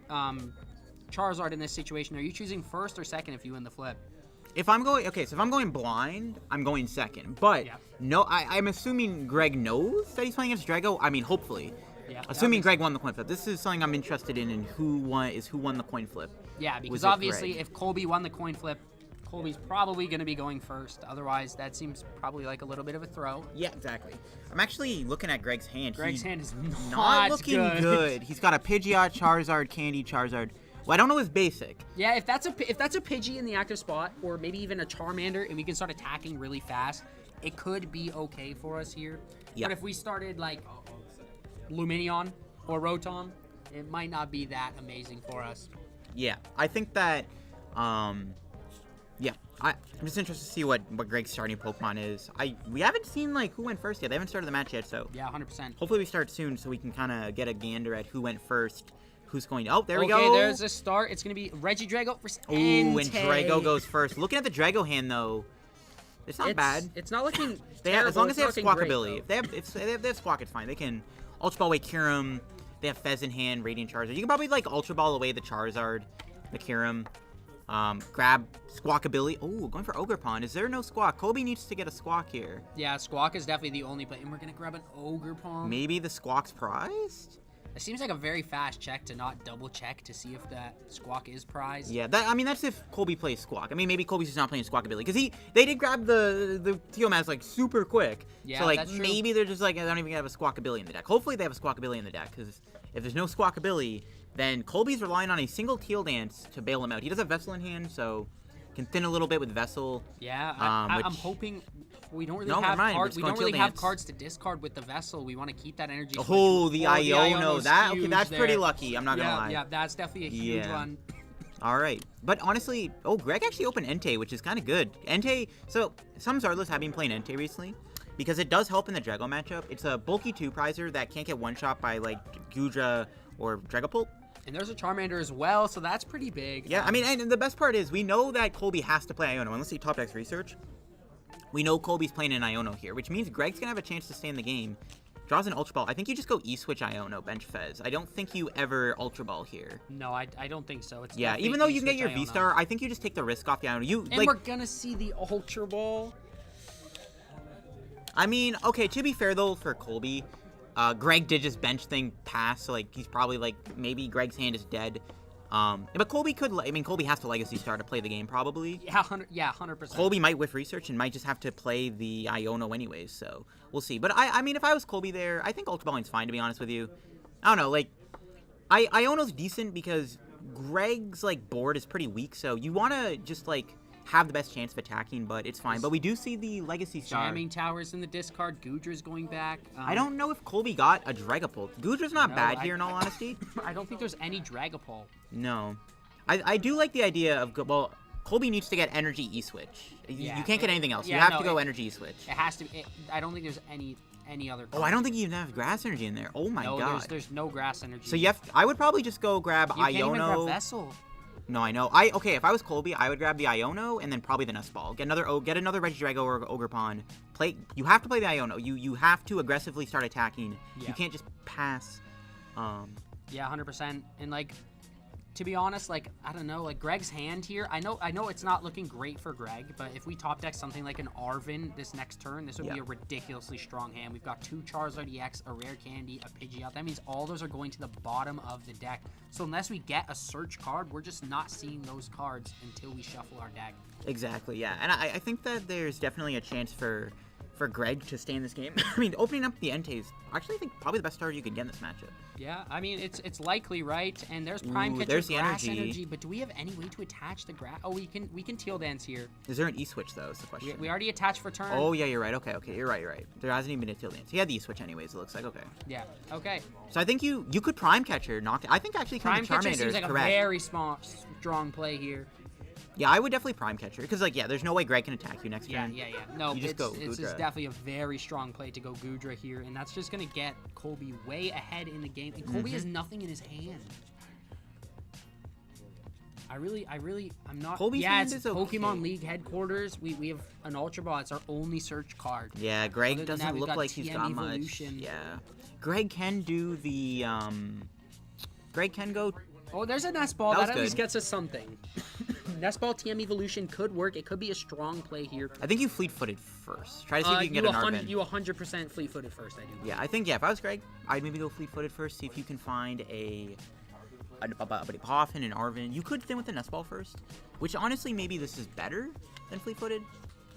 A: Charizard in this situation, are you choosing first or second if you win the flip?
B: If I'm going blind, I'm going second. But no, I'm assuming Greg knows that he's playing against Drago. I mean, hopefully.
A: Yeah.
B: Assuming Greg won the coin flip. This is something I'm interested in who won the coin flip.
A: Yeah, because
B: Was it
A: obviously
B: Greg?
A: if Colby won the coin flip, Colby's probably going to be going first. Otherwise, that seems probably like a little bit of a throw.
B: Yeah, exactly. I'm actually looking at Greg's hand.
A: Greg's hand is
B: not looking good. He's got a Pidgeot, Charizard, Candy, Charizard. Well, I don't know his basic.
A: Yeah, if that's a Pidgey in the active spot, or maybe even a Charmander, and we can start attacking really fast, it could be okay for us here.
B: Yep.
A: But if we started like Lumineon or Rotom, it might not be that amazing for us.
B: Yeah, I think that, yeah, I'm just interested to see what Greg's starting Pokemon is. We haven't seen like who went first yet. They haven't started the match yet, so
A: yeah, 100%.
B: hopefully we start soon so we can kind of get a gander at who went first. Who's going? Oh, there we go.
A: Okay, there's a start. It's gonna be Regidrago versus
B: Ooh, and Drago goes first. Looking at the Drago hand though, it's not bad.
A: It's not looking.
B: As long as they have
A: looking
B: Squawk
A: great,
B: ability.
A: though.
B: If they have Squawk, it's fine. They can Ultra Ball away Kyurem. They have Fez in hand, Radiant Charizard. You can probably like Ultra Ball away the Charizard, the Kyurem. Grab Squawk ability. Oh, going for Ogerpon. Is there no Squawk? Colby needs to get a Squawk here.
A: Yeah, Squawk is definitely the only play, and we're gonna grab an Ogerpon.
B: Maybe the Squawk's prized?
A: It seems like a very fast check to not double check to see if that Squawk is prized.
B: Yeah, that's if Colby plays Squawk. I mean, maybe Colby's just not playing Squawk ability because they did grab the Theomaz like super quick.
A: Yeah,
B: so like
A: that's true.
B: maybe they're just like I don't even have a Squawk ability in the deck. Hopefully they have a Squawk ability in the deck because if there's no Squawk ability, then Colby's relying on a single Teal Dance to bail him out. He does have Vessel in hand, so can thin a little bit with Vessel.
A: Yeah, I'm hoping. We don't really have cards. We don't really have cards to discard with the Vessel. We want to keep that energy.
B: Oh, the Iono. That's
A: there.
B: pretty lucky. I'm not gonna lie.
A: Yeah, that's definitely a huge one.
B: All right, but honestly, Greg actually opened Entei, which is kind of good. Entei. So some Zardlas have been playing Entei recently because it does help in the Drago matchup. It's a bulky 2-prizer that can't get one shot by like Gudra or Dragapult.
A: And there's a Charmander as well, so that's pretty big.
B: Yeah, I mean, and the best part is we know that Colby has to play Iono. Unless he top decks research, we know Colby's playing an Iono here, which means Greg's gonna have a chance to stay in the game. Draws an Ultra Ball. I think you just go E-Switch Iono, bench Fez. I don't think you ever Ultra Ball here.
A: No, I don't think so. It's
B: yeah, even though you can get your V-Star, I think you just take the risk off the Iono.
A: And we're gonna see the Ultra Ball.
B: I mean, okay, to be fair though, for Colby, Greg did just bench thing pass, so like he's probably like maybe Greg's hand is dead. But Colby could. I mean, Colby has to Legacy Star to play the game probably.
A: Yeah, 100%.
B: Colby might whiff research and might just have to play the Iono anyways, so we'll see. But I mean, if I was Colby there, I think Ultra Balling's fine to be honest with you. I don't know, like Iono's decent because Greg's like board is pretty weak, so you want to just like have the best chance of attacking, but it's fine. But we do see the Legacy Star.
A: Jamming Towers in the discard. Gudra's going back.
B: I don't know if Colby got a Dragapult. Gudra's not bad here in all honesty.
A: I don't think there's any Dragapult.
B: No. I do like the idea of, well, Colby needs to get Energy E-Switch. You can't get anything else. You have to go Energy E-Switch.
A: It has to. I don't think there's any any other
B: Oh,
A: card.
B: I don't think you even have grass energy in there. Oh my
A: no,
B: god.
A: there's no grass energy.
B: So I would probably just go grab
A: you can't even grab
B: Iono.
A: Vessel.
B: No, I know. Okay, if I was Colby, I would grab the Iono and then probably the Nest Ball. Get another Regidrago or Ogerpon. You have to play the Iono. You have to aggressively start attacking.
A: Yeah.
B: You can't just pass.
A: Yeah, 100%. And like, to be honest, like I don't know, like Greg's hand here. I know it's not looking great for Greg, but if we top deck something like an Arvin this next turn, this would be a ridiculously strong hand. We've got 2 Charizard EX, a rare candy, a Pidgeot. That means all those are going to the bottom of the deck. So unless we get a search card, we're just not seeing those cards until we shuffle our deck.
B: Exactly, yeah. And I think that there's definitely a chance for Greg to stay in this game. I mean, opening up the Entei is actually, I think, probably the best starter you can get in this matchup.
A: Yeah, I mean, it's likely, right? And there's Prime Catcher,
B: there's the
A: grass
B: energy.
A: but do we have any way to attach the grass? Oh, we can Teal Dance here.
B: Is there an E-switch, though, is the question.
A: We already attached for turn.
B: Oh, yeah, you're right. Okay, you're right. There hasn't even been a Teal Dance. He had the E-switch anyways, it looks like. Okay.
A: Yeah, okay.
B: So I think you could Prime Catcher, I think actually
A: Prime
B: Charmander
A: Catcher seems
B: is
A: like
B: correct.
A: a very strong play here.
B: Yeah, I would definitely Prime Catcher, because, like, yeah, there's no way Greg can attack you next
A: Yeah.
B: turn.
A: No,
B: You just go
A: it's
B: Gudra.
A: definitely a very strong play to go Gudra here, and that's just going to get Colby way ahead in the game. And Colby has nothing in his hand. I'm not...
B: Colby's
A: yeah,
B: hand
A: it's
B: is
A: Pokemon
B: okay.
A: League headquarters. We have an Ultra Ball. It's our only search card.
B: Yeah, Greg
A: Other than
B: doesn't
A: that, we've
B: look
A: got
B: like he's
A: TM
B: got
A: Evolution.
B: much. Yeah. Greg can do the, Greg can go...
A: Oh, there's a Nest Ball.
B: That was
A: That at least
B: good.
A: gets us something. Nest Ball TM Evolution could work. It could be a strong play here.
B: I think you fleet-footed first. Try to see if you can get an Arvin.
A: You 100% fleet-footed first, I do.
B: Yeah, I think, if I was Greg, I'd maybe go fleet-footed first, see if you can find a Buddy Poffin and Arvin. You could thin with the Nest Ball first, which honestly, maybe this is better than fleet-footed.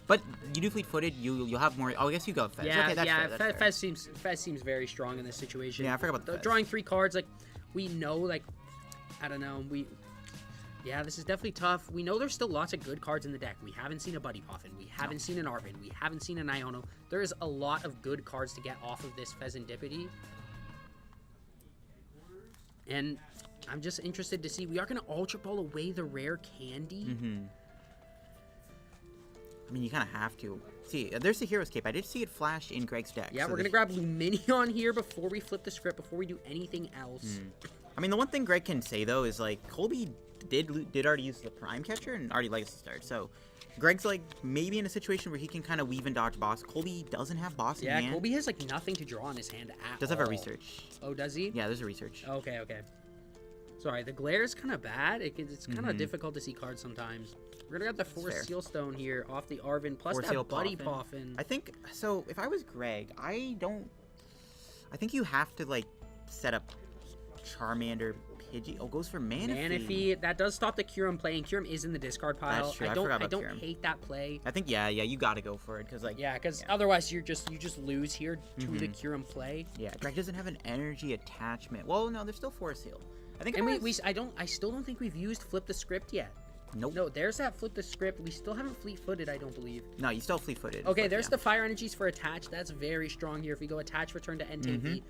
B: But you do fleet-footed, you'll have more... Oh, I guess you go Fez.
A: Yeah,
B: Okay, that's fair, that's fair.
A: Fez seems very strong in this situation.
B: Yeah, I forgot about the Fez.
A: Drawing 3 cards, like, we know, like, I don't know, yeah, this is definitely tough. We know there's still lots of good cards in the deck. We haven't seen a Buddy Poffin. We haven't seen an Arvin. We haven't seen an Iono. There is a lot of good cards to get off of this Pheasantipity. And I'm just interested to see. We are going to Ultra Ball away the rare candy.
B: I mean, you kind of have to. See, there's the Hero's Cape. I did see it flash in Greg's deck.
A: Yeah,
B: so
A: we're going to grab Luminion here before we flip the script, before we do anything else.
B: I mean, the one thing Greg can say, though, is, like, Colby did already use the Prime Catcher and already Legacy Start. So, Greg's, like, maybe in a situation where he can kind of weave and dodge boss. Colby doesn't have boss in hand.
A: Colby has, like, nothing to draw in his hand at
B: Does have a research.
A: Oh, does he?
B: Yeah, there's a research.
A: Okay. Sorry, the glare is kind of bad. It's kind of difficult to see cards sometimes. We're going to grab the Force
B: fair.
A: Seal Stone here off the Arvin, plus
B: Force
A: that
B: Seal
A: Buddy
B: Poffin.
A: Poffin.
B: I think, so, if I was Greg, I think you have to, like, set up Charmander, Pidgey. Oh, goes for Manaphy.
A: That does stop the Kyurem play, and Kyurem is in the discard pile.
B: That's true. I
A: I
B: forgot
A: don't
B: about Kyurem.
A: hate that play.
B: I think, yeah, you gotta go for it, because, like...
A: Yeah, because otherwise you just lose here to the Kyurem play.
B: Yeah, Greg doesn't have an energy attachment. Well, no, there's still Force Seal. I think
A: And
B: if I was-
A: I still don't think we've used Flip the Script yet.
B: Nope.
A: No, there's that Flip the Script. We still haven't fleet-footed, I don't believe.
B: No, you still fleet-footed.
A: Okay,
B: but
A: there's
B: yeah.
A: the Fire Energies for attach. That's very strong here. If we go attach, return to Entei V.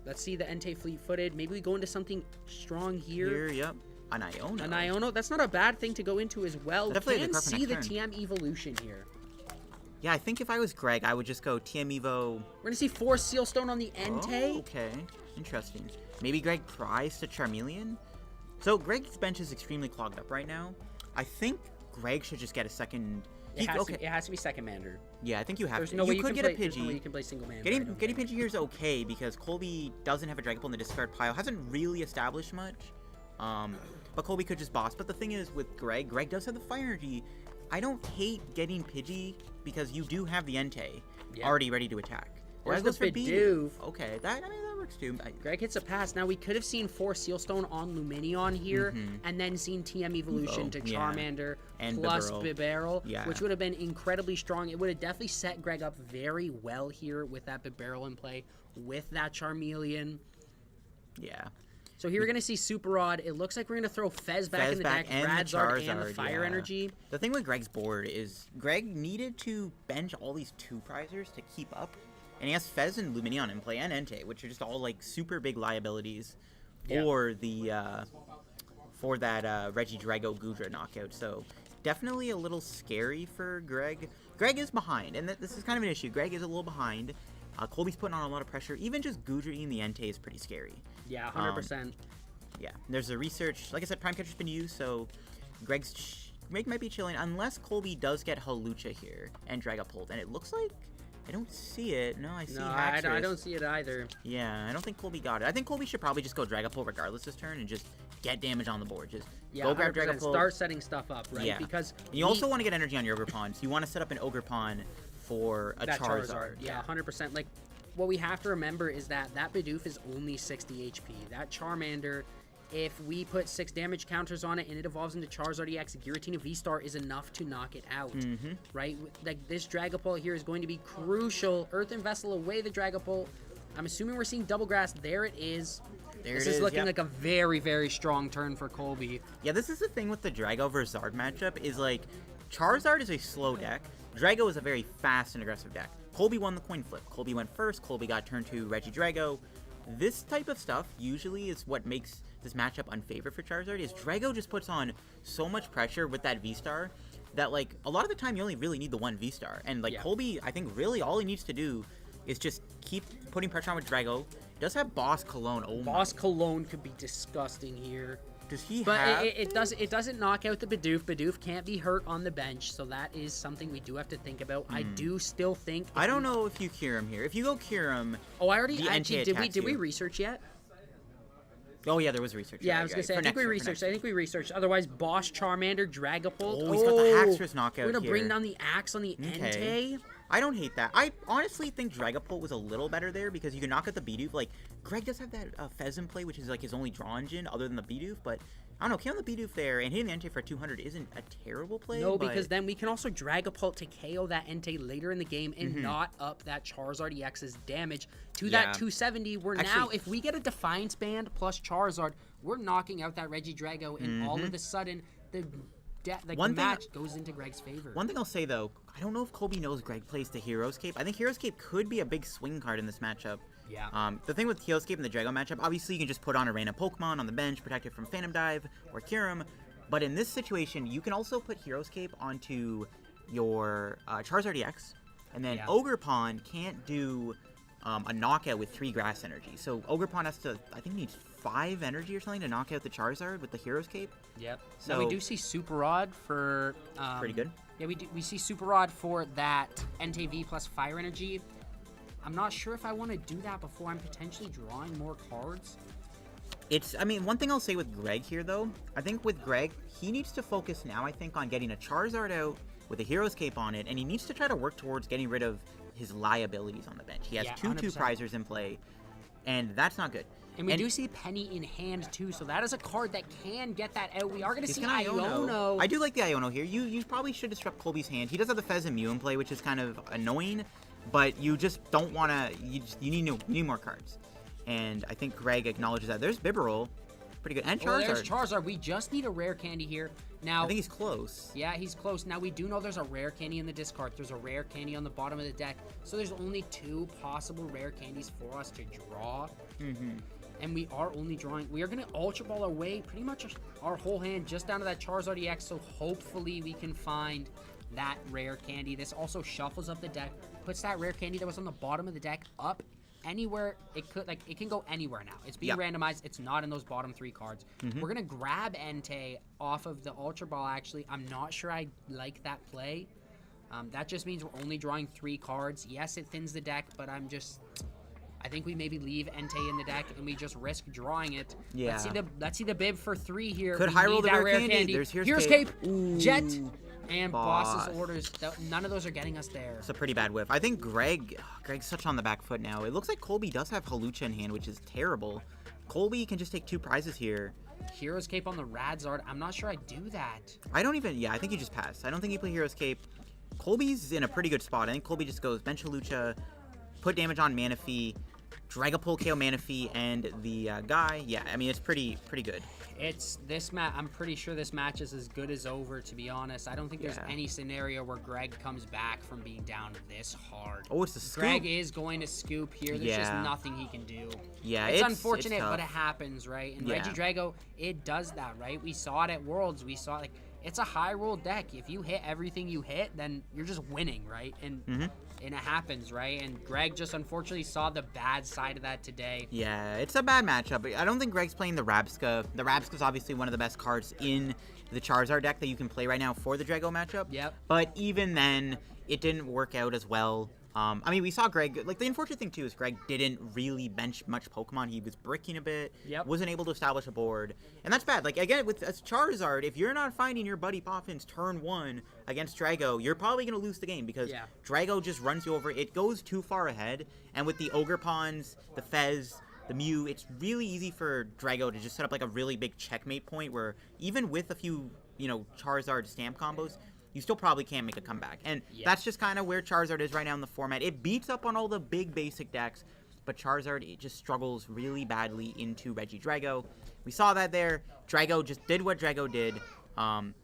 A: Let's see the Entei fleet-footed. Maybe we go into something strong here.
B: Yep. An Iono.
A: An Iono. That's not a bad thing to go into as well.
B: Definitely
A: Can
B: the card for
A: see the
B: next turn.
A: TM Evolution here.
B: Yeah, I think if I was Greg, I would just go TM Evo.
A: We're going to see Force Sealstone on the Entei.
B: Oh, okay. Interesting. Maybe Greg pries to Charmeleon? So Greg's bench is extremely clogged up right now. I think Greg should just get a second...
A: It has to be second Mander.
B: Yeah, I think you have
A: There's
B: to.
A: no way
B: you could
A: can
B: get
A: play,
B: a
A: there's no way you
B: Pidgey.
A: can play single Mander.
B: Getting Pidgey here is okay because Colby doesn't have a Dragon Ball in the discard pile. Hasn't really established much. But Colby could just boss. But the thing is with Greg does have the Fire Energy. I don't hate getting Pidgey because you do have the Entei already ready to attack.
A: Whereas
B: goes
A: the Bidoof.
B: Okay, that works too.
A: Greg hits a pass. Now we could have seen Force Sealstone on Luminion here, and then seen TM Evolution to
B: yeah.
A: Charmander
B: And
A: plus
B: Bibarel.
A: Bibarel,
B: Yeah.
A: which would have been incredibly strong. It would have definitely set Greg up very well here with that Bibarel in play, with that Charmeleon.
B: Yeah.
A: So here we're going to see Super Rod. It looks like we're going to throw Fez back
B: Fez
A: in the
B: back
A: deck,
B: and the
A: Radzard, and the
B: Charizard,
A: Fire
B: yeah.
A: Energy.
B: The thing with Greg's board is Greg needed to bench all these 2-prizers to keep up. And he has Fez and Luminion in play and Entei, which are just all like super big liabilities for the for that Regidrago Gudra knockout. So definitely a little scary for Greg. Greg is behind, and this is kind of an issue. Greg is a little behind. Colby's putting on a lot of pressure. Even just Gudrine the Entei is pretty scary.
A: Yeah, 100%.
B: Yeah, there's a research. Like I said, Prime Catcher's been used, so Greg might be chilling unless Colby does get Hawlucha here and Dragapult. And it looks like I don't see it. No, I see Haxorus.
A: I don't see it either.
B: Yeah, I don't think Colby got it. I think Colby should probably just go Dragapult regardless this turn and just get damage on the board. Just go grab
A: 100%.
B: Dragapult.
A: Start setting stuff up, right?
B: Yeah.
A: Because
B: you also want to get energy on your Ogre Pawn. So you want to set up an Ogre Pawn for a Charizard.
A: Yeah, 100%. Like, what we have to remember is that Bidoof is only 60 HP. That Charmander, if we put 6 damage counters on it and it evolves into Charizard EX, Giratina V-Star is enough to knock it out, right? Like, this Dragapult here is going to be crucial. Earthen Vessel away the Dragapult. I'm assuming we're seeing Double Grass. There it is. This is looking like a very, very strong turn for Colby.
B: Yeah, this is the thing with the Drago versus Zard matchup is, like, Charizard is a slow deck. Drago is a very fast and aggressive deck. Colby won the coin flip. Colby went first. Colby got turned to Regidrago. This type of stuff usually is what makes this matchup unfavorable for Charizard, is Drago just puts on so much pressure with that V-Star that, like, a lot of the time you only really need the one V-Star. And, like, Colby, I think really all he needs to do is just keep putting pressure on with Drago. He does have Boss Cologne. Oh,
A: Boss Cologne could be disgusting here.
B: Does he
A: but
B: have...
A: it doesn't knock out the Bidoof. Bidoof can't be hurt on the bench, so that is something we do have to think about. I do still think...
B: I don't know if you cure him here. If you go cure him...
A: Oh, I already... Did we research yet?
B: Oh, yeah, there was research.
A: Yeah, I was going to say, I think we researched. Otherwise, Boss, Charmander, Dragapult.
B: Oh, he's got the Haxorus knockout
A: We're going to
B: here.
A: bring down the Axe on the Entei.
B: I don't hate that. I honestly think Dragapult was a little better there because you can knock out the Bidoof. Like, Greg does have that Pheasant play, which is like his only draw engine other than the Bidoof, but I don't know, killing the Bidoof there and hitting the Entei for 200 isn't a terrible play.
A: No, because then we can also Dragapult to KO that Entei later in the game and not up that Charizard EX's damage to that 270. Where now, if we get a Defiance Band plus Charizard, we're knocking out that Regidrago, and all of a sudden, the match goes into Greg's favor.
B: One thing I'll say, though, I don't know if Colby knows Greg plays the Hero's Cape. I think Hero's Cape could be a big swing card in this matchup.
A: Yeah.
B: The thing with Hero's Cape and the Drago matchup, obviously you can just put on a random Pokemon on the bench, protect it from Phantom Dive or cure him. But in this situation, you can also put Hero's Cape onto your Charizard EX, and then Ogre Pawn can't do a knockout with 3 grass energy. So Ogre Pawn has to, I think, needs 5 energy or something to knock out the Charizard with the Hero's Cape.
A: Yep.
B: So
A: now we do see Super Rod for...
B: pretty good.
A: Yeah, we see Super Rod for that Entei V plus Fire Energy. I'm not sure if I want to do that before I'm potentially drawing more cards.
B: I mean, one thing I'll say with Greg here, though, I think with Greg, he needs to focus now, I think, on getting a Charizard out with a Hero's Cape on it, and he needs to try to work towards getting rid of his liabilities on the bench. He has 2 prizers in play, and that's not good.
A: And we do see Penny in hand, too, so that is a card that can get that out. We are going to see Iono.
B: I do like the Iono here. You probably should disrupt Colby's hand. He does have the Pheasant Mew in play, which is kind of annoying, but you just don't want to... You need more cards. And I think Greg acknowledges that. There's Bibarel. Pretty good. And Charizard.
A: Oh, there's Charizard. We just need a rare candy here. Now,
B: I think he's close.
A: Yeah, he's close. Now, we do know there's a rare candy in the discard. There's a rare candy on the bottom of the deck. So there's only 2 possible rare candies for us to draw. And we are only drawing... We are going to Ultra Ball away pretty much our whole hand just down to that Charizard EX. So hopefully we can find that rare candy. This also shuffles up the deck. Puts that rare candy that was on the bottom of the deck up anywhere it could. Like, it can go anywhere now. It's being randomized. It's not in those bottom 3 cards. We're gonna grab Entei off of the Ultra Ball. Actually, I'm not sure I like that play. That just means we're only drawing 3 cards. Yes, it thins the deck, but I think we maybe leave Entei in the deck and we just risk drawing it.
B: Yeah.
A: Let's see the bib for 3 here.
B: Could Hyrule the rare candy. There's
A: Here's Cape. Jet. And Boss's orders, none of those are getting us there.
B: It's a pretty bad whiff. I think Greg's such on the back foot now. It looks like Colby does have Hawlucha in hand, which is terrible. Colby can just take 2 prizes here.
A: Hero's Cape on the Radzard. I'm not sure I do that.
B: I think you just pass. I don't think you play Hero's Cape. Colby's in a pretty good spot. I think Colby just goes bench Hawlucha, put damage on Manaphy, Dragapult KO Manaphy, and the guy. Yeah, I mean, it's pretty good.
A: It's this match. I'm pretty sure this match is as good as over, to be honest. I don't think there's any scenario where Greg comes back from being down this hard.
B: Oh, it's the scoop.
A: Greg is going to scoop here. There's just nothing he can do.
B: Yeah,
A: it's unfortunate,
B: it's
A: but it happens, right? And Regidrago, it does that, right? We saw it at Worlds. We saw it, like, it's a high roll deck. If you hit everything you hit, then you're just winning, right? And it happens, right? And Greg just unfortunately saw the bad side of that today.
B: Yeah, it's a bad matchup. I don't think Greg's playing the Rabska. The Rabska's obviously one of the best cards in the Charizard deck that you can play right now for the Drago matchup.
A: Yep.
B: But even then, it didn't work out as well. I mean, we saw Greg, like, the unfortunate thing, too, is Greg didn't really bench much Pokemon. He was bricking a bit, wasn't able to establish a board, and that's bad. Like, again, with a Charizard, if you're not finding your buddy Poffins turn 1 against Drago, you're probably going to lose the game, because Drago just runs you over. It goes too far ahead, and with the Ogre Pawns, the Fez, the Mew, it's really easy for Drago to just set up, like, a really big checkmate point, where even with a few, Charizard stamp combos, you still probably can't make a comeback. And that's just kind of where Charizard is right now in the format. It beats up on all the big basic decks, but Charizard, it just struggles really badly into Regidrago. We saw that there. Drago just did what Drago did.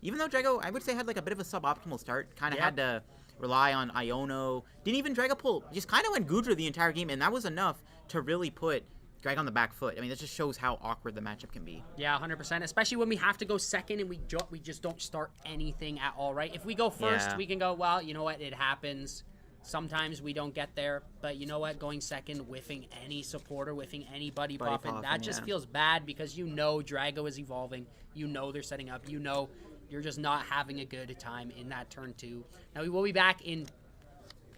B: Even though Drago, I would say, had like a bit of a suboptimal start. Kind of had to rely on Iono. Didn't even Drago pull. Just kind of went Gudra the entire game, and that was enough to really put Greg on the back foot. I mean, that just shows how awkward the matchup can be.
A: Yeah, 100%. Especially when we have to go second and we just don't start anything at all, right? If we go first, we can go, well, you know what? It happens. Sometimes we don't get there. But you know what? Going second, whiffing any supporter, whiffing any buddy popping, that just feels bad because Drago is evolving. They're setting up. You're just not having a good time in that turn 2. Now, we will be back in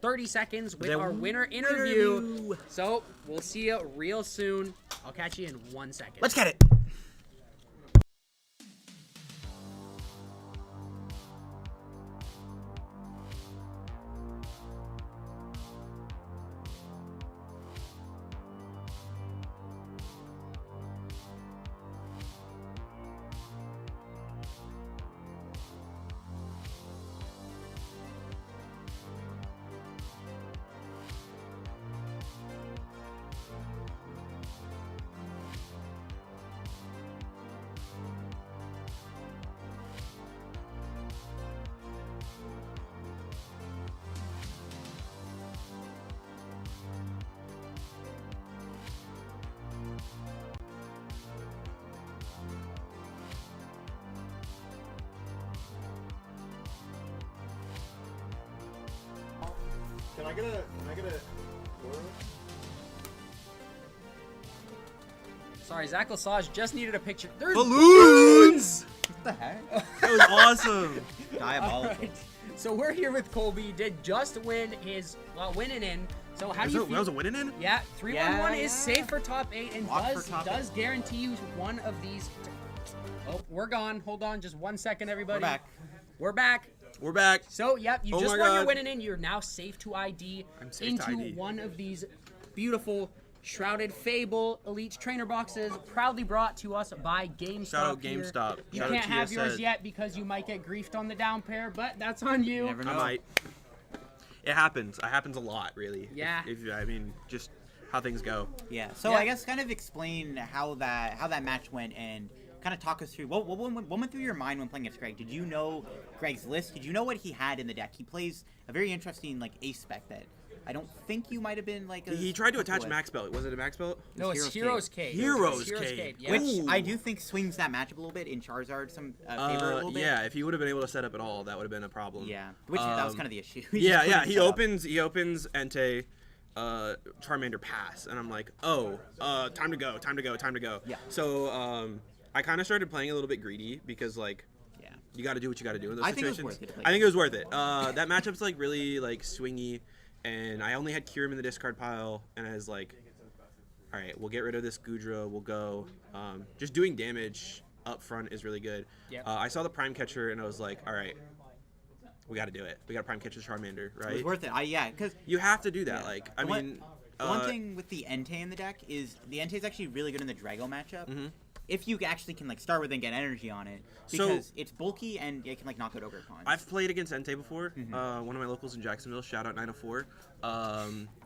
A: 30 seconds with our winner interview. So we'll see you real soon. I'll catch you in 1 second.
B: Let's get it.
F: Can I get a
A: Sorry, Zach Lesage just needed a picture. There's
F: balloons?
B: What the heck?
F: That was awesome.
B: Diabolical.
A: Right. So we're here with Colby. Did just win his winning in. So how do you feel?
F: That was a winning in?
A: Yeah, 3-1-1 is safe for top 8 and does guarantee you one of these. Oh, we're gone. Hold on, just 1 second, everybody. We're back.
F: We're back.
A: So, yep, you just won your winning in. You're now safe to ID one of these beautiful Shrouded Fable Elite Trainer boxes, proudly brought to us by GameStop.
F: Shout out GameStop.
A: You can't have yours yet because you might get griefed on the down pair, but that's on you.
B: Never know.
F: I might. It happens. It happens a lot, really.
A: Yeah.
F: Just how things go.
B: Yeah. So I guess kind of explain how that match went and kind of talk us through what went through your mind when playing against Greg. Did you know Greg's list? Did you know what he had in the deck? He plays a very interesting ace spec that I don't think you might have been
F: He tried to attach Max Belt. Was it a Max Belt?
A: No, it's Hero's Cave.
F: Hero's Cave.
A: Yeah.
B: Which I do think swings that matchup a little bit in Charizard favor a little bit.
F: Yeah, if he would have been able to set up at all, that would have been a problem.
B: Yeah, which that was kind of the issue.
F: He opens Entei, Charmander pass, and I'm like, time to go.
B: Yeah.
F: So I kind of started playing a little bit greedy because you got to do what you got to do in those situations. I think it was worth it. That matchup's really swingy, and I only had Kyurem in the discard pile, and I was like, all right, we'll get rid of this Gudra. We'll go. Just doing damage up front is really good.
A: Yep.
F: I saw the Prime Catcher, and I was like, all right, we got to do it. We got to Prime Catcher Charmander, right?
B: It was worth it. Because
F: you have to do that.
B: One thing with the Entei in the deck is the Entei is actually really good in the Drago matchup.
F: Mm-hmm.
B: If you actually can start with and get energy on it, because it's bulky and it can knock out Ogre Pawns.
F: I've played against Entei before. One of my locals in Jacksonville, shout out 904.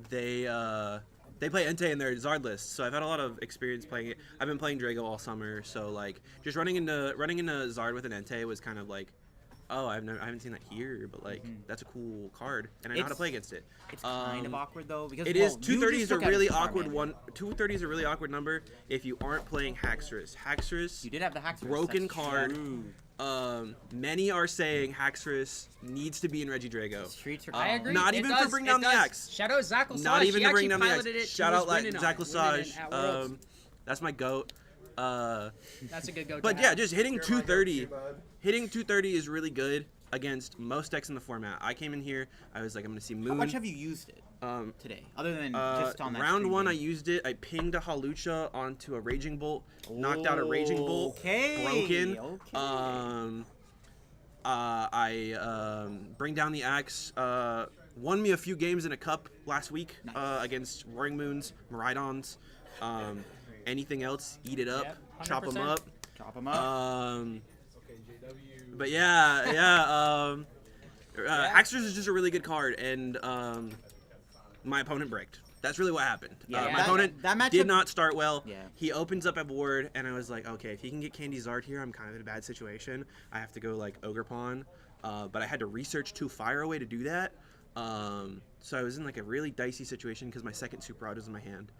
F: They play Entei in their Zard list, so I've had a lot of experience playing it. I've been playing Drago all summer, so just running into Zard with an Entei was kind of I haven't seen that here, but that's a cool card, and I know how to play against it.
B: It's kind of awkward though because
F: it is 230 is a really awkward 230 is a really awkward number if you aren't playing Haxorus. Haxorus,
B: you did have the Haxorus.
F: broken card.
J: Many are saying Haxorus needs to be in Regidrago.
B: Streets are
A: I
B: calm.
A: agree.
J: Not
A: It
J: even
A: does-
J: for bringing
A: it
J: down the
A: does.
J: axe.
A: Shout out Zach Lesage.
J: Not even
A: He
J: to bring
A: actually
J: down the
A: piloted
J: axe.
A: it to
J: Shout
A: his
J: out like
A: win and
J: Zach
A: all. Winning
J: Lesage.
A: at Worlds.
J: That's my goat.
A: That's a good go.
J: But yeah, just hitting 230. Hitting 230 is really good against most decks in the format. I came in here. I was like, I'm gonna see Moon.
B: How much have you used it today, other than just on that
J: round
B: stream
J: 1, I
B: game?
J: used it. I pinged a Halucha onto a Raging Bolt, knocked out a Raging Bolt,
B: Okay,
J: broken.
B: okay.
J: I bring down the axe. Won me a few games in a cup last week against Roaring Moons, Miraidons. Anything else, eat it up,
A: Yep,
J: chop them
A: 100%.
J: up.
B: Chop them up.
J: But yeah. Haxorus is just a really good card, and my opponent bricked. That's really what happened.
B: Yeah,
J: My opponent
B: that matchup-
J: did not start well.
B: Yeah.
J: He opens up at board, and I was like, okay, if he can get Candy Zard here, I'm kind of in a bad situation. I have to go like Ogre Pawn, but I had to research 2 Fire away to do that. So I was in like a really dicey situation because my second Super Rod was in my hand.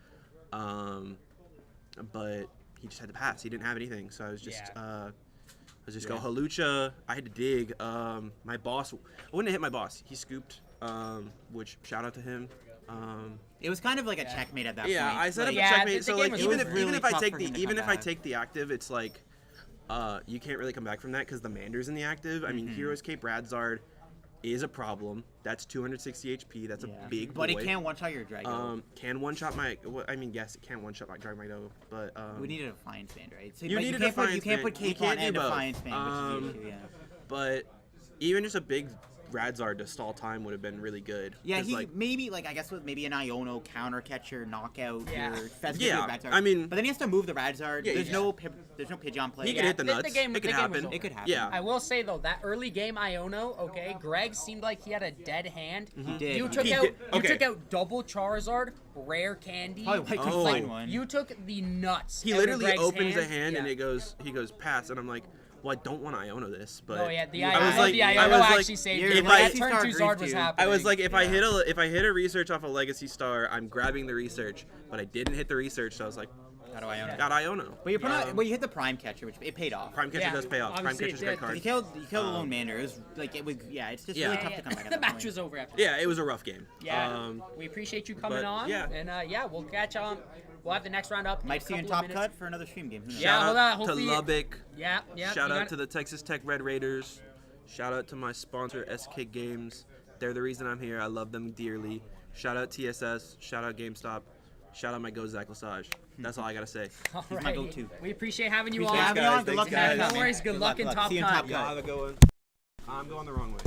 J: But he just had to pass. He didn't have anything, so I was just go Halucha. I had to dig. My boss, I wouldn't have hit my boss. He scooped, which shout out to him.
B: It was kind of like a checkmate at that point.
J: Yeah, I set up
A: Yeah,
J: a checkmate.
A: the
J: So
A: game
J: like
A: was
J: even
A: over.
J: if even
B: Really
J: if I
B: tough
J: take
B: for
J: the
B: him to
J: even
B: come
J: if I
B: back.
J: take the active, it's like you can't really come back from that because the Mander's in the active. I mean, Heroes Cape Radzard is a problem. That's 260 HP. That's a big boy.
B: But it can't one-shot your Drago.
J: Can one shot my. Well, I mean, yes, it can one shot my Drago, but
B: We needed a Defiance Band, right? So,
J: You
B: but
J: need a
B: can't put, you
J: Defiance
B: can't
J: Band.
B: put
J: You
B: Cape
J: can't
B: on
J: do
B: and
J: both.
B: Defiance Band, which is the issue, yeah.
J: but even just a big Radzard to stall time would have been really good.
B: Yeah,
J: 'Cause,
B: he
J: like,
B: maybe like I guess with maybe an Iono counter catcher knockout
A: Yeah.
B: or Fezzik
J: Yeah,
B: with Radzard.
J: I mean-
B: but then he has to move the Radzard.
J: Yeah,
B: there's
J: yeah.
B: no there's no Pidgeon play.
J: he could
A: Yeah,
J: hit the
A: the
J: nuts.
A: game-
J: it could
A: the game was
J: happen.
A: over.
B: It could happen.
J: Yeah.
A: I will say though, that early game Iono, okay, Greg seemed like he had a dead hand.
B: He did.
A: You
B: He
A: took
J: did.
A: out you
J: Okay.
A: took out double Charizard, rare candy.
B: Probably why I couldn't
J: Oh.
B: find one.
A: You took the nuts.
J: He
A: out of
J: literally
A: Greg's
J: opens a
A: hand.
J: hand and
A: Yeah.
J: he goes pass, and I'm like, well, I don't want to Iono this, but
A: Oh yeah, the
J: I was
A: Iono,
J: like,
A: the
J: I
A: Iono
J: was like,
A: actually saved
B: Your
A: you.
J: if
A: When
J: I-
A: that turn
B: Star
A: 2 Zard
B: griefed
A: was
B: you.
A: happening.
J: I was like, if I hit a research off a Legacy Star, I'm grabbing the research, but I didn't hit the research, so I was like,
B: How do I own it?
J: got Iono.
B: But you hit the Prime Catcher, which it paid off.
J: Prime Catcher
A: Yeah,
J: does pay off. Prime
A: obviously
J: Catcher's
A: it
J: a great
A: did.
J: card.
B: You killed the Lone Mander. It was like it's just
J: Yeah.
B: really
J: Yeah,
B: tough to come back. At
A: the
B: that
A: match
B: point.
A: was over after.
J: Yeah, it was a rough game.
A: Yeah, we appreciate you coming
J: but,
A: on.
J: yeah.
A: And yeah, we'll catch on. We'll have the next round up. in
B: Might
A: a
B: see you in
A: couple of
B: Top
A: minutes.
B: Cut for another stream game. Who knows?
A: Yeah,
J: Shout
A: hold
J: out
A: on,
J: to
A: hopefully-
J: Lubbock.
A: Yeah.
J: Shout
A: you
J: out
A: got-
J: to the Texas Tech Red Raiders. Shout out to my sponsor, SK Games. They're the reason I'm here. I love them dearly. Shout out TSS. Shout out GameStop. Shout out my go Zach Lesage. That's all I gotta say.
A: All
B: He's my
A: right.
B: go-to.
A: We appreciate having you
B: Appreciate
A: on.
B: having you on. Good
F: Thanks,
B: luck in
F: guys.
B: Top Cut,
A: No
B: man.
A: worries. Good luck in Top
B: See you in
A: Cut.
B: Top Cut.
J: Have a good one. I'm going the wrong way.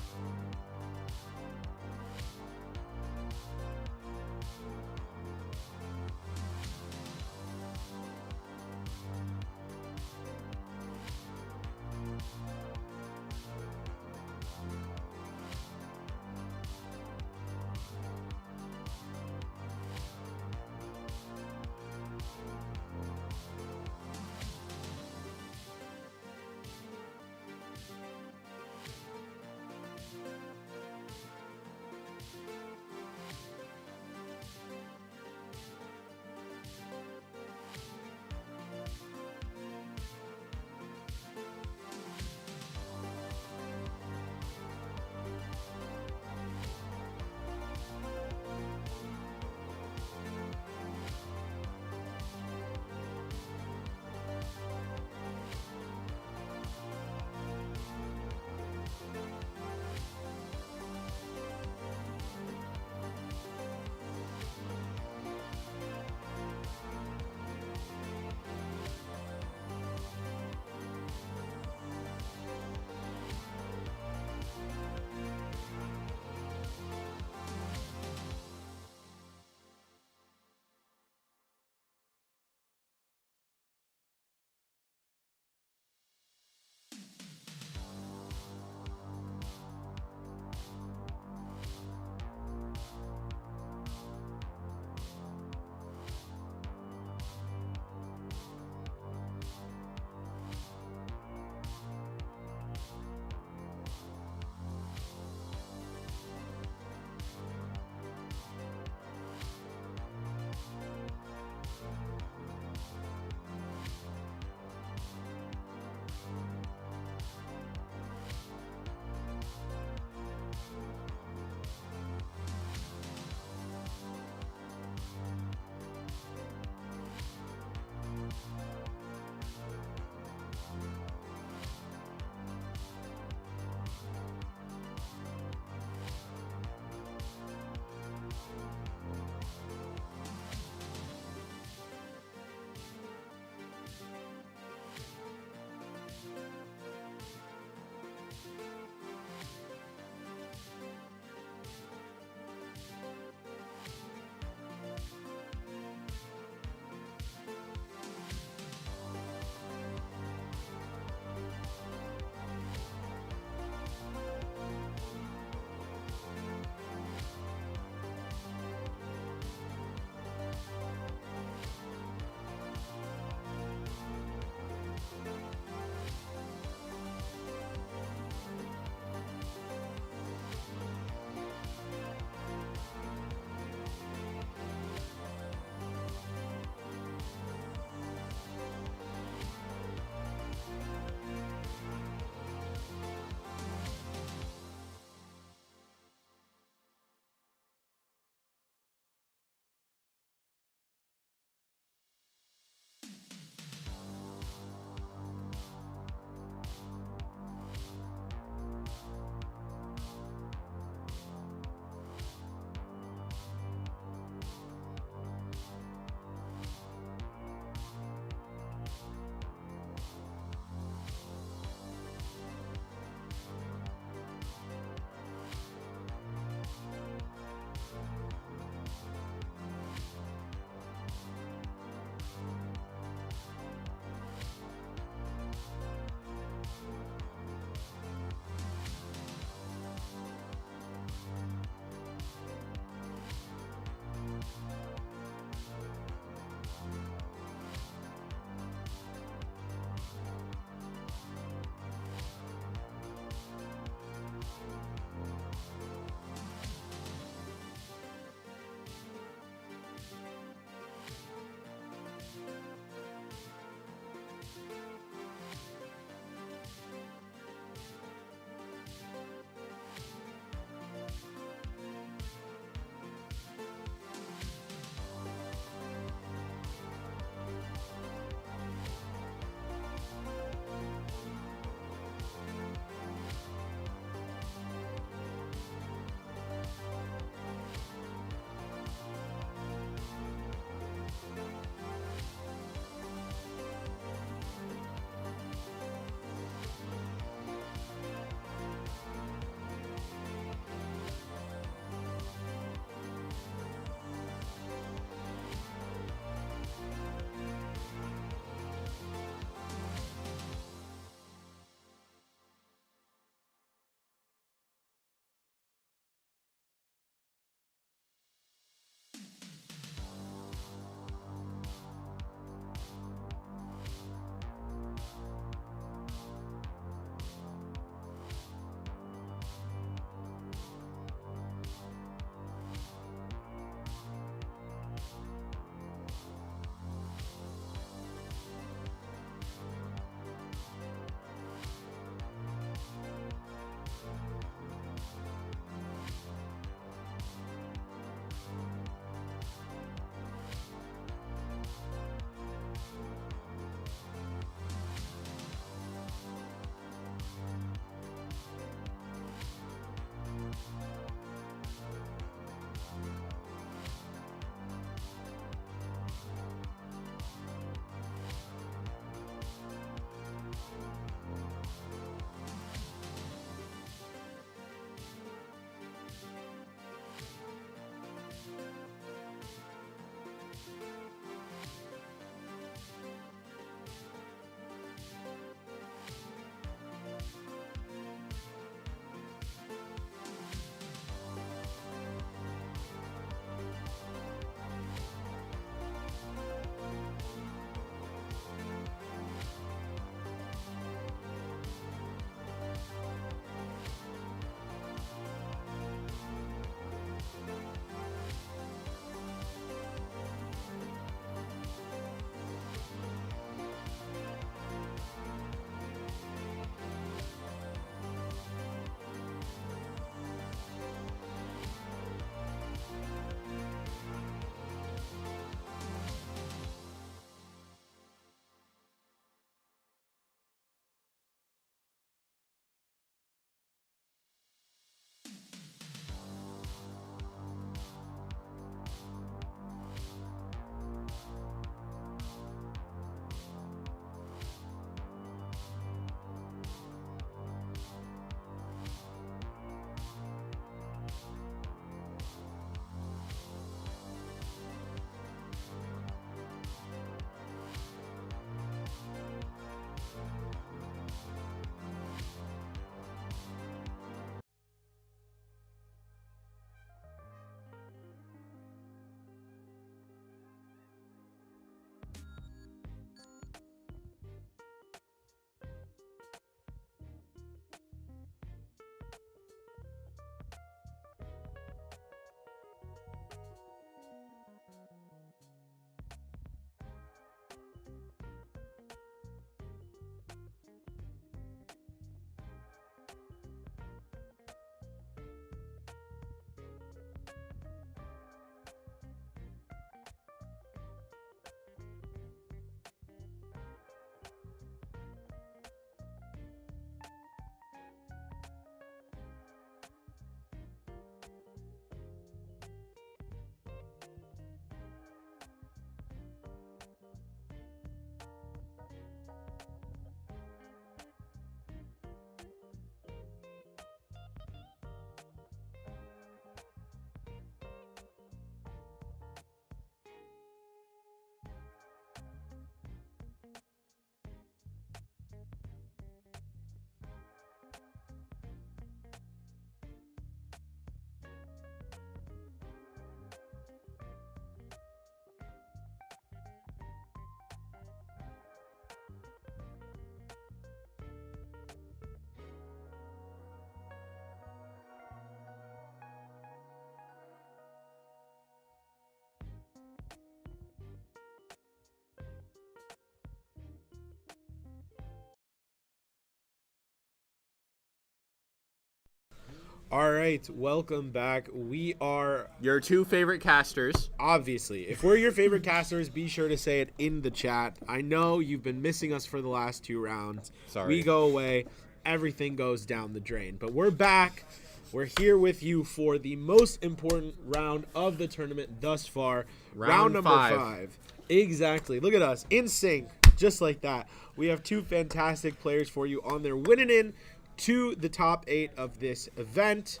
C: All right, welcome back. We are
D: Your two favorite casters.
C: obviously, if we're your favorite casters, be sure to say it in the chat. I know you've been missing us for the last 2 rounds.
D: Sorry.
C: We go away, everything goes down the drain. But we're back. We're here with you for the most important round of the tournament thus far.
D: Round
C: number 5. Exactly. Look at us, in sync, just like that. We have 2 fantastic players for you on their winning in to the top 8 of this event.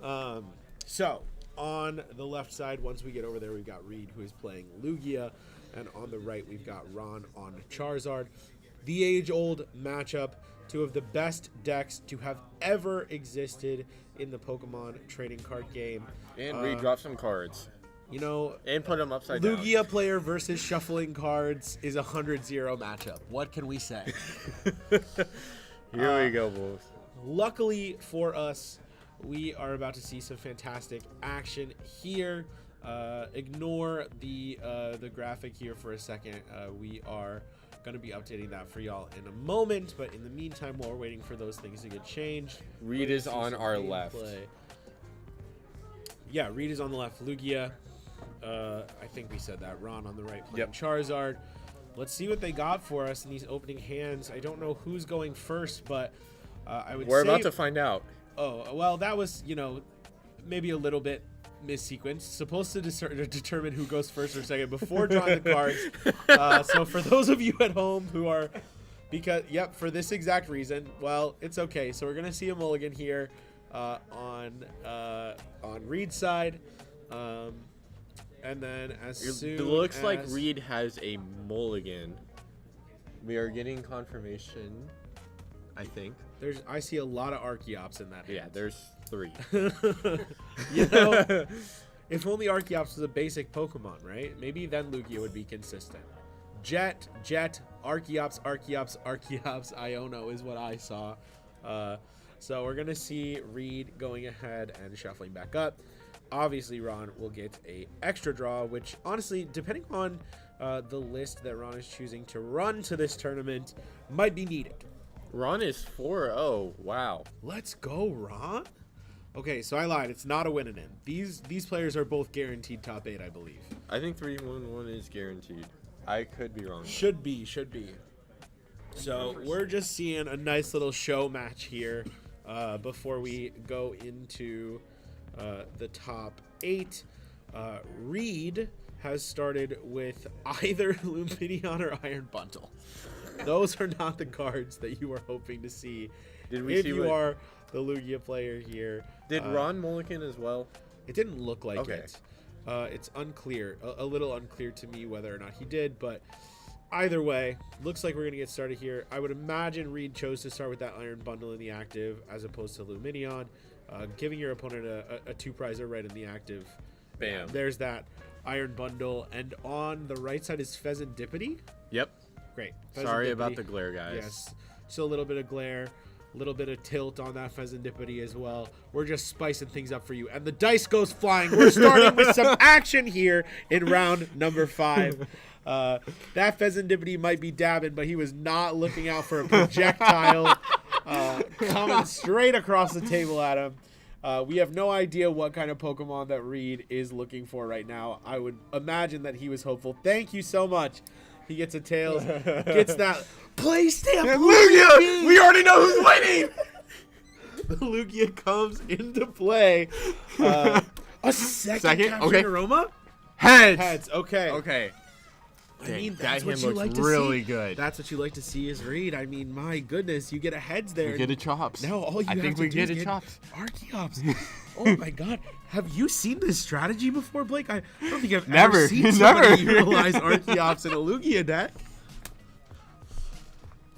C: So, on the left side, once we get over there, we've got Reed, who is playing Lugia. And on the right, we've got Ron on Charizard. The age-old matchup, 2 of the best decks to have ever existed in the Pokemon trading card game.
D: And redrop some cards.
C: You know,
D: And put them upside down.
C: Lugia player versus shuffling cards is a 100-0 matchup. What can we say?
D: Here we go, Wolves.
C: Luckily for us, we are about to see some fantastic action here. Ignore the graphic here for a second. We are going to be updating that for y'all in a moment. But in the meantime, while we're waiting for those things to get changed,
D: Reed is on our left.
C: Yeah, Reed is on the left. Lugia, I think we said that. Ron on the right playing
D: Yep.
C: Charizard. Let's see what they got for us in these opening hands. I don't know who's going first, but I would
D: We're
C: say...
D: about to find out.
C: Oh, well, that was, maybe a little bit missequenced. Supposed to determine who goes first or second before drawing the cards. So for those of you at home who are... for this exact reason, well, it's okay. So we're going to see a mulligan here on Reed's side. And then
D: It looks like Reed has a mulligan. We are getting confirmation, I think.
C: I see a lot of Archeops in that hand.
D: Yeah, there's 3.
C: If only Archeops was a basic Pokemon, right? Maybe then Lugia would be consistent. Jet, Archeops, Iono is what I saw. So we're going to see Reed going ahead and shuffling back up. Obviously, Ron will get a extra draw, which honestly, depending on the list that Ron is choosing to run to this tournament, might be needed.
D: Ron is 4-0. Wow.
C: Let's go, Ron. Okay, so I lied. It's not a win and in. These players are both guaranteed top 8, I believe.
D: I think 3-1-1 is guaranteed. I could be wrong.
C: Should be. So we're just seeing a nice little show match here before we go into the top 8. Reed has started with either Lumineon or Iron Bundle. Those are not the cards that you are hoping to see.
D: Did we
C: if
D: see
C: you
D: what-
C: are the Lugia player here.
D: Did Ron mulligan as well?
C: It didn't look like
D: Okay.
C: it. It's unclear, a little unclear to me whether or not he did, but either way, looks like we're going to get started here. I would imagine Reed chose to start with that Iron Bundle in the active as opposed to Lumineon, giving your opponent a 2-prizer right in the active.
D: Bam.
C: There's that Iron Bundle, and on the right side is Pheasantipity.
D: Yep.
C: Great.
D: Sorry about
C: Pheasantipity.
D: the glare, guys.
C: Yes, just a little bit of glare, a little bit of tilt on that Pheasantipity as well. We're just spicing things up for you, and the dice goes flying. We're starting with some action here in round number 5. That Pheasantipity might be dabbing, but he was not looking out for a projectile coming straight across the table at him. We have no idea what kind of Pokemon that Reed is looking for right now. I would imagine that he was hopeful. Thank you so much. He gets a Tails, gets that play stamp.
F: Lugia! We already know who's winning!
C: The Lugia comes into play. A second capturing
F: okay.
C: aroma?
F: Heads!
C: Heads, okay.
F: Okay.
C: I mean,
F: Dang,
C: that's
F: that
C: what
F: hand
C: you
F: looks
C: like to
F: really
C: see.
F: good.
C: That's what you like to see is Reed. I mean, my goodness, you get a heads there.
F: We get a chops.
C: Now all you
F: I
C: have
F: think
C: to
F: we
C: do
F: get
C: is
F: a
C: get
F: chops.
C: Archeops. Oh my god. Have you seen this strategy before, Blake? I don't think I've
F: Never.
C: ever seen somebody
F: Never.
C: utilize Archeops in a Lugia deck.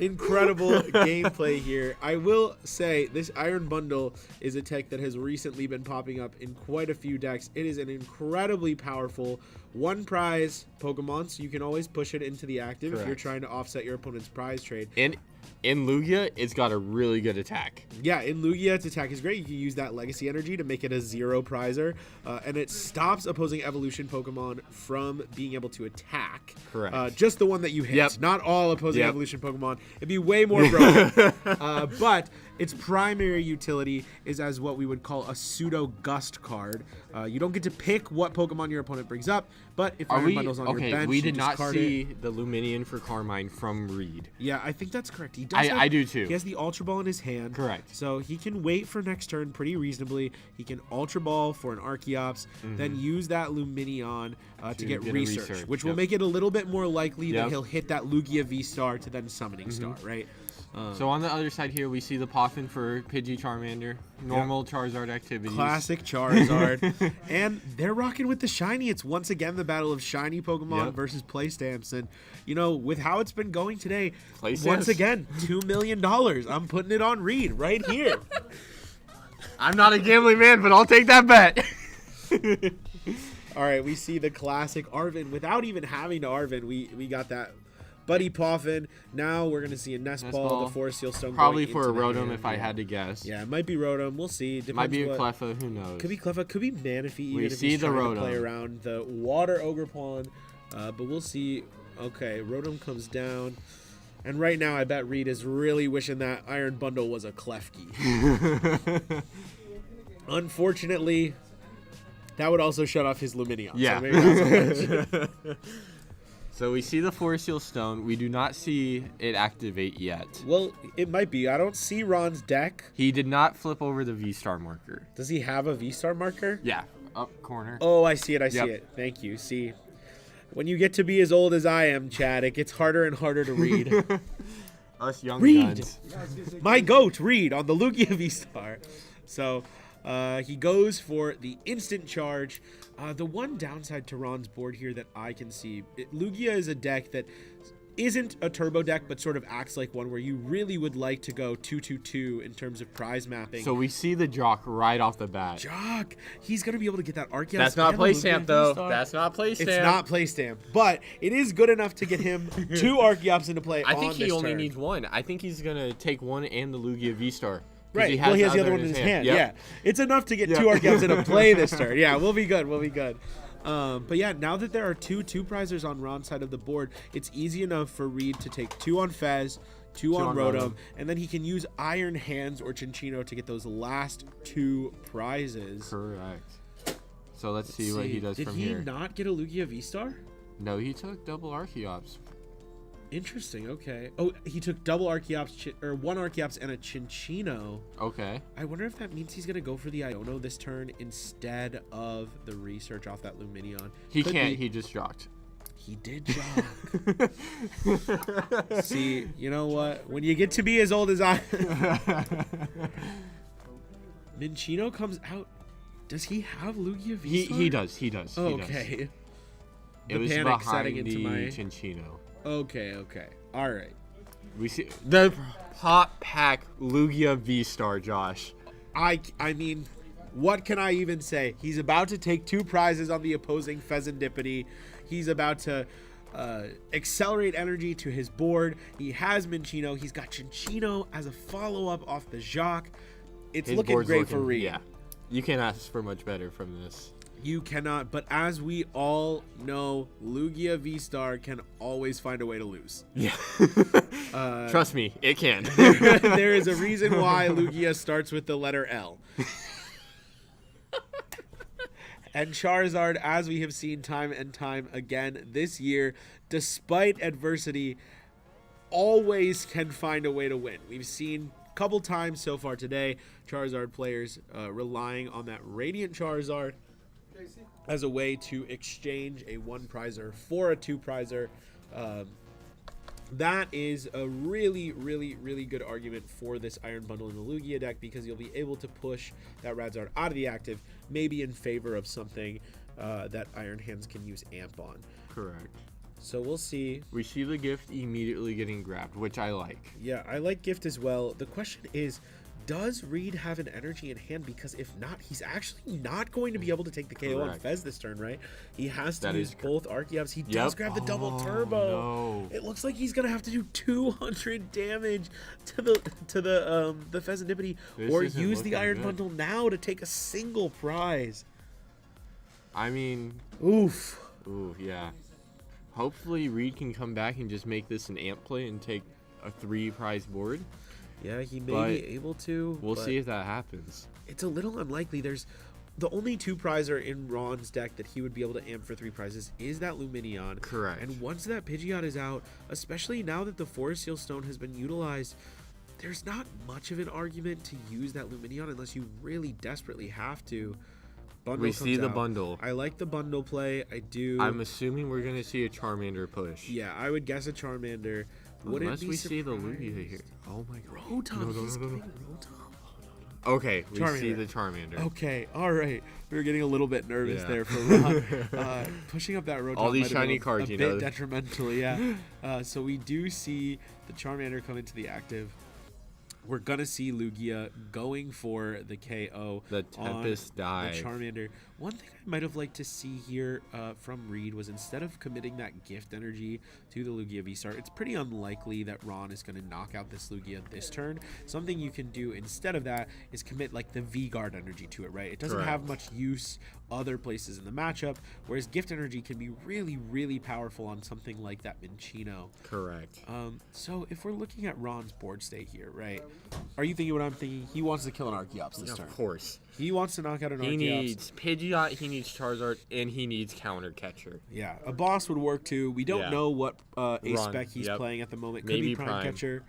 C: Incredible gameplay here. I will say this Iron Bundle is a tech that has recently been popping up in quite a few decks. It is an incredibly powerful 1 prize Pokemon, so you can always push it into the active if you're
D: Correct.
C: trying to offset your opponent's prize trade.
D: And in Lugia, it's got a really good attack.
C: Yeah, in Lugia, its attack is great. You can use that Legacy Energy to make it a 0 prizer, and it stops opposing evolution Pokemon from being able to attack.
D: Correct.
C: Just the one that you hit,
D: Yep.
C: not all opposing
D: Yep.
C: evolution Pokemon. It'd be way more broken. But its primary utility is as what we would call a pseudo gust card. You don't get to pick what Pokemon your opponent brings up, but if Iron Bundle's on your bench,
D: we
C: you
D: did not
C: discard
D: see
C: it.
D: the Luminion for Carmine from Reed.
C: Yeah, I think that's correct. He does.
D: I do too.
C: He has the Ultra Ball in his hand.
D: Correct.
C: So he can wait for next turn pretty reasonably. He can Ultra Ball for an Archeops, then use that Luminion to get
D: get a
C: research,
D: research,
C: which will
D: yep.
C: make it a little bit more likely that
D: Yep.
C: he'll hit that Lugia V-Star to then Summoning Star, right?
D: So on the other side here, we see the Poffin for Pidgey Charmander. Normal Charizard activities.
C: Classic Charizard. And they're rocking with the shiny. It's once again the battle of shiny Pokemon
D: Yep.
C: versus play stamps. And, you know, with how it's been going today,
D: Play
C: once
D: stamps.
C: again, $2 million. I'm putting it on Reed right here.
D: I'm not a gambling man, but I'll take that bet.
C: All right, we see the classic Arvin. Without even having to Arvin, we got that Buddy Poffin. Now we're going to see a Nest Ball, the Forest Seal Stone.
D: Probably
C: going
D: for a
C: into the
D: Rotom
C: hand.
D: if I had to guess.
C: Yeah, it might be Rotom. We'll see.
D: It might be a
C: Depends what-
D: Cleffa, who knows.
C: Could be Cleffa, could be Manaphy, even
D: We
C: if
D: see
C: he's
D: the
C: trying to play
D: Rotom.
C: around the Water Ogerpon. But we'll see. Okay, Rotom comes down. And right now, I bet Reed is really wishing that Iron Bundle was a Klefki. Unfortunately, that would also shut off his Luminion.
D: Yeah.
C: So maybe not so much.
D: So we see the Forest Seal Stone. We do not see it activate yet.
C: Well, it might be. I don't see Ron's deck.
D: He did not flip over the V-Star marker.
C: Does he have a V-Star marker?
D: Yeah, up corner.
C: Oh, I see it. I see
D: Yep.
C: it. Thank you. See, when you get to be as old as I am, Chad, it gets harder and harder to read.
D: Us young
C: Reed!
D: guns.
C: My goat, Reed, on the Lugia V-Star. So he goes for the instant charge. The one downside to Ron's board here that I can see, Lugia is a deck that isn't a turbo deck, but sort of acts like one where you really would like to go 2-2-2 in terms of prize mapping.
D: So we see the Jock right off the bat.
C: Jock, he's going to be able to get that Arceus.
D: That's not
C: and the
D: play
C: Lugia
D: stamp though.
C: V-Star.
D: That's not play stamp.
C: It's not play stamp, but it is good enough to get him 2 Archeops into play
D: I think
C: on
D: he
C: this
D: only
C: turn.
D: needs one. I think he's gonna take one and the Lugia V-Star.
C: Right, he has the other one in his hand.
D: Yep.
C: Yeah, it's enough to get
D: Yep.
C: 2 Archeops into play this turn. Yeah, we'll be good. We'll be good. But yeah, now that there are 2 prizers on Ron's side of the board, it's easy enough for Reed to take 2 on Fez, 2 on
D: on
C: Rotom,
D: Rotom.
C: and then he can use Iron Hands or Chinchino to get those last 2 prizes.
D: Correct. So let's see what he does
C: Did
D: from
C: he
D: here.
C: not get a Lugia V-Star?
D: No, he took double Archeops.
C: Interesting. Okay. Oh, he took double Archeops, or 1 Archeops and a Chinchino.
D: Okay.
C: I wonder if that means he's going to go for the Iono this turn instead of the research off that Luminion.
D: He
C: Could
D: can't.
C: be.
D: He just jocked.
C: He did jog. See, you know what? When you get to be as old as I... Minchino comes out. Does he have Lugia V-Star?
D: He does. He does.
C: Oh,
D: he does.
C: okay.
D: It
C: The
D: was
C: panic
D: behind
C: setting into
D: the
C: my...
D: Chinchino.
C: Okay. All right.
D: We see the Pop Pack Lugia V-Star, Josh.
C: I mean, what can I even say? He's about to take 2 prizes on the opposing Pheasantipity. He's about to accelerate energy to his board. He has Minchino. He's got Chinchino as a follow-up off the Jacques. It's
D: His
C: looking
D: board's
C: great for Reed.
D: Yeah. You can't ask for much better from this.
C: You cannot, but as we all know, Lugia V-Star can always find a way to lose.
D: Yeah. Trust me, it can.
C: There is a reason why Lugia starts with the letter L. And Charizard, as we have seen time and time again this year, despite adversity, always can find a way to win. We've seen a couple times so far today, Charizard players relying on that Radiant Charizard as a way to exchange a 1 prizer for a 2 prizer. That is a really, really, really good argument for this Iron Bundle in the Lugia deck, because you'll be able to push that Radzard out of the active, maybe in favor of something that Iron Hands can use Amp on.
D: Correct.
C: So we'll see.
D: We see the gift immediately getting grabbed, which I like.
C: Yeah, I like Gift as well. The question is, does Reed have an energy in hand? Because if not, he's actually not going to be able to take the KO on
D: Correct.
C: Fez this turn, right? He has to
D: That
C: use
D: is
C: both Archeops. He does grab the double turbo.
D: No.
C: It looks like he's gonna have to do 200 damage to the Pheasantipity,
D: This
C: or
D: isn't
C: use the
D: looking
C: Iron
D: good.
C: Bundle now to take a single prize.
D: I mean,
C: Oof.
D: ooh, yeah. Hopefully Reed can come back and just make this an amp play and take a 3-prize board.
C: Yeah, he may
D: But
C: be able to.
D: We'll
C: but
D: see if that happens.
C: It's a little unlikely. There's the only 2-prizer in Ron's deck that he would be able to amp for 3 prizes is that Luminion.
D: Correct.
C: And once that Pidgeot is out, especially now that the Forest Seal Stone has been utilized, there's not much of an argument to use that Luminion unless you really desperately have to. Bundle
D: We see
C: comes
D: the
C: out.
D: bundle.
C: I like the bundle play. I do.
D: I'm assuming we're going to see a Charmander push.
C: Yeah, I would guess a Charmander. Wouldn't
D: Unless
C: be
D: we see the
C: surprised.
D: Lugia here. Oh my god.
C: Rotom.
D: No, no,
C: He's
D: no, no, no.
C: giving Rotom.
D: Okay, we see
C: Charmander.
D: the Charmander.
C: Okay, all right. We were getting a little bit nervous
D: Yeah.
C: there for Ron. Pushing up that Rotom
D: All these
C: might have been
D: shiny cards,
C: a
D: you
C: bit
D: know.
C: detrimental, yeah. So we do see the Charmander come into the active. We're gonna see Lugia going for the KO.
D: The
C: on
D: Tempest dive.
C: The Charmander. One thing I might have liked to see here from Reed was instead of committing that gift energy to the Lugia V-Star, it's pretty unlikely that Ron is going to knock out this Lugia this turn. Something you can do instead of that is commit like the V-Guard energy to it, right? It doesn't
D: Correct.
C: have much use other places in the matchup, whereas gift energy can be really, really powerful on something like that Minccino.
D: Correct.
C: So if we're looking at Ron's board state here, right? Are you thinking what I'm thinking? He wants to kill an Archeops this turn.
D: Of course.
C: He wants to knock out an
D: He
C: Archeops.
D: needs Pidgeot, he needs Charizard, and he needs Counter Catcher.
C: Yeah, a boss would work too. We don't
D: Yeah.
C: know what ace
D: Ron,
C: spec he's
D: yep.
C: playing at the moment. Could
D: Maybe
C: be Prime
D: Prime.
C: Catcher.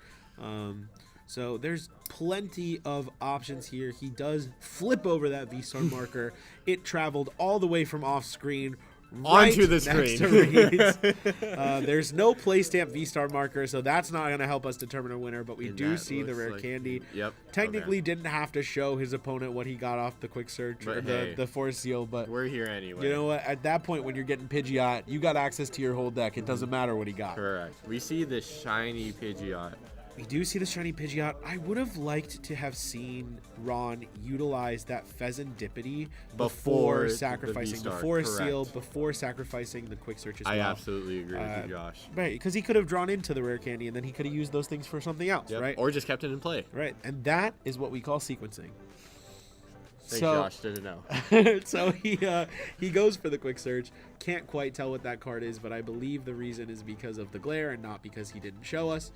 C: So there's plenty of options here. He does flip over that V-Star marker. It traveled all the way from off screen
D: Onto the
C: next
D: screen.
C: to Reed's. There's no play stamp V-Star marker, so that's not going to help us determine a winner, but we
D: And
C: do
D: that
C: see the
D: looks
C: rare
D: like-
C: candy.
D: Yep.
C: Technically
D: okay.
C: didn't have to show his opponent what he got off the quick search
D: But
C: or
D: hey,
C: the force seal, but
D: We're here anyway.
C: you know what? At that point, when you're getting Pidgeot, you got access to your whole deck. It doesn't matter what he got.
D: Correct. We see the shiny Pidgeot.
C: We do see the shiny Pidgeot. I would have liked to have seen Ron utilize that Pheasantipity
D: Before
C: before
D: the
C: sacrificing the
D: V-Star,
C: Forest Seal,
D: correct.
C: before sacrificing the quick search as
D: I
C: well.
D: absolutely agree with you, Josh.
C: Right, because he could have drawn into the rare candy and then he could have used those things for something else,
D: Yep.
C: right?
D: Or just kept it in play.
C: Right, and that is what we call sequencing.
D: Thanks,
C: So-
D: Josh. Didn't know.
C: So he goes for the quick search. Can't quite tell what that card is, but I believe the reason is because of the glare and not because he didn't show us.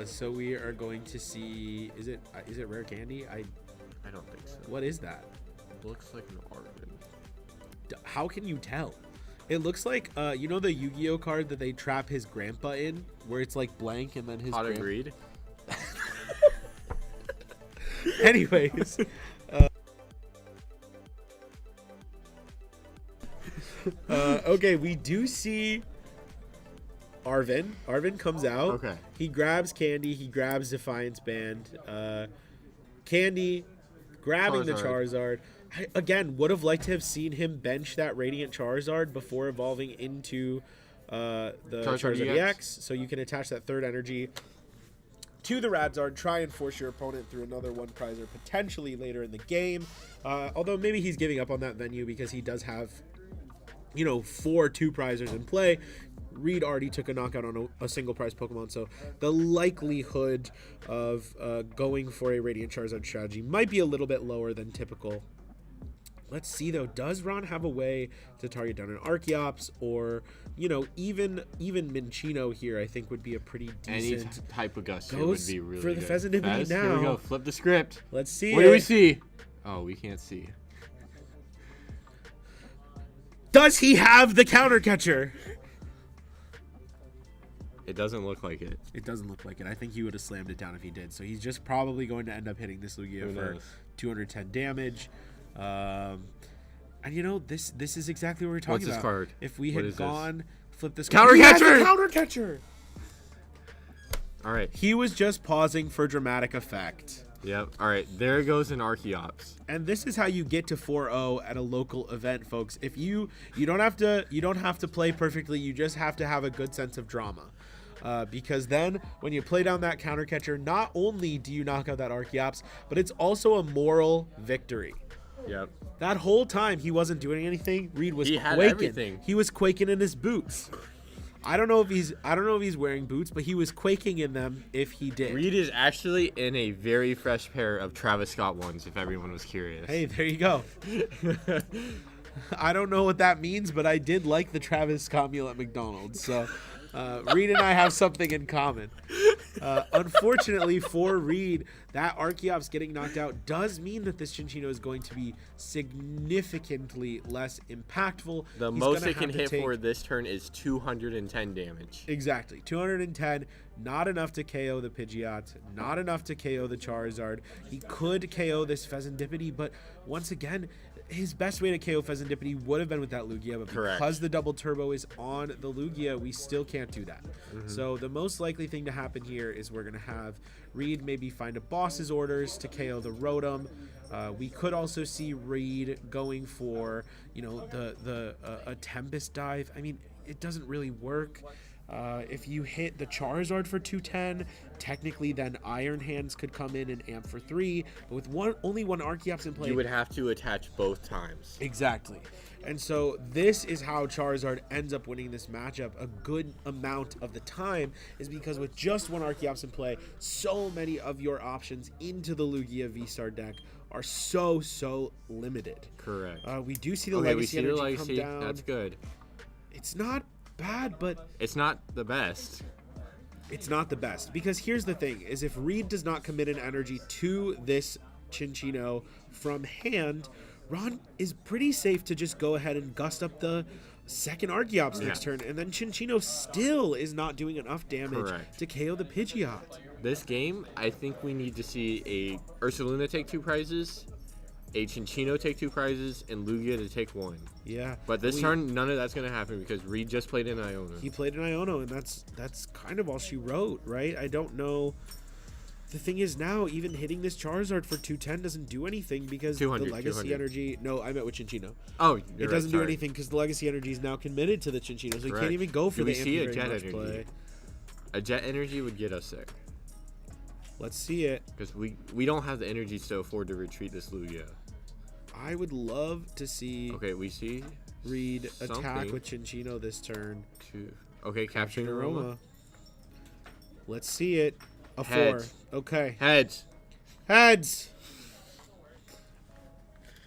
C: So we are going to see. Is it rare candy?
D: I don't think so.
C: What is that?
D: Looks like an Arvin.
C: How can you tell? It looks like you know the Yu-Gi-Oh card that they trap his grandpa in, where it's like blank and then his.
D: Pot of Greed.
C: Anyways. Okay, we do see Arvin. Arvin comes out.
D: Okay.
C: He grabs Candy. He grabs Defiance Band. Candy grabbing the Charizard. I, again, would have liked to have seen him bench that Radiant Charizard before evolving into the Charizard EX. So you can attach that third energy to the Radzard, try and force your opponent through another one prizer potentially later in the game. Although maybe he's giving up on that venue because he does have, 4 2-prizers in play. Reed already took a knockout on a single prize Pokemon, so the likelihood of going for a Radiant Charizard strategy might be a little bit lower than typical. Let's see though, does Ron have a way to target down an Archeops or, even Minccino here I think would be a pretty
D: Any
C: decent.
D: type of Gust here
C: Goes
D: would be really
C: for the
D: good.
C: Pheasantipity
D: Fez, Here
C: now.
D: we go. Flip the script.
C: Let's see
D: What
C: it.
D: do we see? Oh, we can't see.
C: Does he have the counter catcher?
D: It doesn't look like it.
C: It doesn't look like it. I think he would have slammed it down if he did. So he's just probably going to end up hitting this Lugia
D: Who
C: for
D: knows?
C: 210 damage. And this is exactly what we're talking
D: What's this
C: about.
D: card?
C: If we
D: What
C: had
D: is this?
C: gone, flip this
D: Counter catcher!
C: counter catcher.
D: All right.
C: He was just pausing for dramatic effect.
D: Yep. All right. There goes an Archeops.
C: And this is how you get to 4-0 at a local event, folks. If you don't have to play perfectly, you just have to have a good sense of drama. because then when you play down that counter catcher, not only do you knock out that Archeops, but it's also a moral victory.
D: Yep.
C: That whole time he wasn't doing anything. Reed was
D: He had
C: quaking.
D: everything.
C: He was quaking in his boots. I don't know if he's wearing boots, but he was quaking in them if he did.
D: Reed is actually in a very fresh pair of Travis Scott ones, if everyone was curious.
C: Hey, there you go. I don't know what that means, but I did like the Travis Scott meal at McDonald's. So Reed and I have something in common. Unfortunately for Reed, that Archeops getting knocked out does mean that this Chinchino is going to be significantly less impactful.
D: The
C: He's
D: most
C: gonna
D: it can
C: have to
D: hit
C: take-
D: for this turn is 210 damage.
C: Exactly. 210, not enough to KO the Pidgeot, not enough to KO the Charizard. He could KO this Pheasantipity, but once again, his best way to KO Pheasantipity would have been with that Lugia, but
D: Correct.
C: because the double turbo is on the Lugia, we still can't do that. So the most likely thing to happen here is we're going to have Reed maybe find a boss's orders to KO the Rotom. We could also see Reed going for, a Tempest dive. I mean, it doesn't really work. If you hit the Charizard for 210, technically then Iron Hands could come in and amp for 3, but with only one Archeops in play.
D: You would have to attach both times.
C: Exactly. And so this is how Charizard ends up winning this matchup a good amount of the time, is because with just one Archeops in play, so many of your options into the Lugia V-Star deck are so limited.
D: Correct.
C: We do see the
D: Okay, we
C: Legacy
D: see the
C: energy
D: legacy.
C: come down.
D: That's good.
C: It's not bad, but
D: It's not the best.
C: it's not the best, because here's the thing, is if Reed does not commit an energy to this Chinchino from hand, Ron is pretty safe to just go ahead and gust up the second Archeops next turn, and then Chinchino still is not doing enough damage
D: Correct.
C: to KO the Pidgeot.
D: This game, I think we need to see a Ursaluna take 2 prizes, a Chinchino take 2 prizes, and Lugia to take 1.
C: Yeah.
D: But this turn, none of that's going to happen because Reed just played in Iona.
C: He played an Iono, and that's kind of all she wrote, right? I don't know. The thing is now, even hitting this Charizard for 210 doesn't do anything because
D: 200,
C: the Legacy
D: 200.
C: energy... No, I meant with Chinchino.
D: Oh,
C: It doesn't do anything because the Legacy energy is now committed to the Chinchino, so he can't even go for
D: Do
C: the
D: we see a
C: very
D: Jet
C: much
D: energy?
C: play.
D: A Jet energy would get us there
C: Let's see it.
D: because we don't have the energy to afford to retreat this Lugia.
C: I would love to see
D: Okay, we see
C: Reed attack
D: something.
C: with Chinchino this turn.
D: Okay, capturing Aroma.
C: Let's see it. A
D: Heads.
C: 4. Okay.
D: Heads.
C: Heads.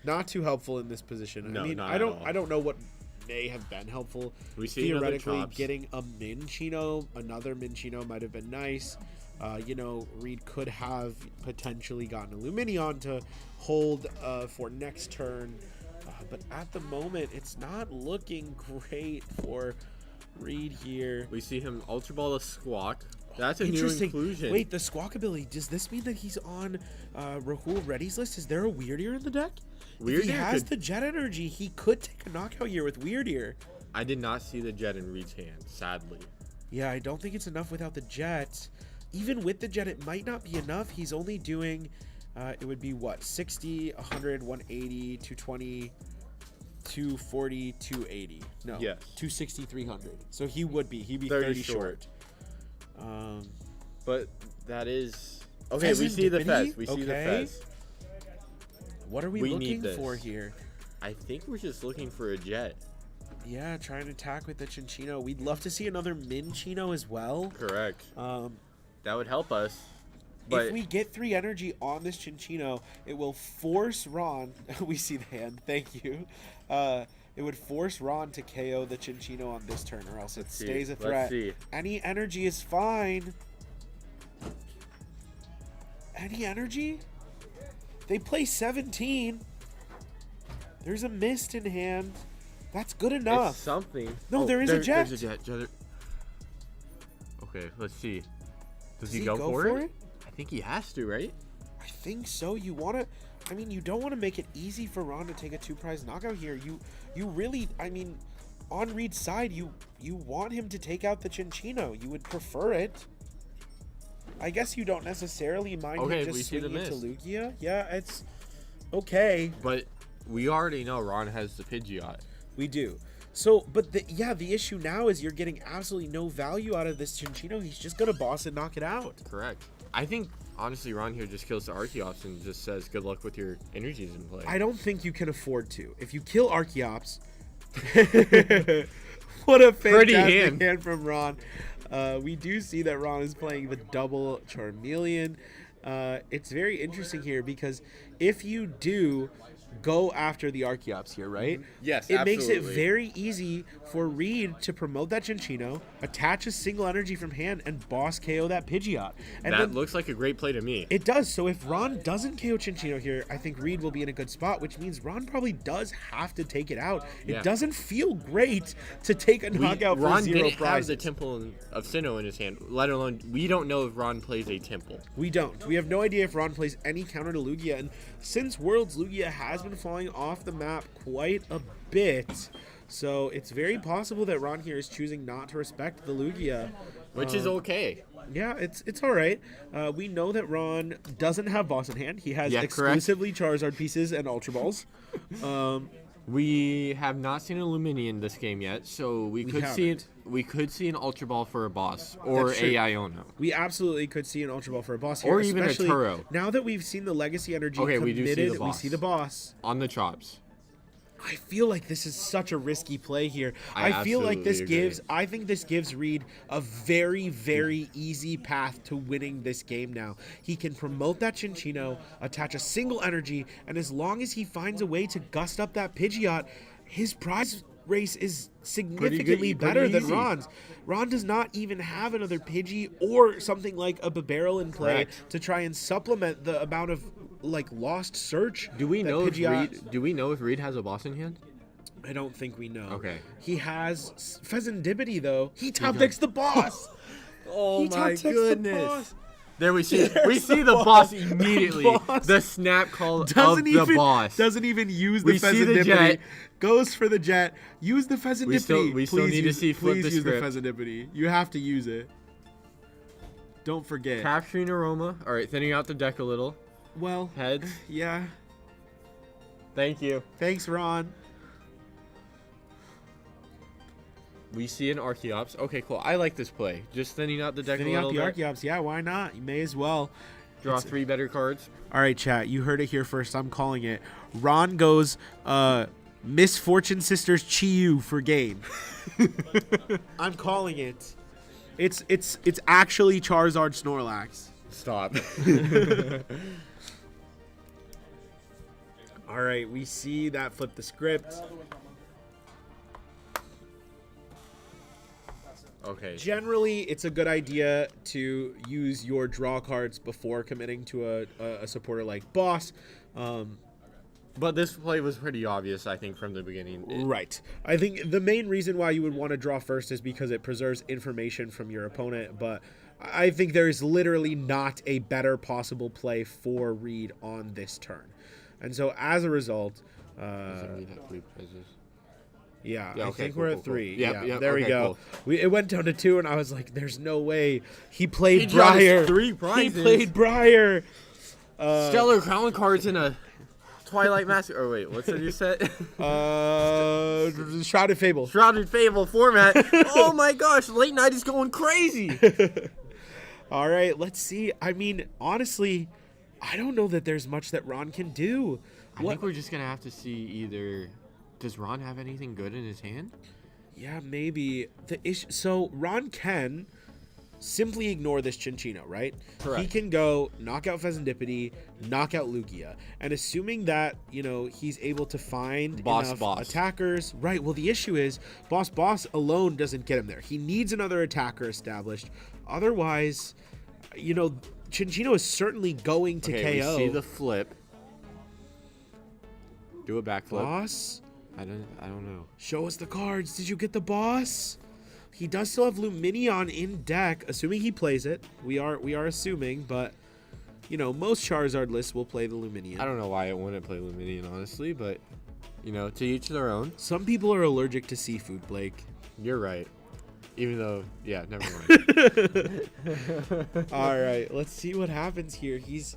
C: Not too helpful in this position.
D: No,
C: I mean,
D: not
C: I
D: at
C: don't
D: all.
C: I don't know what may have been helpful.
D: We see another
C: Theoretically,
D: Chops.
C: getting a Minchino, another Minchino might have been nice. Reed could have potentially gotten a Luminion to hold for next turn. But at the moment, it's not looking great for Reed here.
D: We see him Ultra Ball a Squawk. That's a new
C: Interesting.
D: inclusion.
C: Wait, the Squawk ability, does this mean that he's on Rahul Reddy's list? Is there a Weird Ear in the deck?
D: Weird
C: if he
D: Ear
C: has
D: could-
C: the Jet energy, he could take a knockout here with Weird Ear.
D: I did not see the Jet in Reed's hand, sadly.
C: Yeah, I don't think it's enough without the Jet. Even with the Jet, it might not be enough. He's only doing, it would be what, 60, 100, 180, 220, 240, 280. No,
D: Yes.
C: 260, 300. So he'd be
D: 30
C: 30 short.
D: But that is okay. We see the
C: Pheasantipity?
D: Fez. We see the
C: Okay.
D: Fez.
C: What are we
D: We
C: looking
D: need this.
C: for here?
D: I think we're just looking for a Jet.
C: Yeah, trying to attack with the Chinchino. We'd love to see another Minchino as well.
D: Correct.
C: Um,
D: That would help us. But
C: if we get 3 energy on this Chinchino, it will force Ron. We see the hand. Thank you. It would force Ron to KO the Chinchino on this turn, or else it
D: Let's see.
C: stays a
D: Let's
C: threat.
D: see.
C: Any energy is fine. Any energy? They play 17. There's a mist in hand. That's good enough.
D: it's something.
C: No, there is a Jet.
D: There's a Jet. Okay, let's see. Does he
C: he
D: go
C: go
D: for
C: for
D: it?
C: it?
D: I think he has to, right?
C: I think so. You want to, I mean, you don't want to make it easy for Ron to take a 2-prize knockout here. You really, I mean, on Reed's side, you want him to take out the Chinchino. You would prefer it. I guess you don't necessarily mind
D: Okay,
C: him
D: we
C: just
D: see the
C: swinging it to
D: mist.
C: Lugia. Yeah, it's okay.
D: But we already know Ron has the Pidgeot.
C: We do. So, but the issue now is you're getting absolutely no value out of this Chinchino. He's just gonna boss and knock it out.
D: Correct. I think honestly, Ron here just kills the Archeops and just says, "Good luck with your energies in play."
C: I don't think you can afford to. If you kill Archeops, what a fantastic hand from Ron. We do see that Ron is playing the double Charmeleon. It's very interesting here because if you do go after the Archeops here, right?
D: Yes,
C: it makes it
D: absolutely.
C: very easy for Reed to promote that Chinchino, attach a single energy from hand, and boss KO that Pidgeot. And
D: that
C: then
D: looks like a great play to me.
C: it does. So if Ron doesn't KO Chinchino here, I think Reed will be in a good spot, which means Ron probably does have to take it out.
D: Yeah.
C: It doesn't feel great to take a knockout
D: Ron
C: for 0
D: didn't have
C: prizes.
D: the Temple of Sinnoh in his hand, let alone we don't know if Ron plays a Temple.
C: We don't. We have no idea if Ron plays any counter to Lugia, and since Worlds, Lugia has been falling off the map quite a bit, so it's very possible that Ron here is choosing not to respect the Lugia.
D: Which is okay.
C: Yeah, it's all right. We know that Ron doesn't have boss in hand. He has
D: Yeah, correct.
C: exclusively Charizard pieces and Ultra Balls.
D: We have not seen a Luminion this game yet, so we could see an Ultra Ball for a boss or
C: That's true.
D: a Iono.
C: We absolutely could see an Ultra Ball for a boss here,
D: Or even a
C: especially
D: Turo.
C: now that we've seen the Legacy Energy
D: Okay, we
C: committed.
D: do see the boss.
C: We see the boss.
D: On the chops.
C: I feel like this is such a risky play here.
D: I
C: I feel like this
D: absolutely agree.
C: I think this gives Reed a very, very easy path to winning this game now. He can promote that Chinchino, attach a single energy, and as long as he finds a way to gust up that Pidgeot, his prize race is significantly
D: pretty
C: better than
D: easy.
C: Ron's. Ron does not even have another Pidgey or something like a Barrel in play
D: Correct.
C: to try and supplement the amount of like lost search.
D: Do we
C: that
D: know if
C: Pidgeot-
D: Reed? Do we know if Reed has a boss in hand?
C: I don't think we know.
D: Okay.
C: He has Pheasantibity though. He top decks the boss.
D: Oh
C: He top decks the boss.
D: There we see
C: There's
D: the
C: the
D: boss
C: boss.
D: immediately.
C: The boss.
D: The snap call of
C: Doesn't
D: the boss.
C: even use the
D: We see the
C: Pheasantibity.
D: jet.
C: Goes for the jet. Use the Pheasantibity.
D: We still need to see flip
C: please
D: the
C: use
D: script.
C: the Pheasantibity. You have to use it. Don't forget.
D: Capturing Aroma. All right, thinning out the deck a little.
C: Well,
D: Heads.
C: yeah.
D: Thank you.
C: Thanks, Ron.
D: We see an Archeops. Okay, cool. I like this play. Just thinning out the deck
C: Thinning
D: a
C: out
D: little
C: the
D: bit.
C: Archeops. Yeah, why not? You may as well.
D: Draw 3 better cards.
C: All right, chat. You heard it here first. I'm calling it. Ron goes Misfortune Sisters Chiyu for game. I'm calling it. It's actually Charizard Snorlax.
D: Stop.
C: All right, we see that flip the script.
D: Okay.
C: Generally, it's a good idea to use your draw cards before committing to a supporter like Boss.
D: But this play was pretty obvious, I think, from the beginning.
C: Right. I think the main reason why you would want to draw first is because it preserves information from your opponent, but I think there is literally not a better possible play for Reed on this turn. And so as a result, yeah, I
D: okay,
C: think
D: cool,
C: we're
D: cool,
C: at 3.
D: cool. Yep,
C: Yeah,
D: yep,
C: there we
D: okay,
C: go.
D: cool.
C: It went down to 2, and I was like, there's no way. He played
D: He draws
C: Briar.
D: 3
C: He
D: prizes.
C: played Briar.
D: Stellar Crown cards in a Twilight Mask. Oh, wait, what's the new set?
C: Shrouded Fable.
D: Shrouded Fable format. Oh my gosh, Late Night is going crazy.
C: All right, let's see. I mean, honestly, I don't know that there's much that Ron can do.
D: I think we're just going to have to see either. Does Ron have anything good in his hand?
C: Yeah, maybe. The issue. So Ron can simply ignore this Chinchino, right?
D: Correct.
C: He can go knock out Pheasantipity, knock out Lugia, and assuming that he's able to find enough attackers. Right. Well, the issue is Boss alone doesn't get him there. He needs another attacker established. Otherwise, Chinchino is certainly going to KO.
D: We see the flip. Do a backflip.
C: Boss.
D: I don't know.
C: Show us the cards. Did you get the boss? He does still have Luminion in deck, assuming he plays it. We are assuming, but most Charizard lists will play the Luminion.
D: I don't know why it wouldn't play Luminion, honestly, but to each their own.
C: Some people are allergic to seafood, Blake.
D: You're right. Even though, yeah, never mind.
C: All right, let's see what happens here. He's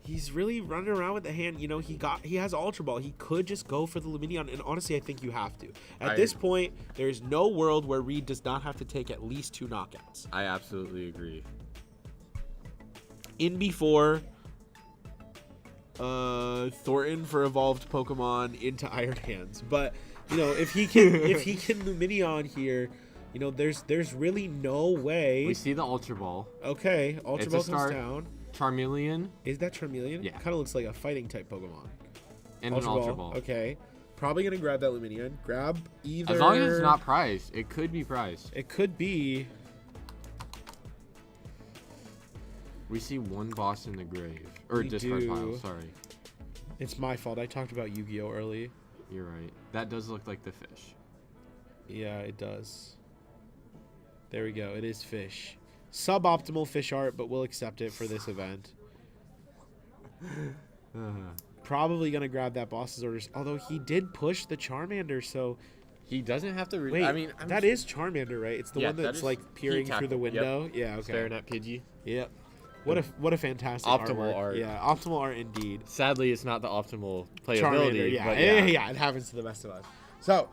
C: He's really running around with the hand. You know, he has Ultra Ball. He could just go for the Luminion, and honestly, I think you have to. At this point, there's no world where Reed does not have to take at least 2 knockouts.
D: I absolutely agree.
C: In before Thornton for evolved Pokemon into Iron Hands, but you know, if he can Luminion here, you know, there's really no way.
D: We see the Ultra Ball.
C: Okay, Ultra Ball comes down.
D: Charmeleon.
C: Is that Charmeleon?
D: Yeah.
C: Kind of looks like a fighting type Pokemon.
D: And an Ultra Ball.
C: Okay. Probably going to grab that Luminion. Grab either...
D: As long as it's not prized. It could be prized.
C: It could be.
D: We see 1 boss in the grave. Or
C: We
D: discard
C: do.
D: pile, sorry.
C: It's my fault. I talked about Yu-Gi-Oh! Early.
D: You're right. That does look like the fish.
C: Yeah, it does. There we go. It is fish. Suboptimal fish art, but we'll accept it for this event. Probably going to grab that boss's orders. Although he did push the Charmander, so...
D: He doesn't have to...
C: Wait,
D: I mean,
C: that is Charmander, right? It's the one that's like peering through the window.
D: Yep.
C: Yeah, okay.
D: Staring at Pidgey.
C: Yep. What a fantastic
D: Optimal
C: artwork.
D: art.
C: Yeah, optimal art indeed.
D: Sadly, it's not the optimal playability.
C: Charmander, yeah.
D: But
C: Yeah, it happens to the best of us. So,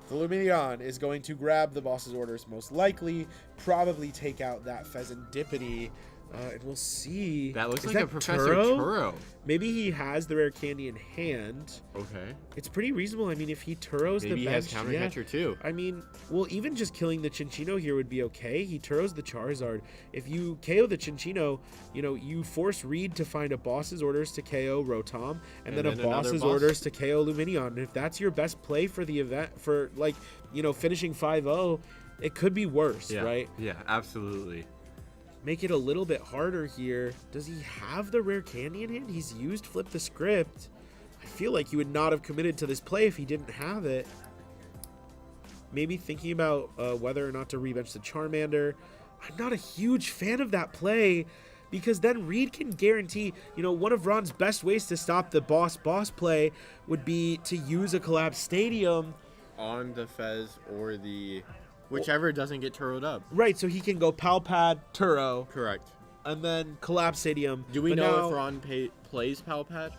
C: the Luminion is going to grab the boss's orders most likely, probably take out that Pheasantipity, and we'll see.
D: That looks
C: Is
D: like
C: that
D: a Professor
C: Turo?
D: Turo.
C: Maybe he has the rare candy in hand.
D: Okay.
C: It's pretty reasonable. I mean, if he Turos
D: Maybe
C: the
D: he
C: bench,
D: has Counter Catcher too.
C: I mean, well, even just killing the Chinchino here would be okay. He Turos the Charizard. If you KO the Chinchino, you know, you force Reed to find a boss's orders to KO Rotom, and then a
D: then another
C: boss's
D: boss.
C: orders to KO Luminion. And if that's your best play for the event, for like, you know, finishing 5-0, it could be worse,
D: Yeah.
C: right?
D: Yeah, absolutely.
C: Make it a little bit harder here. Does he have the rare candy in hand? He's used Flip the Script. I feel like he would not have committed to this play if he didn't have it. Maybe thinking about whether or not to rebench the Charmander. I'm not a huge fan of that play because then Reed can guarantee, you know, one of Ron's best ways to stop the boss play would be to use a collapsed stadium.
D: On the Fez or the... Whichever doesn't get Turo'd up.
C: Right, so he can go Palpad, Turo,
D: Correct.
C: and then collapse stadium.
D: Do we
C: But
D: know
C: now-
D: if Ron plays Palpad?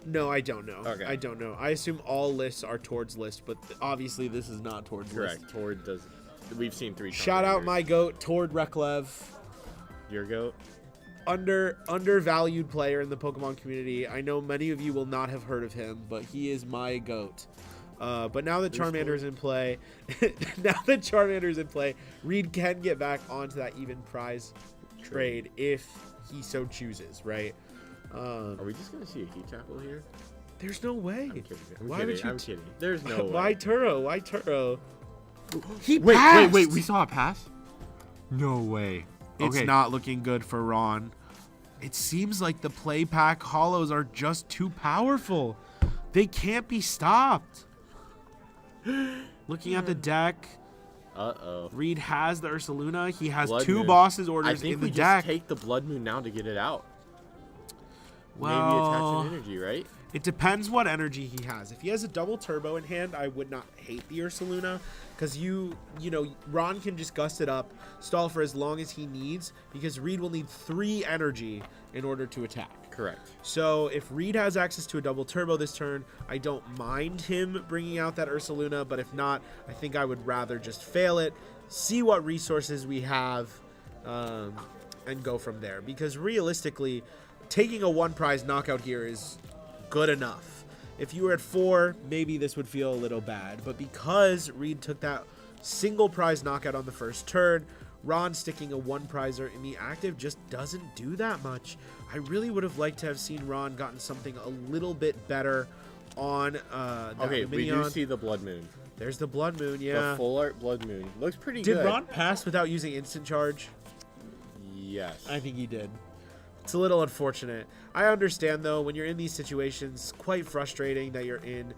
C: No, I don't know.
D: Okay.
C: I don't know. I assume all lists are towards list, but obviously this is not towards
D: Correct.
C: list.
D: Tord does... We've seen 3
C: Shout out
D: commentators.
C: my goat, Tord Reklev.
D: Your goat?
C: Undervalued player in the Pokemon community. I know many of you will not have heard of him, but he is my goat. But now that Charmander's in play, Reed can get back onto that even prize trade if he so chooses, right?
D: Are we just going to see a Heat Tackle here?
C: There's no way.
D: I'm kidding.
C: Why would you
D: I'm kidding. There's no way.
C: Why Turo? Why Turo? He
D: Wait,
C: passed!
D: we saw a pass? No way.
C: It's
D: Okay.
C: not looking good for Ron. It seems like the play pack hollows are just too powerful. They can't be stopped. Looking at the deck,
D: Uh-oh.
C: Reed has the Ursaluna. He has
D: Blood
C: 2
D: Moon.
C: bosses
D: I
C: orders
D: think
C: in the
D: we
C: deck.
D: just take the Blood Moon now to get it out. Maybe
C: Well,
D: attach an energy, right?
C: it depends what energy he has. If he has a double turbo in hand, I would not hate the Ursaluna because you know, Ron can just gust it up, stall for as long as he needs because Reed will need 3 energy in order to attack.
D: Correct.
C: So if Reed has access to a double turbo this turn, I don't mind him bringing out that Ursaluna, but if not, I think I would rather just fail it, see what resources we have, and go from there. Because realistically, taking a 1 prize knockout here is good enough. If you were at 4, maybe this would feel a little bad, but because Reed took that single prize knockout on the first turn, Ron sticking a 1 prizer in the active just doesn't do that much. I really would have liked to have seen Ron gotten something a little bit better on that
D: Okay, we do
C: Luminion.
D: see the Blood Moon.
C: There's the Blood Moon, yeah.
D: The full art Blood Moon. Looks pretty
C: Did
D: good.
C: Ron pass without using instant charge?
D: Yes.
C: I think he did. It's a little unfortunate. I understand, though, when you're in these situations, quite frustrating that you're in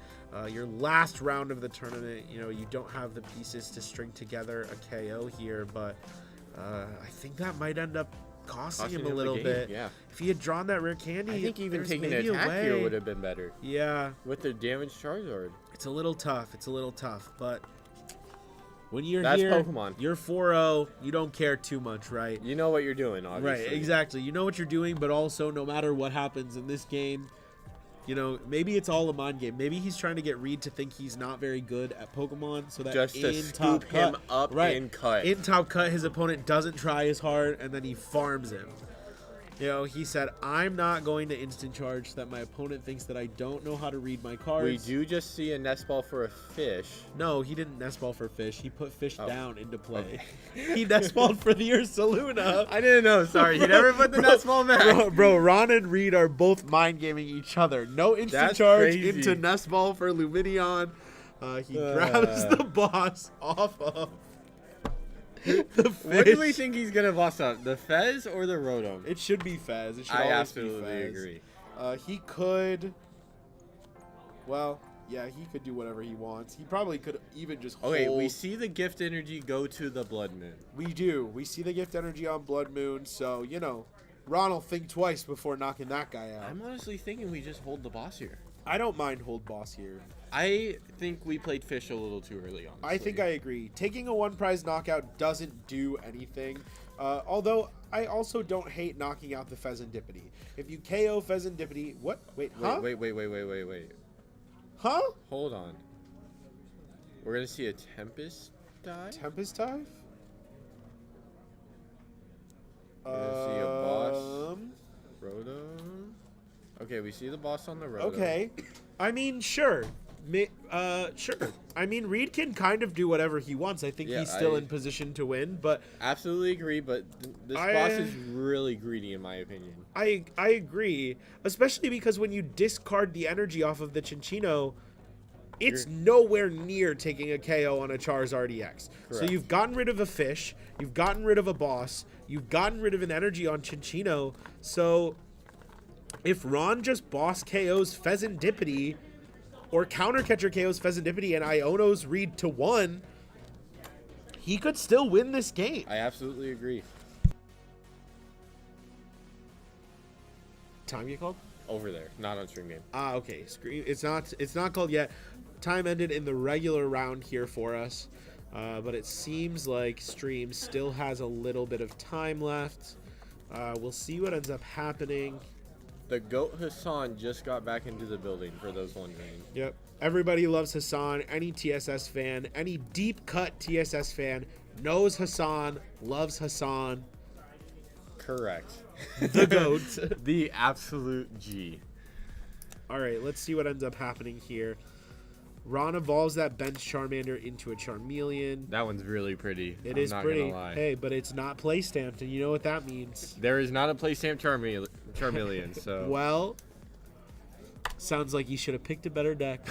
C: your last round of the tournament. You know, you don't have the pieces to string together a KO here, but I think that might end up costing him a
D: the
C: little
D: game,
C: bit.
D: Yeah.
C: If he had drawn that rare candy,
D: I think even
C: there's
D: taking
C: maybe
D: an
C: a
D: attack here
C: way.
D: would have been better.
C: Yeah,
D: With the damaged Charizard.
C: it's a little tough. It's a little tough, but When you're
D: That's
C: here,
D: Pokemon.
C: you're 4-0. You don't care too much, right?
D: You know what you're doing, obviously.
C: Right, exactly. You know what you're doing, but also no matter what happens in this game, maybe it's all a mind game. Maybe he's trying to get Reed to think he's not very good at Pokemon so that
D: Just to
C: in
D: scoop
C: top
D: him
C: cut,
D: up
C: right,
D: and cut.
C: In top cut, his opponent doesn't try as hard, and then he farms him. He said, I'm not going to instant charge so that my opponent thinks that I don't know how to read my cards.
D: We do just see a nest ball for a fish.
C: No, he didn't nest ball for fish. He put fish down into play.
D: Okay.
C: He nest balled for the Ursaluna.
D: I didn't know. Sorry, he never put the nest ball back.
C: Bro, Ron and Reed are both mind gaming each other. No instant
D: That's
C: charge
D: crazy.
C: into nest ball for Luminion. He grabs the boss off of the fish.
D: What do we think he's gonna boss up? The Fez or the Rotom?
C: It should be Faz. It should
D: I
C: always
D: absolutely
C: be Faz.
D: agree.
C: He could. Well, yeah, he could do whatever he wants. He probably could even just hold.
D: Okay, we see the gift energy go to the Blood Moon.
C: We do. We see the gift energy on Blood Moon, so Ron will think twice before knocking that guy out.
D: I'm honestly thinking we just hold the boss here.
C: I don't mind hold boss here.
D: I think we played fish a little too early on.
C: I think I agree. Taking a one prize knockout doesn't do anything. Although I also don't hate knocking out the Pheasantipity. If you KO Pheasantipity, what? Wait, huh?
D: Wait.
C: Huh?
D: Hold on. We're gonna see a Tempest die.
C: Tempest Dive?
D: We're gonna see a boss. Rotom. Okay, we see the boss on the Rotom.
C: Okay. I mean, sure. Sure. I mean, Reed can kind of do whatever he wants. I think he's still in position to win, but
D: Absolutely agree, but this boss is really greedy in my opinion.
C: I agree, especially because when you discard the energy off of the Cinccino, it's nowhere near taking a KO on a Charizard EX. So
D: Correct.
C: you've gotten rid of a fish, you've gotten rid of a boss, you've gotten rid of an energy on Cinccino. So if Ron just boss KOs Pheasantipity or counter catcher KOs Pheasantipity and Iono's Reed to 1, he could still win this game.
D: I absolutely agree.
C: Time you called?
D: Over there, not on stream game.
C: Ah, okay. It's not called yet. Time ended in the regular round here for us, but it seems like stream still has a little bit of time left. We'll see what ends up happening.
D: The GOAT Hassan just got back into the building, for those wondering.
C: Yep. Everybody loves Hassan. Any TSS fan, any deep cut TSS fan knows Hassan, loves Hassan.
D: Correct.
C: The GOAT.
D: The absolute G.
C: All right, let's see what ends up happening here. Ron evolves that bench Charmander into a Charmeleon.
D: That one's really pretty.
C: It
D: I'm
C: is
D: not
C: pretty.
D: Gonna lie.
C: Hey, but it's not play stamped, and you know what that means.
D: There is not a play stamp Charmeleon, so.
C: Well, sounds like you should have picked a better deck.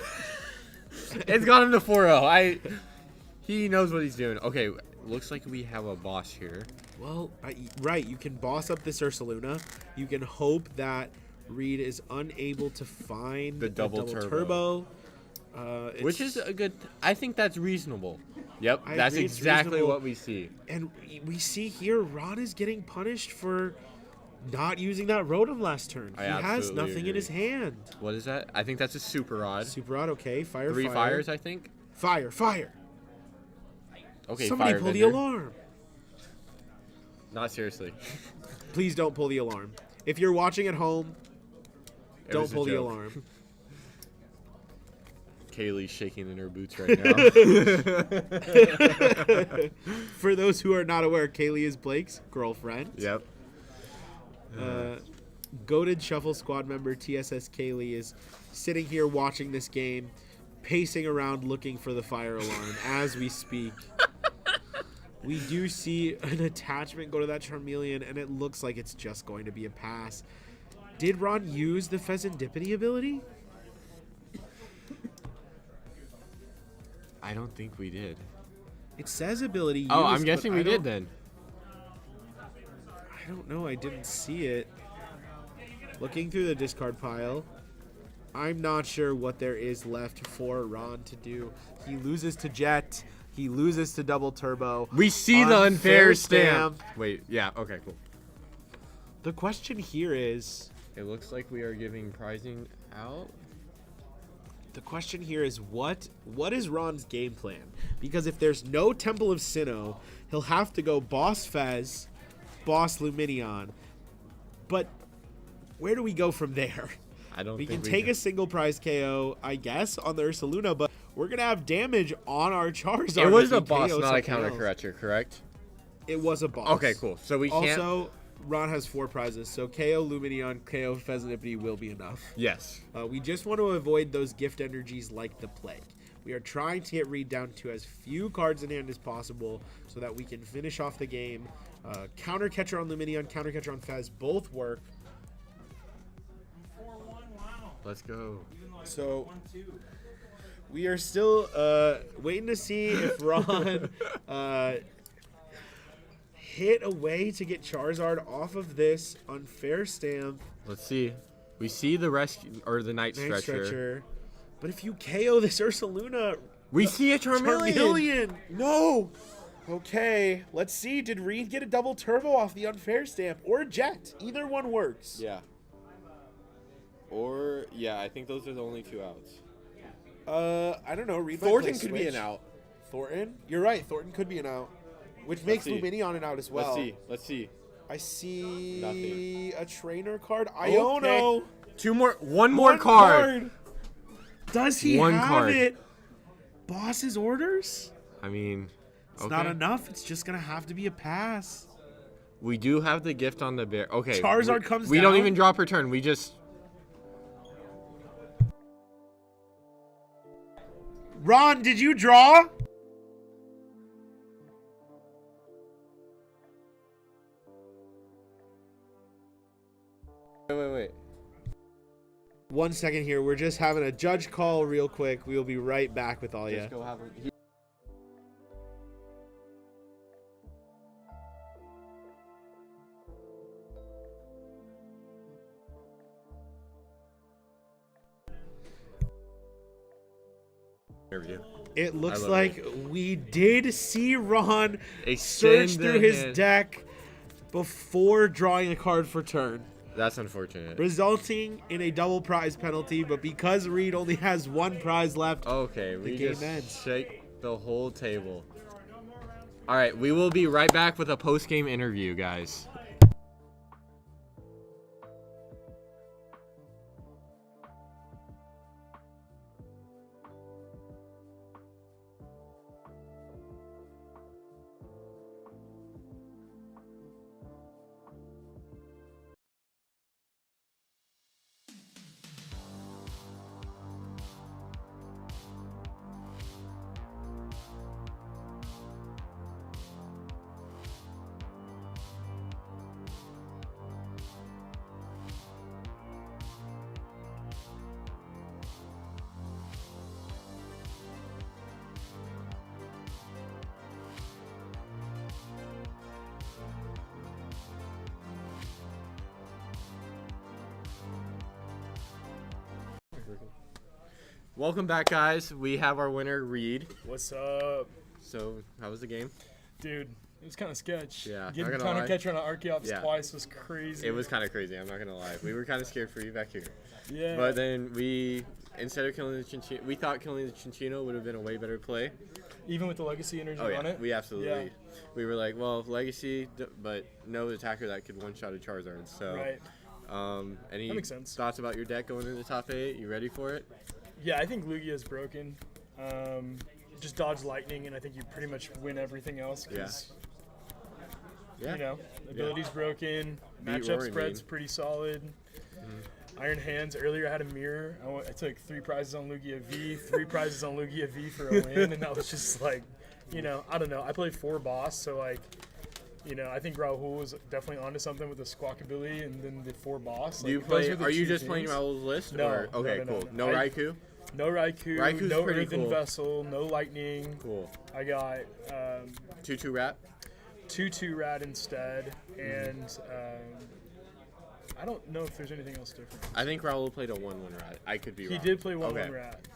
D: It's got him to 4-0. He knows what he's doing. Okay, looks like we have a boss here.
C: Well, right. You can boss up this Ursaluna. You can hope that Reed is unable to find
D: The double
C: turbo.
D: Which is a good. I think that's reasonable. Yep,
C: I
D: that's
C: agree, it's
D: exactly
C: reasonable.
D: what we see.
C: And we see here Ron is getting punished for not using that Rotom last turn.
D: I
C: He has
D: absolutely
C: nothing in
D: agree.
C: his hand.
D: What is that? I think that's a super rod.
C: Super odd, okay. Fire,
D: 3
C: fire.
D: fires, I think.
C: Fire.
D: Okay,
C: Somebody
D: fire
C: pull the
D: vendor.
C: alarm.
D: Not seriously.
C: Please don't pull the alarm. If you're watching at home,
D: It
C: don't
D: was a
C: pull the
D: joke.
C: alarm.
D: Kaylee's shaking in her boots right now.
C: For those who are not aware, Kaylee is Blake's girlfriend.
D: Yep.
C: Goated Shuffle Squad member TSS Kaylee is sitting here watching this game, pacing around looking for the fire alarm as we speak. We do see an attachment go to that Charmeleon, and it looks like it's just going to be a pass. Did Ron use the Pheasantipity ability?
D: I don't think we did.
C: It says ability used,
D: Oh, I'm
C: but
D: guessing
C: I
D: we
C: don't-
D: did then.
C: I don't know. I didn't see it. Looking through the discard pile, I'm not sure what there is left for Ron to do. He loses to Jet. He loses to Double Turbo.
D: We see the unfair stamp. Wait, yeah, okay, cool.
C: The question here is,
D: It looks like we are giving prizing out.
C: The question here is what is Ron's game plan? Because if there's no Temple of Sinnoh, he'll have to go Boss Fez, Boss Luminion. But where do we go from there?
D: I don't
C: We
D: think
C: can take a single prize KO, I guess, on the Ursaluna, but we're going to have damage on our Charizard.
D: It was
C: if
D: a
C: we
D: boss,
C: KO
D: not a
C: something
D: counter
C: else.
D: corrector, correct?
C: It was a boss.
D: Okay, cool. So we can't.
C: Also, Ron has 4 prizes, so KO Luminion, KO Pheasantipity will be enough.
D: Yes.
C: We just want to avoid those gift energies like the Plague. We are trying to get Reed down to as few cards in hand as possible so that we can finish off the game. Counter Catcher on Luminion, Counter Catcher on Fez both work.
D: Let's go.
C: So we are still waiting to see if Ron hit a way to get Charizard off of this unfair stamp.
D: Let's see. We see the rescue or the night stretcher.
C: But if you KO this Ursaluna,
D: We see a Charmeleon.
C: Charmeleon! No! Okay, let's see. Did Reed get a double turbo off the unfair stamp or Jet? Either one works.
D: Yeah. Or yeah, I think those are the only 2 outs.
C: I don't know. Reed might
D: Thornton
C: play
D: could be
C: switch.
D: an out.
C: Thornton? You're right. Thornton could be an out. Which makes
D: see.
C: Luminion an out as well.
D: Let's see.
C: I see
D: Nothing.
C: a trainer card. Iono.
D: Okay. One more card.
C: Does he
D: One
C: have
D: card.
C: it? Boss's orders?
D: I mean,
C: It's not enough. It's just going to have to be a pass.
D: We do have the gift on the bear. Okay.
C: Charizard comes
D: We don't
C: down.
D: even draw per turn. We just.
C: Ron, did you draw?
D: Wait.
C: 1 second here. We're just having a judge call real quick. We'll be right back with all you.
D: Just go have a. Interview.
C: It looks
D: love
C: like we did see Ron
D: Extend
C: search
D: the
C: through his
D: hand.
C: deck before drawing a card for turn,
D: That's unfortunate.
C: resulting in a double prize penalty. But because Reed only has 1 prize left,
D: Okay, we
C: game
D: just
C: ends.
D: shake the whole table. All right, we will be right back with a post-game interview, guys. Welcome back, guys. We have our winner, Reed.
K: What's up,
D: So, how was the game?
K: dude? It was kind of sketch.
D: Yeah, not
K: Getting
D: gonna
K: counter
D: lie.
K: catcher on an Archeops
D: Yeah.
K: twice was crazy.
D: It was kind of crazy, I'm not going to lie. We were kind of scared for you back here.
K: Yeah.
D: But then instead of killing the Chinchino, we thought killing the Chinchino would have been a way better play.
K: Even with the legacy energy
D: Oh, yeah.
K: on it.
D: We absolutely.
K: Yeah.
D: We were like, well, Legacy, but no attacker that could one-shot a Charizard. So,
K: Right.
D: Any
K: That makes sense.
D: thoughts about your deck going into the top 8? You ready for it?
K: Yeah, I think Lugia is broken. Just dodge lightning, and I think you pretty much win everything else. 'Cause,
D: Yeah.
K: you know, ability's broken.
D: Beat
K: Matchup
D: Rory
K: spread's
D: Main.
K: pretty solid. Iron Hands. Earlier, I had a mirror. I took 3 prizes on Lugia V, 3 prizes on Lugia V for a win, and that was just like, you know, I don't know. I played 4 boss, so like, you know, I think Rahul was definitely onto something with the squawk ability, and then the 4 boss.
D: Do you
K: those
D: play?
K: were the
D: Are you
K: 2
D: just playing
K: things.
D: Raul's list?
K: No,
D: Or,
K: no,
D: okay,
K: no,
D: cool.
K: no.
D: No
K: I-
D: Raikou?
K: No Raikou,
D: Raikou's
K: no
D: pretty
K: Earthen
D: cool.
K: Vessel, no Lightning.
D: Cool.
K: I got
D: 2-2 rat?
K: 2/2 Rat instead, and I don't know if there's anything else different.
D: I think Raul played a 1-1 rat. I could be
K: He
D: wrong.
K: did play 1/1
D: Okay.
K: Rat.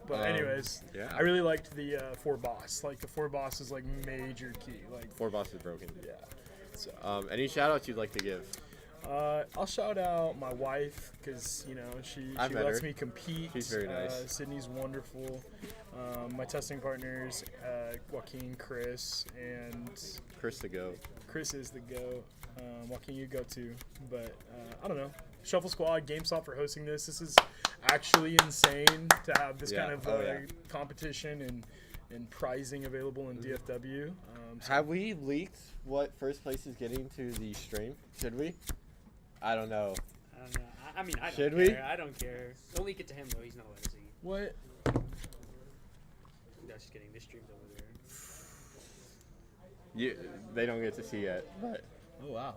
K: But anyways,
D: yeah.
K: I really liked the 4 boss. Like the 4 boss is like major key. Like
D: 4 bosses broken.
K: yeah. So
D: Any shout outs you'd like to give?
K: I'll shout out my wife because she
D: I met
K: lets
D: her.
K: me compete.
D: She's very nice.
K: Sydney's wonderful. My testing partners, Joaquin, Chris, and
D: Chris to go.
K: Chris is the go. Joaquin, you go too. But I don't know. Shuffle Squad, GameStop for hosting this. This is actually insane to have this kind of competition and prizing available in DFW.
D: Have we leaked what first place is getting to the stream? Should we? I don't know.
A: I don't know. I mean, I don't
D: Should
A: care.
D: we?
A: I don't care. Don't leak it to him, though. He's not allowed to see.
K: What?
A: That's just kidding. This stream's over there.
D: They don't get to see yet, but
K: Oh, wow.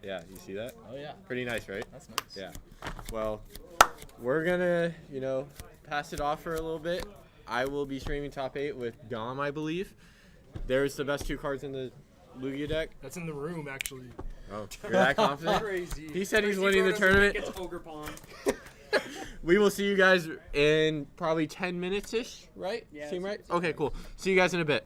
D: yeah, you see that?
K: Oh, yeah.
D: Pretty nice, right?
K: That's nice.
D: Yeah. Well, we're gonna, pass it off for a little bit. I will be streaming top 8 with Dom, I believe. There's the best 2 cards in the Lugia deck.
K: That's in the room, actually.
D: Oh, you're that confident?
A: Crazy.
D: He said he's
A: Crazy
D: winning the
A: Roto's
D: tournament.
A: It's Ogre Pond.
D: We will see you guys in probably 10 minutes-ish, right?
A: Yeah,
D: Seem right?
A: seems
D: Okay, cool. See you guys in a bit.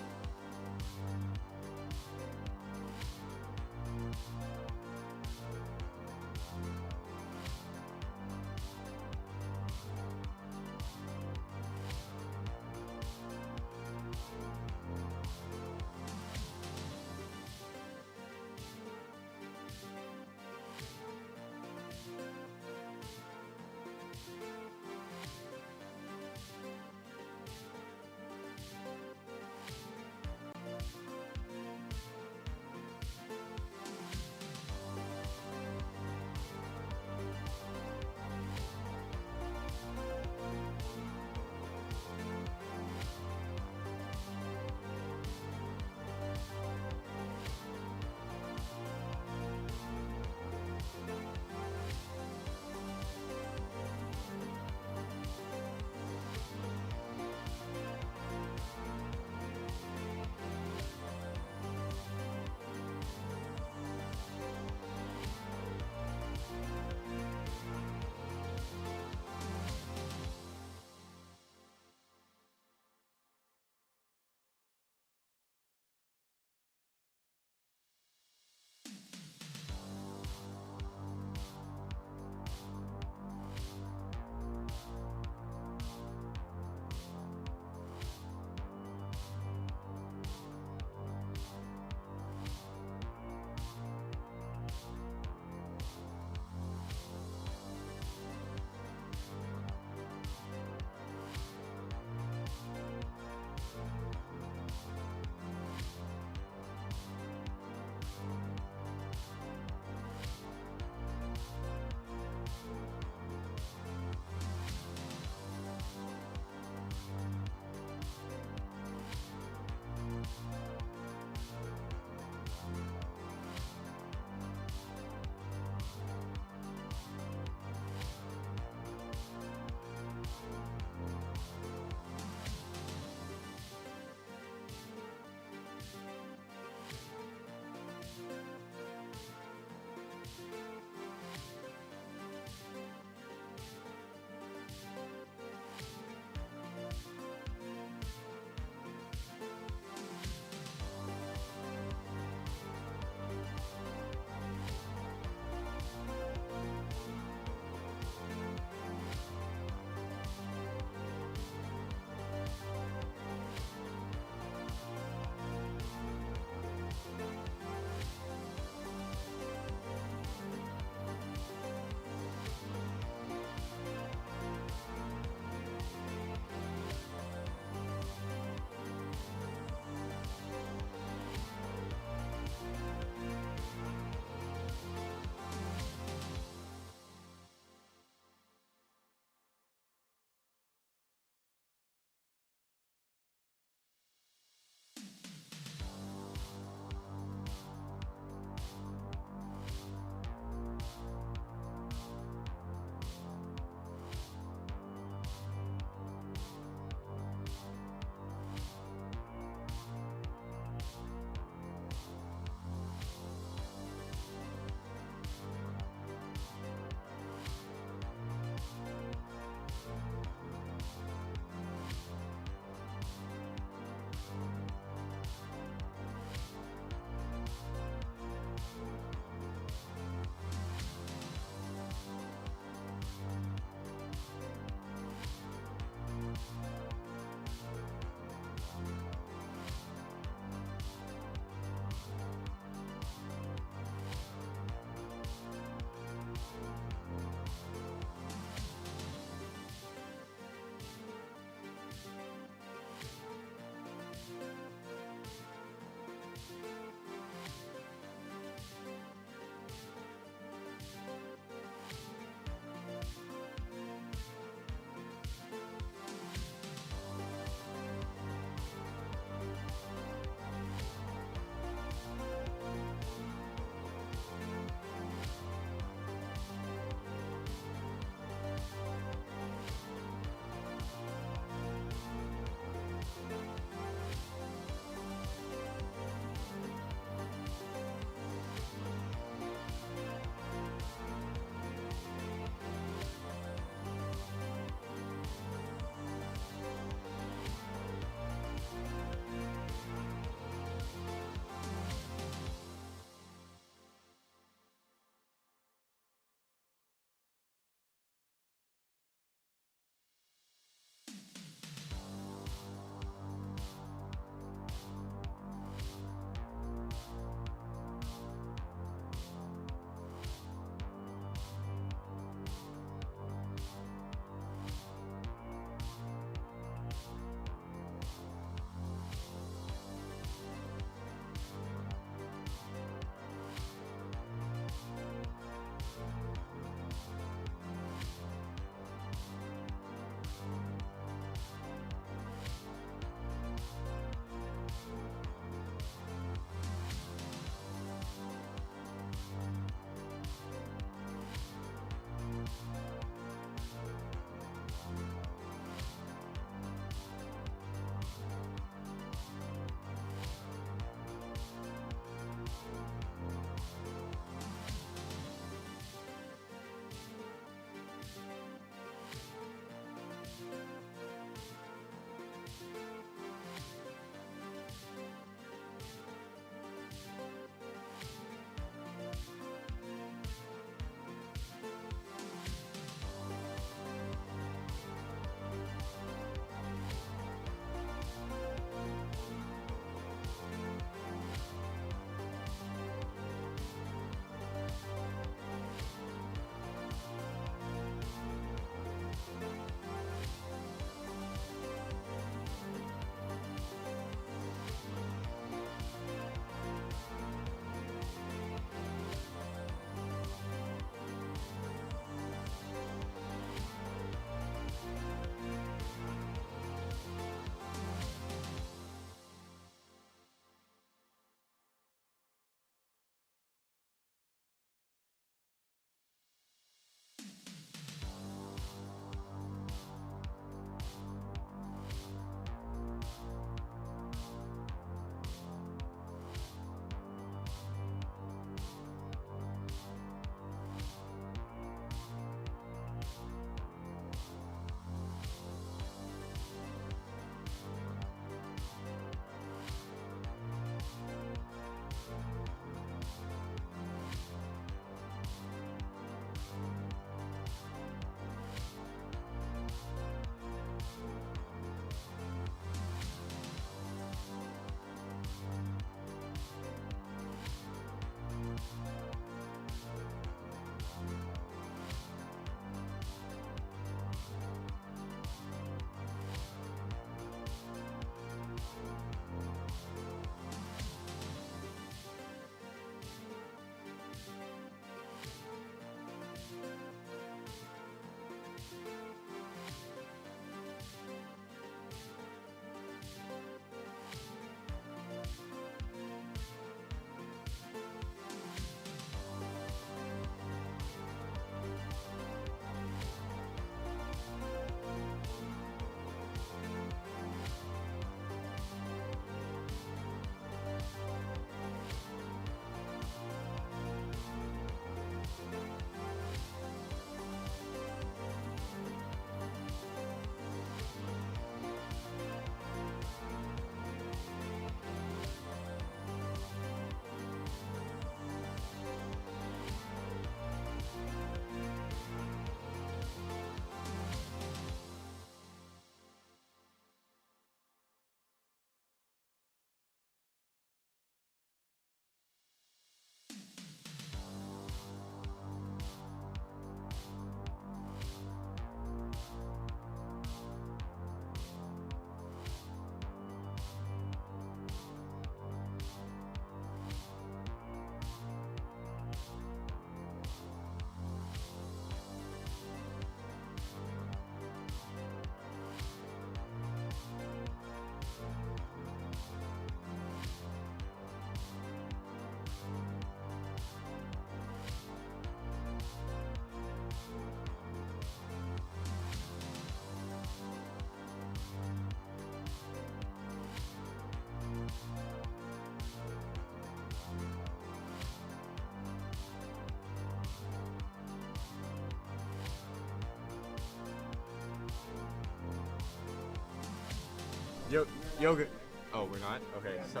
D: Yoga. Oh, we're not? Okay. So,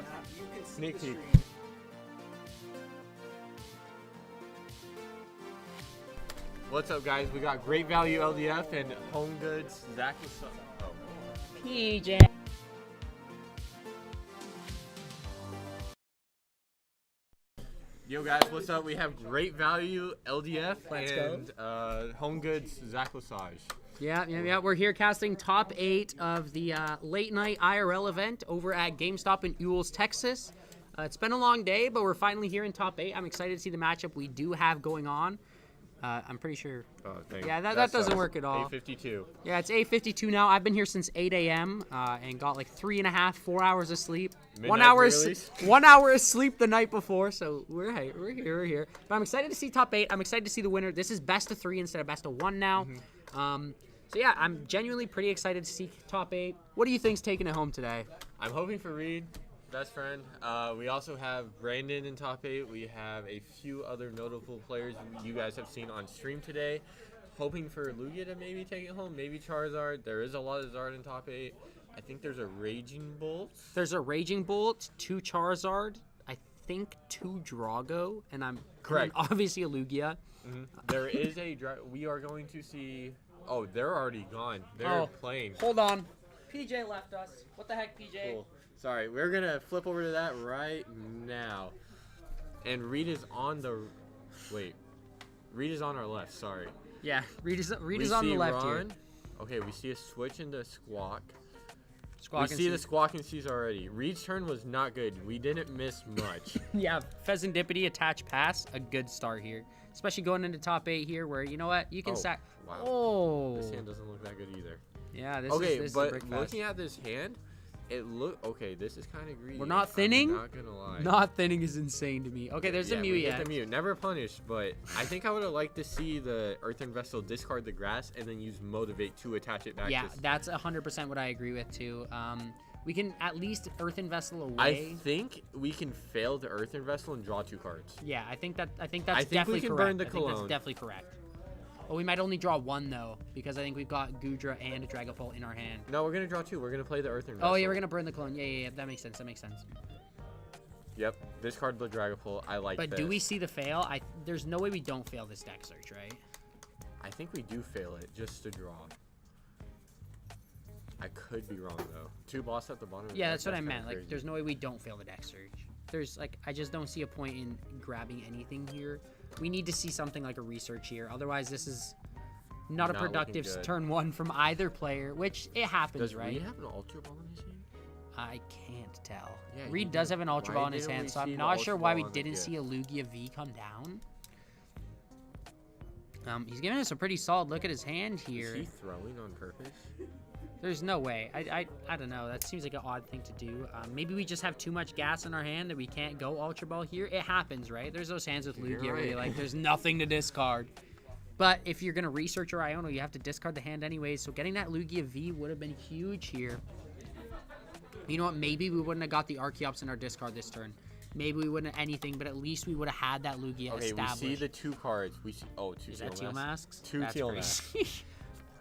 D: sneak peek. What's up, guys? We got great value LDF and home goods. Zach was
A: PJ.
D: Yo, guys, what's up? We have great value LDF
A: Let's
D: and home goods Zach Lesage.
A: Yeah. We're here casting top 8 of the late night IRL event over at GameStop in Ewells, Texas. It's been a long day, but we're finally here in top 8. I'm excited to see the matchup we do have going on. I'm pretty sure.
D: Oh, thanks.
A: Yeah, that doesn't work at all.
D: 8:52.
A: Yeah, it's 8:52 now. I've been here since 8 a.m. And got like 3.5, 4 hours of sleep.
D: Midnight
A: 1 hour,
D: release?
A: 1 hour of sleep the night before. So we're here. But I'm excited to see top 8. I'm excited to see the winner. This is best of 3 instead of best of 1 now. So yeah, I'm genuinely pretty excited to see top 8. What do you think's taking it home today?
D: I'm hoping for Reed, best friend. We also have Brandon in top 8. We have a few other notable players you guys have seen on stream today. Hoping for Lugia to maybe take it home, maybe Charizard. There is a lot of Zard in top 8. I think there's a Raging Bolt.
A: There's a Raging Bolt, 2 Charizard, I think 2 Drago, and I'm
D: Correct.
A: and obviously a Lugia.
D: There is a we are going to see. Oh, they're already gone. They're playing.
A: Hold on. PJ left us. What the heck, PJ?
D: Cool. Sorry, we're gonna flip over to that right now. And Reed is on the Reed is on our left. Sorry.
A: Yeah, Reed is
D: We
A: on the
D: see
A: left
D: Ron.
A: here.
D: Okay, we see a switch into Squawk.
A: Squawk
D: We
A: and
D: see the
A: Seize.
D: Squawk and Seize already. Reed's turn was not good. We didn't miss much.
A: Yeah, Pheasantipity, attach pass, a good start here. Especially going into top 8 here where, you know what, you can sack.
D: Wow.
A: Oh.
D: This hand doesn't look that good either.
A: Yeah, this
D: Okay,
A: is
D: but
A: brick fast.
D: looking at this hand, okay. This is kind of greedy.
A: We're not thinning?
D: I'm not gonna lie.
A: Not thinning is insane to me. Okay, there's a Mew
D: we
A: yet.
D: get the Mew. Never punished, but I think I would have liked to see the Earthen Vessel discard the grass and then use Motivate to attach it back.
A: Yeah,
D: to
A: that's 100% what I agree with too. We can at least Earthen Vessel away.
D: I think we can fail the Earthen Vessel and draw 2 cards.
A: Yeah, I think that's
D: think
A: definitely
D: we can
A: correct.
D: burn the
A: I think that's
D: Cologne.
A: definitely correct. Oh, we might only draw 1 though, because I think we've got Gudra and a Dragapult in our hand.
D: No, we're gonna draw 2. We're gonna play the Earthen Vessel.
A: Oh yeah, we're gonna burn the clone. Yeah. That makes sense.
D: Yep. Discard the Dragapult. I like
A: But
D: this.
A: do we see the fail? There's no way we don't fail this deck search, right?
D: I think we do fail it just to draw. I could be wrong though. 2 boss at the bottom. Of the
A: Yeah,
D: deck,
A: that's what I
D: kinda
A: meant. Like,
D: crazy.
A: there's no way we don't fail the deck search. There's like, I just don't see a point in grabbing anything here. We need to see something like a research here. Otherwise, this is not a
D: Not looking
A: productive
D: good.
A: turn 1 from either player, which it happens,
D: Does
A: right?
D: Reed have an Ultra Ball in his hand?
A: I can't tell.
D: Yeah,
A: Reed
D: he
A: does
D: did.
A: have an Ultra
D: Why
A: Ball in his
D: didn't
A: hand,
D: we
A: so
D: see
A: I'm
D: the
A: not sure
D: Ultra
A: why
D: Ball
A: we
D: on the
A: didn't
D: gift?
A: see a Lugia V come down. He's giving us a pretty solid look at his hand
D: Is
A: here.
D: he throwing on purpose?
A: There's no way. I don't know. That seems like an odd thing to do. Maybe we just have too much gas in our hand that we can't go Ultra Ball here. It happens, right? There's those hands with
D: You're
A: Lugia where you're
D: right.
A: like, there's nothing to discard. But if you're going to research your Iono, you have to discard the hand anyways. So getting that Lugia V would have been huge here. You know what? Maybe we wouldn't have got the Archeops in our discard this turn. Maybe we wouldn't have anything, but at least we would have had that Lugia
D: Okay,
A: established.
D: we see the 2 cards. We see 2
A: Is that teal masks?
D: 2
A: That's
D: teal
A: crazy.
D: masks.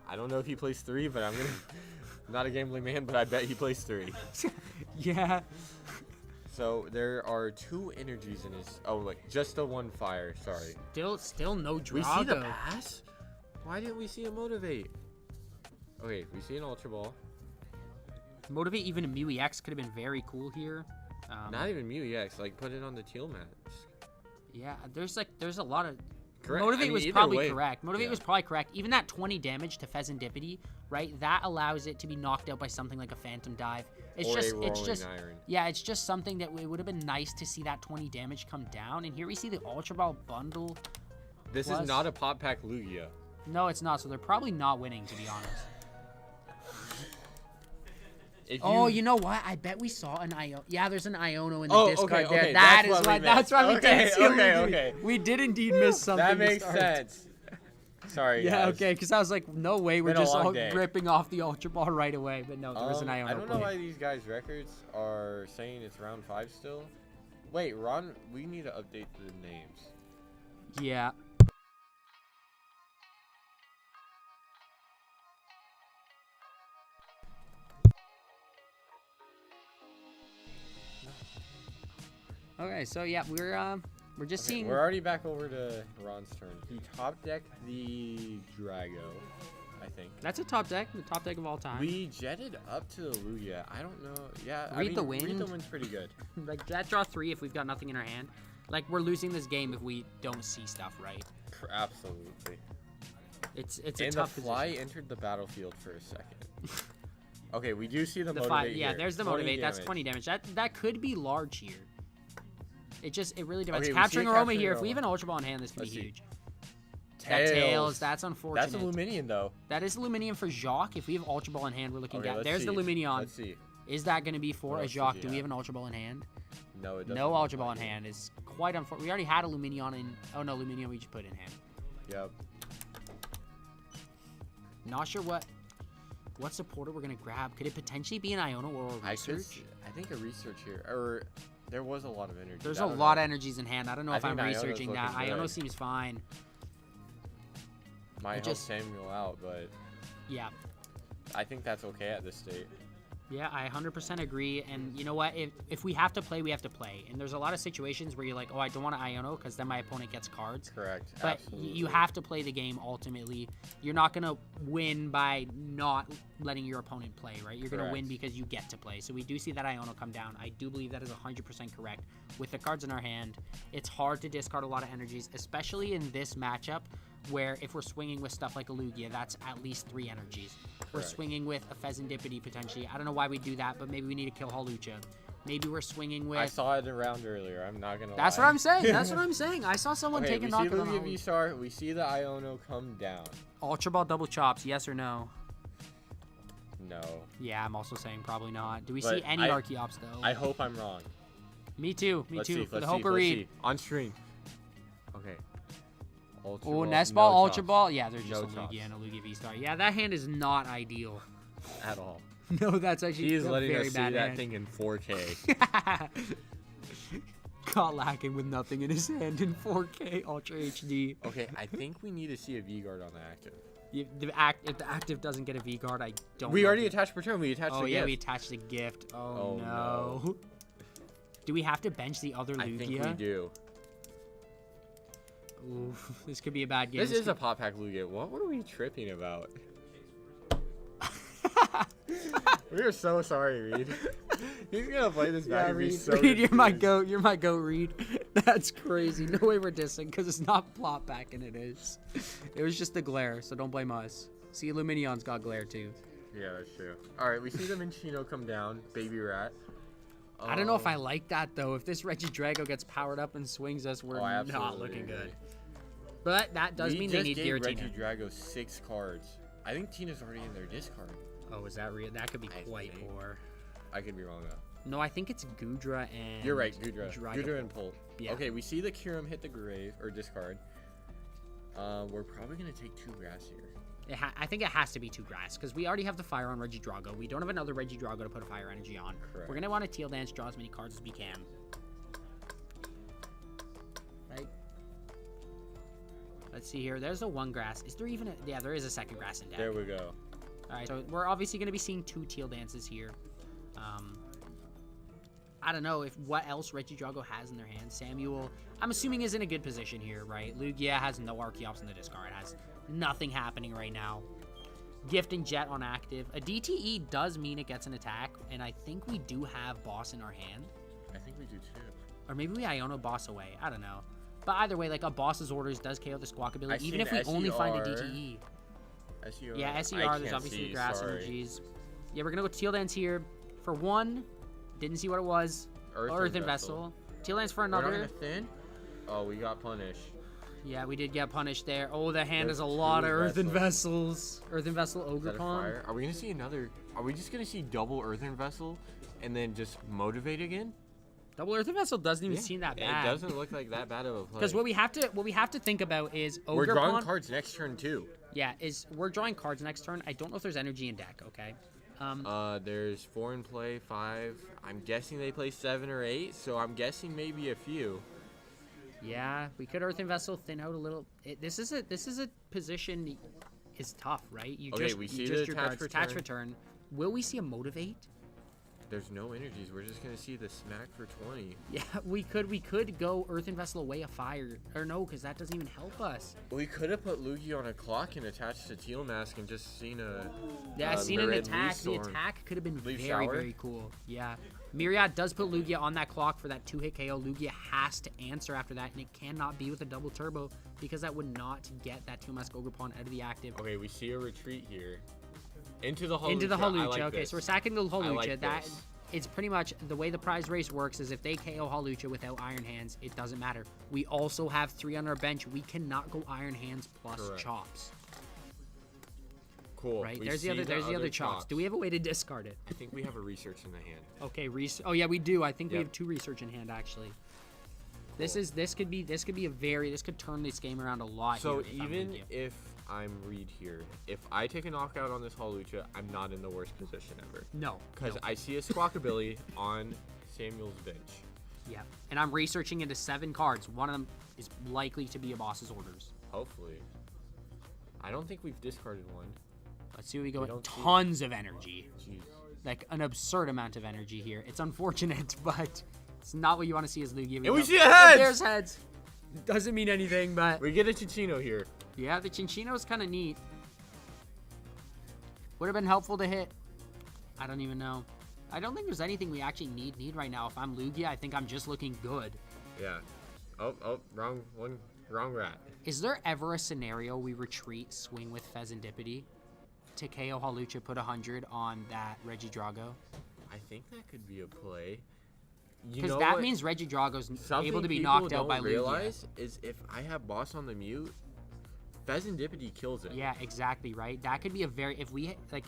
D: I don't know if he plays 3, but I'm gonna. Not a gambling man, but I bet he plays 3.
A: Yeah.
D: So there are 2 energies in his. Oh, like just the 1 fire. Sorry.
A: Still no Drago.
D: We see the pass. Why didn't we see a motivate? Okay, we see an Ultra Ball.
A: Motivate even a Mew EX could have been very cool here.
D: Not even Mew EX. Like put it on the teal mask.
A: Yeah, there's a lot of.
D: Correct.
A: Motivate
D: I mean,
A: was
D: either
A: probably
D: way,
A: correct. Motivate
D: yeah.
A: was probably correct. Even that 20 damage to Pheasantipity, right? That allows it to be knocked out by something like a Phantom Dive. It's
D: Or a
A: just,
D: Rolling Iron.
A: yeah, it's just something that it would have been nice to see that 20 damage come down. And here we see the Ultra Ball bundle.
D: This
A: Plus-
D: is not a pop pack Lugia.
A: No, it's not. So they're probably not winning, to be honest.
D: If
A: Oh, you know what? I bet we saw an Iono. Yeah, there's an Iono in the
D: Oh,
A: discard
D: okay,
A: there.
D: okay,
A: That
D: that's
A: is
D: what we
A: why. That's
D: missed.
A: why we
D: Okay,
A: didn't see
D: okay,
A: a Lugia.
D: okay.
A: We did indeed miss something.
D: That
A: to
D: makes
A: start.
D: sense. Sorry.
A: Yeah,
D: guys.
A: okay, because I was like, no way, we're
D: Been a
A: just
D: long
A: all
D: day.
A: ripping off the Ultra Ball right away. But no, there was an Iono.
D: I don't know
A: play.
D: why these guys' records are saying it's round 5 still. Wait, Ron, we need to update the names.
A: Yeah. Okay, so yeah, we're just seeing.
D: We're already back over to Ron's turn. He top decked the Drago, I think.
A: That's a top deck, the top deck of all time.
D: We jetted up to the Lugia. I don't know. Yeah,
A: Read the Wind.
D: Read the Wind's pretty good.
A: Like that draw 3 if we've got nothing in our hand. Like we're losing this game if we don't see stuff right.
D: Absolutely.
A: It's a
D: And
A: tough
D: the fly
A: position.
D: entered the battlefield for a second. Okay, we do see the
A: The
D: motivate
A: 5, yeah,
D: here.
A: there's the
D: 20
A: motivate. That's
D: damage.
A: 20 damage. That could be large here. It really depends.
D: Okay, we see
A: Capturing
D: it
A: Aroma
D: capturing
A: here. If we
D: Aroma.
A: have an Ultra Ball in hand, this could be
D: Let's see.
A: huge. That Tails, that's unfortunate.
D: That's a Luminion, though.
A: That is Luminion for Jacques. If we have Ultra Ball in hand, we're looking
D: Okay,
A: at.
D: let's
A: There's
D: see.
A: the Luminion.
D: Let's see.
A: Is that going to be for
D: What
A: a
D: else
A: Jacques?
D: does he
A: Do we
D: have?
A: have an Ultra Ball in hand?
D: No, it doesn't.
A: No Ultra Ball in hand is quite unfortunate. We already had a Luminion in. Oh no, Luminion we just put in hand.
D: Yep.
A: Not sure what supporter we're gonna grab. Could it potentially be an Iono or a research?
D: I think a research here. Or there was a lot of energy.
A: There's
D: I
A: a
D: don't
A: lot
D: know.
A: of energies in hand. I don't know
D: I
A: if I'm
D: think Iono's
A: researching that.
D: looking
A: Iono
D: good.
A: seems fine.
D: Might help
A: just-
D: Samuel out, but
A: Yeah.
D: I think that's okay at this state.
A: Yeah, I 100% agree. And you know what? If we have to play, we have to play. And there's a lot of situations where you're like, oh, I don't want to Iono because then my opponent gets cards.
D: Correct.
A: But
D: Absolutely.
A: you have to play the game ultimately. You're not going to win by not letting your opponent play, right? You're going to win
D: Correct.
A: because you get to play. So we do see that Iono come down. I do believe that is 100% correct. With the cards in our hand, it's hard to discard a lot of energies, especially in this matchup where if we're swinging with stuff like a Lugia, that's at least 3 energies. We're
D: Correct.
A: swinging with a Pheasantipity potentially. I don't know why we do that, but maybe we need to kill Halucha. Maybe we're swinging with...
D: I saw it around earlier. I'm not gonna
A: That's
D: lie.
A: what I'm saying. That's what I'm saying. I saw someone
D: Okay,
A: take a
D: we
A: knock
D: see
A: on the
D: Lugia V-Star. We see the Iono come down.
A: Ultra Ball double chops, yes or no?
D: No.
A: Yeah, I'm also saying probably not. Do we
D: But
A: see any Archeops though?
D: I hope I'm wrong.
A: Me too. Me
D: Let's
A: too.
D: see.
A: For
D: Let's
A: the hope
D: see.
A: of
D: Let's
A: read.
D: see. On stream. Okay. Ultra
A: Oh,
D: Ball,
A: Nest
D: no
A: Ball, Ultra
D: chops.
A: Ball. Yeah, there's just
D: No
A: a
D: chops.
A: Lugia and a Lugia V-Star. Yeah, that hand is not ideal.
D: At all.
A: No, that's actually
D: He is
A: a
D: letting
A: very
D: us see
A: bad
D: that
A: hand.
D: thing in 4K.
A: Caught lacking with nothing in his hand in 4K Ultra HD.
D: Okay, I think we need to see a V-Guard on the active.
A: If the active doesn't get a V-Guard, I don't
D: We
A: know
D: already
A: if he-
D: attached per turn. We attached
A: Oh
D: the
A: yeah,
D: gift.
A: we attached a gift. Oh,
D: Oh,
A: no.
D: no.
A: Do we have to bench the other Lugia?
D: I think we do.
A: Oof, this could be a bad game.
D: This is a pop pack Lugia. What are we tripping about? We are so sorry, Reed. He's gonna play this back and be
A: Reed,
D: so
A: Reed, you're my
D: confused.
A: goat. You're my goat, Reed. That's crazy. No way we're dissing because it's not plot back and it is. It was just the glare, so don't blame us. See, Luminion's got glare too.
D: Yeah, that's true. All right, we see the Minchino come down, baby rat.
A: I don't know if I like that though. If this Regidrago gets powered up and swings us, we're not
D: absolutely
A: looking
D: agree.
A: good. But that does
D: We
A: mean
D: just
A: they need
D: gave
A: Giratina.
D: Regidrago 6 cards. I think Tina's already in their discard.
A: Oh, is that real? That could be
D: I
A: quite
D: think.
A: poor.
D: I could be wrong though.
A: No, I think it's Gudra and.
D: You're right, Gudra.
A: Drago.
D: Gudra and Pult.
A: Yeah.
D: Okay, we see the Kyurem hit the grave or discard. We're probably gonna take 2 grass here.
A: I think it has to be 2 grass because we already have the fire on Regidrago. We don't have another Regidrago to put a fire energy on.
D: Correct.
A: We're gonna want to Teal Dance, draw as many cards as we can. Right. Let's see here. There's a 1 grass. Is there even a? Yeah, there is a 2nd grass in deck.
D: There we go.
A: All right, so we're obviously gonna be seeing 2 Teal Dances here. I don't know if what else Regidrago has in their hand. Samuel, I'm assuming, is in a good position here, right? Lugia has no Archeops in the discard. Has nothing happening right now. Gift and Jet on active. A DTE does mean it gets an attack, and I think we do have Boss in our hand.
D: I think we do too.
A: Or maybe we Iono Boss away. I don't know. But either way, like a Boss's orders does KO the Squawk ability, even if we only find a DTE.
D: SER.
A: Yeah,
D: I
A: SER,
D: can't
A: there's obviously
D: see,
A: grass
D: sorry.
A: energies. Yeah, we're gonna go Teal Dance here. For 1, didn't see what it was. Earthen Vessel. Teal Dance for
D: We're not
A: another.
D: gonna thin? Oh, we got punished.
A: Yeah, we did get punished there. Oh, the hand
D: There's
A: has a lot of
D: 2
A: Earthen
D: vessels.
A: Vessels. Earthen Vessel,
D: Is
A: Ogre
D: that a
A: Pond.
D: fire? Are we gonna see another? Are we just gonna see double Earthen Vessel, and then just motivate again?
A: Double Earthen Vessel doesn't even seem that bad.
D: It doesn't look like that bad of a play.
A: Because what we have to think about is Ogre
D: we're drawing
A: Pond.
D: cards next turn too.
A: Yeah, we're drawing cards next turn. I don't know if there's energy in deck. Okay.
D: There's 4 in play, 5. I'm guessing they play 7 or 8, so I'm guessing maybe a few.
A: Yeah, we could Earthen Vessel thin out a little. This is a position is tough, right? You
D: Okay,
A: just
D: we
A: you
D: see
A: just
D: the
A: your
D: attach
A: cards, attach return. Will we see a motivate?
D: There's no energies. We're just gonna see the smack for 20.
A: Yeah, we could go Earthen Vessel Away of Fire, or no, because that doesn't even help us.
D: We could have put Lugia on a clock and attached to Teal Mask and just seen a.
A: Yeah, seen an
D: Miraidon
A: attack.
D: Leaf
A: The
D: Storm.
A: attack could have been
D: Leaf
A: very,
D: Shower?
A: very cool. Yeah. Myriad does put Lugia on that clock for that 2-hit KO. Lugia has to answer after that, and it cannot be with a double turbo because that would not get that Teal Mask Ogrepon out of the active.
D: Okay, we see a retreat here. Into the Holucha.
A: Into the
D: I
A: Holucha.
D: like
A: Okay,
D: this.
A: so we're sacking the Holucha.
D: like
A: That
D: this.
A: it's pretty much the way the prize race works is if they KO Holucha without Iron Hands, it doesn't matter. We also have 3 on our bench. We cannot go Iron Hands plus
D: Correct.
A: chops.
D: Cool.
A: Right?
D: We
A: There's the
D: see
A: other chops. Do we have a way to discard it?
D: I think we have a research in the hand.
A: Okay, oh yeah, we do. I think we
D: Yep.
A: have 2 research in hand actually. This could be a this could turn this game around a lot.
D: So
A: here if I'm
D: even
A: Lugia.
D: if I'm Reed here, if I take a knockout on this Holucha, I'm not in the worst position ever.
A: No,
D: Because
A: no.
D: I see a Squawkabilly on Samuel's bench.
A: Yeah, and I'm researching into 7 cards. One of them is likely to be a boss's orders.
D: Hopefully. I don't think we've discarded one.
A: Let's see what we go
D: We
A: with.
D: don't see it.
A: Tons of energy.
D: Jeez.
A: Like an absurd amount of energy here. It's unfortunate, but it's not what you want to see as Lugia.
D: And we
A: go-
D: see a heads!
A: There's heads. Doesn't mean anything, but
D: We get a Chichino here.
A: yeah, the Chinchino's kind of neat. Would have been helpful to hit. I don't even know. I don't think there's anything we actually need right now. If I'm Lugia, I think I'm just looking good.
D: Yeah. Oh, wrong one. Wrong rat.
A: Is there ever a scenario we retreat, swing with Pheasantipity to KO Holucha, put 100 on that Regidrago?
D: I think that could be a play. You
A: Because
D: know
A: that
D: what?
A: means Regidrago's
D: Something
A: able to be
D: people
A: knocked out
D: don't
A: by Lugia.
D: realize is if I have boss on the mute, Pheasantipity kills it.
A: Yeah, exactly, right? That could be a very... If we, like...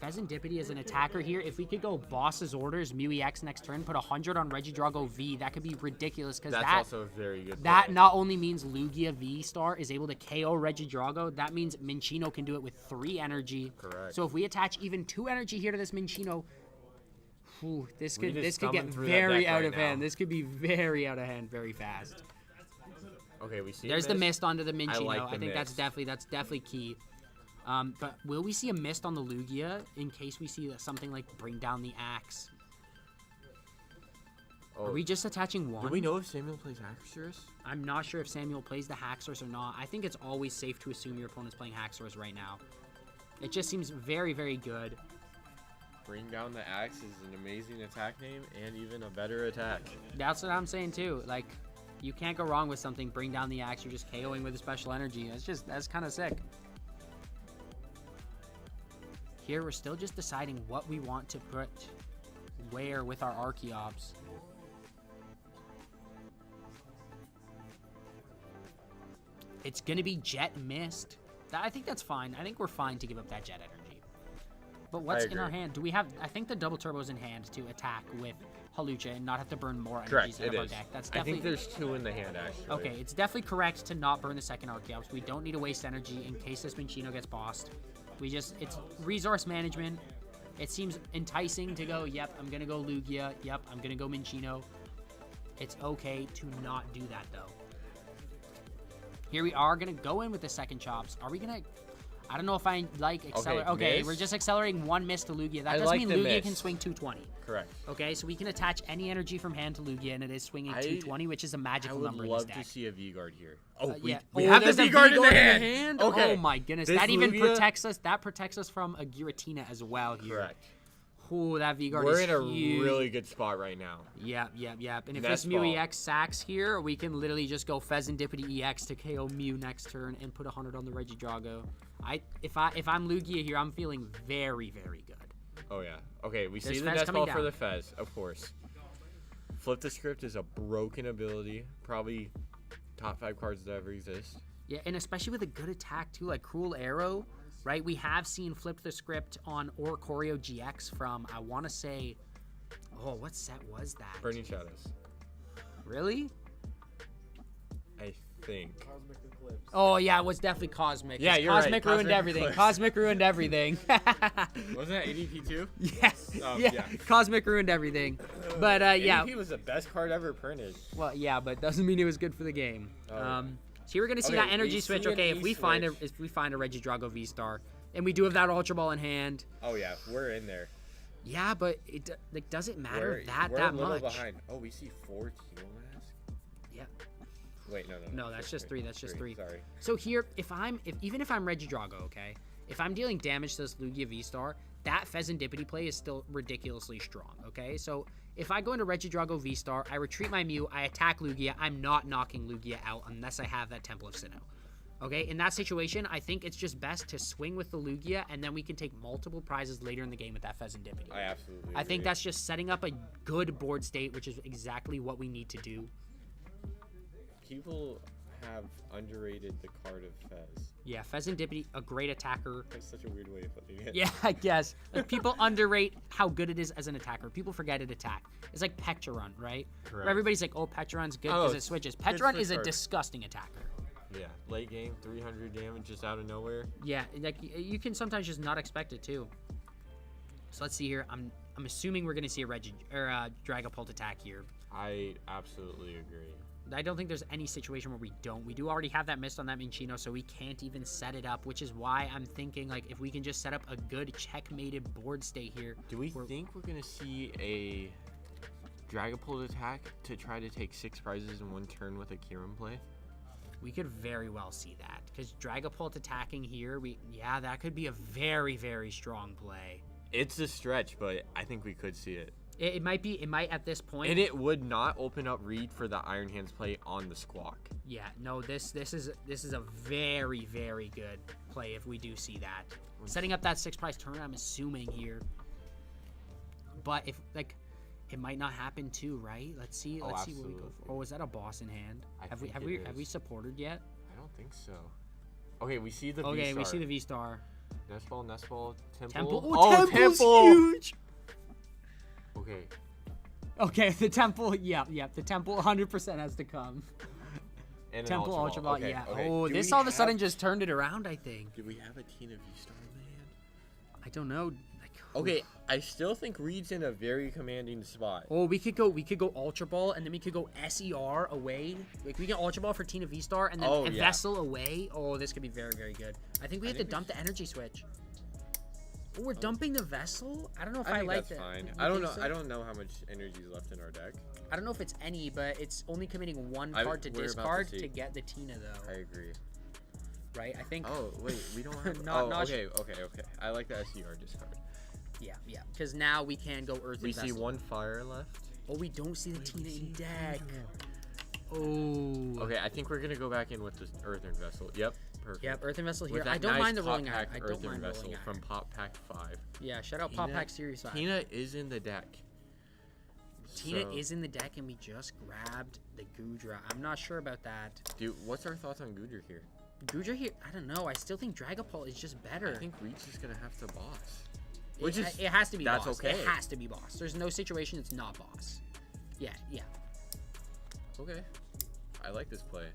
A: Pheasantipity as an attacker here, if we could go boss's orders, Mew EX next turn, put 100 on Regidrago V, that could be ridiculous, because
D: That's
A: that...
D: also a very good
A: That
D: play.
A: not only means Lugia V-Star is able to KO Regidrago, that means Minccino can do it with 3 energy.
D: Correct.
A: So if we attach even 2 energy here to this Minccino, whew, this
D: We
A: could
D: just
A: get
D: thumbing through that
A: very
D: deck
A: out
D: right
A: of hand.
D: now.
A: This could be very out of hand very fast.
D: Okay, we see.
A: There's
D: a
A: the mist onto the Minccino.
D: like
A: I
D: the
A: think that's
D: mist.
A: definitely key. But will we see a mist on the Lugia in case we see something like bring down the axe?
D: Oh,
A: Are we just attaching 1?
D: do we know if Samuel plays Haxorus?
A: I'm not sure if Samuel plays the Haxorus or not. I think it's always safe to assume your opponent's playing Haxorus right now. It just seems very, very good.
D: Bring down the axe is an amazing attack name and even a better attack.
A: That's what I'm saying too. Like, you can't go wrong with something. Bring down the axe. You're just KOing with a special energy. That's kind of sick. Here, we're still just deciding what we want to put where with our Archeops. It's going to be Jet Mist. I think that's fine. I think we're fine to give up that Jet energy. But what's in our
D: agree.
A: hand? Do we have... I think the double turbo's in hand to attack with Holucha and not have to burn more
D: Correct,
A: energies out
D: it
A: of our
D: is.
A: deck. That's
D: I
A: definitely...
D: think there's 2 in the hand, actually.
A: Okay, it's definitely correct to not burn the second Archeops. We don't need to waste energy in case this Minccino gets bossed. It's resource management. It seems enticing to go, yep, I'm going to go Lugia. Yep, I'm going to go Minccino. It's okay to not do that, though. Here we are going to go in with the second chops. Are we going to... I don't know if I like accelerate. Okay,
D: mist.
A: we're just accelerating 1 miss to Lugia. That
D: I
A: doesn't
D: like
A: mean
D: the
A: Lugia
D: mist.
A: can swing 220.
D: Correct.
A: Okay, so we can attach any energy from hand to Lugia, and it is swinging 220, which is a
D: I
A: magical
D: would
A: number in
D: love
A: his deck.
D: to see a V-Guard here. Oh,
A: Yeah.
D: we
A: Oh,
D: have the
A: there's a
D: V-Guard in the
A: V-Guard
D: hand. Okay.
A: Oh my goodness,
D: This
A: that even
D: Lugia-
A: protects us. That protects us from a Giratina as well here.
D: Correct.
A: Oh, that V-Guard
D: We're
A: is
D: in a
A: huge.
D: really good spot right now.
A: Yep. And if
D: Best
A: this Mew
D: ball.
A: EX sacks here, we can literally just go Pheasantipity EX to KO Mew next turn and put 100 on the Regidrago. If I'm Lugia here, I'm feeling very, very good.
D: Oh, yeah. Okay, we
A: There's
D: see the
A: Fez
D: death
A: coming
D: ball for
A: down.
D: the Fez, of course. Flip the Script is a broken ability. Probably top 5 cards that ever exist.
A: Yeah, and especially with a good attack too, like Cruel Arrow, right? We have seen Flip the Script on Oricorio GX from, I want to say, oh, what set was that?
D: Burning Shadows.
A: Really?
D: I think.
A: Oh, yeah, it was definitely Cosmic.
D: Yeah,
A: It's
D: you're right.
A: Cosmic ruined
D: Cosmic
A: everything.
D: Eclipse.
A: Cosmic ruined everything.
D: Wasn't that ADP too?
A: Yes.
D: Oh,
A: yeah.
D: yeah.
A: Cosmic ruined everything. But, yeah.
D: ADP was the best card ever printed.
A: Well, yeah, but doesn't mean it was good for the game.
D: Oh.
A: So here we're gonna see
D: Okay,
A: that energy
D: we
A: switch.
D: see an
A: Okay, if we find a
D: E-switch.
A: Regidrago V-Star, and we do have that Ultra Ball in hand,
D: Oh, yeah. We're in there.
A: Yeah, but it like doesn't matter
D: We're
A: that
D: a little
A: much.
D: behind. Oh, we see 4 Teal Mask.
A: Yeah.
D: Wait, no.
A: No, that's just 3. That's just 3.
D: Sorry.
A: So here, even if I'm Regidrago, okay, if I'm dealing damage to this Lugia V-Star, that Pheasantipity play is still ridiculously strong, okay? So if I go into Regidrago V-Star, I retreat my Mew, I attack Lugia, I'm not knocking Lugia out unless I have that Temple of Sinnoh. Okay, in that situation, I think it's just best to swing with the Lugia, and then we can take multiple prizes later in the game with that Pheasantipity.
D: I absolutely
A: I think
D: agree.
A: that's just setting up a good board state, which is exactly what we need to do.
D: People have underrated the card of Fez.
A: Yeah, Pheasantipity, a great attacker.
D: That's such a weird way of putting it.
A: Yeah, I guess. Like, people underrate how good it is as an attacker. People forget it attack. It's like Pecharon, right?
L: Correct.
A: Where everybody's like, oh, Pecharon's good
L: Oh,
A: because it
L: it's
A: switches.
L: good
A: Pecharon
L: switch
A: is a
L: card.
A: disgusting attacker.
L: Yeah, late game, 300 damage just out of nowhere.
A: Yeah, like you can sometimes just not expect it too. So let's see here. I'm assuming we're gonna see a Dragapult attack here.
L: I absolutely agree.
A: I don't think there's any situation where we don't. We do already have that mist on that Minchino, so we can't even set it up, which is why I'm thinking like if we can just set up a good checkmated board state here.
L: Do we think we're gonna see a Dragapult attack to try to take 6 prizes in one turn with a Kieran play?
A: We could very well see that because Dragapult attacking here, that could be a very, very strong play.
L: It's a stretch, but I think we could see it.
A: It might at this point.
L: And it would not open up Reed for the Iron Hands play on the Squawk.
A: Yeah, no, this is a very, very good play if we do see that. Setting up that 6 prize turn, I'm assuming here. But if like it might not happen too, right? Let's see what we go for. Oh, is that a boss in hand? Have we supported yet?
L: I don't think so. Okay, we see the
A: Okay,
L: V-Star.
A: we see the V-Star.
L: Nestball, Temple.
A: Temple.
L: Oh,
A: Temple's
L: Temple!
A: huge.
L: Okay.
A: Okay, the Temple. Yeah, the Temple 100% has to come.
L: And an
A: Temple
L: Ultra
A: Ultra
L: Ball.
A: Ball,
L: Okay,
A: yeah.
L: okay.
A: Oh,
L: Do
A: this
L: we
A: all of a sudden
L: have-
A: just turned it around, I think.
L: Do we have a Tina V-Star in the hand?
A: I don't know.
D: Okay, I still think Reed's in a very commanding spot.
A: Oh, we could go Ultra Ball, and then we could go SER away. Like we can Ultra Ball for Tina V-Star, and then Vessel away. Oh, this could be very, very good. I think we have to dump the energy switch. Oh, we're dumping the Vessel. I don't know if I
D: think
A: like
D: that's
A: that.
D: fine.
A: You
D: I don't
A: think
D: know.
A: so?
D: I don't know how much energy is left in our deck.
A: I don't know if it's any, but it's only committing one
D: I-
A: card to
D: we're about to
A: discard
D: see.
A: to get the Tina, though.
D: I agree.
A: Right? I think.
L: Oh, wait, we don't have...
D: Okay. I like the SER discard.
A: Yeah. Because now we can go Earth
L: We
A: and
L: see
A: Vessel.
L: 1 fire left.
A: Oh, we don't see the Tina in deck. Oh.
L: Okay, I think we're going to go back in with the Earthen Vessel. Yep, perfect.
A: Yep, Earthen Vessel here.
L: With that
A: I don't
L: nice
A: mind the
L: Pop
A: rolling
L: Pack
A: iron. I don't
L: Earthen
A: mind
L: Vessel
A: rolling
L: from
A: iron.
L: Pop Pack 5.
A: Yeah, shout out Pop Pack Series 5.
L: Tina is in the deck.
A: Tina
L: So-
A: is in the deck, and we just grabbed the Gudra. I'm not sure about that.
L: Dude, what's our thoughts on Gudra here?
A: Gudra here, I don't know. I still think Dragapult is just better.
L: I think Reed's just going to have to boss.
A: It has to be
L: that's
A: boss.
L: okay.
A: It has to be boss. There's no situation it's not boss. Yeah.
L: Okay. I like this play.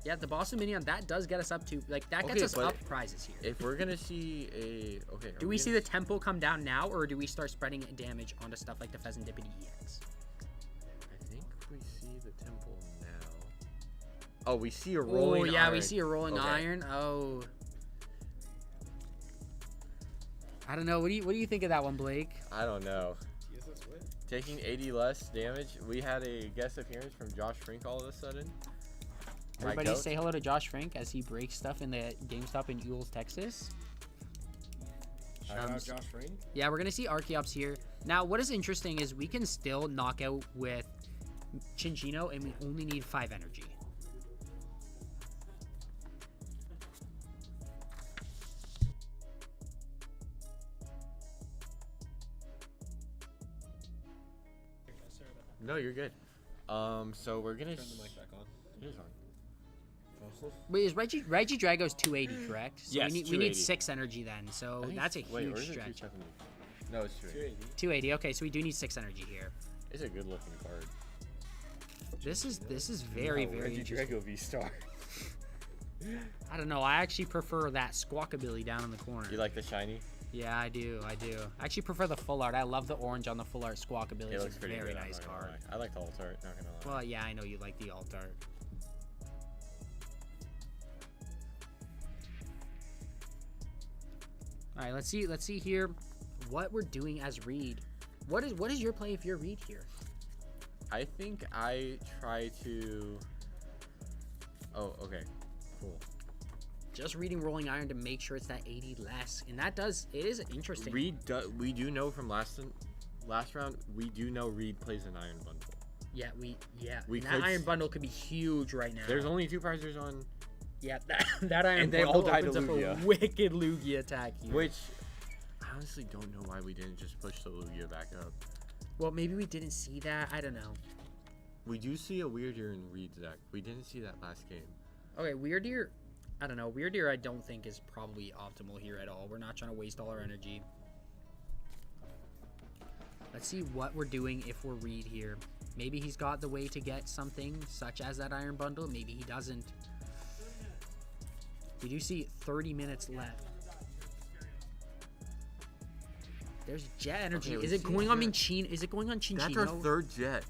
A: Yeah, the boss and minion, that does get us up to, like, that gets
L: Okay,
A: us
L: but
A: up prizes here.
L: If we're going to see a... Okay.
A: Do we see the tempo come down now, or do we start spreading damage onto stuff like the Pheasantipity EX?
L: I think we see the temple now. Oh, we see a rolling
A: Oh, yeah,
L: iron.
A: we see a rolling
L: Okay.
A: iron. Oh. I don't know. What do you think of that one, Blake?
D: I don't know. Taking 80 less damage. We had a guest appearance from Josh Frink all of a sudden. My
A: Everybody
D: coach.
A: say hello to Josh Frank as he breaks stuff in the GameStop in Ewells, Texas.
K: Shout out Josh Rain.
A: Yeah, we're going to see Archeops here. Now, what is interesting is we can still knock out with Chinchino, and we only need 5 energy.
L: No, you're good. So we're gonna.
K: Turn the mic back on.
L: It is on.
A: Wait, is Regidrago's 280, correct? So
L: Yes,
A: we need
L: 280.
A: 6 energy then. So that's a huge stretch.
L: 270?
D: No, it's true.
A: 280. Okay, so we do need 6 energy here.
D: It's a good looking card.
A: This is very, very interesting.
D: Regidrago V-Star.
A: I don't know. I actually prefer that squawkabilly down in the corner.
D: You like the shiny?
A: Yeah, I do. I actually prefer the full art. I love the orange on the full art squawkabilly.
D: It
A: It's
D: looks
A: a
D: pretty
A: very
D: good, I'm
A: nice
D: not gonna
A: card.
D: lie. I like the alt art, not gonna lie.
A: Well, yeah, I know you like the alt art. All right, let's see here what we're doing as Reed. What is your play if you're Reed here?
L: I think I try to. Oh, okay, cool.
A: Just reading Rolling Iron to make sure it's that 80 less, and it is interesting.
L: We do know from last round. We do know Reed plays an Iron Bundle.
A: Yeah, we
L: could
A: that Iron Bundle could be huge right now.
L: There's only 2 prizers on.
A: Yeah, that Iron
L: And they
A: Bundle
L: all died to
A: opens up a
L: Lugia.
A: wicked Lugia attack here.
L: Which I honestly don't know why we didn't just push the Lugia back up.
A: Well, maybe we didn't see that. I don't know.
L: We do see a Weird Ear in Reed's deck. We didn't see that last game.
A: Okay, Weird Ear. I don't know. Weird Ear I don't think is probably optimal here at all. We're not trying to waste all our energy. Let's see what we're doing if we're Reed here. Maybe he's got the way to get something such as that Iron Bundle. Maybe he doesn't. We do see 30 minutes left. There's Jet Energy.
L: Okay,
A: is it going on Minchin? Is it going on Chinchino?
L: That's our 3rd Jet.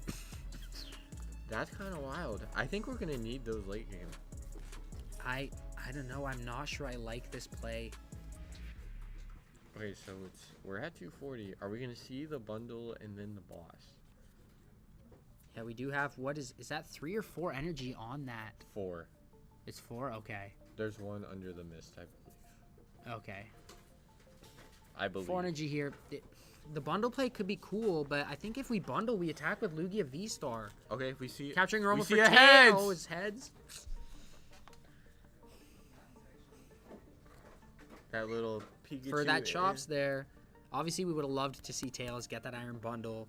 L: That's kind of wild. I think we're gonna need those late game.
A: I don't know. I'm not sure I like this play.
L: Okay, so we're at 240. Are we gonna see the bundle and then the boss?
A: Yeah, we do have, what is that 3 or 4 energy on that?
L: 4.
A: It's 4? Okay.
L: There's one under the mist, I believe.
A: Okay.
L: I believe.
A: 4 energy here. The bundle play could be cool, but I think if we bundle, we attack with Lugia V-Star.
L: Okay, if we see
A: Capturing Aroma for
L: a
A: 10.
L: heads.
A: Oh, his heads.
L: That little Pikachu.
A: For that chops there. Obviously, we would have loved to see Tails get that Iron Bundle.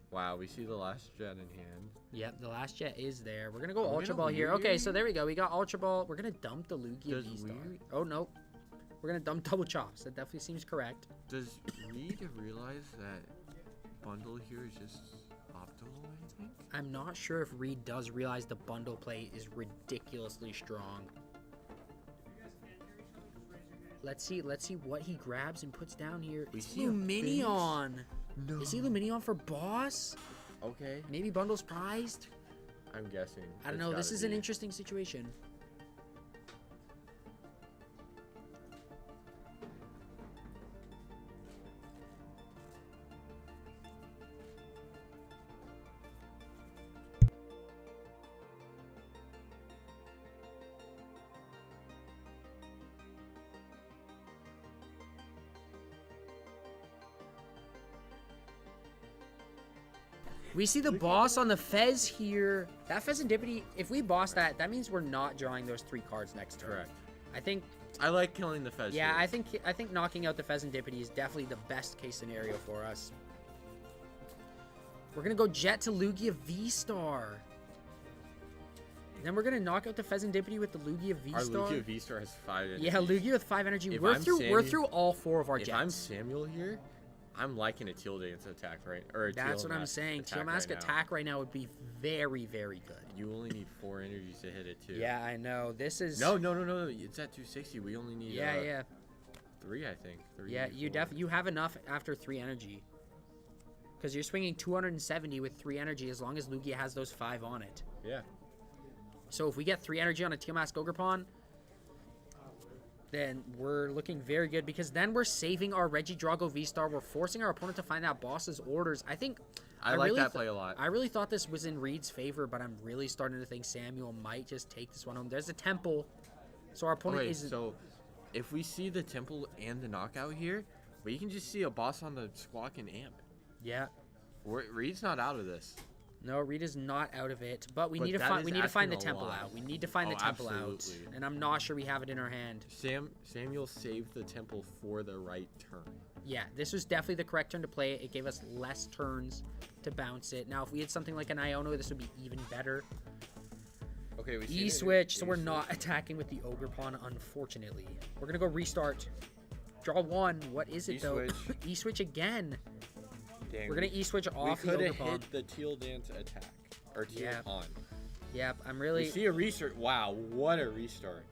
L: Wow, we see the last Jet in hand.
A: Yep, the last Jet is there. We're going to go
L: Are we
A: Ultra
L: gonna
A: Ball here.
L: Weird
A: Okay,
L: Ear?
A: so there we go. We got Ultra Ball. We're going to dump the Lugia
L: Does
A: V-Star.
L: Weird-
A: Oh, no. We're going to dump double chops. That definitely seems correct.
L: Does Reed realize that bundle here is just optimal, I think?
A: I'm not sure if Reed does realize the bundle play is ridiculously strong. Let's see what he grabs and puts down here.
L: We
A: It's
L: see a
A: Luminion.
L: No.
A: Is he Luminion for boss?
L: Okay,
A: Maybe bundle's prized?
L: I'm guessing.
A: I don't
L: It's
A: know. This
L: gotta
A: is an
L: be.
A: interesting situation. We see the boss on the Fez here. That Fezandipity, if we boss that, that means we're not drawing those 3 cards next turn.
L: Correct.
A: I think,
L: I like killing the Fez.
A: yeah,
L: here.
A: I think knocking out the Fezandipity is definitely the best case scenario for us. We're gonna go Jet to Lugia V-Star. Then we're gonna knock out the Fezandipity with the Lugia
L: Our
A: V-Star.
L: Lugia V-Star has 5 energy.
A: Yeah, Lugia with 5 energy.
L: If
A: We're
L: I'm
A: through all 4 of our
L: If
A: Jets.
L: I'm Samuel here, I'm liking a Teal Dance attack, right? Or a
A: That's
L: Teal
A: what I'm
L: Mask
A: saying.
L: attack
A: Teal Mask
L: right now.
A: attack right now would be very, very good.
L: You only need 4 energies to hit it, too.
A: Yeah, I know. This is...
L: No. It's at 260. We only need
A: Yeah.
L: 3, I think. 3,
A: Yeah,
L: 4.
A: you have enough after 3 energy. Because you're swinging 270 with 3 energy as long as Lugia has those 5 on it.
L: Yeah.
A: So if we get 3 energy on a Teal Mask Ogrepon, then we're looking very good because then we're saving our Regidrago V-Star. We're forcing our opponent to find out boss's orders. I think...
L: I like
A: really
L: that play a lot.
A: I really thought this was in Reed's favor, but I'm really starting to think Samuel might just take this one home. There's a Temple, so our opponent
L: Okay,
A: isn't...
L: so if we see the Temple and the Knockout here, we can just see a boss on the Squawk and Amp.
A: Yeah.
L: Reed's not out of this.
A: No, Reed is not out of it, but we
L: But
A: need to
L: that
A: find
L: is
A: we need to find the
L: asking a
A: temple
L: lot.
A: out. We need to find
L: Oh,
A: the temple out,
L: absolutely.
A: and I'm not sure we have it in our hand.
L: Samuel saved the Temple for the right turn.
A: Yeah, this was definitely the correct turn to play. It gave us less turns to bounce it. Now, if we had something like an Iono, this would be even better.
L: Okay, we see
A: E-switch, so we're not attacking with the Ogre Pawn, unfortunately. We're gonna go restart. Draw 1. What is it though?
L: E-switch.
A: E-switch again.
L: Dang,
A: We're gonna E-switch
L: we
A: off the
L: could
A: Ogre
L: have
A: Pawn.
L: hit the Teal Dance attack. Or Teal
A: Yeah.
L: Pawn.
A: Yep, I'm
L: We
A: really...
L: see a restart. Wow, what a restart.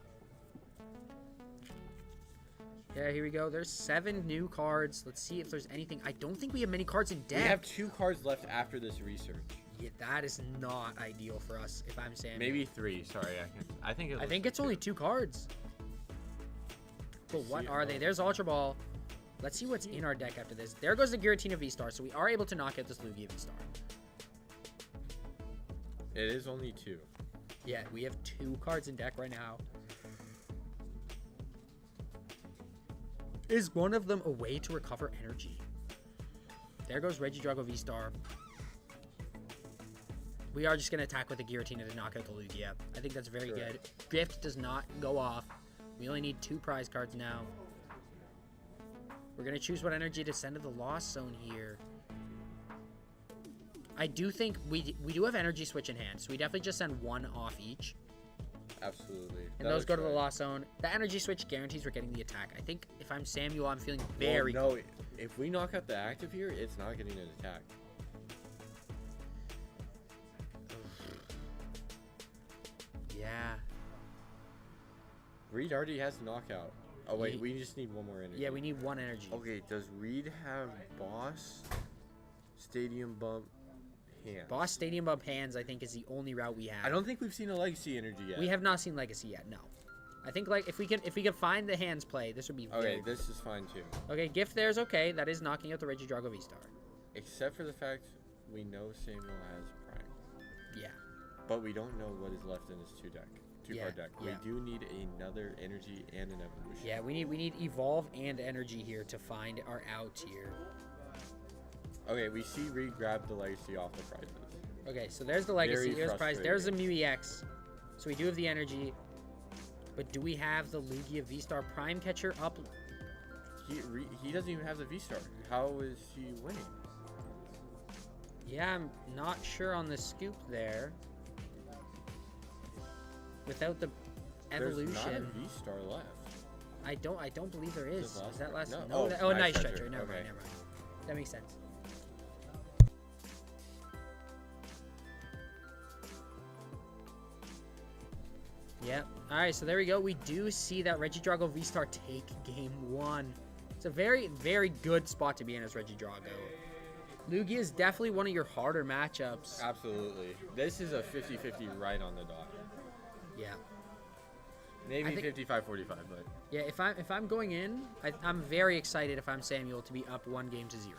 A: Yeah, here we go. There's 7 new cards. Let's see if there's anything. I don't think we have many cards in deck.
L: We have 2 cards left after this research.
A: Yeah, that is not ideal for us, if I'm Samuel.
L: Maybe 3. Sorry, I think
A: I think it's only 2 cards. But what are they? There's Ultra Ball. Let's see what's in our deck after this. There goes the Giratina V-Star, so we are able to knock out this Lugia V-Star.
L: It is only 2.
A: Yeah, we have 2 cards in deck right now. Is one of them a way to recover energy? There goes Regidrago V-Star. We are just going to attack with the Giratina to knock out the Lugia. I think that's very good. Gift does not go off. We only need 2 prize cards now. We're going to choose what energy to send to the Lost Zone here. I do think we do have energy switch in hand, so we definitely just send 1 off each.
L: Absolutely.
A: And those go to the Lost Zone. The energy switch guarantees we're getting the attack. I think if I'm Samuel, I'm feeling very
L: no, if we knock out the active here, it's not getting an attack.
A: Yeah.
L: Reed already has knockout. Oh wait, we just need 1 more energy.
A: Yeah, we need 1 energy.
L: Okay, does Reed have Boss, Stadium Bump, Hands?
A: Boss Stadium Bump Hands, I think, is the only route we have.
L: I don't think we've seen a Legacy energy yet.
A: We have not seen Legacy yet, no. I think like if we can find the hands play, this would be very
L: Okay, this is fine too.
A: Okay, Gift there's okay. That is knocking out the Regidrago V-Star.
L: Except for the fact we know Samuel has Prime.
A: Yeah.
L: But we don't know what is left in his 2-card deck.
A: Yeah.
L: We do need another energy and an evolution.
A: Yeah, we need Evolve and Energy here to find our outs here.
L: Okay, we see Reed grab the Legacy off the prizes.
A: Okay, so there's the Legacy,
L: Very
A: there's the prize, there's the
L: frustrating.
A: Mew EX. So we do have the Energy. But do we have the Lugia V-Star Prime Catcher up?
L: He doesn't even have the V-Star. How is he winning?
A: Yeah, I'm not sure on the scoop there. Without the evolution.
L: There's not a V-Star left.
A: I don't believe there is.
L: Is
A: Is that last?
L: No.
A: No.
L: Oh,
A: Nice
L: Nice
A: Stretcher.
L: Stretcher.
A: Never mind.
L: Okay.
A: Never mind. That makes sense. Yep. All right. So there we go. We do see that Regidrago V-Star take game 1. It's a very, very good spot to be in as Regidrago. Lugia is definitely one of your harder matchups.
L: Absolutely. This is a 50-50 right on the dot.
A: Yeah.
L: Maybe
A: I think-
L: 55-45, but
A: Yeah. If I'm going in, I'm very excited if I'm Samuel to be up 1-0.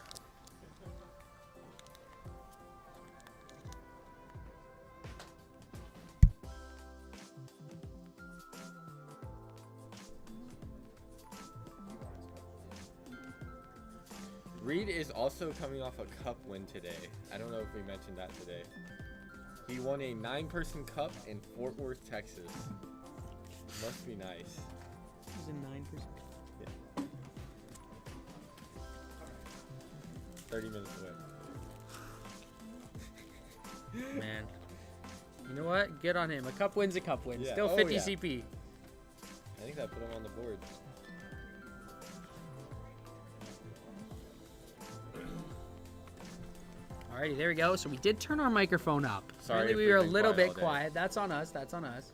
L: Reed is also coming off a cup win today. I don't know if we mentioned that today. He won a 9-person cup in Fort Worth, Texas. Must be nice.
A: It was a 9%.
L: 30 minutes away.
A: Man. You know what? Good on him. A cup win's a cup win.
L: Yeah.
A: Still
L: Oh,
A: 50
L: yeah.
A: CP.
L: I think that put him on the board.
A: Alrighty, there we go. So we did turn our microphone up.
L: Sorry
A: Apparently
L: if
A: we
L: we've
A: were a
L: been
A: little
L: quiet
A: bit
L: all day.
A: quiet. That's on us. That's on us.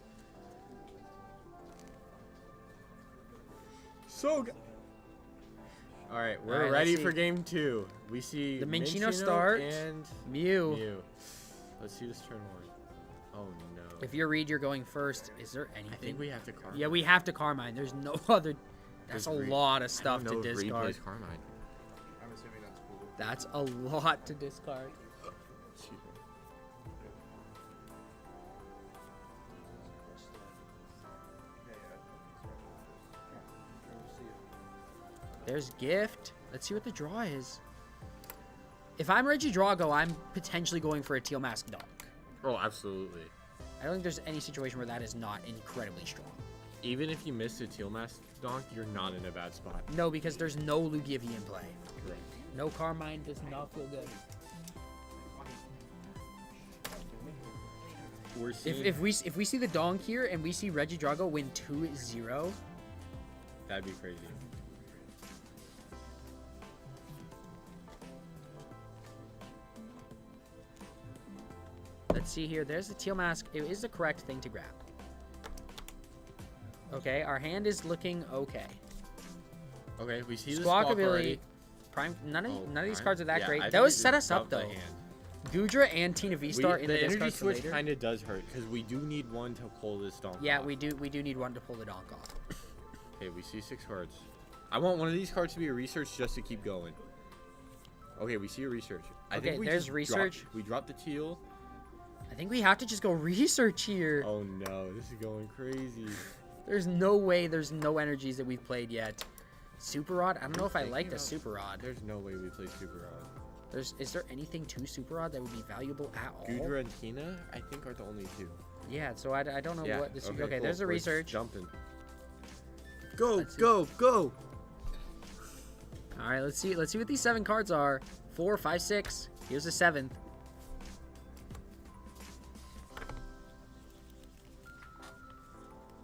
L: So good. All right, we're
A: Alright,
L: ready
A: let's
L: for
A: see.
L: game 2. We see
A: The Minccino start.
L: and
A: Mew.
L: Mew. Let's see this turn 1. Oh no.
A: If you're Reed, you're going first. Is there anything?
L: I think we have to Carmine.
A: Yeah, we have to Carmine. There's no other. That's a
L: Reed-
A: lot of
L: I
A: stuff
L: don't know
A: to
L: if Reed
A: discard.
L: plays Carmine.
J: I'm assuming that's cool.
A: That's a lot to discard.
L: Excuse me.
A: There's Gift. Let's see what the draw is. If I'm Regidrago, I'm potentially going for a Teal Mask Donk.
L: Oh, absolutely.
A: I don't think there's any situation where that is not incredibly strong.
L: Even if you miss a Teal Mask Donk, you're not in a bad spot.
A: No, because there's no Lugia V in play.
L: Correct.
A: No Carmine does not feel good.
L: We're seeing
A: If we see the Donk here and we see Regidrago win 2-0,
L: that'd be crazy.
A: let's see here. There's the Teal Mask. It is the correct thing to grab. Okay, our hand is looking okay.
L: Okay, we see the
A: Squawk
L: squawk
A: ability.
L: already.
A: Prime. None of these
L: Prime?
A: cards are that
L: Yeah, I
A: great.
L: think
A: Those
L: we
A: set
L: just
A: us up
L: dumped the
A: though.
L: hand.
A: Gudra and Tina V-Star in the
L: the energy
A: discard for
L: switch
A: later.
L: kind of does hurt because we do need one to pull this donk
A: Yeah,
L: off.
A: we do need one to pull the Donk off.
L: Okay, we see 6 cards. I want one of these cards to be a research just to keep going. Okay, we see a research. I
A: Okay,
L: think we
A: there's
L: just
A: research.
L: We dropped the teal.
A: I think we have to just go research here.
L: Oh no, this is going crazy.
A: There's no way there's no energies that we've played yet. Super Rod? I don't know if I like the Super Rod.
L: There's no way we play Super Rod.
A: Is there anything to Super Rod that would be valuable at all?
L: Giratina, I think, are the only two.
A: Yeah, so I don't know what this. Okay,
L: cool.
A: there's a
L: We're
A: research.
L: Jumping.
J: Go,
A: Let's see.
J: go, go.
A: All right, let's see what these 7 cards are. 4, 5, 6. Here's the 7th.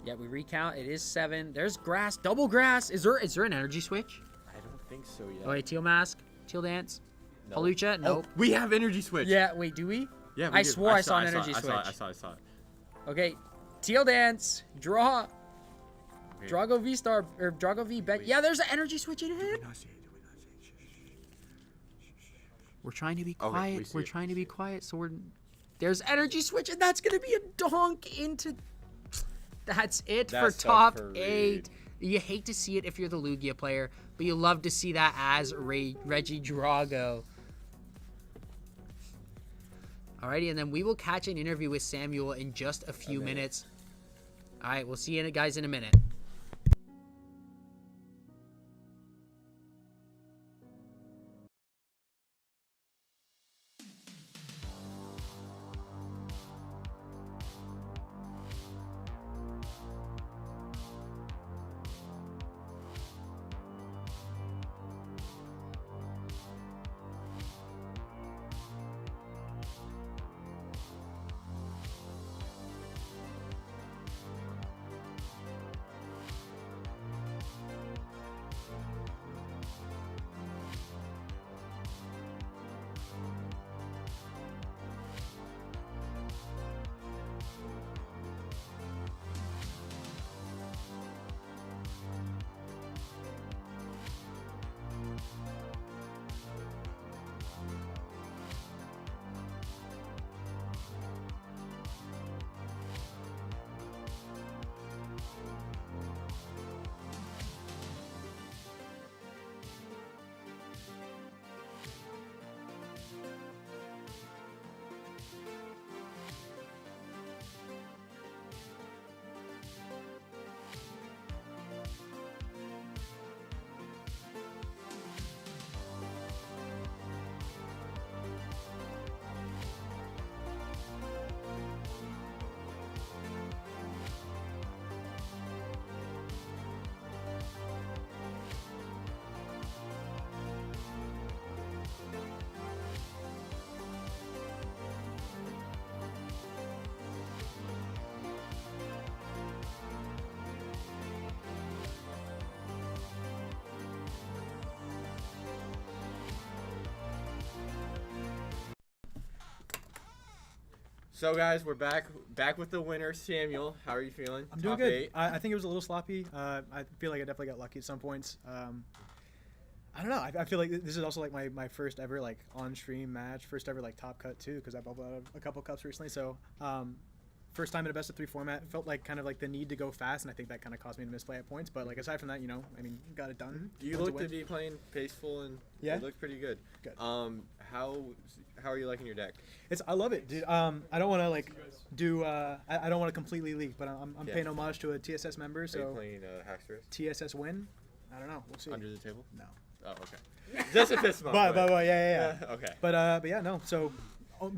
A: Yeah, we recount. It is 7. There's grass, double grass. Is there an energy switch?
L: I don't think so yet.
A: Oh wait, teal mask, teal dance,
L: No.
A: Palucha. Nope.
L: We have energy switch.
A: Yeah, wait, do we?
L: Yeah,
A: I swore I saw an energy switch.
L: I saw it.
A: Okay, teal dance, draw.
L: Okay.
A: Drago V Star or Drago V Bet. Yeah, there's an energy switch in it. We're trying to be
L: Okay,
A: quiet.
L: we see
A: We're
L: it,
A: trying to be quiet. So there's energy switch, and that's gonna be a donk into. That's it for
L: That's
A: top
L: tough for
A: 8. You hate to see it if you're the Lugia player, but you love to see that as Regidrago. Alrighty, and then we will catch an interview with Samuel in just a few minutes. All right, we'll see you guys in a minute.
L: So guys, we're back with the winner, Samuel. How are you feeling?
H: I'm doing
L: Top
H: good.
L: 8.
H: I think it was a little sloppy. I feel like I definitely got lucky at some points. I don't know. I feel like this is also like my first ever like on stream match, first ever like top cut too, because I've bubbled out a couple cups recently. So first time in a best of 3 format, felt like kind of like the need to go fast, and I think that kind of caused me to misplay at points. But like aside from that, you know, I mean, got it done.
L: You
H: Went
L: look to
H: win.
L: be playing peaceful and
H: Yeah?
L: it looked pretty good.
H: Good.
L: How are you liking your deck?
H: I love it, dude. I don't want to like do. I don't want to completely leak, but I'm
L: Yeah.
H: paying homage to a TSS member.
L: Are you
H: So
L: playing Hackstress?
H: TSS win. I don't know. We'll see.
L: Under the table?
H: No.
L: Oh, okay. Just a fist bump.
H: But yeah.
L: Okay.
H: But yeah, no. So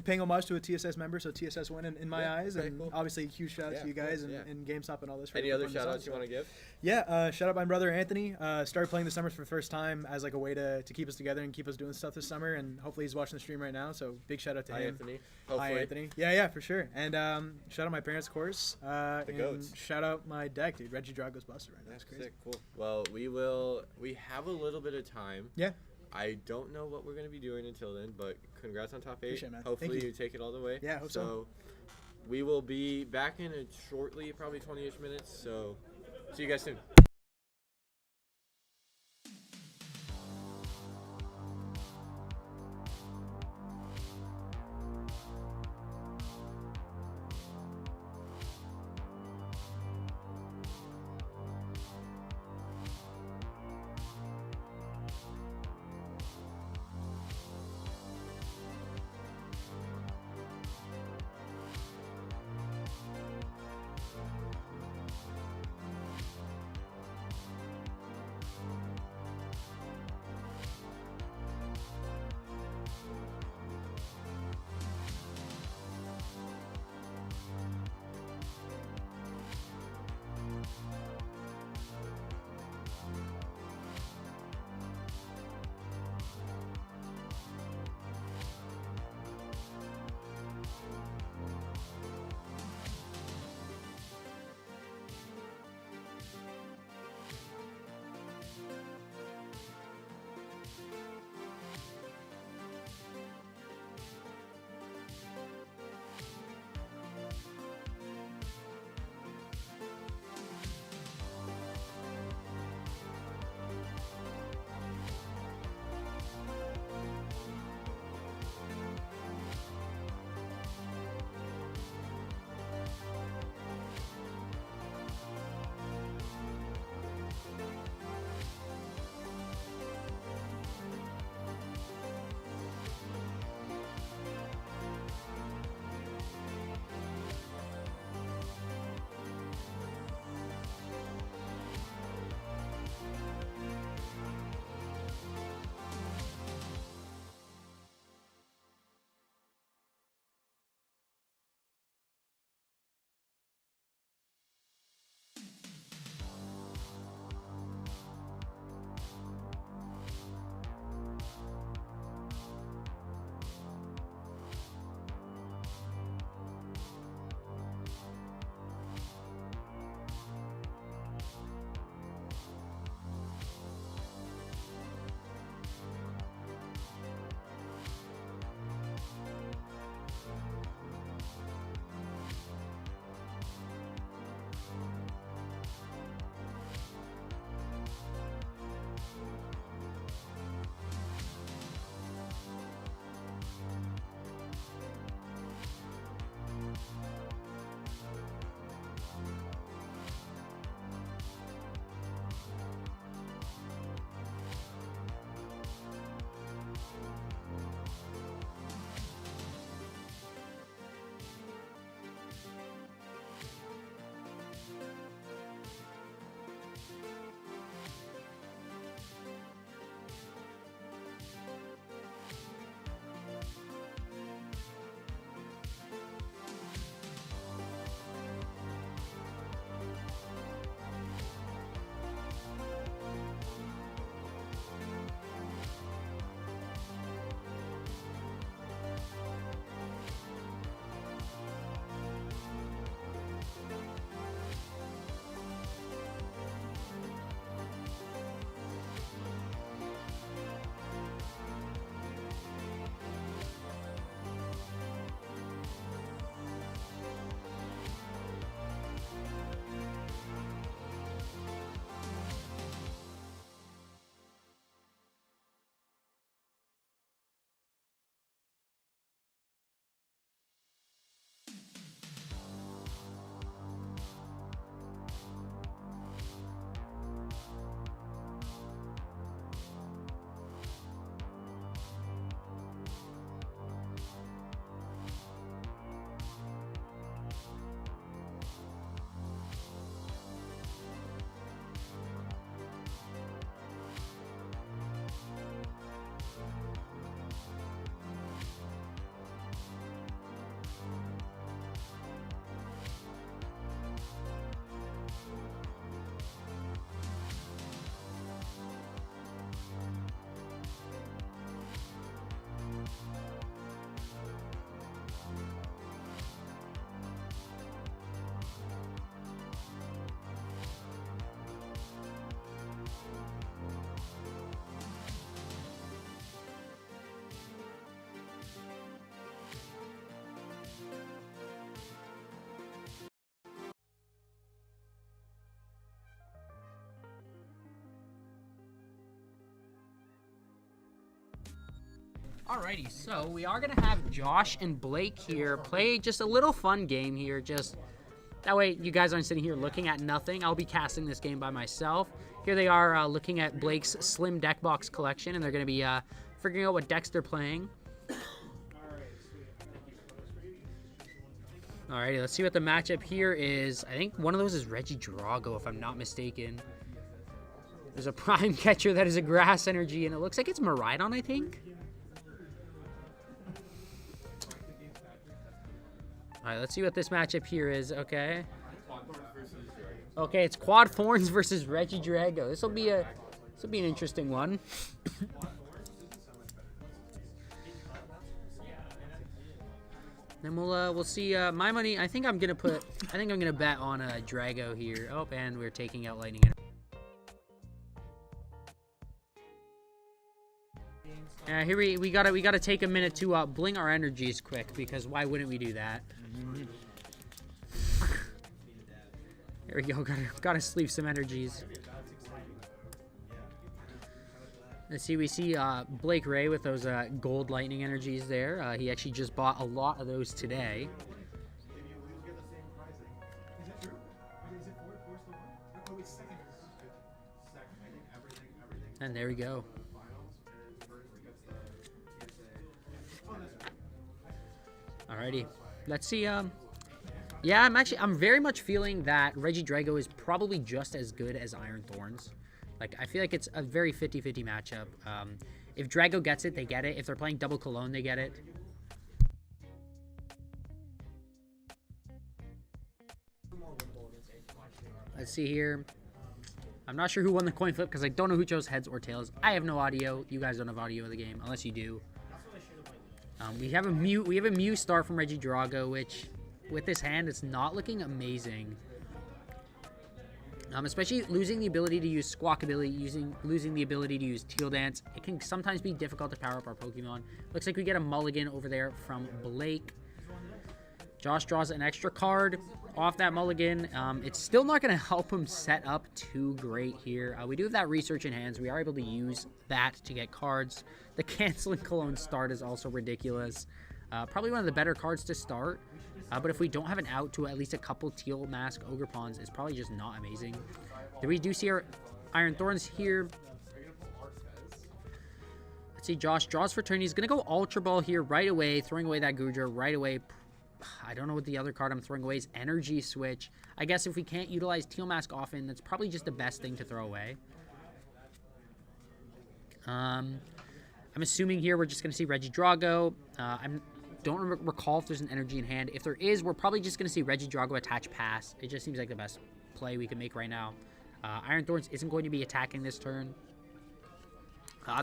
H: paying homage to a TSS member, so TSS win in my
L: Yeah,
H: eyes,
L: very
H: and
L: cool.
H: obviously huge shout out
L: Yeah,
H: to you
L: of course,
H: guys
L: yeah.
H: and GameStop and all this. for
L: Any
H: the
L: other
H: fun
L: shout
H: design,
L: outs you
H: so-
L: want to give?
H: Yeah, shout out my brother Anthony. Started playing the summers for the first time as like a way to keep us together and keep us doing stuff this summer, and hopefully he's watching the stream right now. So big shout out to
L: Hi,
H: him.
L: Anthony.
H: Hi
L: Hopefully.
H: Anthony. Yeah, for sure. And shout out my parents, of course. And
L: goats.
H: shout out my deck, dude. Regidrago's busted right now. That's crazy.
L: Sick, cool. Well, we have a little bit of time.
H: Yeah.
L: I don't know what we're going to be doing until then, but congrats on top 8.
H: Appreciate it, man.
L: Hopefully
H: Thank you.
L: you take it all the way.
H: Yeah, I hope so.
L: We will be back in it shortly, probably 20-ish minutes. So see you guys soon.
A: Alrighty, so we are gonna have Josh and Blake here play just a little fun game here. Just that way you guys aren't sitting here looking at nothing. I'll be casting this game by myself. Here they are looking at Blake's slim deck box collection, and they're gonna be figuring out what decks they're playing. Alrighty, let's see what the matchup here is. I think one of those is Regidrago, if I'm not mistaken. There's a Prime Catcher that is a Grass Energy, and it looks like it's Miraidon, I think. Alright, let's see what this matchup here is. Okay. Okay, it's Quad Thorns versus Regidrago. This will be an interesting one. Then we'll see. My money. I think I'm gonna bet on Drago here. Oh, and we're taking out Lightning. Here we gotta take a minute to bling our energies quick, because why wouldn't we do that? There we go. Gotta sleeve some energies. Let's see. We see Blake Ray with those gold lightning energies there. He actually just bought a lot of those today. And there we go. Alrighty, let's see. Yeah, I'm very much feeling that Regidrago is probably just as good as Iron Thorns. Like, I feel like it's a very 50-50 matchup. If Drago gets it, they get it. If they're playing double Cologne, they get it. Let's see here. I'm not sure who won the coin flip because I don't know who chose heads or tails. I have no audio. You guys don't have audio of the game, unless you do. We have a Mew start from Regidrago, which with this hand, it's not looking amazing. Especially losing the ability to use Squawkabilly, losing the ability to use Teal Dance. It can sometimes be difficult to power up our Pokemon. Looks like we get a mulligan over there from Blake. Josh draws an extra card off that mulligan. It's still not going to help him set up too great here. We do have that research in hands. We are able to use that to get cards. The canceling Cologne start is also ridiculous. Probably one of the better cards to start. But if we don't have an out to at least a couple Teal Mask Ogre Pawns, it's probably just not amazing. Then we do see our Iron Thorns here. Let's see, Josh draws for turn. He's going to go Ultra Ball here right away, throwing away that Goodra right away. I don't know what the other card I'm throwing away is. Energy Switch. I guess if we can't utilize Teal Mask often, that's probably just the best thing to throw away. I'm assuming here we're just going to see Regidrago. I don't recall if there's an energy in hand. If there is, we're probably just going to see Regidrago attach Pass. It just seems like the best play we can make right now. Iron Thorns isn't going to be attacking this turn.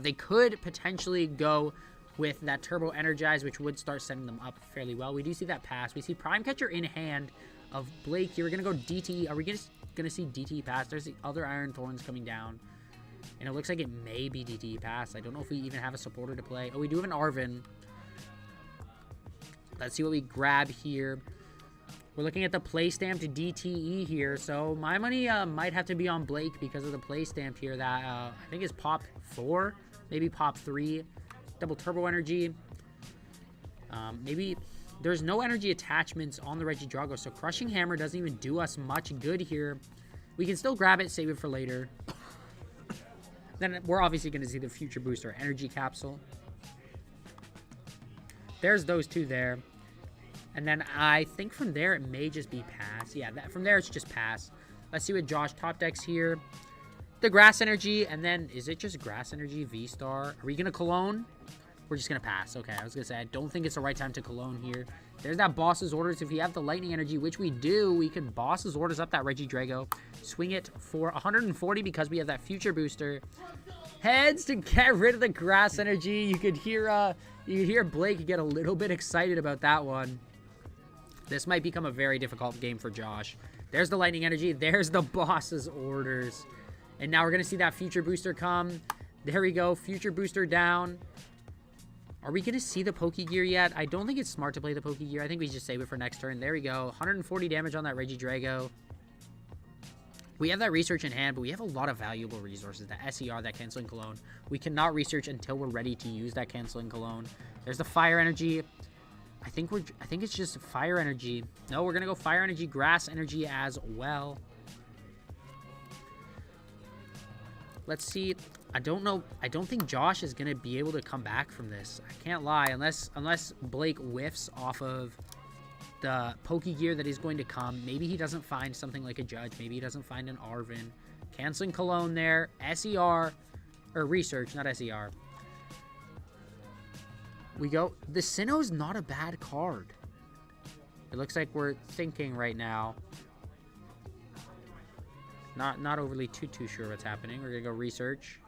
A: They could potentially go with that Turbo Energize, which would start setting them up fairly well. We do see that Pass. We see Prime Catcher in hand of Blake here. We're going to go DTE. Are we going to see DTE Pass? There's the other Iron Thorns coming down. And it looks like it may be DTE Pass. I don't know if we even have a supporter to play. Oh, we do have an Arven. Let's see what we grab here. We're looking at the play stamp to DTE here. So my money might have to be on Blake because of the play stamp here that I think is Pop 4, maybe Pop 3. Double Turbo Energy. Maybe there's no energy attachments on the Regidrago, so Crushing Hammer doesn't even do us much good here. We can still grab it, save it for later. Then we're obviously going to see the Future Booster Energy Capsule. There's those two there. And then I think from there it may just be Pass. Yeah, from there it's just Pass. Let's see what Josh top decks here. The Grass Energy, and then is it just Grass Energy V-Star? Are we going to Cologne? We're just going to pass. Okay, I was going to say, I don't think it's the right time to Cologne here. There's that Boss's Orders. If we have the Lightning Energy, which we do, we can Boss's Orders up that Regidrago. Swing it for 140 because we have that Future Booster. Heads to get rid of the Grass Energy. You could hear Blake get a little bit excited about that one. This might become a very difficult game for Josh. There's the Lightning Energy. There's the Boss's Orders. And now we're going to see that Future Booster come. There we go. Future Booster down. Are we going to see the Pokegear yet? I don't think it's smart to play the Pokegear. I think we just save it for next turn. There we go. 140 damage on that Regidrago. We have that research in hand, but we have a lot of valuable resources. That SER, that Canceling Cologne. We cannot research until we're ready to use that Canceling Cologne. There's the Fire Energy. I think it's just Fire Energy. No, we're gonna go Fire Energy, Grass Energy as well. Let's see. I don't know. I don't think Josh is gonna be able to come back from this. I can't lie, unless Blake whiffs off of the Poke Gear that is going to come. Maybe he doesn't find something like a Judge. Maybe he doesn't find an Arvin. Canceling Cologne there. SER, or Research, not SER. We go. The Sinnoh's not a bad card. It looks like we're thinking right now. Not overly too sure what's happening. We're gonna go Research.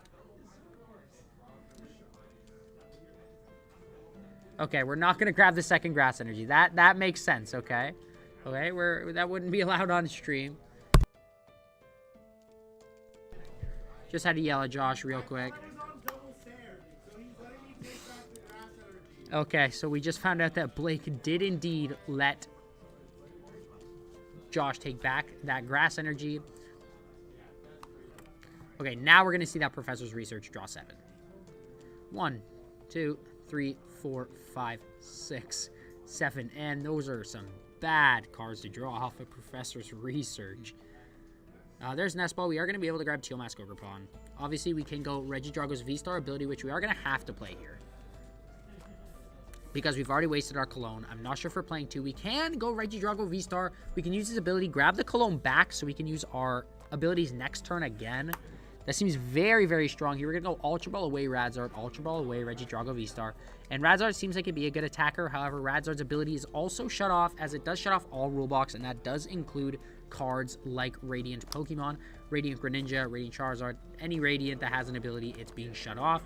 A: Okay, we're not gonna grab the second Grass Energy. That makes sense. Okay, that wouldn't be allowed on stream. Just had to yell at Josh real quick. Okay, so we just found out that Blake did indeed let Josh take back that Grass Energy. Okay, now we're gonna see that Professor's Research draw 7. 1, 2, 3, 4, 5, 6, 7, and those are some bad cards to draw off of Professor's Research. There's Nest Ball. We are going to be able to grab Teal Mask Ogrepon. Obviously, we can go Regidrago's V-Star ability, which we are going to have to play here. Because we've already wasted our Cologne. I'm not sure if we're playing 2. We can go Regidrago V-Star. We can use his ability, grab the Cologne back, so we can use our abilities next turn again. That seems very, very strong here. We're going to go Ultra Ball away Radzard, Ultra Ball away Regidrago V-Star. And Radzard seems like it'd be a good attacker. However, Radzard's ability is also shut off, as it does shut off all rule blocks, and that does include cards like Radiant Pokemon, Radiant Greninja, Radiant Charizard. Any Radiant that has an ability, it's being shut off.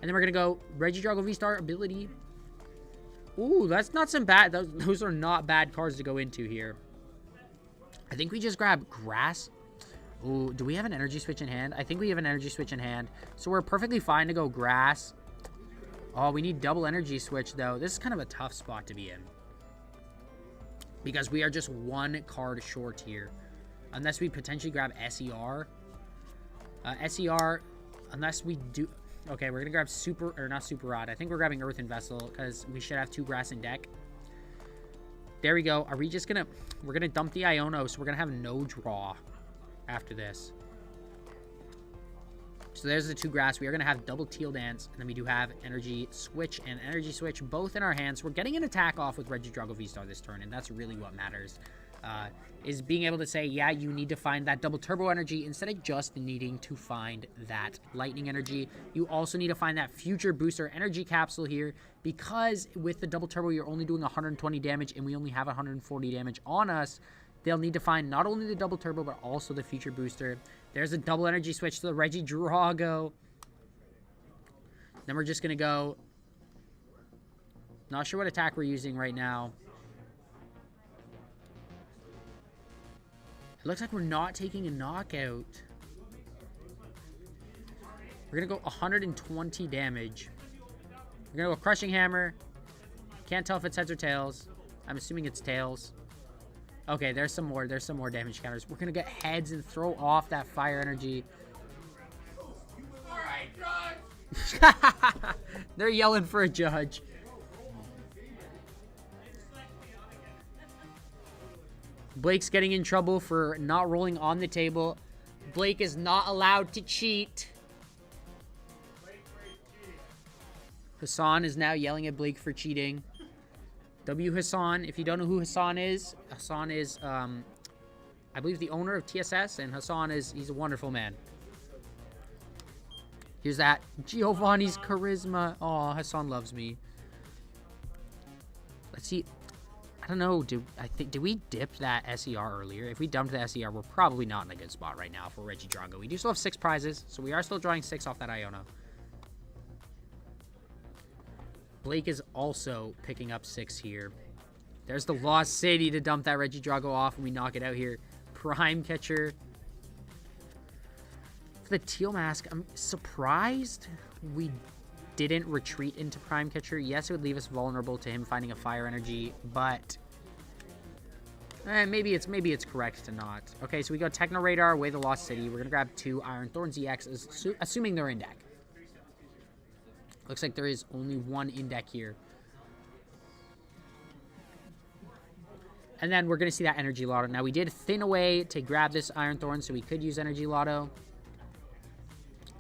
A: And then we're going to go Regidrago V-Star ability. Ooh, that's not some bad... Those are not bad cards to go into here. I think we just grab Grass. Ooh, do we have an Energy Switch in hand? I think we have an Energy Switch in hand. So we're perfectly fine to go Grass. Oh, we need double Energy Switch, though. This is kind of a tough spot to be in. Because we are just one card short here. Unless we potentially grab SER. SER, unless we do... Okay, we're going to grab not Super Rod. I think we're grabbing Earthen Vessel because we should have 2 grass in deck. There we go. Are we just going to... We're going to dump the Iono, so we're going to have no draw after this. So there's the 2 grass. We are going to have double Teal Dance, and then we do have Energy Switch and Energy Switch both in our hands. We're getting an attack off with Regidrago V-Star this turn, and that's really what matters. Is being able to say, yeah, you need to find that double turbo energy instead of just needing to find that lightning energy. You also need to find that future booster energy capsule here, because with the double turbo, you're only doing 120 damage and we only have 140 damage on us. They'll need to find not only the double turbo, but also the future booster. There's a double energy switch to the Regidrago. Then we're just going to go. Not sure what attack we're using right now. It looks like we're not taking a knockout. We're going to go 120 damage. We're going to go Crushing Hammer. Can't tell if it's heads or tails. I'm assuming it's tails. Okay, there's some more damage counters. We're going to get heads and throw off that fire energy. They're yelling for a judge. Blake's getting in trouble for not rolling on the table. Blake is not allowed to cheat. Hassan is now yelling at Blake for cheating. W. Hassan, if you don't know who Hassan is I believe the owner of TSS, and Hassan he's a wonderful man. Here's that Giovanni's charisma. Oh, Hassan loves me. Let's see. I don't know. Did we dip that SER earlier? If we dumped the SER, we're probably not in a good spot right now for Regidrago. We do still have 6 prizes, so we are still drawing 6 off that Iono. Blake is also picking up 6 here. There's the Lost City to dump that Regidrago off, and we knock it out here. Prime Catcher. For the Teal Mask, I'm surprised we didn't retreat into Prime Catcher. Yes, it would leave us vulnerable to him finding a fire energy, but Maybe it's correct to not. Okay, so we go Techno Radar, away the Lost City. We're gonna grab 2 Iron Thorns EX, assuming they're in deck. Looks like there is only 1 in deck here. And then we're gonna see that Energy Lotto. Now we did thin away to grab this Iron Thorn, so we could use Energy Lotto.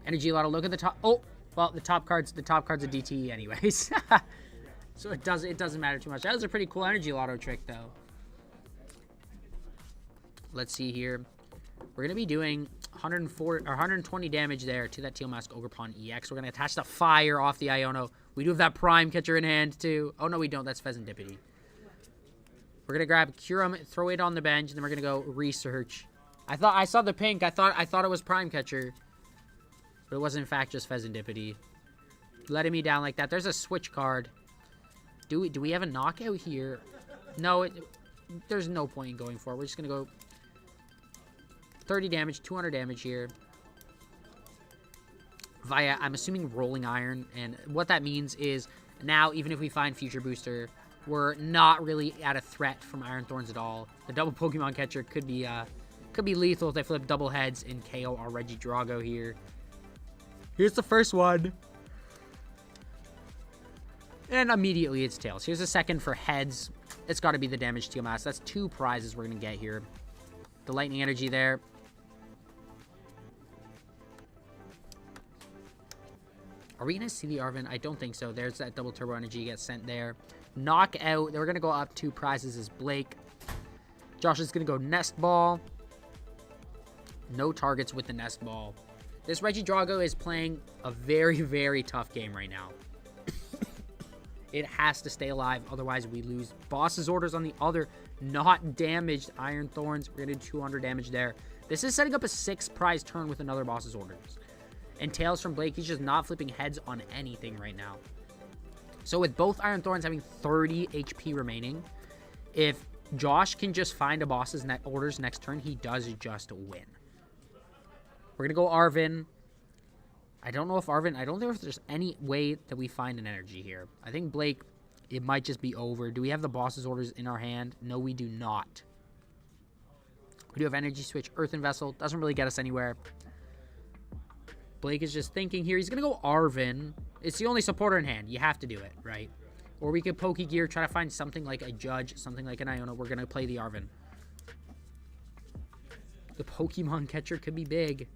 A: Energy Lotto, look at the top. Oh, well, the top card's a DTE anyways. So it doesn't matter too much. That was a pretty cool Energy Lotto trick though. Let's see here. We're going to be doing 104 or 120 damage there to that Teal Mask Ogerpon EX. We're going to attach the fire off the Iono. We do have that Prime Catcher in hand too. Oh no, we don't. That's Pheasantipity. We're going to grab Curum, throw it on the bench, and then we're going to go research. I saw the pink. I thought it was Prime Catcher. But it was in fact just Pheasantipity. Letting me down like that. There's a switch card. Do we have a knockout here? No, there's no point in going for it. We're just going to go 30 damage, 200 damage here. Via, I'm assuming Rolling Iron. And what that means is now, even if we find Future Booster, we're not really at a threat from Iron Thorns at all. The double Pokemon Catcher could be lethal if they flip double heads and KO our Regidrago here. Here's the first one. And immediately it's tails. Here's the second for heads. It's got to be the damage Teal Mask. That's 2 prizes we're going to get here. The Lightning Energy there. Are we going to see the Arven? I don't think so. There's that double Turbo Energy gets sent there. Knockout. We're going to go up 2 prizes as Blake. Josh is going to go Nest Ball. No targets with the Nest Ball. This Regidrago is playing a very, very tough game right now. It has to stay alive, otherwise we lose. Boss's orders on the other not damaged Iron Thorns. We're going to do 200 damage there. This is setting up a 6 prize turn with another boss's orders. And Tails from Blake, he's just not flipping heads on anything right now. So with both Iron Thorns having 30 HP remaining, if Josh can just find a boss's orders next turn, he does just win. We're going to go Arven. I don't know if there's any way that we find an energy here. I think Blake, it might just be over. Do we have the boss's orders in our hand? No, we do not. We do have Energy Switch, Earthen Vessel. Doesn't really get us anywhere. Blake is just thinking here. He's going to go Arven. It's the only supporter in hand. You have to do it, right? Or we could Pokegear, try to find something like a Judge, something like an Iona. We're going to play the Arven. The Pokemon Catcher could be big.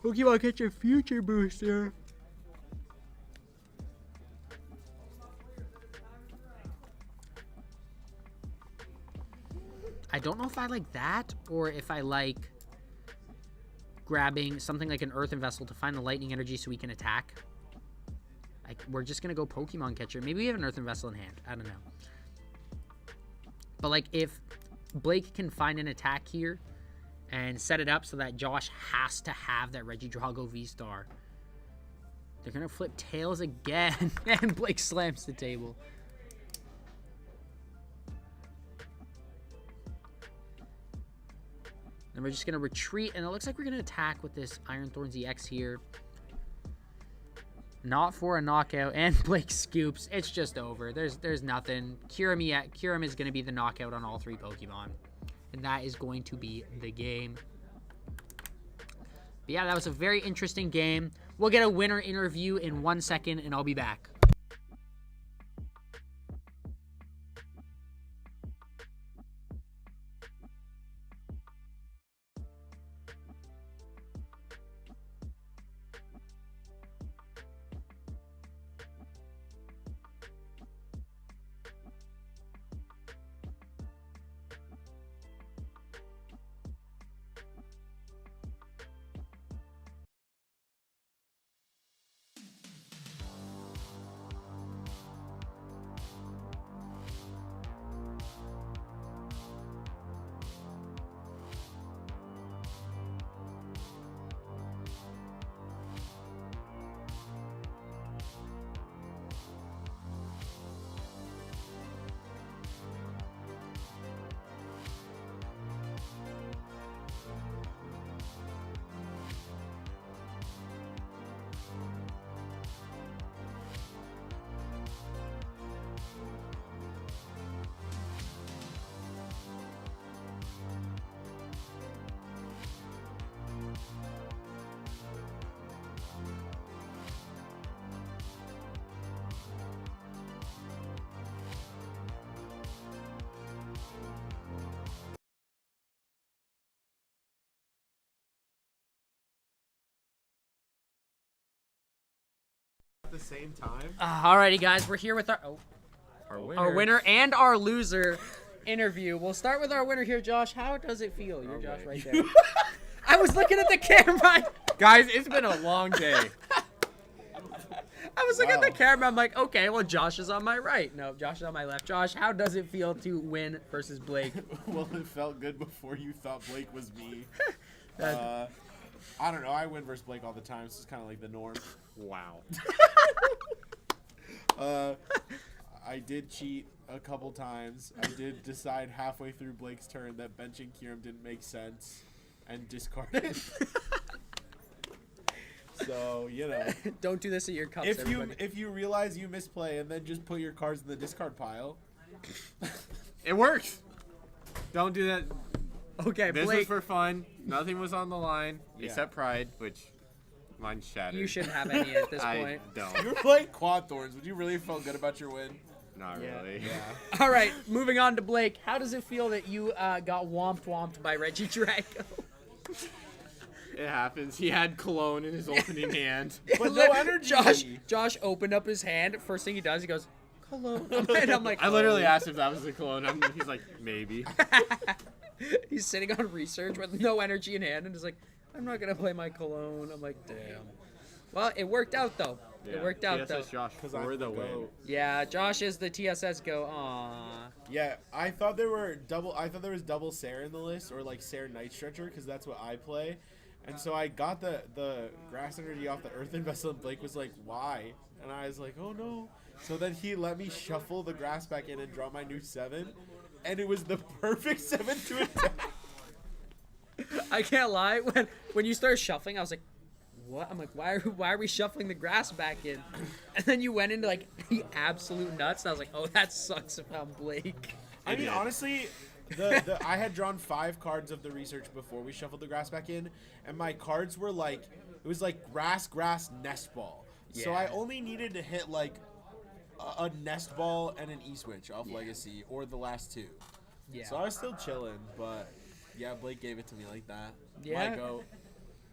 A: Pokemon Catcher Future Booster. I don't know if I like that or if I like grabbing something like an Earthen Vessel to find the Lightning Energy so we can attack. We're just going to go Pokemon Catcher. Maybe we have an Earthen Vessel in hand. I don't know. But like if Blake can find an attack here and set it up so that Josh has to have that Regidrago V-Star. They're going to flip tails again. And Blake slams the table. And we're just going to retreat. And it looks like we're going to attack with this Iron Thorns EX here. Not for a knockout. And Blake scoops. It's just over. There's nothing. Kyurem is going to be the knockout on all 3 Pokemon. And that is going to be the game. But yeah, that was a very interesting game. We'll get a winner interview in 1 second, and I'll be back.
D: the same time.
A: Alrighty, guys, we're here with our winner and our loser interview. We'll start with our winner here, Josh. How does it feel? You're Josh right there. I was looking at the camera.
L: Guys, it's been a long day.
A: I was looking at the camera. I'm like, okay, well, Josh is on my right. No, Josh is on my left. Josh, how does it feel to win versus Blake?
D: Well, it felt good before you thought Blake was me. I don't know. I win versus Blake all the time. So it's kind of like the norm.
L: Wow.
D: I did cheat a couple times. I did decide halfway through Blake's turn that benching Kieran didn't make sense and discarded. So, you know.
A: Don't do this at your cups,
D: If you realize you misplay and then just put your cards in the discard pile.
L: It works. Don't do that.
A: Okay,
L: This
A: Blake,
L: was for fun. Nothing was on the line except pride, which mine's shattered.
A: you shouldn't have any at this
L: I
A: point.
L: don't.
D: You were playing quad Thorns. Would you really feel good about your win?
L: Not really.
D: Yeah.
A: All right, moving on to Blake. How does it feel that you got womped by Regidrago?
L: It happens. He had cologne in his opening hand.
D: But no energy.
A: Josh opened up his hand. First thing he does, he goes, cologne. And I'm like,
L: I literally asked if that was the cologne. He's like, maybe.
A: He's sitting on research with no energy in hand and is like, I'm not going to play my cologne. I'm like, damn. Well, it worked out, though. It worked out, though.
L: TSS Josh for the win.
A: Yeah, Josh is the TSS go. Aww.
D: Yeah, I thought there was double Sarah in the list, or like Sarah Night Stretcher, because that's what I play. And so I got the grass energy off the Earthen Vessel, and Blake was like, why? And I was like, oh no. So then he let me shuffle the grass back in and draw my new 7, and it was the perfect 7 to attack.
A: I can't lie. When you started shuffling, I was like, what? I'm like, why are we shuffling the grass back in? And then you went into like the absolute nuts, and I was like, oh, that sucks if I'm Blake.
D: I mean, honestly, I had drawn 5 cards of the research before we shuffled the grass back in, and my cards were like, it was like grass, nest ball. So I only needed to hit like a nest ball and an E-switch off Legacy, or the last 2.
A: Yeah.
D: So I was still chilling, but yeah, Blake gave it to me like that.
A: Yeah.
D: My goat.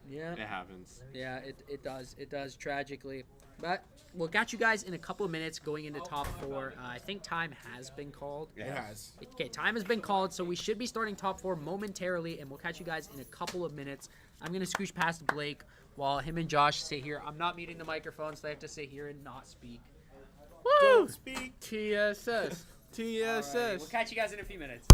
A: Yeah.
L: It happens.
A: Yeah, it does. It does, tragically. But we'll catch you guys in a couple of minutes going into top 4. I think time has been called.
D: It has.
A: Okay, time has been called, so we should be starting top 4 momentarily, and we'll catch you guys in a couple of minutes. I'm going to scooch past Blake while him and Josh sit here. I'm not muting the microphone, so they have to sit here and not speak. Woo!
D: Don't speak.
L: TSS. TSS.
A: Alright, we'll catch you guys in a few minutes.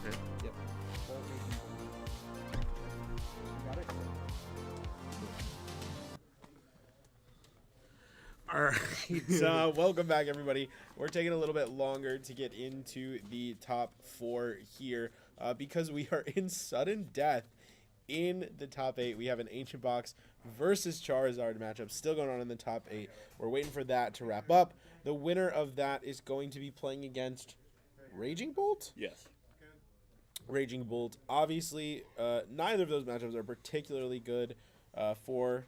B: Okay.
C: Yep. Got it. All right. Welcome back, everybody. We're taking a little bit longer to get into the top 4 here because we are in sudden death in the top 8. We have an Ancient Box versus Charizard matchup still going on in the top 8. We're waiting for that to wrap up. The winner of that is going to be playing against Raging Bolt?
K: Yes.
C: Raging Bolt. Obviously, neither of those matchups are particularly good for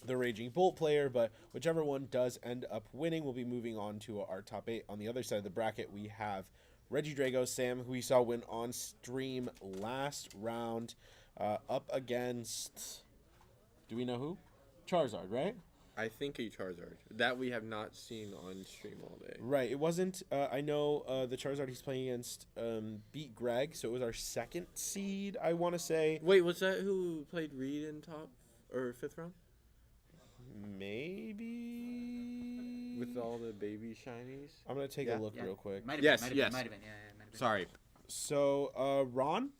C: the Raging Bolt player, but whichever one does end up winning will be moving on to our top 8. On the other side of the bracket, we have Regidrago, Sam, who we saw win on stream last round, up against, do we know who? Charizard, right?
L: I think a Charizard that we have not seen on stream all day.
C: Right. It wasn't, I know the Charizard he's playing against beat Greg, so it was our 2nd seed, I want to say.
L: Wait, was that who played Reed in top or 5th round?
C: Maybe.
L: With all the baby shinies?
C: I'm going to take a look real quick.
B: Might have
L: Yes,
B: been,
L: yes.
B: might have been. Yeah, might have been.
L: Sorry.
C: So, Ron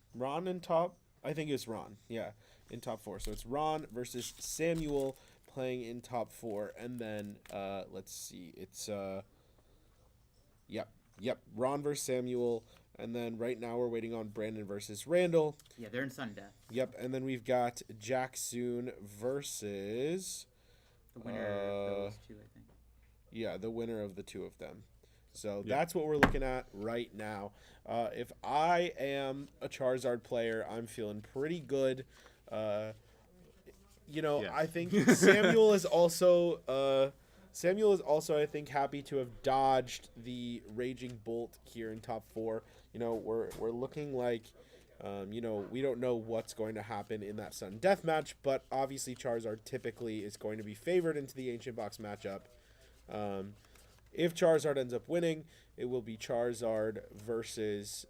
C: in top, I think it's Ron, yeah, in top 4. So it's Ron versus Samuel playing in top 4, and then, let's see, it's, yep, Ron versus Samuel, and then right now we're waiting on Brandon versus Randall.
B: Yeah, they're in sudden death.
C: Yep, and then we've got Jacksoon versus
B: The winner of those two, I think.
C: yeah, the winner of the 2 of them. So that's what we're looking at right now. If I am a Charizard player, I'm feeling pretty good. I think Samuel is also I think happy to have dodged the Raging Bolt here in top 4. We're looking like we don't know what's going to happen in that sudden death match, but obviously Charizard typically is going to be favored into the Ancient Box matchup. If Charizard ends up winning, it will be Charizard versus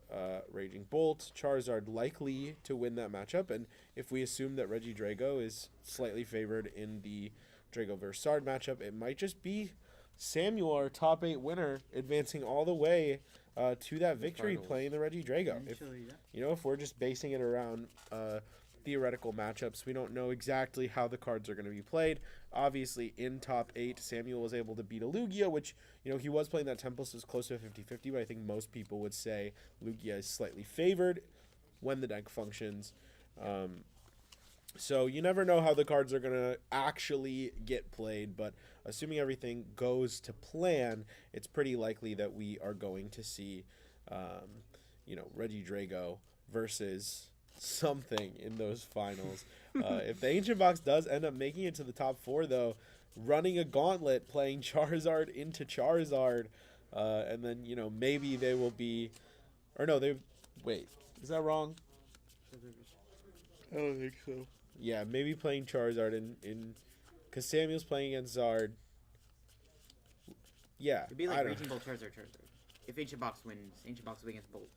C: Raging Bolt. Charizard likely to win that matchup, and if we assume that Regidrago is slightly favored in the Drago versus Sard matchup, it might just be Samuel, our top 8 winner, advancing all the way to that victory, playing the Regidrago. If we're just basing it around theoretical matchups, we don't know exactly how the cards are going to be played. Obviously, in top 8, Samuel was able to beat a Lugia, which, he was playing that Tempest was close to a 50-50, but I think most people would say Lugia is slightly favored when the deck functions. So you never know how the cards are going to actually get played, but assuming everything goes to plan, it's pretty likely that we are going to see, Regidrago versus something in those finals. If the Ancient Box does end up making it to the top 4, though, running a gauntlet, playing Charizard into Charizard, and then, maybe they will be, or no, wait, is that wrong?
K: I don't think so.
C: Yeah, maybe playing Charizard in because Samuel's playing against Zard. Yeah,
B: It'd be like Raging Bolt, Charizard. If Ancient Box wins, Ancient Box will be against Bolt.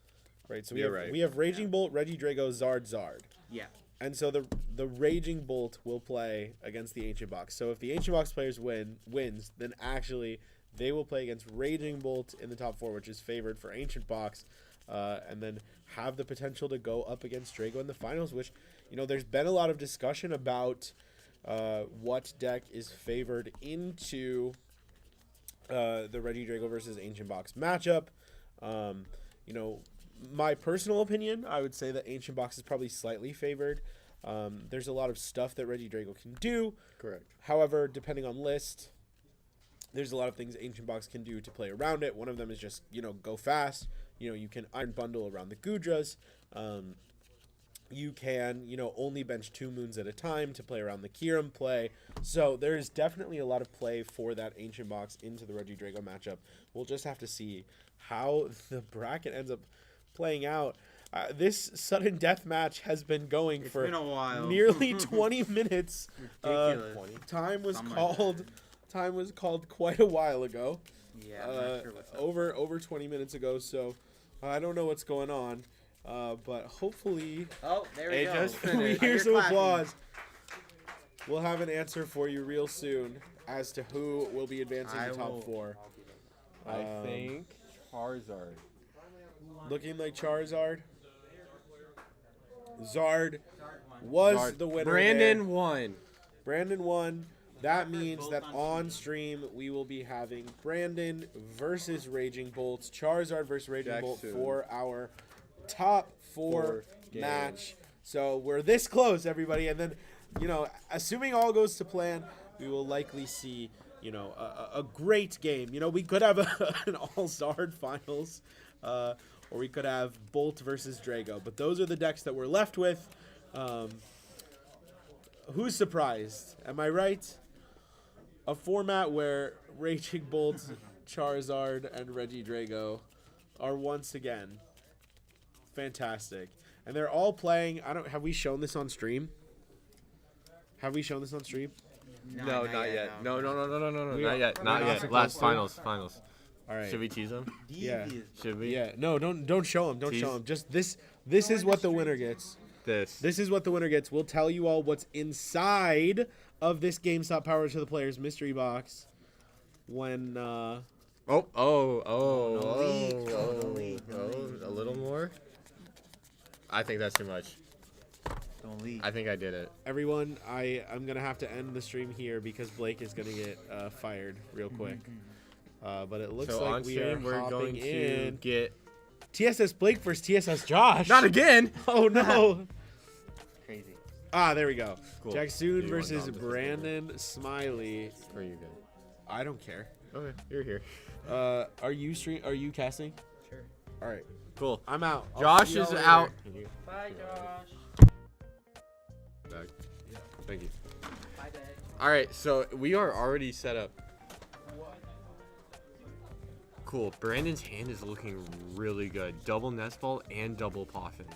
C: Right, so we have Raging Bolt, Regidrago, Zard.
B: Yeah.
C: And so the Raging Bolt will play against the Ancient Box. So if the Ancient Box players wins, then actually they will play against Raging Bolt in the top 4, which is favored for Ancient Box, and then have the potential to go up against Drago in the finals, which, there's been a lot of discussion about what deck is favored into the Regidrago versus Ancient Box matchup. My personal opinion, I would say that Ancient Box is probably slightly favored. There's a lot of stuff that Regidrago can do.
L: Correct.
C: However, depending on list, there's a lot of things Ancient Box can do to play around it. One of them is just, go fast. You can Iron Bundle around the Gudras. You can, only bench 2 moons at a time to play around the Kyurem play. So there's definitely a lot of play for that Ancient Box into the Regidrago matchup. We'll just have to see how the bracket ends up playing out. This sudden death match has been going for
B: been a while.
C: nearly 20 minutes.
B: Ridiculous.
C: Time was
B: Something like
C: called. Time was called quite a while ago.
B: Yeah, I'm not sure what's up.
C: Over 20 minutes ago. So I don't know what's going on, but hopefully
B: Oh, there we go.
L: just
C: we
L: finished.
C: hear
B: You're
C: some
B: clapping.
C: applause. We'll have an answer for you real soon as to who will be advancing to top 4.
L: I think Charizard.
C: Looking like Charizard. Zard was the winner.
L: Brandon
C: there.
L: won.
C: Brandon won. That means that on stream we will be having Brandon versus Raging Bolts, Charizard versus Raging Bolt for our top four match. So we're this close, everybody. And then, you know, assuming all goes to plan, we will likely see, you know, a great game. You know, we could have an all Zard finals, or we could have Bolt versus Drago. But those are the decks that we're left with. Who's surprised? Am I right? A format where Raging Bolt, Charizard, and Regidrago are once again fantastic. And they're all playing. Have we shown this on stream? Have we shown this on stream?
L: No, not yet. No, not yet.
C: We're
L: Not
C: not
L: yet.
C: supposed
L: Last
C: to?
L: finals.
C: All right.
L: Should we tease them?
C: Yeah.
L: Should we?
C: Yeah. No, don't show them. Don't
L: Tease.
C: show them. Just this. This is what the winner gets.
L: This.
C: This is what the winner gets. We'll tell you all what's inside of this GameStop Power to the Players mystery box when
L: Oh, a little more. I think that's too much.
B: Don't leave.
L: I think I did it.
C: everyone, I'm gonna have to end the stream here because Blake is gonna get fired real quick. But it looks
L: So
C: like
L: on
C: we are
L: stream, we're
C: hopping
L: going to
C: in.
L: get.
C: TSS Blake versus TSS Josh.
L: Not again.
C: Oh no.
B: Crazy.
C: Ah, there we go.
L: Cool.
C: Jacksoon
L: You
C: versus
L: want Dom to
C: Brandon Smiley.
L: Or you good?
C: I don't care.
L: Okay, you're here.
C: Are you casting?
B: Sure.
C: All right.
L: Cool.
C: I'm out. I'll
L: Josh
C: see y'all
L: is
C: later.
L: out.
A: Bye, Josh.
L: Back. Thank you. All right, so we are already set up. Cool. Brandon's hand is looking really good. Double nest ball and double poffin.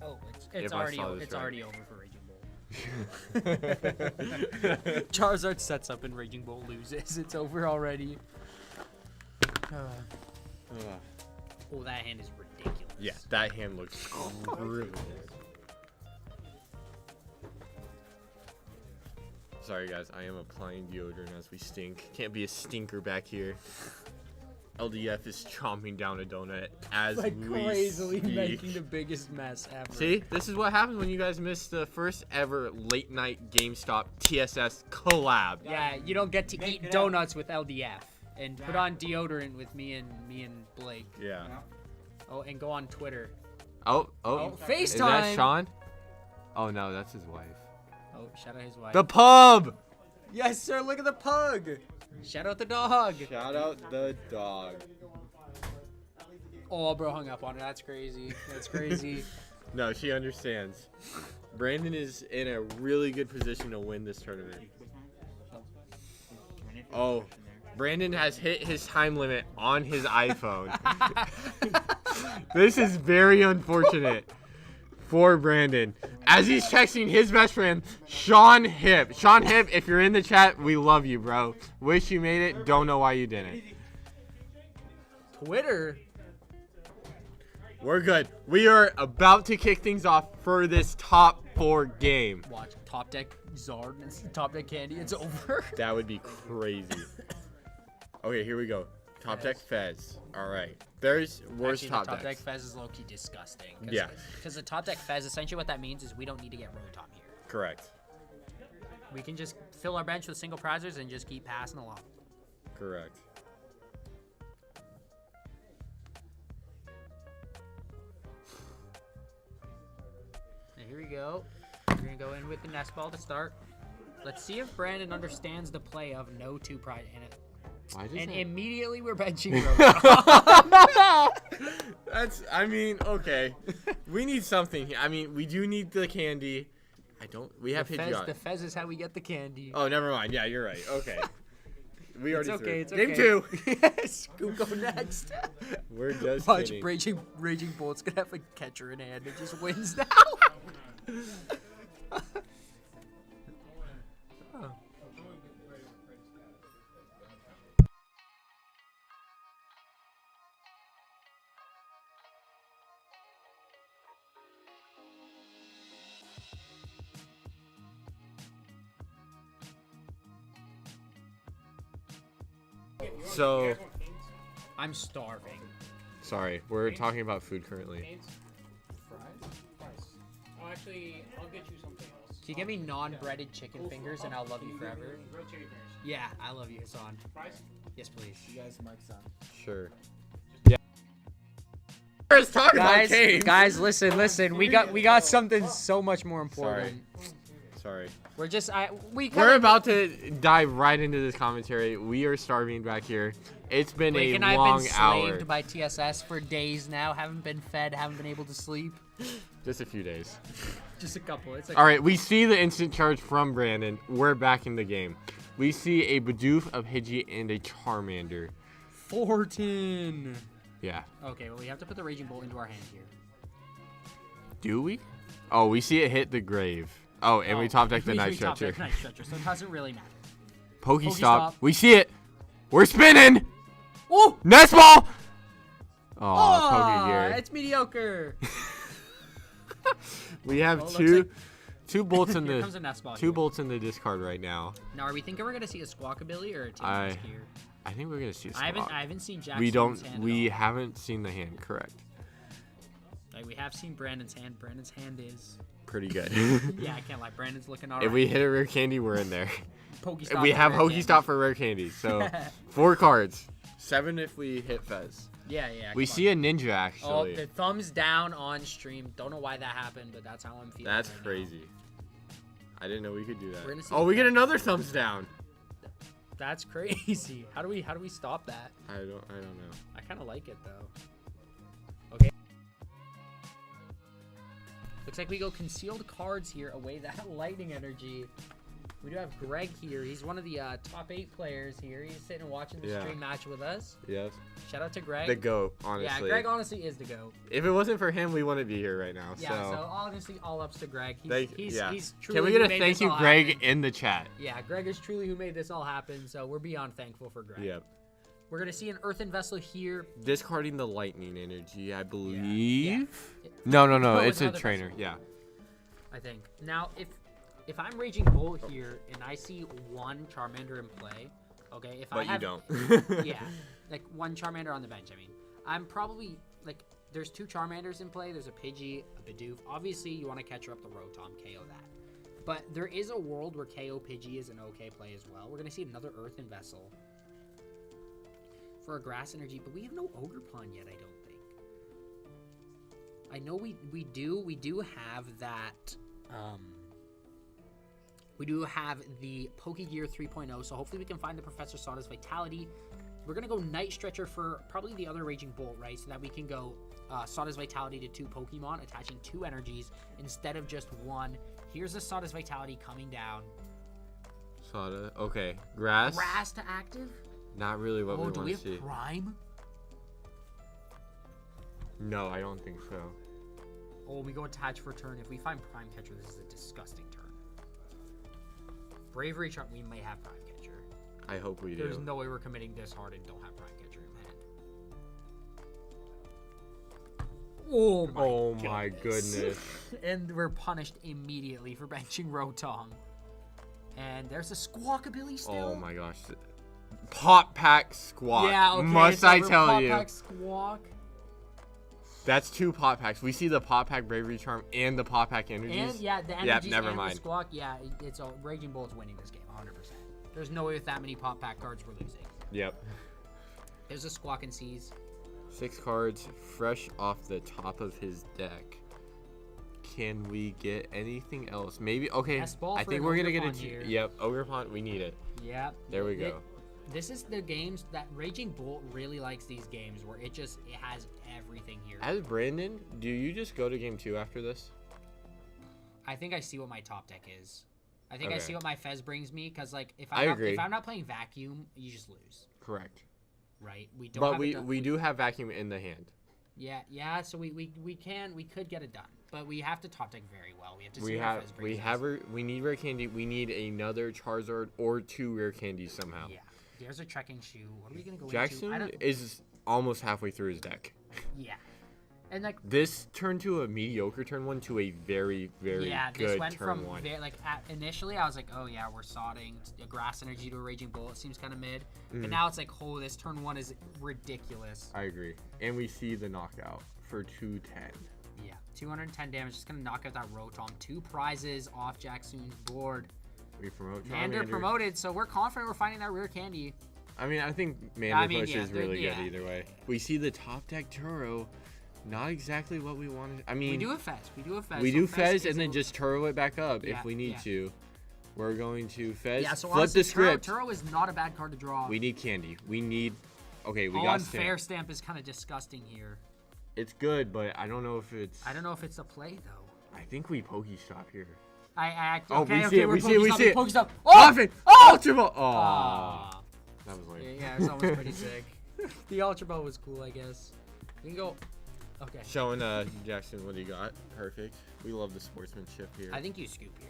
A: Oh,
L: If
A: it's
L: I
A: already
L: saw this
A: it's
L: right.
A: already over for Raging Bolt. Charizard sets up and Raging Bolt loses. It's over already. Oh, that hand is ridiculous.
L: Yeah, that hand looks really good. Sorry guys, I am applying deodorant as we stink. Can't be a stinker back here. LDF is chomping down a donut as
A: Like
L: we
A: crazily
L: speak.
A: making the biggest mess ever.
L: See, this is what happens when you guys miss the first ever late night GameStop TSS collab.
A: Yeah, you don't get to eat donuts with LDF and put on deodorant with me and Blake.
L: Yeah.
A: Oh, and go on Twitter.
L: Oh,
A: FaceTime.
L: Is that Sean? Oh no, that's his wife.
A: Oh, shout out his wife.
L: The pub.
A: Yes, sir. Look at the pug. Shout out the dog.
L: Shout out the dog.
A: Oh, bro hung up on her. That's crazy. That's crazy.
L: No, she understands. Brandon is in a really good position to win this tournament. Oh, Brandon has hit his time limit on his iPhone. This is very unfortunate for Brandon. As he's texting his best friend, Sean Hip. Sean Hip, if you're in the chat, we love you, bro. Wish you made it. Don't know why you didn't.
A: Twitter.
L: We're good. We are about to kick things off for this top 4 game.
A: Watch top deck Zard and top deck Candy. It's over.
L: That would be crazy. Okay, here we go. Top deck Fez. All right. There's worst
A: Actually,
L: top
A: the top
L: decks.
A: deck Fez is low-key disgusting.
L: Yeah.
A: Because the top deck Fez, essentially what that means is we don't need to get Rotom here.
L: Correct.
A: We can just fill our bench with single prizers and just keep passing along.
L: Correct.
A: And here we go. We're going to go in with the nest ball to start. Let's see if Brandon understands the play of no 2 prize in it.
L: Why does
A: And
L: that-
A: immediately we're benching Rotom.
L: That's, I mean, okay. We need something here. I mean, we do need the candy. We have
A: the
L: Pidgeot.
A: Fez is how we get the candy.
L: Oh, never mind. Yeah, you're right. Okay. We
A: It's
L: already
A: okay,
L: threw.
A: it's
L: Game
A: okay.
L: 2.
A: Scoop go next.
L: We're just
A: Watch,
L: kidding.
A: Raging Bolt's gonna have a catcher in hand and just wins now.
L: So,
A: I'm starving.
L: Sorry, we're talking about food currently.
A: Fries? Fries. Oh, actually, I'll get you something else. Can you get me non-breaded chicken fingers and I'll love you forever? Yeah, I love you, Hassan. Fries? Yes, please.
G: You guys, Mike's on.
L: Sure. Yeah. Talking about games.
A: Guys, listen. We got something so much more important.
L: Sorry.
A: We're
L: about to dive right into this commentary. We are starving back here. It's been
A: Blake
L: a
A: and I have
L: long
A: been
L: hour.
A: slaved by TSS for days now. Haven't been fed. Haven't been able to sleep.
L: Just a few days.
A: Just a couple.
L: All right, we see the instant charge from Brandon. We're back in the game. We see a Bidoof, a Pidgey, and a Charmander.
A: 14.
L: Yeah.
A: Okay, well, we have to put the Raging Bolt into our hand here.
L: Do we? Oh, we see it hit the grave. Oh, and we top deck the Night Stretcher.
A: Night Stretcher, so it doesn't really matter.
L: Pokestop. We see it. We're spinning.
A: Oh!
L: Nest ball. Oh,
A: Oh,
L: Pokegear.
A: it's mediocre.
L: We have
A: Well,
L: two bolts in
A: Here
L: the
A: comes a Nest Ball
L: two
A: here.
L: bolts in the discard right now.
A: Now, are we thinking we're gonna see a Squawkabilly or a
L: I
A: Tinkaton here?
L: I think we're gonna see a
A: I
L: Squawk.
A: haven't seen Jackson's
L: We don't.
A: hand
L: We
A: at all.
L: haven't seen the hand. Correct.
A: Like, we have seen Brandon's hand. Brandon's hand is.
L: Pretty good.
A: Yeah, I can't lie. Brandon's looking alright.
L: If we hit a rare candy, we're in there.
A: Pokestop
L: We
A: for
L: have
A: rare candy.
L: Pokestop for rare candy. So 4 cards. 7 if we hit Fez.
A: Yeah.
L: We see a ninja
A: Oh,
L: actually.
A: the thumbs down on stream. Don't know why that happened, but that's how I'm feeling.
L: That's
A: right
L: crazy. I didn't know we could do that.
A: We're gonna see
L: Oh, we
A: that.
L: get another thumbs down.
A: Now. That's crazy. How do we stop that?
L: I don't know.
A: I kind of like it though. Okay. Looks like we go concealed cards here away that lightning energy. We do have Greg here. He's one of the top 8 players here. He's sitting and watching the stream match with us.
L: Yes.
A: Shout out to Greg.
L: The GOAT, honestly.
A: Yeah, Greg honestly is the GOAT.
L: If it wasn't for him, we wouldn't be here right now.
A: Yeah, so honestly, all ups to Greg. He's truly
L: Can we
A: who
L: get a
A: made
L: thank
A: this
L: you,
A: all
L: Greg,
A: happen.
L: in the chat?
A: Yeah, Greg is truly who made this all happen, so we're beyond thankful for Greg.
L: Yep.
A: We're going to see an Earthen Vessel here.
L: Discarding the lightning energy, I believe.
A: Yeah.
L: No,
A: No,
L: it's a
A: another
L: trainer.
A: vessel.
L: Yeah.
A: I think. Now, if I'm Raging Bolt here and I see one Charmander in play, okay, if I
L: But
A: have,
L: you don't.
A: yeah, like one Charmander on the bench. I mean, I'm probably like there's 2 Charmanders in play. There's a Pidgey, a Bidoof. Obviously, you want to catch her up the Rotom, KO that. But there is a world where KO Pidgey is an okay play as well. We're gonna see another Earthen Vessel for a Grass Energy, but we have no Ogerpon yet. I don't think. I know we do have that. We do have the Pokegear 3.0, so hopefully we can find the Professor Sawdust Vitality. We're going to go Night Stretcher for probably the other Raging Bolt, right? So that we can go Sawdust Vitality to 2 Pokemon, attaching 2 energies instead of just 1. Here's the Sawdust Vitality coming down.
L: Sawdust. Okay. Grass.
A: Grass to active?
L: Not really what we
A: Oh, do
L: want
A: we
L: to see.
A: have Prime?
L: No, I don't think so.
A: Oh, we go attach for turn. If we find Prime Catcher, this is a disgusting turn. Bravery Charm, we may have Prime Catcher.
L: I hope we do.
A: There's no way we're committing this hard and don't have Prime Catcher in hand. Oh my goodness. And we're punished immediately for benching Rotom. And there's a Squawkabilly still.
L: Oh my gosh. Pop Pack Squawk.
A: Yeah, okay.
L: Must I tell
A: Pop
L: you?
A: Pack Squawk.
L: That's 2 Pop Packs. We see the Pop Pack Bravery Charm and the Pop Pack Energies.
A: And yeah, the energies
L: never
A: and
L: mind.
A: the Squawk. Yeah, it's a Raging Bolt's winning this game, 100%. There's no way with that many Pop Pack cards we're losing.
L: Yep.
A: There's a Squawk and Seize.
L: 6 cards fresh off the top of his deck. Can we get anything else? Maybe. Okay.
A: Ball
L: I
A: for
L: think
A: an
L: we're gonna get
A: Ogerpon
L: a.
A: here.
L: Yep. Ogerpon. We need it.
A: Yep.
L: There we go.
A: This is the games that Raging Bolt really likes, these games where it has everything here.
L: As Brandon, do you just go to game 2 after this?
A: I think I see what my top deck is. I think I
L: Okay.
A: see what my Fez brings me, because like if
L: I agree.
A: if I'm not playing Vacuum, you just lose.
L: Correct.
A: Right? We don't.
L: But
A: have it
L: we
A: done.
L: do have vacuum in the hand.
A: Yeah. So we could get it done, but we have to top deck very well. We have to. See
L: We
A: what
L: have
A: Fez
L: we
A: brings
L: have
A: us.
L: we need rare candy. We need another Charizard or 2 rare candies somehow.
A: Yeah. There's a trekking shoe. What are we gonna go
L: Jackson
A: into?
L: is almost halfway through his deck.
A: Yeah. And like
L: This turned to a mediocre turn 1 to a very, very
A: yeah,
L: good
A: this went
L: turn
A: from
L: 1.
A: Initially I was like, oh yeah, we're sodding a grass energy to a raging bolt. It seems kind of mid.
L: Mm.
A: But now it's like, oh, this turn 1 is ridiculous.
L: I agree. And we see the knockout for 210.
A: Yeah, 210 damage. Just gonna knock out that Rotom. 2 prizes off Jacksoon's board.
L: We promote
A: Mander
L: Charmander.
A: promoted, so we're confident we're finding that rare candy.
L: I mean, I think Mander
A: I mean,
L: push
A: yeah,
L: is really
A: yeah.
L: good either way. We see the top deck Turo. Not exactly what we wanted. I mean,
A: We do a Fez. We do a Fez.
L: we
A: So
L: do Fez
A: is
L: and then
A: a-
L: just Turo it back up
A: Yeah,
L: if we need
A: yeah.
L: to. We're going to Fez.
A: Yeah, so
L: flip
A: honestly,
L: the script.
A: Turo is not a bad card to draw.
L: We need candy. We need. Okay, we
A: All
L: got
A: unfair
L: stamp.
A: stamp is kind of disgusting here.
L: It's good, but I don't know if it's.
A: I don't know if it's a play though.
L: I think we Pokestop here.
A: Okay,
L: we
A: okay,
L: see it,
A: we're
L: we see it, we
A: Pokestop,
L: see it.
A: Pokestop. Oh!
L: Muffin!
A: Oh!
L: Ultra Ball! Aw.
A: Aw.
L: That was lame.
A: Yeah, it's almost pretty sick. The Ultra Ball was cool, I guess. We can go. Okay.
L: Showing Jackson what he got. Perfect. We love the sportsmanship here.
A: I think you scoop here.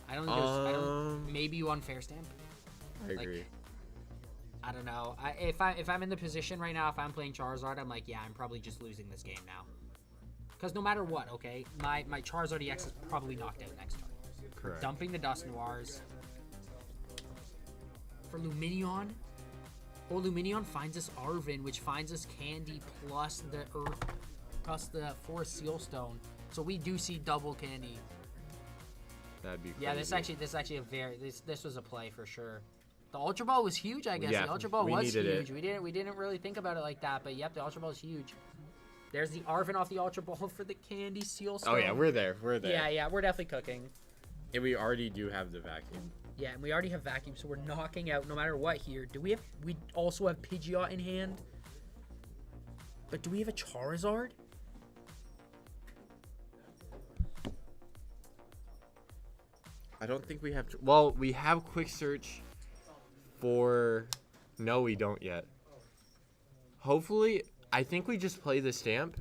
A: I don't think there's. Maybe you unfair stamp.
L: I
A: like,
L: agree.
A: I don't know. If I'm in the position right now, if I'm playing Charizard, I'm like, yeah, I'm probably just losing this game now. Because no matter what, okay, my Charizard EX is probably knocked out next turn.
L: Correct.
A: Dumping the Dust Noirs. For Luminion. Oh, Luminion finds us Arvin, which finds us Candy plus the Earth, plus the Forest Seal Stone. So we do see double Candy.
L: That'd be crazy.
A: Yeah, this actually a very this was a play for sure. The Ultra Ball was huge, I guess.
L: Yeah,
A: The Ultra Ball
L: we
A: was
L: needed
A: huge.
L: it.
A: We didn't really think about it like that, but yep, the Ultra Ball is huge. There's the Arvin off the Ultra Ball for the Candy Seal Stone.
L: Oh yeah, we're there. We're there.
A: Yeah, we're definitely cooking.
L: And we already do have the vacuum.
A: Yeah, and we already have Vacuum, so we're knocking out no matter what here. We also have Pidgeot in hand. But do we have a Charizard?
L: I don't think we have. Well, we have quick search for. No, we don't yet. Hopefully, I think we just play the stamp,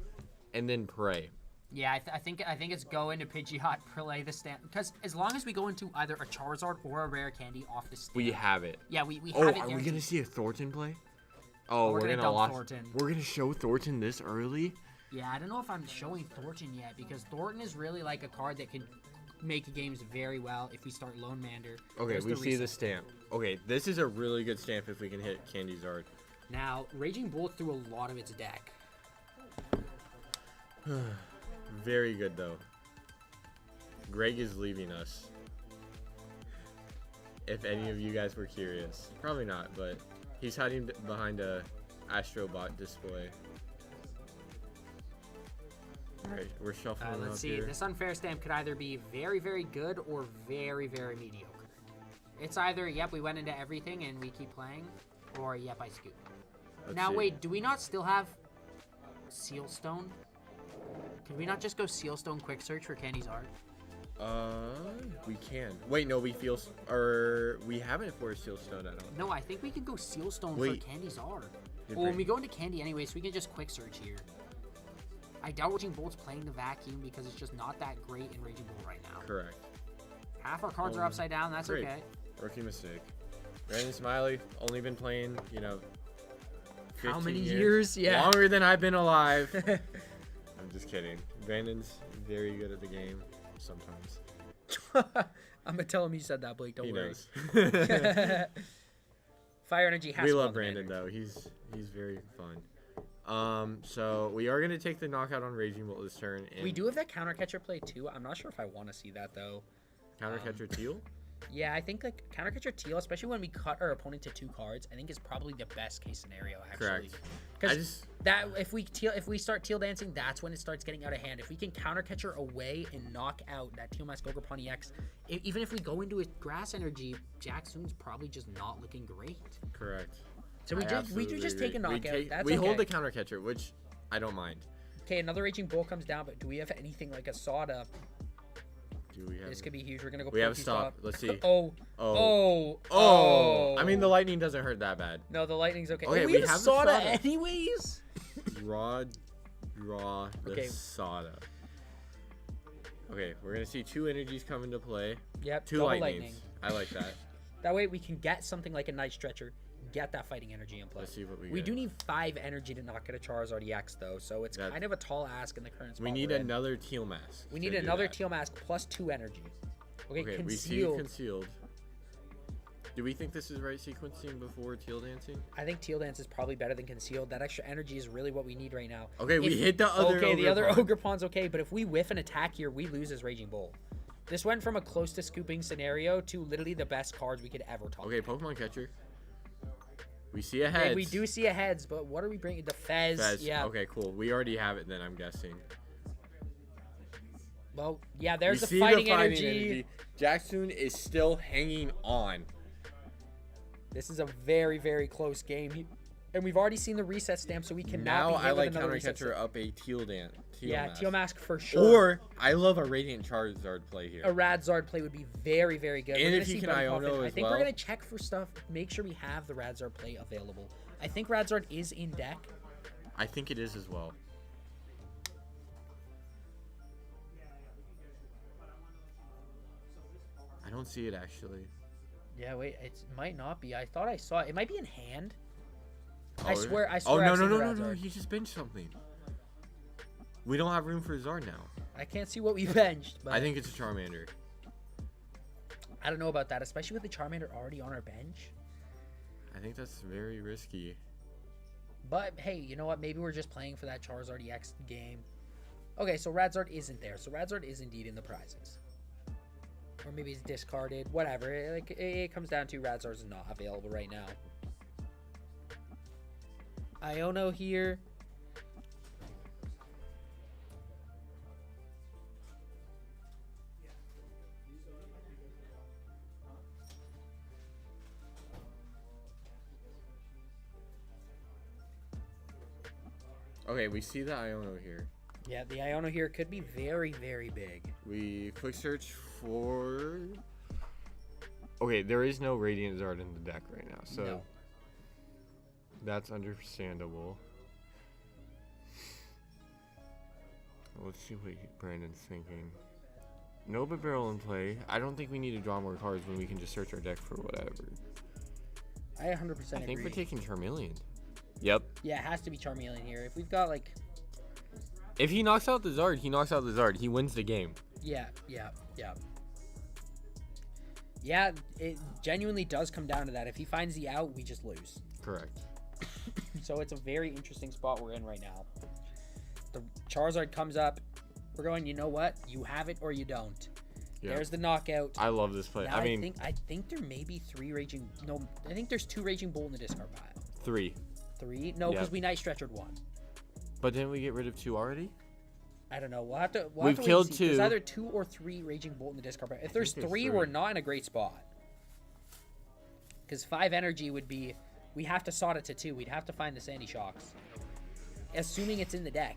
L: and then pray.
A: Yeah, I think it's go into Pidgeot, play the stamp. Because as long as we go into either a Charizard or a rare candy off the stamp.
L: We have it.
A: Yeah, we
L: Oh,
A: have it.
L: are we
A: guaranteed.
L: gonna see a Thornton play? Oh,
A: we're
L: we're
A: gonna
L: gonna
A: dump
L: lock.
A: Thornton.
L: We're gonna show Thornton this early.
A: Yeah, I don't know if I'm showing Thornton yet, because Thornton is really like a card that can make games very well if we start Lone Mander.
L: Okay,
A: There's
L: we see the
A: reset.
L: stamp. Okay, this is a really good stamp if we can hit Candy Zard.
A: Now, Raging Bolt through a lot of its deck.
L: Very good though. Greg is leaving us. If any of you guys were curious, probably not, but he's hiding behind a Astrobot display. All right, we're shuffling
A: Let's
L: up
A: see.
L: here.
A: This unfair stamp could either be very, very good or very, very mediocre. It's either, yep, we went into everything and we keep playing, or yep, I scoop.
L: Let's
A: Now,
L: see.
A: wait, do we not still have Sealstone? Can we not just go Sealstone quick search for Candy's art?
L: We can. Wait, no, we feel, or we haven't for Sealstone, I don't.
A: No, I think we can go Sealstone
L: Wait.
A: for Candy's art.
L: Did
A: Well, when
L: Brand-
A: we go into Candy anyway, so we can just quick search here. I doubt Raging Bolt's playing the vacuum because it's just not that great in Raging Bolt right now.
L: Correct.
A: Half our cards are upside down, that's
L: Great.
A: okay.
L: Rookie mistake. Brandon Smiley, only been playing, you know,
A: How
L: 15
A: many years? Yeah.
L: Longer than I've been alive. I'm just kidding. Brandon's very good at the game sometimes.
A: I'm gonna tell him you said that, Blake. Don't
L: He
A: worry.
L: knows.
A: Fire Energy has
L: We
A: to
L: love
A: love
L: Brandon though. He's very fun. So we are gonna take the knockout on Raging Bolt this turn. And
A: We do have that counter catcher play too. I'm not sure if I want to see that though.
L: counter catcher Teal.
A: Yeah, I think like counter catcher Teal, especially when we cut our opponent to 2 cards, I think is probably the best case scenario actually.
L: Correct. I
A: Because
L: just
A: that if we start Teal dancing, that's when it starts getting out of hand. If we can counter catcher away and knock out that Teal Mask Ogre EX, even if we go into a grass energy, Jackson's probably just not looking great.
L: correct.
A: So we
L: I
A: do
L: absolutely
A: just take a
L: agree.
A: knockout. That's
L: we
A: okay.
L: hold the counter catcher, which I don't mind.
A: Okay, another Raging Bull comes down, but do we have anything like a Soda?
L: Do we have?
A: This could be huge. We're gonna go.
L: We have a
A: Pokestop.
L: stop. Let's see.
A: Oh.
L: I mean, the lightning doesn't hurt that bad.
A: No, the lightning's okay.
L: Okay,
A: Oh,
L: we
A: we have a
L: have the
A: Soda
L: Soda.
A: anyways.
L: Draw the
A: Okay.
L: Soda. Okay, we're gonna see 2 energies come into play.
A: Yep.
L: 2
A: double
L: lightnings.
A: lightning.
L: I like that.
A: That way we can get something like a Night Stretcher, get that fighting energy in play.
L: Let's see what we
A: We
L: get.
A: do need 5 energy to not get a Charizard EX though, so it's
L: That-
A: kind of a tall ask in the current spot
L: We need
A: we're in.
L: another teal mask.
A: We need
L: to do
A: another
L: that.
A: teal mask plus 2 energy. Okay,
L: Okay, we see
A: concealed.
L: concealed. Do we think this is right sequencing before teal dancing?
A: I think teal dance is probably better than concealed. That extra energy is really what we need right now.
L: Okay, we hit the other
A: Okay, the other
L: Ogerpon.
A: Ogerpon's okay, but if we whiff an attack here, we lose his Raging Bolt. This went from a close to scooping scenario to literally the best cards we could ever talk.
L: Okay, Pokemon catcher. We see a
A: Okay,
L: heads.
A: we do see a heads, but what are we bringing? The Fez.
L: Fez.
A: Yeah.
L: Okay, cool. We already have it then, I'm guessing.
A: Well, yeah, there's
L: we
A: the
L: see
A: fighting, energy.
L: Jackson is still hanging on.
A: This is a very, very close game. And we've already seen the reset stamp, so we cannot
L: Now
A: be hit
L: I
A: with
L: like
A: another
L: counter
A: reset
L: catcher
A: stamp.
L: up a teal dance.
A: Yeah, Teal Mask for sure.
L: Or I love a Radiant Charizard play here.
A: A Radzard play would be very, very good.
L: And
A: We're gonna
L: if you
A: see
L: can
A: Button
L: Iono
A: Puffin. I
L: as
A: think we're
L: well.
A: gonna check for stuff. Make sure we have the Radzard play available. I think Radzard is in deck.
L: I think it is as well. I don't see it actually.
A: Yeah, wait, it might not be. I thought I saw it. It might be in hand. I
L: Oh,
A: swear, I
L: Oh
A: swear.
L: no
A: I've
L: no
A: seen
L: no
A: the
L: no no!
A: Radzard.
L: He just benched something. We don't have room for Zard now.
A: I can't see what we benched, but
L: I think it's a Charmander.
A: I don't know about that, especially with the Charmander already on our bench.
L: I think that's very risky.
A: But hey, you know what? Maybe we're just playing for that Charizard EX game. Okay, so Radzard isn't there. So Radzard is indeed in the prizes. Or maybe he's discarded. Whatever. It comes down to Radzard's not available right now. Iono here.
L: Okay, we see the Iono here.
A: Yeah, the Iono here could be very, very big.
L: We quick search for. Okay, there is no Radiant Zard in the deck right now, so
A: No.
L: that's understandable. Let's see what Brandon's thinking. No but barrel in play. I don't think we need to draw more cards when we can just search our deck for whatever.
A: I 100%
L: I think
A: agree.
L: we're taking Charmeleon. Yep.
A: Yeah, it has to be Charmeleon here. If we've got like,
L: If he knocks out the Zard, he knocks out the Zard. He wins the game.
A: yeah. Yeah, it genuinely does come down to that. If he finds the out, we just lose.
L: Correct.
A: So it's a very interesting spot we're in right now. The Charizard comes up. We're going, you know what? You have it or you don't.
L: Yeah.
A: There's the knockout.
L: I love this play.
A: Now
L: I mean,
A: I think there may be 3 Raging... No, I think there's 2 Raging Bolt in the discard pile.
L: 3.
A: 3? No, because
L: Yep.
A: we Night Stretchered 1.
L: But didn't we get rid of 2 already?
A: I don't know. We'll have to.
L: We've
A: wait
L: killed
A: and see. There's
L: 2.
A: either 2 or 3 Raging Bolt in the discard pile. If there's
L: think there's
A: 3,
L: 3.
A: we're not in a great spot. Because 5 energy would be... We have to sod it to 2. We'd have to find the Sandy Shocks. Assuming it's in the deck.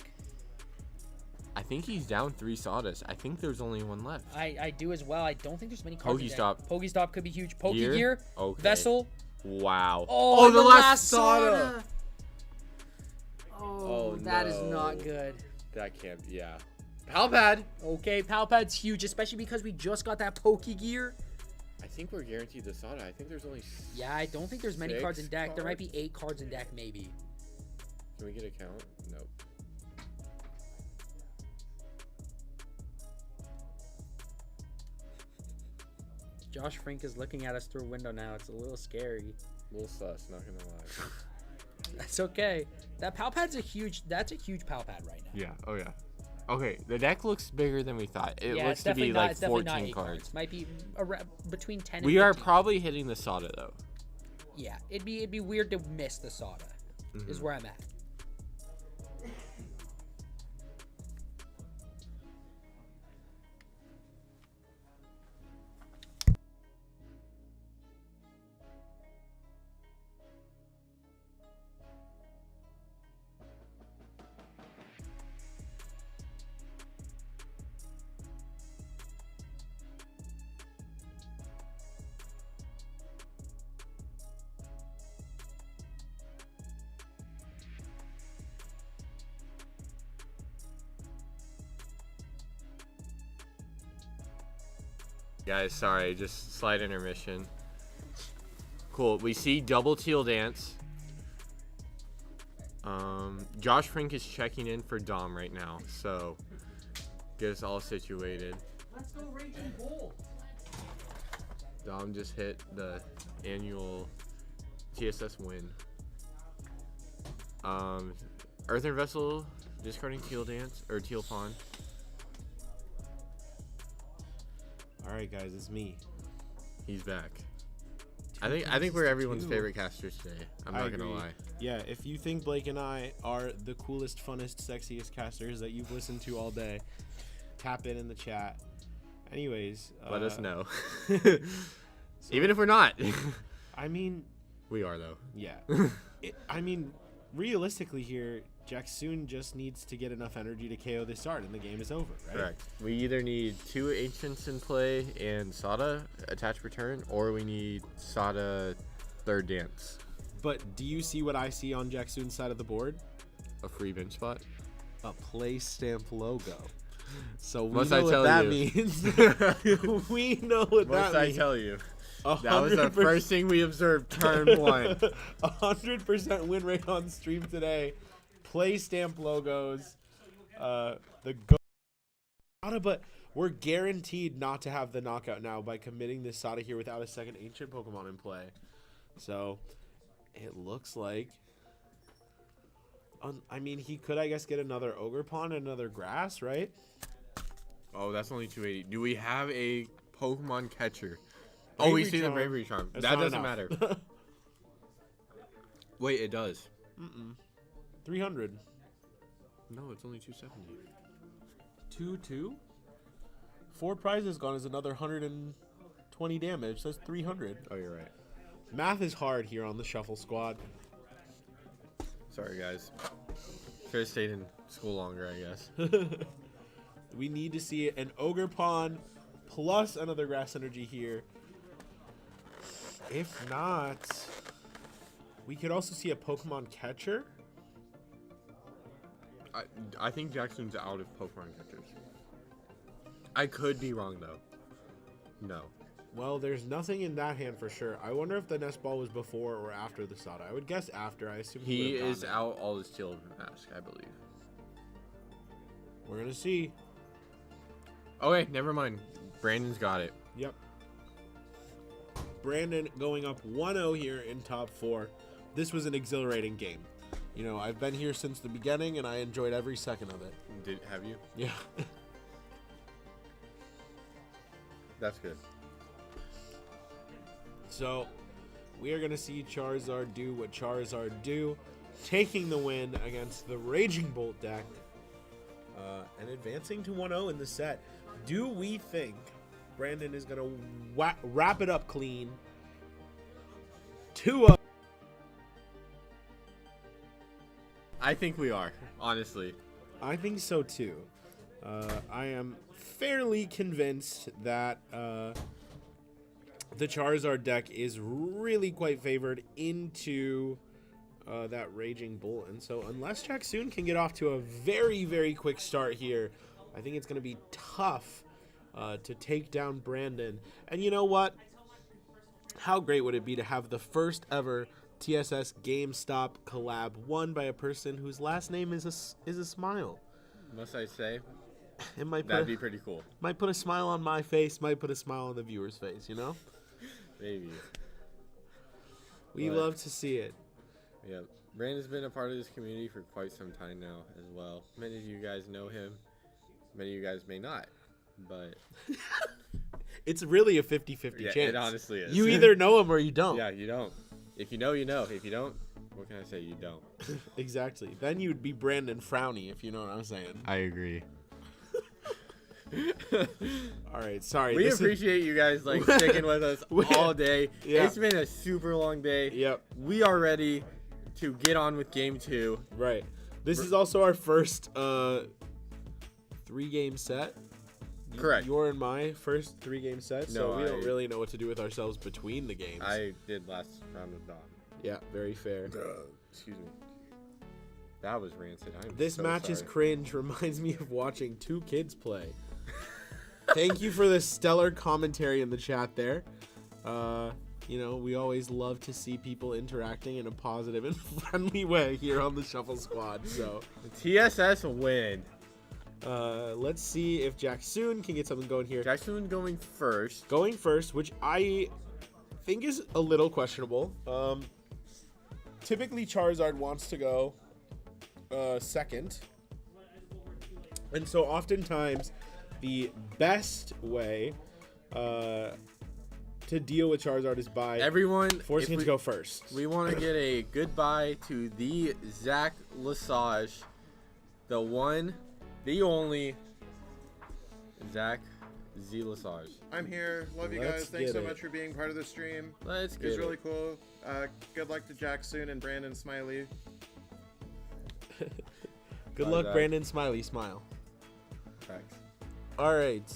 L: I think he's down 3 Sawdust. I think there's only 1 left.
A: I do as well. I don't think there's many cards in deck.
L: Pokestop.
A: Pokestop could be huge. Poke
L: Here?
A: Gear.
L: Okay.
A: Vessel.
L: Wow.
A: Oh,
L: the
A: the
L: last
A: Soda.
L: Soda.
A: Oh,
L: Oh,
A: that is
L: no.
A: not good.
L: That can't. Yeah. Palpad.
A: Okay, Palpad's huge, especially because we just got that Poke Gear.
L: I think we're guaranteed the Soda. I think there's only.
A: Yeah, I don't think there's many
L: 6
A: cards in deck. There might be
L: cards?
A: 8 cards in deck, maybe.
L: Can we get a count? Nope.
A: Josh Frink is looking at us through a window now. It's a little scary.
L: A little sus, not gonna lie.
A: That's okay. That Palpad's a huge. That's a huge Palpad right now.
L: Yeah. Oh yeah. Okay. The deck looks bigger than we thought. It
A: Yeah,
L: looks
A: it's
L: to
A: definitely
L: be
A: not.
L: like
A: It's definitely not
L: 14
A: 8
L: cards.
A: Might be between 10.
L: We
A: and
L: are
A: 15.
L: probably hitting the Soda though.
A: Yeah, it'd be weird to miss the Soda. Is where I'm at.
L: Guys, sorry, just slight intermission. Cool. We see double teal dance. Josh Frink is checking in for Dom right now, so get us all situated.
G: Let's go Raging Bull.
L: Dom just hit the annual TSS win. Earthen Vessel discarding teal dance or teal pawn.
C: All right, guys, it's me.
L: He's back. I think we're everyone's favorite casters today. I'm not gonna lie.
C: Yeah, if you think Blake and I are the coolest, funnest, sexiest casters that you've listened to all day, tap in the chat. Anyways,
L: Let us know. Even if we're not.
C: I mean,
L: we are though.
C: yeah. I mean, realistically here, Jacksoon just needs to get enough energy to KO this start, and the game is over, right?
L: Correct. We either need 2 Ancients in play and Sada attach return, or we need Sada third dance.
C: But do you see what I see on Jacksoon's side of the board?
L: A free bench spot.
C: A play stamp logo. So we
L: Must
C: know
L: I
C: what
L: tell
C: that
L: you?
C: means. We know what
L: Must
C: that
L: I
C: means.
L: tell you? That was the
C: 100%.
L: first thing we observed turn 1.
C: 100% win rate on stream today. Play stamp logos. But we're guaranteed not to have the knockout now by committing this Sada here without a second ancient Pokemon in play. So it looks like. I mean, he could, I guess, get another Ogre Pawn and another Grass, right?
L: Oh, that's only 280. Do we have a Pokemon catcher? Oh, we see the Bravery Charm.
C: That's
L: That
C: not
L: doesn't
C: enough.
L: matter. Wait, it does.
C: 300.
L: No, it's only 270.
C: 2-2? 4 prizes gone is another 120 damage. That's 300.
L: Oh, you're right.
C: Math is hard here on the Shuffle Squad.
L: Sorry, guys. Should have stayed in school longer, I guess.
C: We need to see an Ogre Pawn plus another Grass Energy here. If not, we could also see a Pokemon Catcher.
L: I think Jackson's out of Pokemon catchers. I could be wrong, though. No.
C: Well, there's nothing in that hand for sure. I wonder if the Nest Ball was before or after the Sada. I would guess after. I assume
L: He
C: would've
L: is
C: gotten it.
L: out all his teal mask, I believe.
C: We're going to see.
L: Okay, never mind. Brandon's got it.
C: Yep. Brandon going up 1-0 here in top 4. This was an exhilarating game. You know, I've been here since the beginning, and I enjoyed every second of it.
L: Have you?
C: Yeah.
L: That's good.
C: So, we are going to see Charizard do what Charizard do, taking the win against the Raging Bolt deck, and advancing to 1-0 in the set. Do we think Brandon is going to wrap it up clean? 2-0.
L: I think we are, honestly.
C: I think so too. I am fairly convinced that the Charizard deck is really quite favored into that Raging Bull. And so unless Jacksoon can get off to a very, very quick start here, I think it's going to be tough to take down Brandon. And you know what? How great would it be to have the first ever TSS GameStop collab won by a person whose last name is a smile?
L: Must I say?
C: It might
L: That'd be pretty cool.
C: Might put a smile on my face, might put a smile on the viewer's face, you know?
L: Maybe.
C: We
L: But-
C: love to see it.
L: Yep. Brandon's been a part of this community for quite some time now as well. Many of you guys know him. Many of you guys may not. But
C: It's really a 50-50
L: yeah,
C: chance.
L: it honestly is.
C: You either know him or you don't.
L: Yeah, you don't. If you know, you know. If you don't, what can I say? You don't.
C: Exactly. Then you'd be Brandon Frowny, if you know what I'm saying.
L: I agree.
C: All right, sorry.
L: We
C: this is-
L: appreciate you guys like sticking with us all day.
C: Yeah.
L: It's been a super long day.
C: Yep.
L: We are ready to get on with game 2.
C: Right. This is also our first 3-game set.
L: Correct.
C: Your and my first 3-game set, so
L: No,
C: we don't
L: I-
C: really know what to do with ourselves between the games.
L: I did last round of Dawn.
C: Yeah, very fair.
L: Excuse me. That was rancid. I'm
C: This
L: so
C: match is
L: sorry.
C: cringe. Reminds me of watching 2 kids play. Thank you for the stellar commentary in the chat there. You know, we always love to see people interacting in a positive and friendly way here on the Shuffle Squad. So
L: TSS win.
C: let's see if Jacksoon can get something going here.
L: Jackson going first.
C: Going first, which I think is a little questionable. Typically, Charizard wants to go second. And so oftentimes, the best way to deal with Charizard is by forcing him to go first.
L: We want to get a goodbye to the Zach Lesage, the one, the only Zach Z Lesage.
F: I'm here. Love you guys. Thanks so much for being part of the stream.
L: Let's get
F: it. It's really cool. Good luck to Jacksoon and Brandon Smiley.
C: Good luck, Brandon Smiley. Smile.
L: Thanks.
C: All right.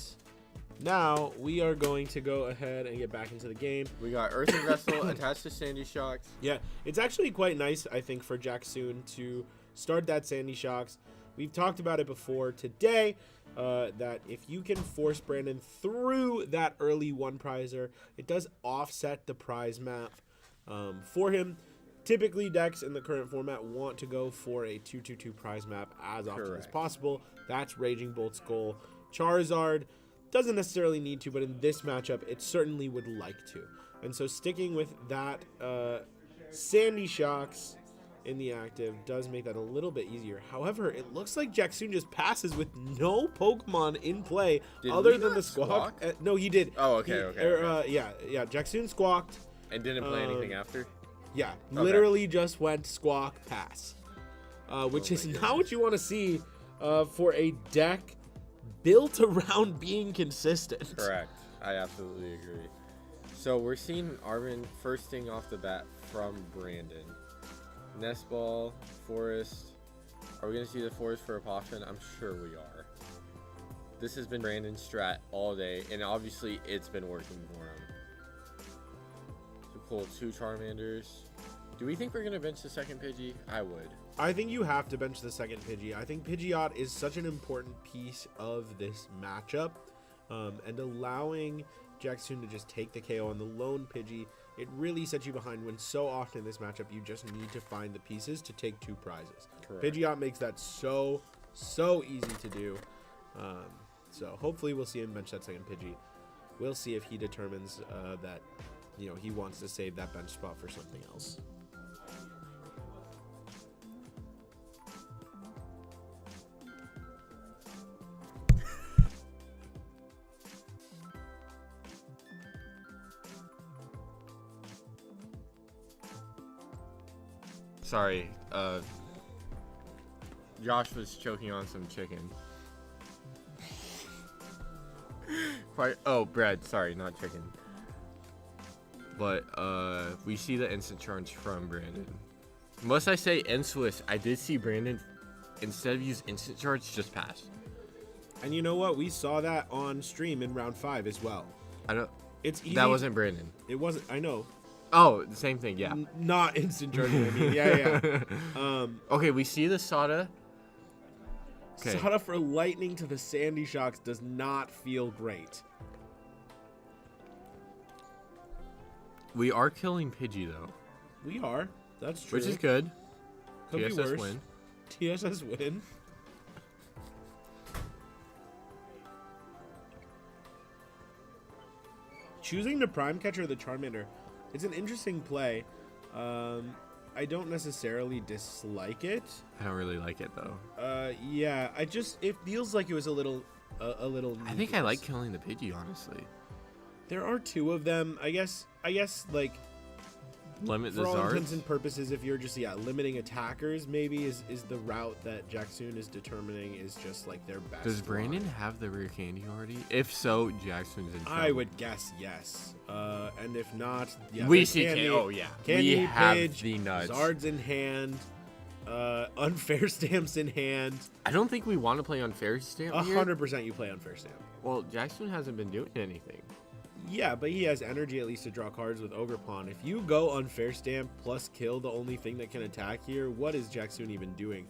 C: Now we are going to go ahead and get back into the game.
L: We got Earthen Vessel attached to Sandy Shocks.
C: Yeah, it's actually quite nice, I think, for Jacksoon to start that Sandy Shocks. We've talked about it before today, that if you can force Brandon through that early one prizer, it does offset the prize map for him. Typically, decks in the current format want to go for a 2/2/2 prize map as often as possible. That's Raging Bolt's goal. Charizard doesn't necessarily need to, but in this matchup, it certainly would like to. And so sticking with that Sandy Shocks in the active does make that a little bit easier. However, it looks like Jacksoon just passes with no Pokemon in play other than the Squawk. No, he did.
L: Oh, okay,
C: Yeah, Jacksoon squawked.
L: And didn't play anything after?
C: Yeah, literally just went squawk, pass. Which is not what you want to see for a deck built around being consistent.
L: Correct. I absolutely agree. So we're seeing Arvin first thing off the bat from Brandon. Nest Ball, Forest. Are we going to see the Forest for a potion? I'm sure we are. This has been Brandon's strat all day, and obviously it's been working for him. So pull 2 Charmanders. Do we think we're going to bench the second Pidgey? I would.
C: I think you have to bench the second Pidgey. I think Pidgeot is such an important piece of this matchup, and allowing Jacksoon to just take the KO on the lone Pidgey, it really sets you behind when so often in this matchup you just need to find the pieces to take 2 prizes.
L: Correct.
C: Pidgeot makes that so easy to do. So hopefully we'll see him bench that second Pidgey. We'll see if he determines that he wants to save that bench spot for something else.
L: Sorry, Josh was choking on some chicken. Bread. Sorry, not chicken. But we see the instant charge from Brandon. Must I say, N-Swiss, I did see Brandon, instead of use instant charge, just pass.
C: And you know what? We saw that on stream in round 5 as well.
L: I don't.
C: It's easy.
L: That wasn't Brandon.
C: It wasn't. I know.
L: Oh, the same thing. Yeah.
C: Not instant charge. I mean, yeah.
L: Okay, we see the Sada. Okay.
C: Sada for lightning to the Sandy Shocks does not feel great.
L: We are killing Pidgey though.
C: We are. That's true.
L: Which is good.
C: Could
L: TSS
C: be worse.
L: win.
C: TSS win. Choosing the Prime Catcher the Charmander, it's an interesting play. I don't necessarily dislike it.
L: I don't really like it though.
C: Yeah, it feels like it was a little
L: I think I like killing the Pidgey, honestly.
C: There are 2 of them. I guess like
L: limit the
C: for all
L: Zards.
C: intents and purposes, if you're just limiting attackers, maybe is the route that Jacksoon is determining is just like their best.
L: Does Brandon have the rare candy already? If so, Jackson's in trouble.
C: I would guess yes. And if not,
L: we see
C: Candy.
L: Oh yeah,
C: Candy,
L: we have
C: Pidge,
L: the nuts.
C: Zards in hand, unfair stamps in hand.
L: I don't think we want to play unfair stamp here.
C: 100% you play unfair stamp.
L: Well, Jackson hasn't been doing anything.
C: Yeah, but he has energy at least to draw cards with Ogerpon. If you go Unfair Stamp plus kill the only thing that can attack here, what is Jacksoon even doing?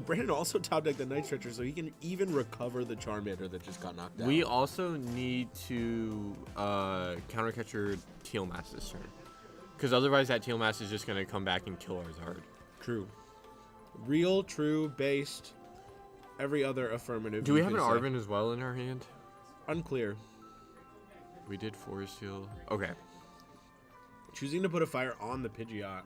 C: Brandon also top decked the Night Stretcher, so he can even recover the Charmander that just got knocked out.
L: We also need to countercatcher Teal Mass this turn. Because otherwise that Teal Mass is just going to come back and kill our Zard.
C: True. Real, true, based, every other affirmative.
L: Do we have an Arven as well in our hand?
C: Unclear.
L: We did Forest Heal. Okay.
C: Choosing to put a fire on the Pidgeot.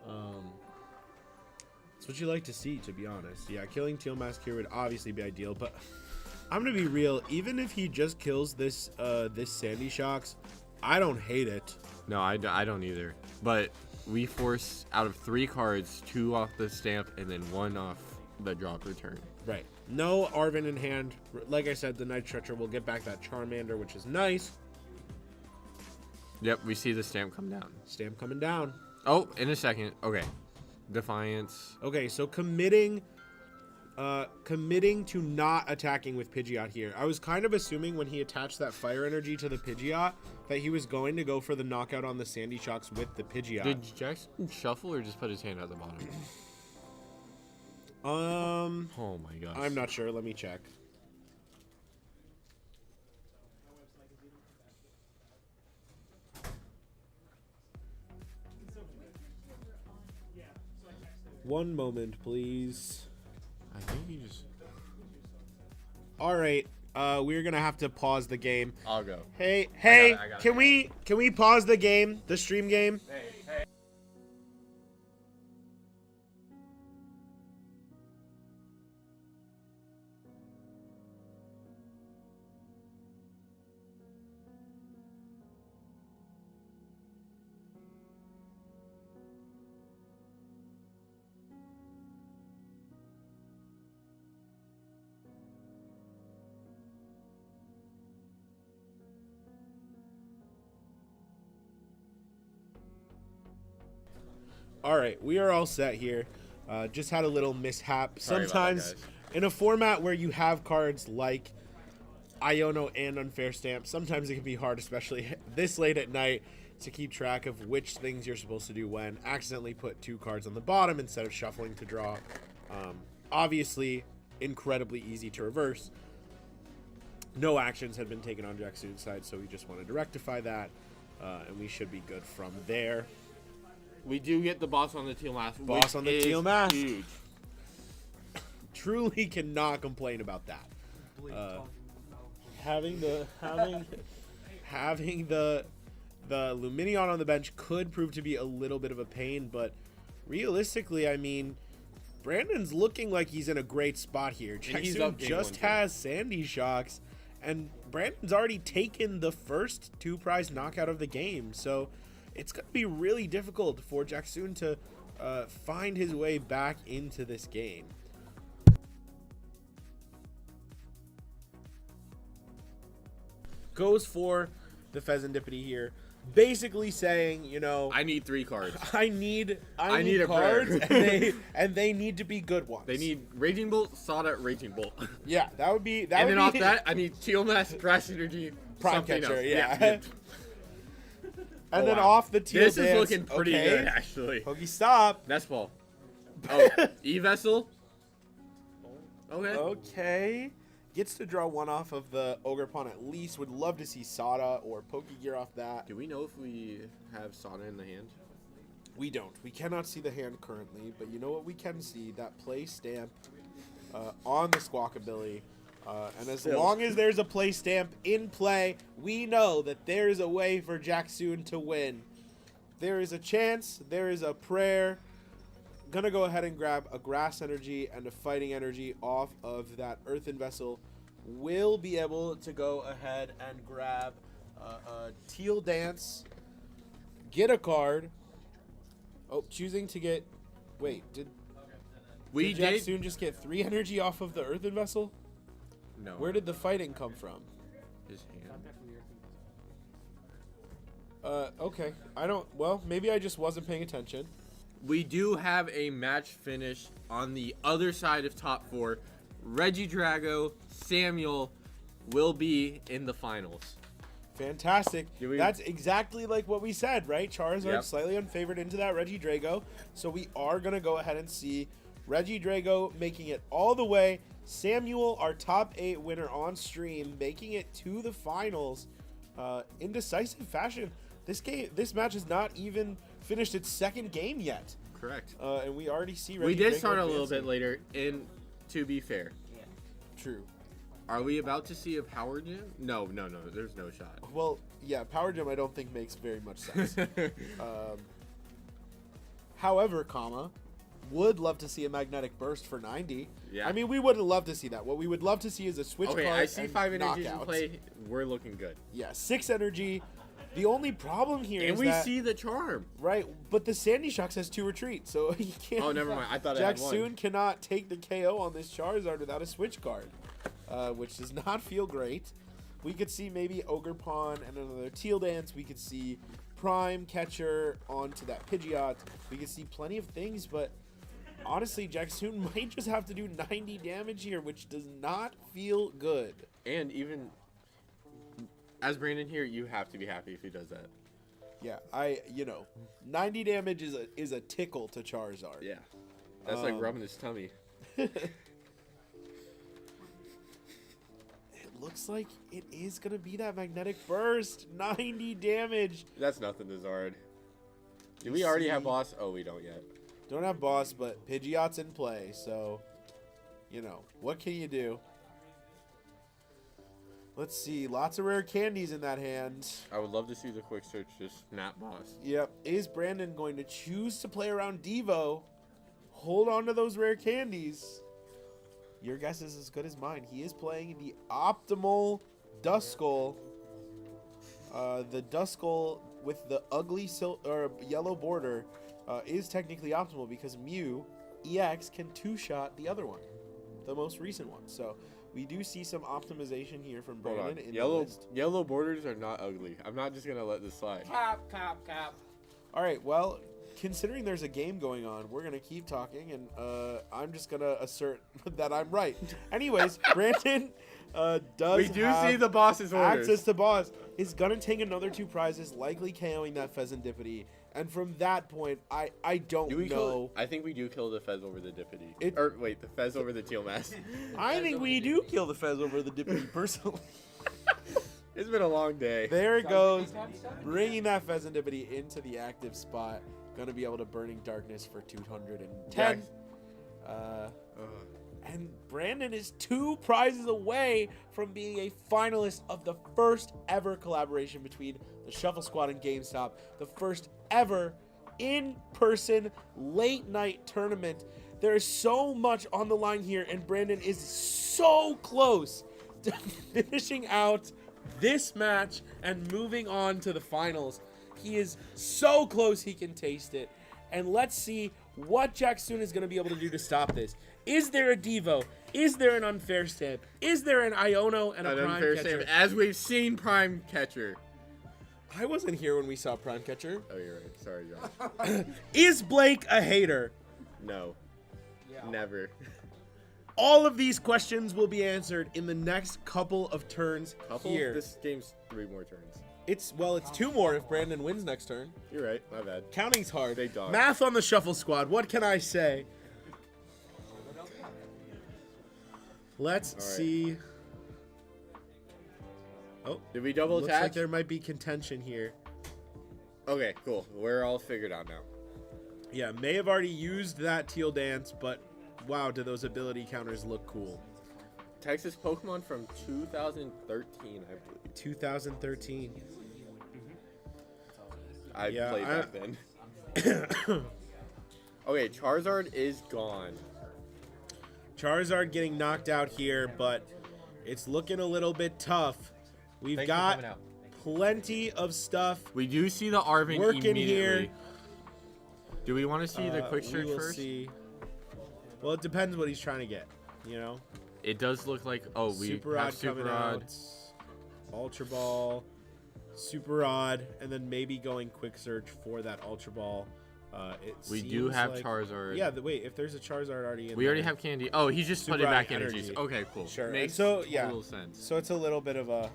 C: That's what you like to see, to be honest. Yeah, killing Teal Mask here would obviously be ideal, but I'm going to be real. Even if he just kills this Sandy Shocks, I don't hate it.
L: No, I don't either. But we force out of 3 cards, 2 off the stamp and then 1 off the drop return.
C: Right. No Arven in hand. Like I said, the Night Stretcher will get back that Charmander, which is nice.
L: Yep, we see the stamp come down.
C: Stamp coming down.
L: Oh, in a second. Okay. Defiance.
C: Okay, so committing to not attacking with Pidgeot here. I was kind of assuming when he attached that fire energy to the Pidgeot that he was going to go for the knockout on the Sandy Shocks with the Pidgeot.
L: Did Jackson shuffle or just put his hand at the bottom? Oh my gosh.
C: I'm not sure. Let me check. One moment, please.
L: I think he just...
C: All right. We're gonna have to pause the game.
L: I'll go.
C: Hey,
L: I got it.
C: Can we pause the game, the stream game?
L: Hey.
C: All right, we are all set here. Just had a little mishap.
L: Sorry about that,
C: Sometimes
L: guys.
C: in a format where you have cards like Iono and Unfair Stamp, sometimes it can be hard, especially this late at night, to keep track of which things you're supposed to do when. Accidentally put 2 cards on the bottom instead of shuffling to draw. Obviously, incredibly easy to reverse. No actions had been taken on Jacksoon's side, so we just wanted to rectify that, and we should be good from there.
L: We do get the boss on the Teal Mask.
C: Boss on the Teal Mask.
L: Huge.
C: Truly cannot complain about that. Having the Lumineon on the bench could prove to be a little bit of a pain, but realistically, I mean, Brandon's looking like he's in a great spot here.
L: he's
C: Jackson
L: up game
C: just
L: 1,
C: has Sandy Shocks, and Brandon's already taken the first 2-prize knockout of the game, so it's going to be really difficult for Jackson to find his way back into this game. Goes for the Pheasantipity here, basically saying, you know,
L: I need 3 cards.
C: I need
L: a
C: cards,
L: prayer.
C: and they need to be good ones.
L: They need Raging Bolt, Sawdust, Raging Bolt.
C: Yeah, that would be
L: and then off that, I need Teal Mask, Grass Energy,
C: Prime
L: something
C: Catcher,
L: else.
C: yeah. And
L: Oh,
C: then
L: wow.
C: off the Teal
L: This
C: Dance,
L: is looking pretty
C: okay.
L: good, actually.
C: Pokestop.
L: Nest Ball. Oh, E-Vessel. Okay.
C: Okay. Gets to draw 1 off of the Ogerpon at least. Would love to see Sada or Pokegear off that.
L: Do we know if we have Sada in the hand?
C: We don't. We cannot see the hand currently, but you know what we can see? That play stamp on the Squawkabilly. And as long as there's a play stamp in play, we know that there is a way for Jacksoon to win. There is a chance. There is a prayer. Gonna go ahead and grab a Grass Energy and a Fighting Energy off of that Earthen Vessel. Will be able to go ahead and grab a Teal Dance. Get a card. Oh, choosing to get... Wait, did Jacksoon just get 3 energy off of the Earthen Vessel?
L: No.
C: Where did the fighting come from?
L: His hand.
C: Okay. I don't... Well, maybe I just wasn't paying attention.
L: We do have a match finish on the other side of top 4. Regidrago, Samuel will be in the finals.
C: Fantastic.
L: Do we-
C: That's exactly like what we said, right? Charizard
L: Yep.
C: slightly unfavored into that Regidrago. So we are going to go ahead and see Regidrago making it all the way. Samuel, our top 8 winner on stream, making it to the finals in decisive fashion. This match has not even finished its second game yet.
L: Correct.
C: And we already see
L: We did
C: Regidrago
L: start a little
C: advancing.
L: bit later. To be fair,
C: True.
L: are we about to see a power gym? No. There's no shot.
C: Well, yeah, Power Gem I don't think makes very much sense. However, would love to see a magnetic burst for 90.
L: Yeah.
C: I mean, we would love to see that. What we would love to see is a switch
L: Okay,
C: card
L: I see
C: and
L: 5 energies in
C: knockouts.
L: play. We're looking good.
C: Yeah, 6 energy. The only problem here
L: And
C: is
L: we
C: that,
L: see the charm.
C: right, but the Sandy Shocks has 2 retreat, so he can't.
L: Oh, never mind. I thought I had one.
C: Jacksoon cannot take the KO on this Charizard without a switch card, which does not feel great. We could see maybe Ogerpon and another Teal Dance. We could see Prime Catcher onto that Pidgeot. We could see plenty of things, but honestly, Jacksoon might just have to do 90 damage here, which does not feel good.
L: And even as Brandon here, you have to be happy if he does that.
C: Yeah, 90 damage is a tickle to Charizard.
L: Yeah. That's like rubbing his tummy.
C: It looks like it is going to be that magnetic burst. 90 damage.
L: That's nothing to Zard. Do we already have boss? Oh, we don't yet.
C: Don't have boss, but Pidgeot's in play, so, what can you do? Let's see. Lots of rare candies in that hand.
L: I would love to see the quick search just snap boss.
C: Yep. Is Brandon going to choose to play around Devo? Hold on to those rare candies. Your guess is as good as mine. He is playing the optimal Duskull. The Duskull with the ugly yellow border is technically optimal because Mew EX can 2-shot the other one, the most recent one. So we do see some optimization here from
L: Hold
C: Brandon
L: on.
C: in the list.
L: Yellow borders are not ugly. I'm not just going to let this slide.
A: Cap.
C: All right, well, considering there's a game going on, we're going to keep talking, and I'm just going to assert that I'm right. Anyways, Brandon does
L: We do
C: have
L: see the boss's orders.
C: access to boss. Is going to take another 2 prizes, likely KOing that Pheasantipity. And from that point, I don't
L: Do we
C: know.
L: kill? I think we do kill the Fez over the Dippity. The Fez over the Teal Mask.
C: I think we do kill the Fez over the Dippity personally.
L: It's been a long day.
C: There it goes, bringing that Pheasantipity into the active spot. Going to be able to Burning Darkness for 210. And Brandon is 2 prizes away from being a finalist of the first ever collaboration between the Shuffle Squad and GameStop. The first ever in-person late night tournament. There is so much on the line here, and Brandon is so close to finishing out this match and moving on to the finals. He is so close he can taste it. And let's see what Jacksoon is going to be able to do to stop this. Is there a Devo? Is there an unfair stamp? Is there an Iono and a
L: An
C: Prime
L: unfair
C: Catcher?
L: save, as we've seen Prime Catcher.
C: I wasn't here when we saw Prime Catcher.
L: Oh, you're right. Sorry, Josh.
C: Is Blake a hater?
L: No. Never.
C: All of these questions will be answered in the next couple of turns here.
L: This game's 3 more turns.
C: It's 2 more if Brandon wins next turn.
L: You're right. My bad.
C: Counting's hard.
L: Big dog.
C: Math on the Shuffle Squad. What can I say? Let's see. Oh,
L: Did we double
C: looks
L: attach?
C: like there might be contention here.
L: Okay, cool. We're all figured out now.
C: Yeah, may have already used that Teal Dance, but wow, do those ability counters look cool.
L: Texas Pokemon from 2013, I believe.
C: 2013.
L: I
C: Yeah,
L: played back then. Okay, Charizard is gone.
C: Charizard getting knocked out here, but it's looking a little bit tough. We've
L: Thanks for
C: got
L: coming out.
C: plenty of stuff.
L: We do see the Arvin
C: Working
L: immediately.
C: here.
L: Do we want to see the quick
C: We
L: search
C: will
L: first?
C: see. Well, it depends what he's trying to get, you know?
L: It does look like, we
C: Super
L: have
C: Rod
L: Super
C: coming
L: Rod.
C: out. Ultra Ball, Super Rod, and then maybe going quick search for that Ultra Ball.
L: We do
C: seems
L: have
C: like-
L: Charizard.
C: Yeah, wait, if there's a Charizard already in
L: We already
C: there-
L: have Candy. Oh, he just put it
C: Super
L: back
C: Rod
L: energies.
C: energy.
L: Okay, cool.
C: Sure.
L: Makes
C: and so, yeah,
L: total sense.
C: So it's a little bit of a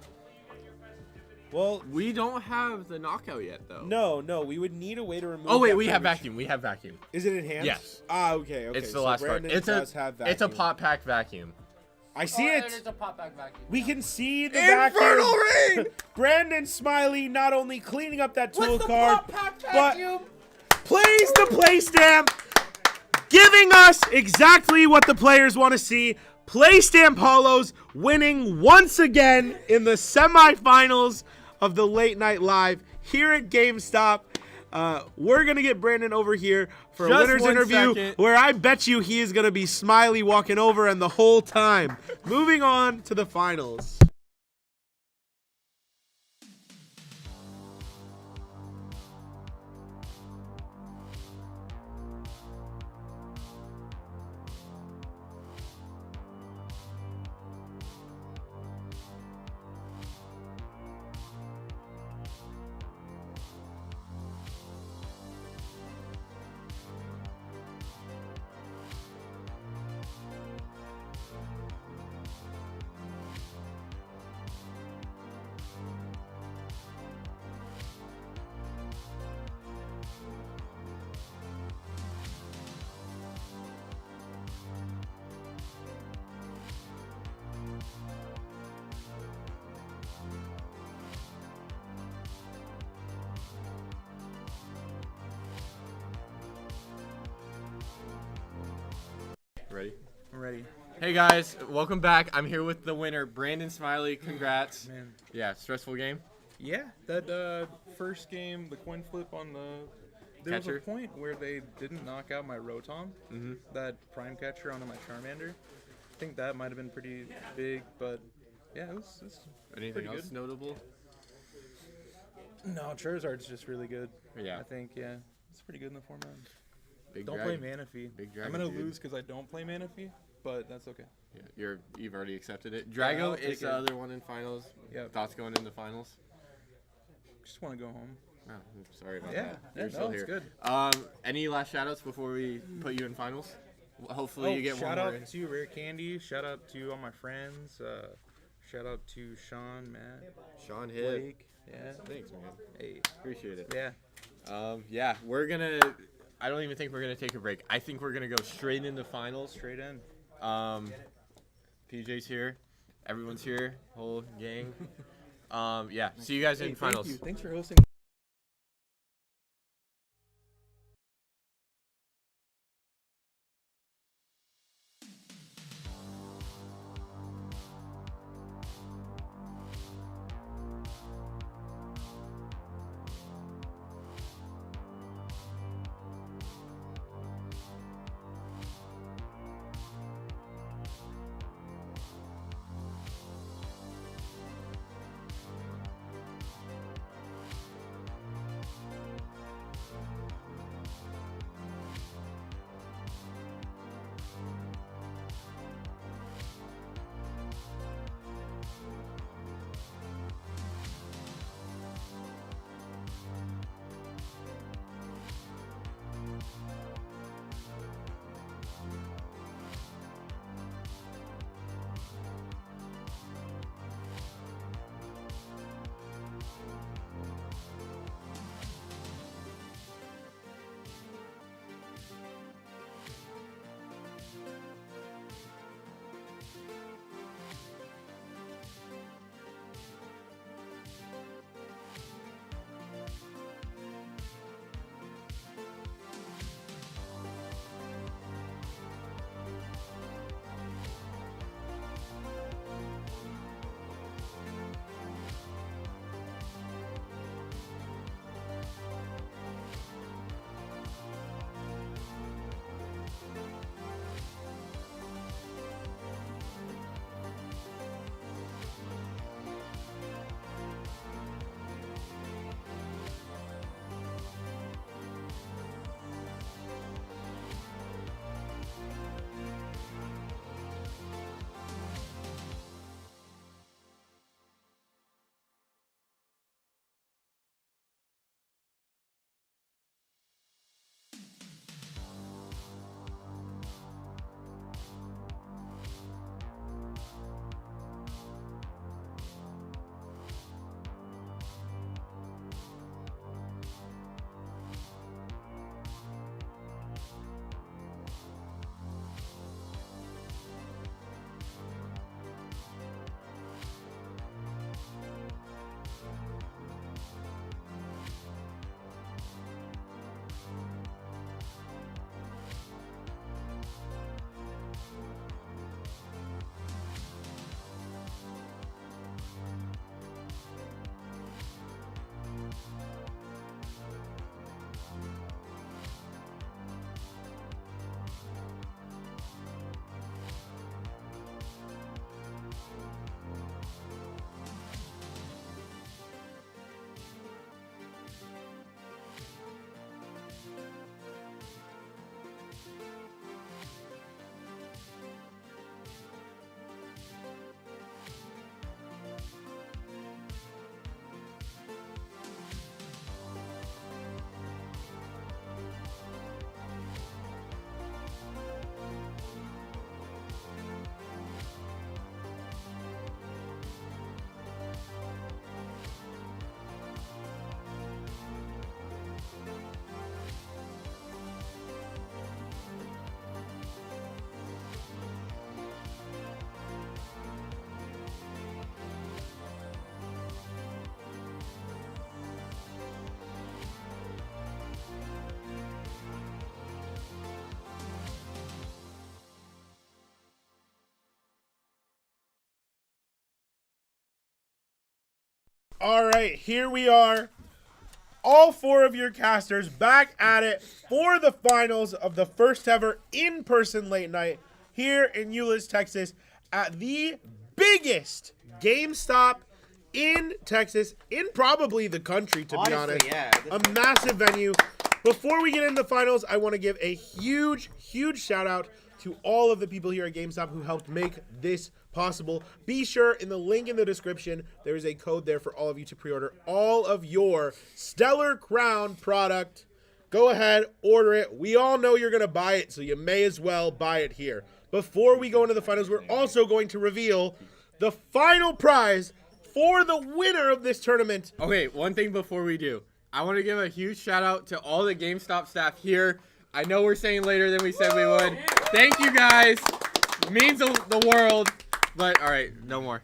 C: Well,
L: We don't have the knockout yet, though.
C: no, we would need a way to remove.
L: Oh wait,
C: that
L: we have
C: permission.
L: vacuum. We have vacuum.
C: Is it enhanced?
L: Yes.
C: Ah, okay.
L: It's the
C: so
L: last card.
C: Brandon does have vacuum.
L: It's a pop pack vacuum.
C: I see it.
A: a pop-back vacuum.
C: We can see the
F: Infernal
C: vacuum.
F: Ring!
C: Brandon Smiley not only cleaning up that tool card, but plays the play stamp, giving us exactly what the players want to see. Play stamp Hollows winning once again in the semifinals of the Late Night Live here at GameStop. We're going to get Brandon over here for a
L: Just
C: winner's
L: 1
C: interview
L: second.
C: where I bet you he is going to be Smiley walking over and the whole time. Moving on to the finals.
L: Ready?
K: I'm ready.
L: Hey guys, welcome back. I'm here with the winner, Brandon Smiley. Congrats.
K: Man.
L: Yeah, stressful game.
M: Yeah, that first game, the coin flip on the... There was
L: Catcher.
M: a point where they didn't knock out my Rotom, that Prime Catcher onto my Charmander. I think that might have been pretty big, but yeah, it was
L: Anything
M: pretty
L: else
M: good.
L: notable?
M: No, Charizard's just really good.
L: Yeah.
M: I think, yeah, it's pretty good in the format.
L: Big
M: Don't
L: dragon.
M: play Manaphy.
L: Big
M: I'm
L: dragon,
M: gonna
L: dude.
M: lose because I don't play Manaphy, but that's okay.
L: Yeah, you've already accepted it.
M: Yeah,
L: Drago
M: I'll
L: is
M: take
L: the
M: it.
L: other one in finals.
M: Yeah.
L: Thoughts going into finals?
M: Just want to go home.
L: Oh, sorry about
M: Yeah,
L: that.
M: yeah,
L: You're still
M: no, it's
L: here.
M: good.
L: Any last shout outs before we put you in finals? Hopefully you get
M: shout
L: one more
M: out
L: in.
M: to Rare Candy. Shout out to all my friends. Shout out to Sean, Matt,
L: Sean hit.
M: Blake. Yeah.
L: Thanks, man.
M: Hey.
L: Appreciate it.
M: Yeah.
L: Yeah, we're gonna. I don't even think we're gonna take a break. I think we're gonna go straight into finals.
M: Straight in.
L: PJ's here. Everyone's here. Whole gang. Yeah. See you guys in finals.
M: Thank you. Thanks for hosting.
C: All right, here we are. All 4 of your casters back at it for the finals of the first ever in-person late night here in Euless, Texas, at the biggest GameStop in Texas, in probably the country, to be honest.
B: Yeah.
C: A massive venue. Before we get into the finals, I want to give a huge, huge shout out to all of the people here at GameStop who helped make this possible. Be sure in the link in the description, there is a code there for all of you to pre-order all of your Stellar Crown product. Go ahead, order it. We all know you're going to buy it, so you may as well buy it here. Before we go into the finals, we're also going to reveal the final prize for the winner of this tournament.
L: Okay, one thing before we do. I want to give a huge shout out to all the GameStop staff here. I know we're saying later than we said we would. Thank you guys. It means the world. But, all right, no more.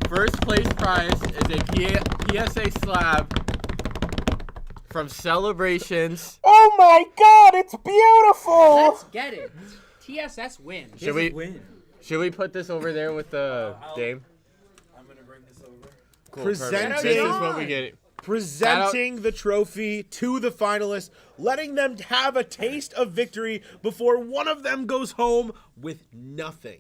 L: First place prize is a PSA slab from Celebrations.
C: Oh my god, it's beautiful!
A: Let's get it. TSS wins.
L: Should we put this over there with the game?
K: I'm gonna bring this over.
L: Cool,
C: Presenting-
L: perfect. This is what we get.
C: Presenting the trophy to the finalists, letting them have a taste of victory before one of them goes home with nothing.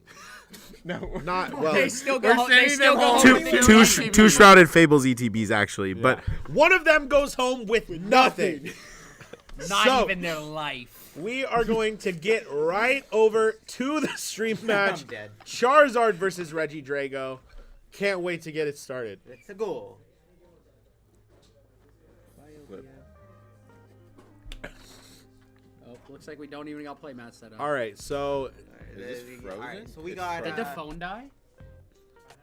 L: No,
C: Not well.
A: They still go
L: We're
A: home. They
L: sending
A: still
L: them
A: go
L: home
A: home.
L: with
A: with
L: two
A: their
L: sh-
A: life.
L: two
C: Shrouded Fables ETBs actually,
L: but
C: one of them goes home with nothing.
A: Not
C: So-
A: even their life.
C: We are going to get right over to the stream match.
B: I'm dead.
C: Charizard versus Regidrago. Can't wait to get it started.
B: It's a goal.
A: Oh, looks like we don't even got playmats set up.
C: All right, so
L: Is this frozen?
B: All right, so we got.
A: Did the phone die?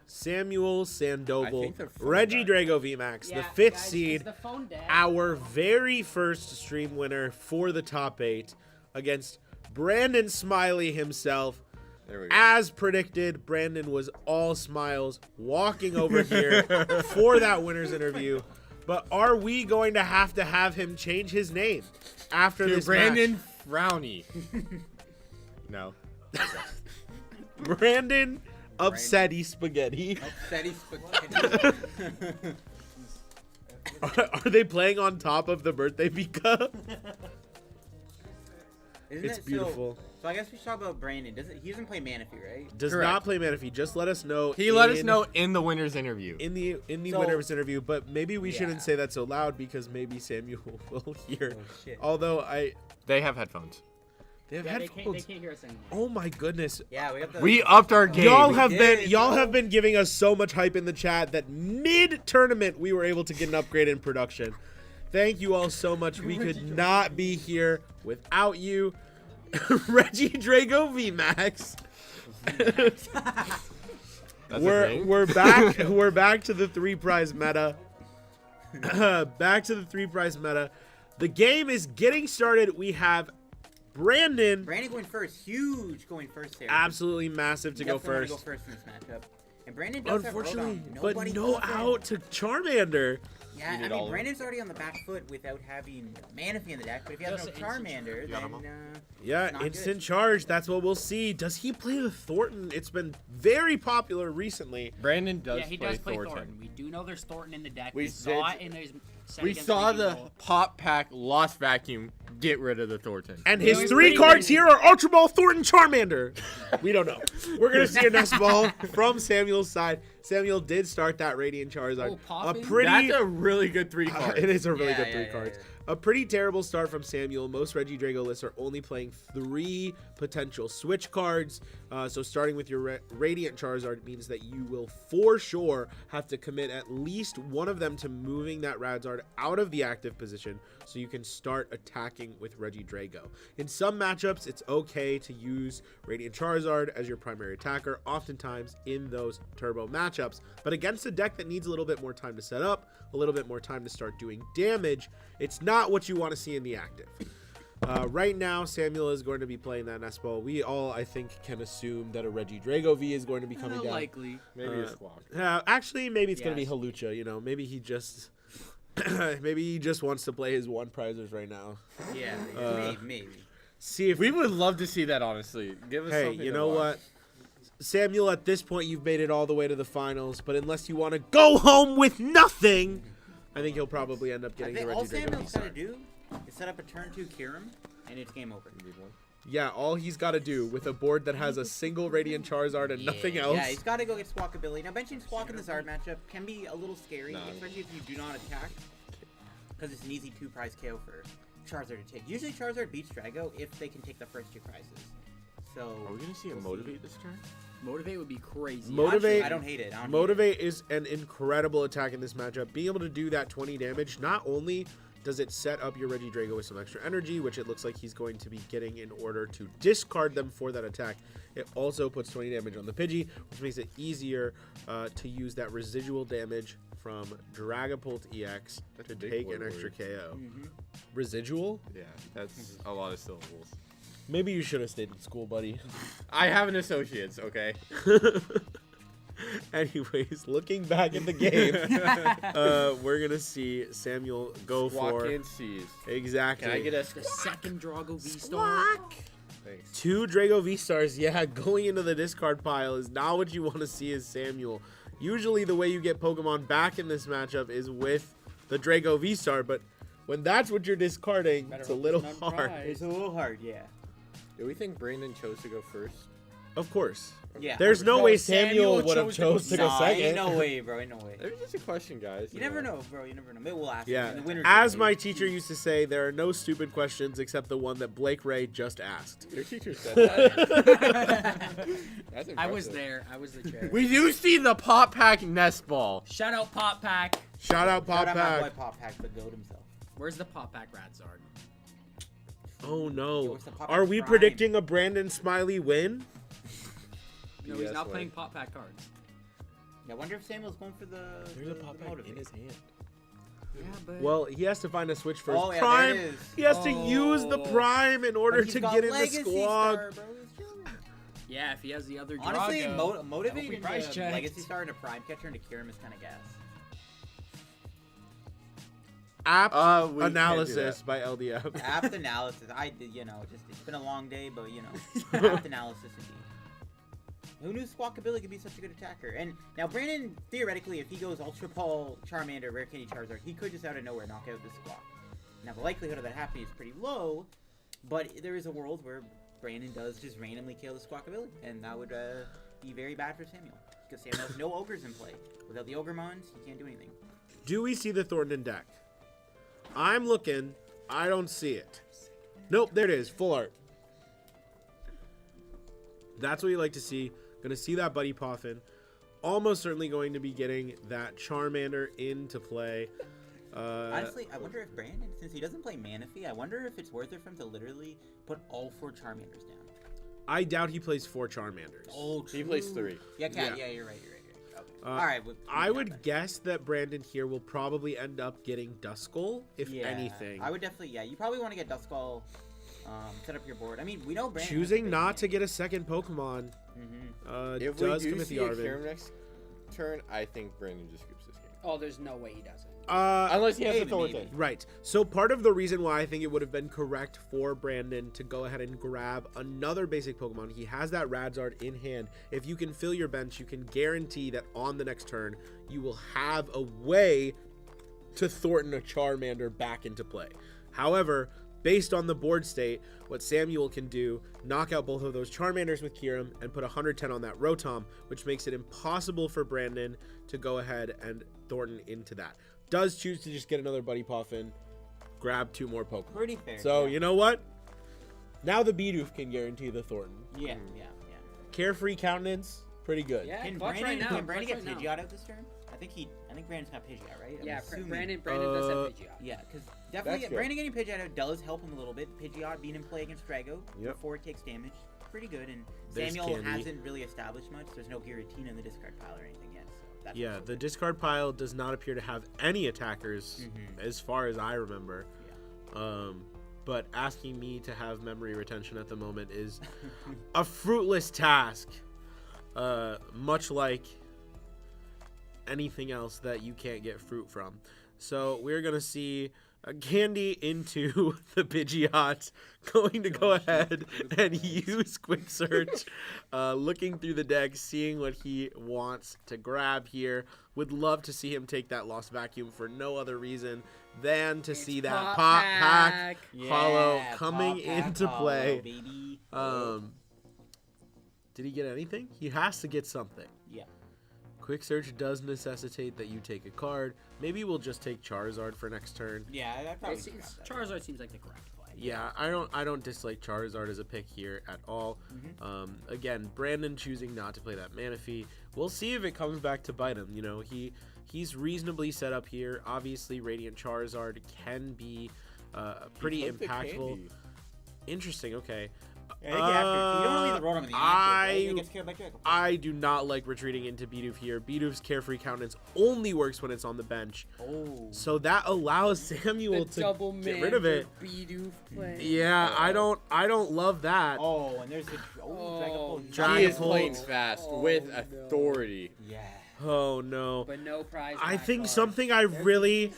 C: Samuel
L: I
C: Sandoval,
L: think they're fun,
C: Regidrago VMAX, the 5th seed,
A: The phone dead?
C: our very first stream winner for the top 8 against Brandon Smiley himself.
L: There we go.
C: As predicted, Brandon was all smiles walking over here for that winner's interview. But are we going to have him change his name after
L: To
C: this
L: Brandon Frowny. No.
C: match? Brandon Upsetty Spaghetti.
B: Steady spaghetti.
C: Are they playing on top of the birthday Pika?
B: Isn't
C: It's
B: it
C: beautiful.
B: So I guess we should talk about Brandon. He doesn't play Manaphy, right?
C: Does
L: Correct.
C: not play Manaphy. Just let us know.
L: He let us know in the winner's interview.
C: in the
B: So-
C: winner's interview, but maybe we
B: Yeah.
C: shouldn't say that so loud because maybe Samuel will hear.
B: Oh, shit.
C: Although
L: They have headphones.
C: they have
A: Yeah, they
C: headphones.
A: can't hear us anymore.
C: Oh my goodness.
B: Yeah, we got the.
L: We upped our game.
C: Y'all have
B: did,
C: been giving us so much hype in the chat that mid tournament we were able to get an upgrade in production. Thank you all so much. We could not be here without you. Regidrago VMAX.
L: That's a thing?
C: We're back. We're back to the 3 prize meta. Back to the 3 prize meta. The game is getting started. We have Brandon,
B: Brandon going first. Huge going first here.
C: absolutely massive to go
B: Definitely wanna
C: first.
B: Go first in this matchup. And Brandon does
C: Unfortunately,
B: have Rodon.
C: but
B: Nobody
C: no
B: covered.
C: out to Charmander.
B: Yeah,
L: did
B: I
L: all
B: mean,
L: of
B: Brandon's already on the back foot without having Manaphy in the deck. But if he has no
A: Just instant
B: Charmander,
L: got him
B: then
C: Yeah,
B: not
C: instant
B: good.
C: charge. That's what we'll see. Does he play the Thornton? It's been very popular recently.
L: Brandon does
A: Yeah, he
L: play
A: does play
L: Thornton.
A: Thornton. We do know there's Thornton in the deck.
L: We
A: We saw
L: did-
A: it in his set
L: We
A: against
L: saw
A: Legion
L: the
A: Bowl.
L: pop pack lost vacuum get rid of the Thornton.
C: And
A: Yeah,
C: his
A: it was
C: 3
A: pretty
C: cards
A: crazy.
C: here are Ultra Ball, Thornton, Charmander. We don't know. We're going to see a nest ball from Samuel's side. Samuel did start that Radiant Charizard.
A: Oh,
C: a
A: popping?
C: pretty...
L: That's a really good 3 card.
C: It is a really
B: Yeah,
C: good
B: yeah,
C: 3
B: yeah,
C: cards.
B: yeah.
C: A pretty terrible start from Samuel. Most Regidrago lists are only playing 3 potential switch cards. So starting with your Radiant Charizard means that you will for sure have to commit at least one of them to moving that Radzard out of the active position so you can start attacking with Regidrago. In some matchups, it's okay to use Radiant Charizard as your primary attacker, oftentimes in those turbo matchups. But against a deck that needs a little bit more time to set up, a little bit more time to start doing damage, it's not what you want to see in the active. Right now, Samuel is going to be playing that nest ball. We all, I think, can assume that a Regidrago V is going to be coming down.
A: Likely.
L: Maybe a squawk.
C: Actually, maybe it's going to be
A: Yes.
C: Halucha. You know, maybe he just, maybe he just wants to play his 1 prizers right now.
B: Yeah, maybe.
C: See if
L: We would love to see that, honestly. Give us
C: Hey,
L: something
C: you
L: to
C: know
L: watch.
C: what? Samuel, at this point, you've made it all the way to the finals, but unless you want to go home with nothing, I think he'll probably end up getting the
B: all
C: Regidrago
B: Samuel's got to
C: V-Star.
B: do is set up a turn 2 Kirim, and it's game over.
C: Yeah, all he's got to do with a board that has a single Radiant Charizard and nothing else.
B: Yeah, he's got to go get Squawkabilly. Now, benching Squawk in the Zard matchup can be a little scary, especially if you do not attack, because it's an easy 2-prize KO for Charizard to take. Usually Charizard beats Drago if they can take the first 2 prizes. So
L: Are we going to see a Motivate this turn?
A: Motivate would be crazy.
C: Motivate,
B: I don't hate it.
C: Motivate is an incredible attack in this matchup. Being able to do that 20 damage, not only does it set up your Regidrago with some extra energy, which it looks like he's going to be getting in order to discard them for that attack, it also puts 20 damage on the Pidgey, which makes it easier to use that residual damage from Dragapult EX to take an extra KO. Residual?
L: Yeah, that's a lot of syllables.
C: Maybe you should have stayed in school, buddy.
L: I have an associate's, okay?
C: Anyways, looking back at the game, we're going to see Samuel go
L: Walk
C: for...
L: in C's.
C: Exactly.
L: Can I get a
A: The second Drago V-Star.
L: Thanks.
C: 2 Drago V-Stars, yeah, going into the discard pile is not what you want to see as Samuel. Usually the way you get Pokemon back in this matchup is with the Drago V-Star, but when that's what you're discarding, it's a little hard.
B: It's a little hard, yeah.
L: Do we think Brandon chose to go first?
C: Of course.
B: Yeah.
C: There's no way
A: Samuel
C: Samuel would have chose to go
B: Nah,
C: second.
B: ain't no way, bro. Ain't no way.
L: There's just a question, guys.
B: You never know, bro. You never know. Maybe we'll ask him.
C: Yeah,
B: And the winner's
C: as
B: gonna
C: my
B: be-
C: teacher used to say, there are no stupid questions except the one that Blake Ray just asked.
L: Your teacher said that. That's
A: I was
L: impressive.
A: there. I was the chair.
L: We do see the Pop Pack Nest Ball.
A: Shout out Pop Pack.
C: Shout out Pop
B: Shout out my boy
C: Pack.
B: Pop Pack, the goat himself.
A: Where's the Pop Pack Radzard?
C: Oh
B: Yo,
C: no.
B: what's the Pop
C: Are
B: Pack
C: we
B: Prime?
C: predicting a Brandon Smiley win?
A: No, he's
L: Yes,
A: not
L: wait.
A: playing Pop Pack cards.
B: Yeah, I wonder if Samuel's going for the.
J: There's a pop
B: the
J: pack
B: motivate.
J: in his hand.
A: Yeah, but
C: Well, he has to find a switch first.
B: Oh, yeah,
C: Prime.
B: there it is.
C: He has to use the
A: Oh.
C: Prime in order
B: But he's
C: to
B: got
C: get in the
B: Legacy
C: squad.
B: Star, bro. He's chilling.
A: yeah, if he has the other Drago.
B: Honestly,
A: I hope
B: motivate
A: he
B: into
A: price checked.
B: Legacy Star and a Prime Catcher into Kirim is kind of gas.
C: Apt
L: We can't do
C: analysis
L: that.
C: by LDF.
B: Apt analysis. I did, just it's been a long day, but apt analysis indeed. Who knew Squawkabilly could be such a good attacker? And now Brandon, theoretically, if he goes Ultra Ball, Charmander, Rare Candy, Charizard, he could just out of nowhere knock out this Squawk. Now the likelihood of that happening is pretty low, but there is a world where Brandon does just randomly kill the Squawkabilly, and that would be very bad for Samuel. Because Samuel has no Ogres in play. Without the Ogremons, he can't do anything.
C: Do we see the Thornton deck? I'm looking. I don't see it. Nope, there it is. Full art. That's what you like to see. Gonna see that Buddy Poffin. Almost certainly going to be getting that Charmander into play.
B: Honestly, I wonder if Brandon, since he doesn't play Manaphy, I wonder if it's worth it for him to literally put all 4 Charmanders down.
C: I doubt he plays 4 Charmanders.
B: Oh,
L: He plays 3.
B: Yeah,
C: Yeah.
B: yeah, you're right. Okay. All right.
C: I would guess that Brandon here will probably end up getting Duskull, if anything.
B: I would definitely. Yeah, you probably want to get Duskull. Set up your board. I mean, we know Brandon.
C: Choosing not to get a second Pokemon
L: If
C: does
L: we do
C: commit
L: see
C: the
L: a
C: Arvin.
L: Kirim next turn, I think Brandon just scoops this game.
A: Oh, there's no way he doesn't.
L: Unless he has
B: maybe,
L: the Thornton.
B: maybe.
C: Right. So part of the reason why I think it would have been correct for Brandon to go ahead and grab another basic Pokemon, he has that Radzard in hand. If you can fill your bench, you can guarantee that on the next turn, you will have a way to Thornton a Charmander back into play. However, based on the board state, what Samuel can do, knock out both of those Charmanders with Kirim and put 110 on that Rotom, which makes it impossible for Brandon to go ahead and Thornton into that. Does choose to just get another Buddy Poffin, grab 2 more Pokemon.
B: Pretty fair.
C: So,
B: yeah.
C: you know what? Now the Bidoof can guarantee the Thornton.
B: Yeah.
C: Carefree countenance, pretty good.
A: Yeah,
B: Can
A: clutch
B: Brandon,
A: right now.
B: can Brandon get
A: clutch right now.
B: Pidgeot out this turn? I think Brandon's got Pidgeot, right? I'm
A: Yeah,
B: assuming.
A: Brandon does have Pidgeot.
B: Yeah, because definitely
L: That's good.
B: Brandon getting Pidgeot out does help him a little bit. Pidgeot being in play against Drago
C: Yep.
B: before it takes damage, pretty good. And
C: There's
B: Samuel
C: Candy.
B: hasn't really established much. There's no Giratina in the discard pile or anything yet. So that's
C: Yeah,
B: also
C: the
B: good.
C: discard pile does not appear to have any attackers,
B: Mhm.
C: as far as I remember.
B: Yeah.
C: But asking me to have memory retention at the moment is a fruitless task. Much like anything else that you can't get fruit from. So we're gonna see Candy into the Pidgeot, going to go ahead and use Quick Search, looking through the deck, seeing what he wants to grab here. Would love to see him take that Lost Vacuum for no other reason than to see that Pop Pack Hollow coming into play.
B: Baby.
C: Did he get anything? He has to get something.
B: Yeah.
C: Quick Search does necessitate that you take a card. Maybe we'll just take Charizard for next turn.
B: Yeah, that probably
A: Charizard seems like the correct play.
C: Yeah, I don't dislike Charizard as a pick here at all. Again, Brandon choosing not to play that Manaphy. We'll see if it comes back to bite him. You know, he's reasonably set up here. Obviously, Radiant Charizard can be pretty impactful. Interesting. Okay. I do not like retreating into Bidoof here. Bidoof's Carefree Countenance only works when it's on the bench. So that allows Samuel to get rid of it.
A: Bidoof play.
C: Yeah, I don't love that.
B: Oh, and there's the
L: He is playing fast with authority.
B: Yeah.
C: Oh no.
A: But no prize.
C: I
A: back
C: think
A: card.
C: something I really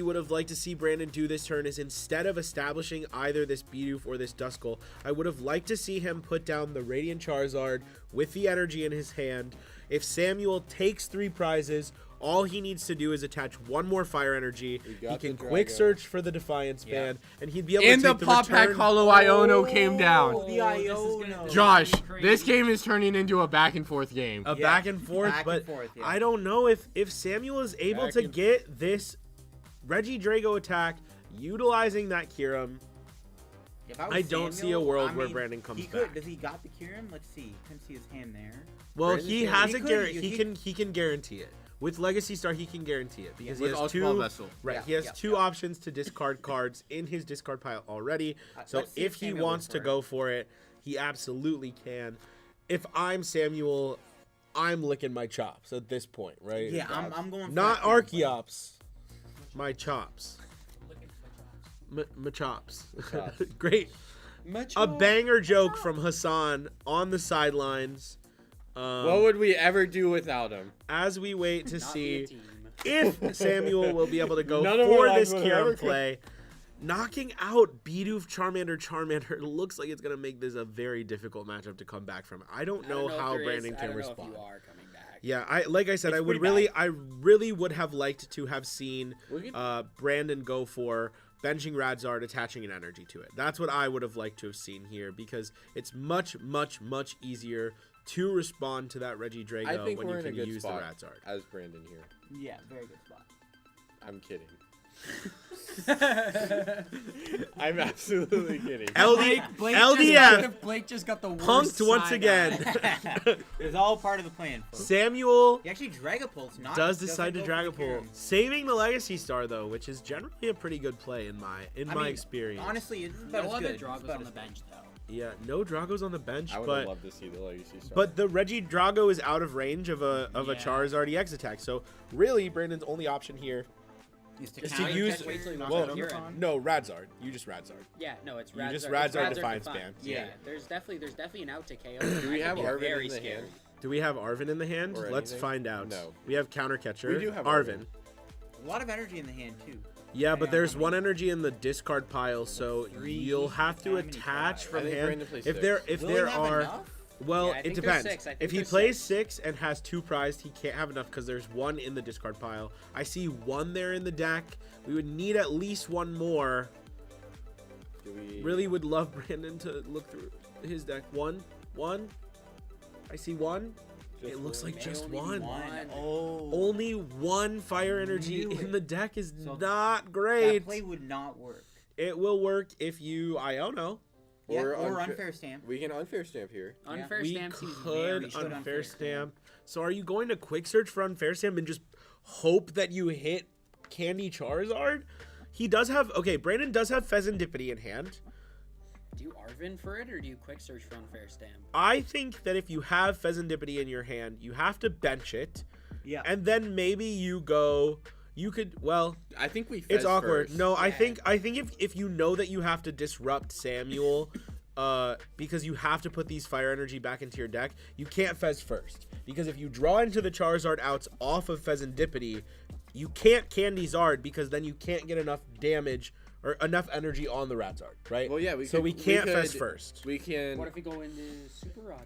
C: would have liked to see Brandon do this turn is instead of establishing either this Bidoof or this Duskull, I would have liked to see him put down the Radiant Charizard with the energy in his hand. If Samuel takes 3 prizes, all he needs to do is attach 1 more fire energy. He can quick search for the Defiance band, and he'd be able
L: And
C: to
L: the
C: take the
L: Pop Pack
C: return.
L: Hollow Iono came down.
B: The Iono.
L: Josh, this game is turning into a back and forth game.
C: A back and forth, I don't know if Samuel is able to get this Regidrago attack utilizing that Kyurem. I don't see a world where Brandon comes back.
B: Does he got the Kyurem? Let's see. Couldn't see his hand there.
C: Well, he has a guarantee. He can guarantee it. With Legacy Star, he can guarantee it because he has 2. Right, he has 2 options to discard cards in his discard pile already. So if he wants to go for it, he absolutely can. If I'm Samuel, I'm licking my chops at this point, right?
B: Yeah, I'm going.
C: Not Archeops, my chops. My chops. Great. A banger joke from Hassan on the sidelines.
L: What would we ever do without him?
C: As we wait to see if Samuel will be able to go
L: None of
C: for
L: our
C: this
L: lives would ever
C: Kyurem play, knocking out Bidoof, Charmander looks like it's going to make this a very difficult matchup to come back from. I don't know how Brandon can respond. Yeah, like I said, I really would have liked to have seen Brandon go for benching Radzard, attaching an energy to it. That's what I would have liked to have seen here because it's much, much, much easier to respond to that Regidrago when you can use the Radzard.
L: As Brandon here.
B: Yeah, very good spot.
L: I'm kidding. I'm absolutely kidding.
C: LDF
G: Blake just got the worst
C: punked once again.
B: It's all part of the plan.
C: Samuel
B: he actually Dragapult's not.
C: does decide to Dragapult, saving the Legacy Star though, which is generally a pretty good play in my experience.
B: Honestly, it's about
A: No
B: as
A: other
B: good.
A: Dragos on the bench though.
C: Yeah, no Dragos on the bench,
L: I would
C: but
L: have loved to see the Legacy Star.
C: but the Regidrago is out of range of a Charizard EX attack. So really, Brandon's only option here is to use. Well, no Radzard. You just Radzard.
A: Yeah, no, it's
C: You
A: Radzard.
C: just
A: It's
C: Radzard Defiance Band.
A: Yeah, there's definitely an out to KO.
L: Do we have Arvin
A: very
L: in the
A: scary.
L: hand?
C: Do we have Arvin in the hand?
L: Or
C: Let's
L: anything?
C: find out.
L: No.
C: We have Counter Catcher.
L: We do have
C: Arvin.
B: A lot of energy in the hand too.
C: Yeah, but there's 1 energy in the discard pile, so you'll have to attach from
L: I think
C: hand.
L: Brandon plays
C: If
L: 6.
C: there are, well,
A: Yeah, I
C: it
A: think there's
C: depends.
A: 6. I think
C: If he
A: there's
C: plays 6 and has 2 prized, he can't have enough because there's 1 in the discard pile. I see 1 there in the deck. We would need at least 1 more. Really would love Brandon to look through his deck. 1. I see 1. It looks like just 1.
B: Oh.
C: Only 1 fire energy in the deck is not great.
B: That play would not work.
C: It will work if you Iono.
B: Yeah, or
L: unfair-
B: unfair stamp.
L: We can unfair stamp here.
A: Unfair
C: We
A: stamp seems very
C: could unfair stamp. So are you going to quick search for unfair stamp and just hope that you hit Candy Charizard? He does have Brandon does have Pheasantipity in hand.
A: Do you Arvin for it or do you quick search for unfair stamp?
C: I think that if you have Pheasantipity in your hand, you have to bench it.
B: Yeah.
C: And then maybe you could
L: I think we.
C: it's
L: Fez
C: awkward.
L: First.
C: No, I think if you know that you have to disrupt Samuel, because you have to put these fire energy back into your deck, you can't Fez first. Because if you draw into the Charizard outs off of Pheasantipity, you can't Candy Zard because then you can't get enough damage or enough energy on the Radzard, right?
L: Well, yeah,
C: we can't fest first.
L: We can.
A: What if we go into Super Rod?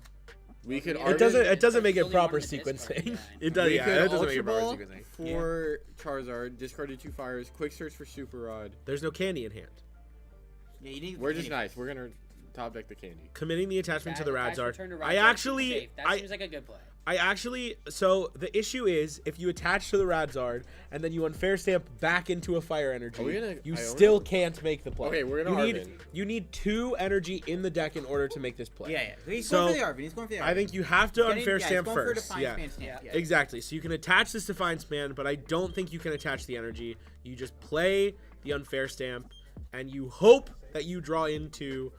L: We could.
C: It doesn't make it
A: Only
C: proper
A: one in this card,
C: sequencing.
A: yeah.
C: It does.
L: We
C: Yeah,
L: could
C: it doesn't make
L: Ultra
C: it proper
L: Ball
C: sequencing.
L: for Charizard, discarded 2 fires, quick search for Super Rod.
C: There's no candy in hand.
B: Yeah, you need
L: We're just nice. We're gonna top deck the candy.
C: Committing the attachment to the Radzard.
A: Turn to
C: I
A: Radzard
C: actually,
A: seems safe. That seems like a good play.
C: so the issue is if you attach to the Radzard and then you unfair stamp back into a fire energy,
L: Are we gonna
C: you
L: Iona?
C: still can't make the play.
L: Okay, we're gonna
C: you
L: Arvin.
C: you need 2 energy in the deck in order to make this play.
B: Yeah. He's
C: So,
B: going for the Arvin. He's going for the Arvin.
C: I think you have to
B: He's
C: unfair
B: he's
C: stamp
B: going for a
C: first.
B: Defiant
C: Yeah.
B: Span stamp. Yeah.
C: Exactly. So you can attach this Defiant Span, but I don't think you can attach the energy. You just play the unfair stamp, and you hope that you draw into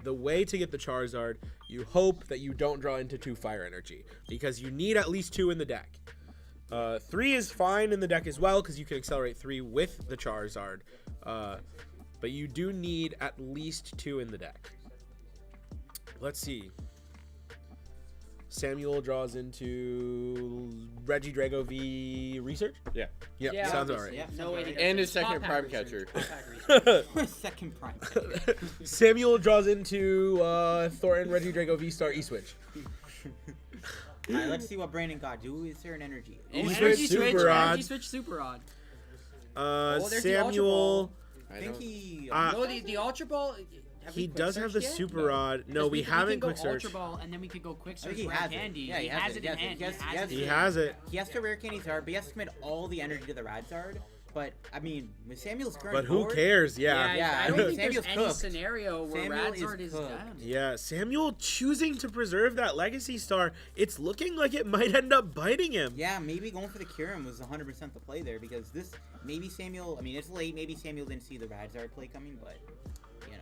C: the way to get the Charizard. You hope that you don't draw into 2 fire energy because you need at least 2 in the deck. 3 is fine in the deck as well because you can accelerate 3 with the Charizard, but you do need at least 2 in the deck. Let's see. Samuel draws into Regidrago v Research.
L: Yeah.
C: Yep,
A: Yeah,
C: sounds
A: obviously.
C: alright.
A: No way to
L: And his
A: Top
L: second
A: pack
L: Prime
A: research.
L: Catcher.
A: Top pack research.
B: Second prime.
C: Samuel draws into Thornton Regidrago v Star E-Switch.
B: All right, let's see what Brandon got. Is there an energy?
C: E-Switch
A: Energy
C: Super
A: switch,
C: Rod.
A: energy switch, Super Rod.
B: Oh,
A: there's the Ultra
C: Samuel.
B: I think he.
A: No, the Ultra Ball. Have
C: He
A: we quick
C: does have the
A: searched yet?
C: Super Rod. No, we haven't quick
A: We can go
C: search.
A: Ultra Ball, and then we could go quick
B: I think
A: search
B: he
A: rare
B: has it.
A: candy.
B: Yeah,
A: he has it in hand.
C: He has it.
B: He has to rare candy Zard, but he has to commit all the energy to the Radzard. But I mean, with Samuel's current
C: But who
B: board,
C: cares? Yeah.
B: Yeah,
A: I don't think
B: Samuel's
A: there's any
B: cooked.
A: scenario where
B: Samuel is
A: Radzard is
B: cooked.
A: done.
C: Yeah, Samuel choosing to preserve that Legacy Star. It's looking like it might end up biting him.
B: Yeah, maybe going for the Kyurem was 100% the play there because this maybe Samuel. I mean, it's late. Maybe Samuel didn't see the Radzard play coming, but you know,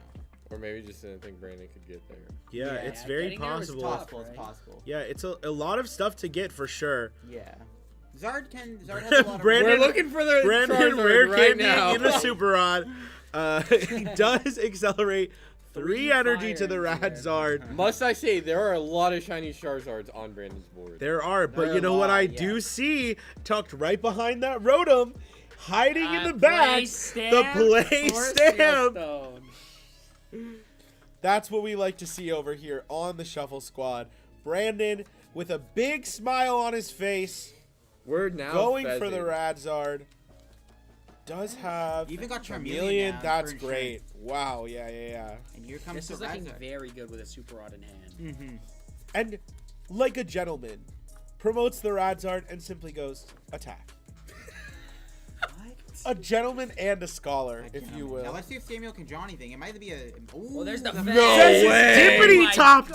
L: Or maybe just didn't think Brandon could get there.
C: Yeah,
B: Yeah,
C: it's very
A: getting there was
C: possible.
A: tough.
B: possible. It's
A: right?
B: possible.
C: Yeah, it's a lot of stuff to get for sure.
B: Yeah, Zard has a lot of.
C: Brandon-
L: We're looking for the
C: Brandon
L: Charizard
C: rare
L: right
C: candy
L: now.
C: in the Super Rod. He does accelerate 3 energy to the Radzard.
L: Must I say, there are a lot of shiny Charizards on Brandon's board.
C: There are, but
B: There are
C: you
B: a
C: know what
B: lot,
C: I
B: yeah.
C: do see tucked right behind that Rotom, hiding in the
A: Play
C: back, the
A: stamp
C: play
A: for
C: stamp.
A: Steelstone.
C: That's what we like to see over here on the Shuffle Squad. Brandon with a big smile on his face,
L: We're now
C: going for
L: fezzing.
C: the Radzard. Does have
B: You even got
C: Charmeleon.
B: Charmeleon down
C: That's
B: for
C: great.
B: insurance.
C: Wow. Yeah.
B: And here comes
A: This
B: the
A: is looking
B: Radzard.
A: very good with a Super Rod in hand.
B: Mm-hmm.
C: And like a gentleman, promotes the Radzard and simply goes attack. A gentleman and a scholar, if you will.
B: Now let's see if Samuel can draw anything. It might be a.
A: Well, there's the
B: no
A: fence.
C: Says his
L: way.
C: Dippity
A: my
C: top
A: God.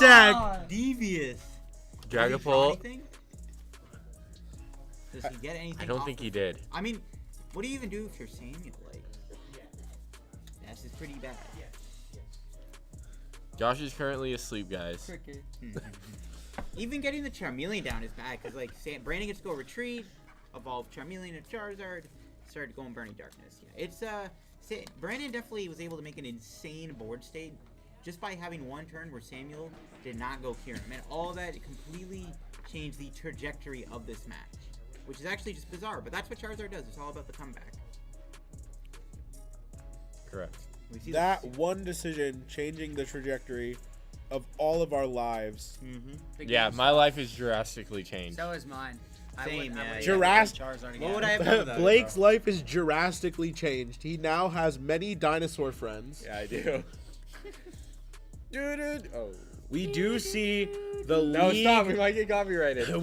C: deck.
B: Devious. Does he draw
L: Dragapult.
B: anything? Does he get anything?
L: I don't
B: off
L: think
B: of
L: he
B: it?
L: did.
B: I mean, what do you even do if you're Samuel? Like, that's just pretty bad.
L: Josh is currently asleep, guys.
B: Even getting the Charmeleon down is bad because like Brandon gets to go retreat, evolve Charmeleon to Charizard, start going Burning Darkness. Yeah, it's Brandon definitely was able to make an insane board state just by having one turn where Samuel did not go Kyurem, and all that completely changed the trajectory of this match, which is actually just bizarre. But that's what Charizard does. It's all about the comeback.
L: Correct.
B: We see
C: That one decision changing the trajectory of all of our lives.
L: Yeah, my life is drastically changed.
A: So is mine.
B: Same, yeah, yeah.
C: Jurassic.
A: Charizard again.
B: What would I have done without it,
C: Blake's
B: bro?
C: life is drastically changed. He now has many dinosaur friends.
L: Yeah, I do. Dude. Oh.
C: We do see the
L: No,
C: league.
L: stop. We might get copyrighted.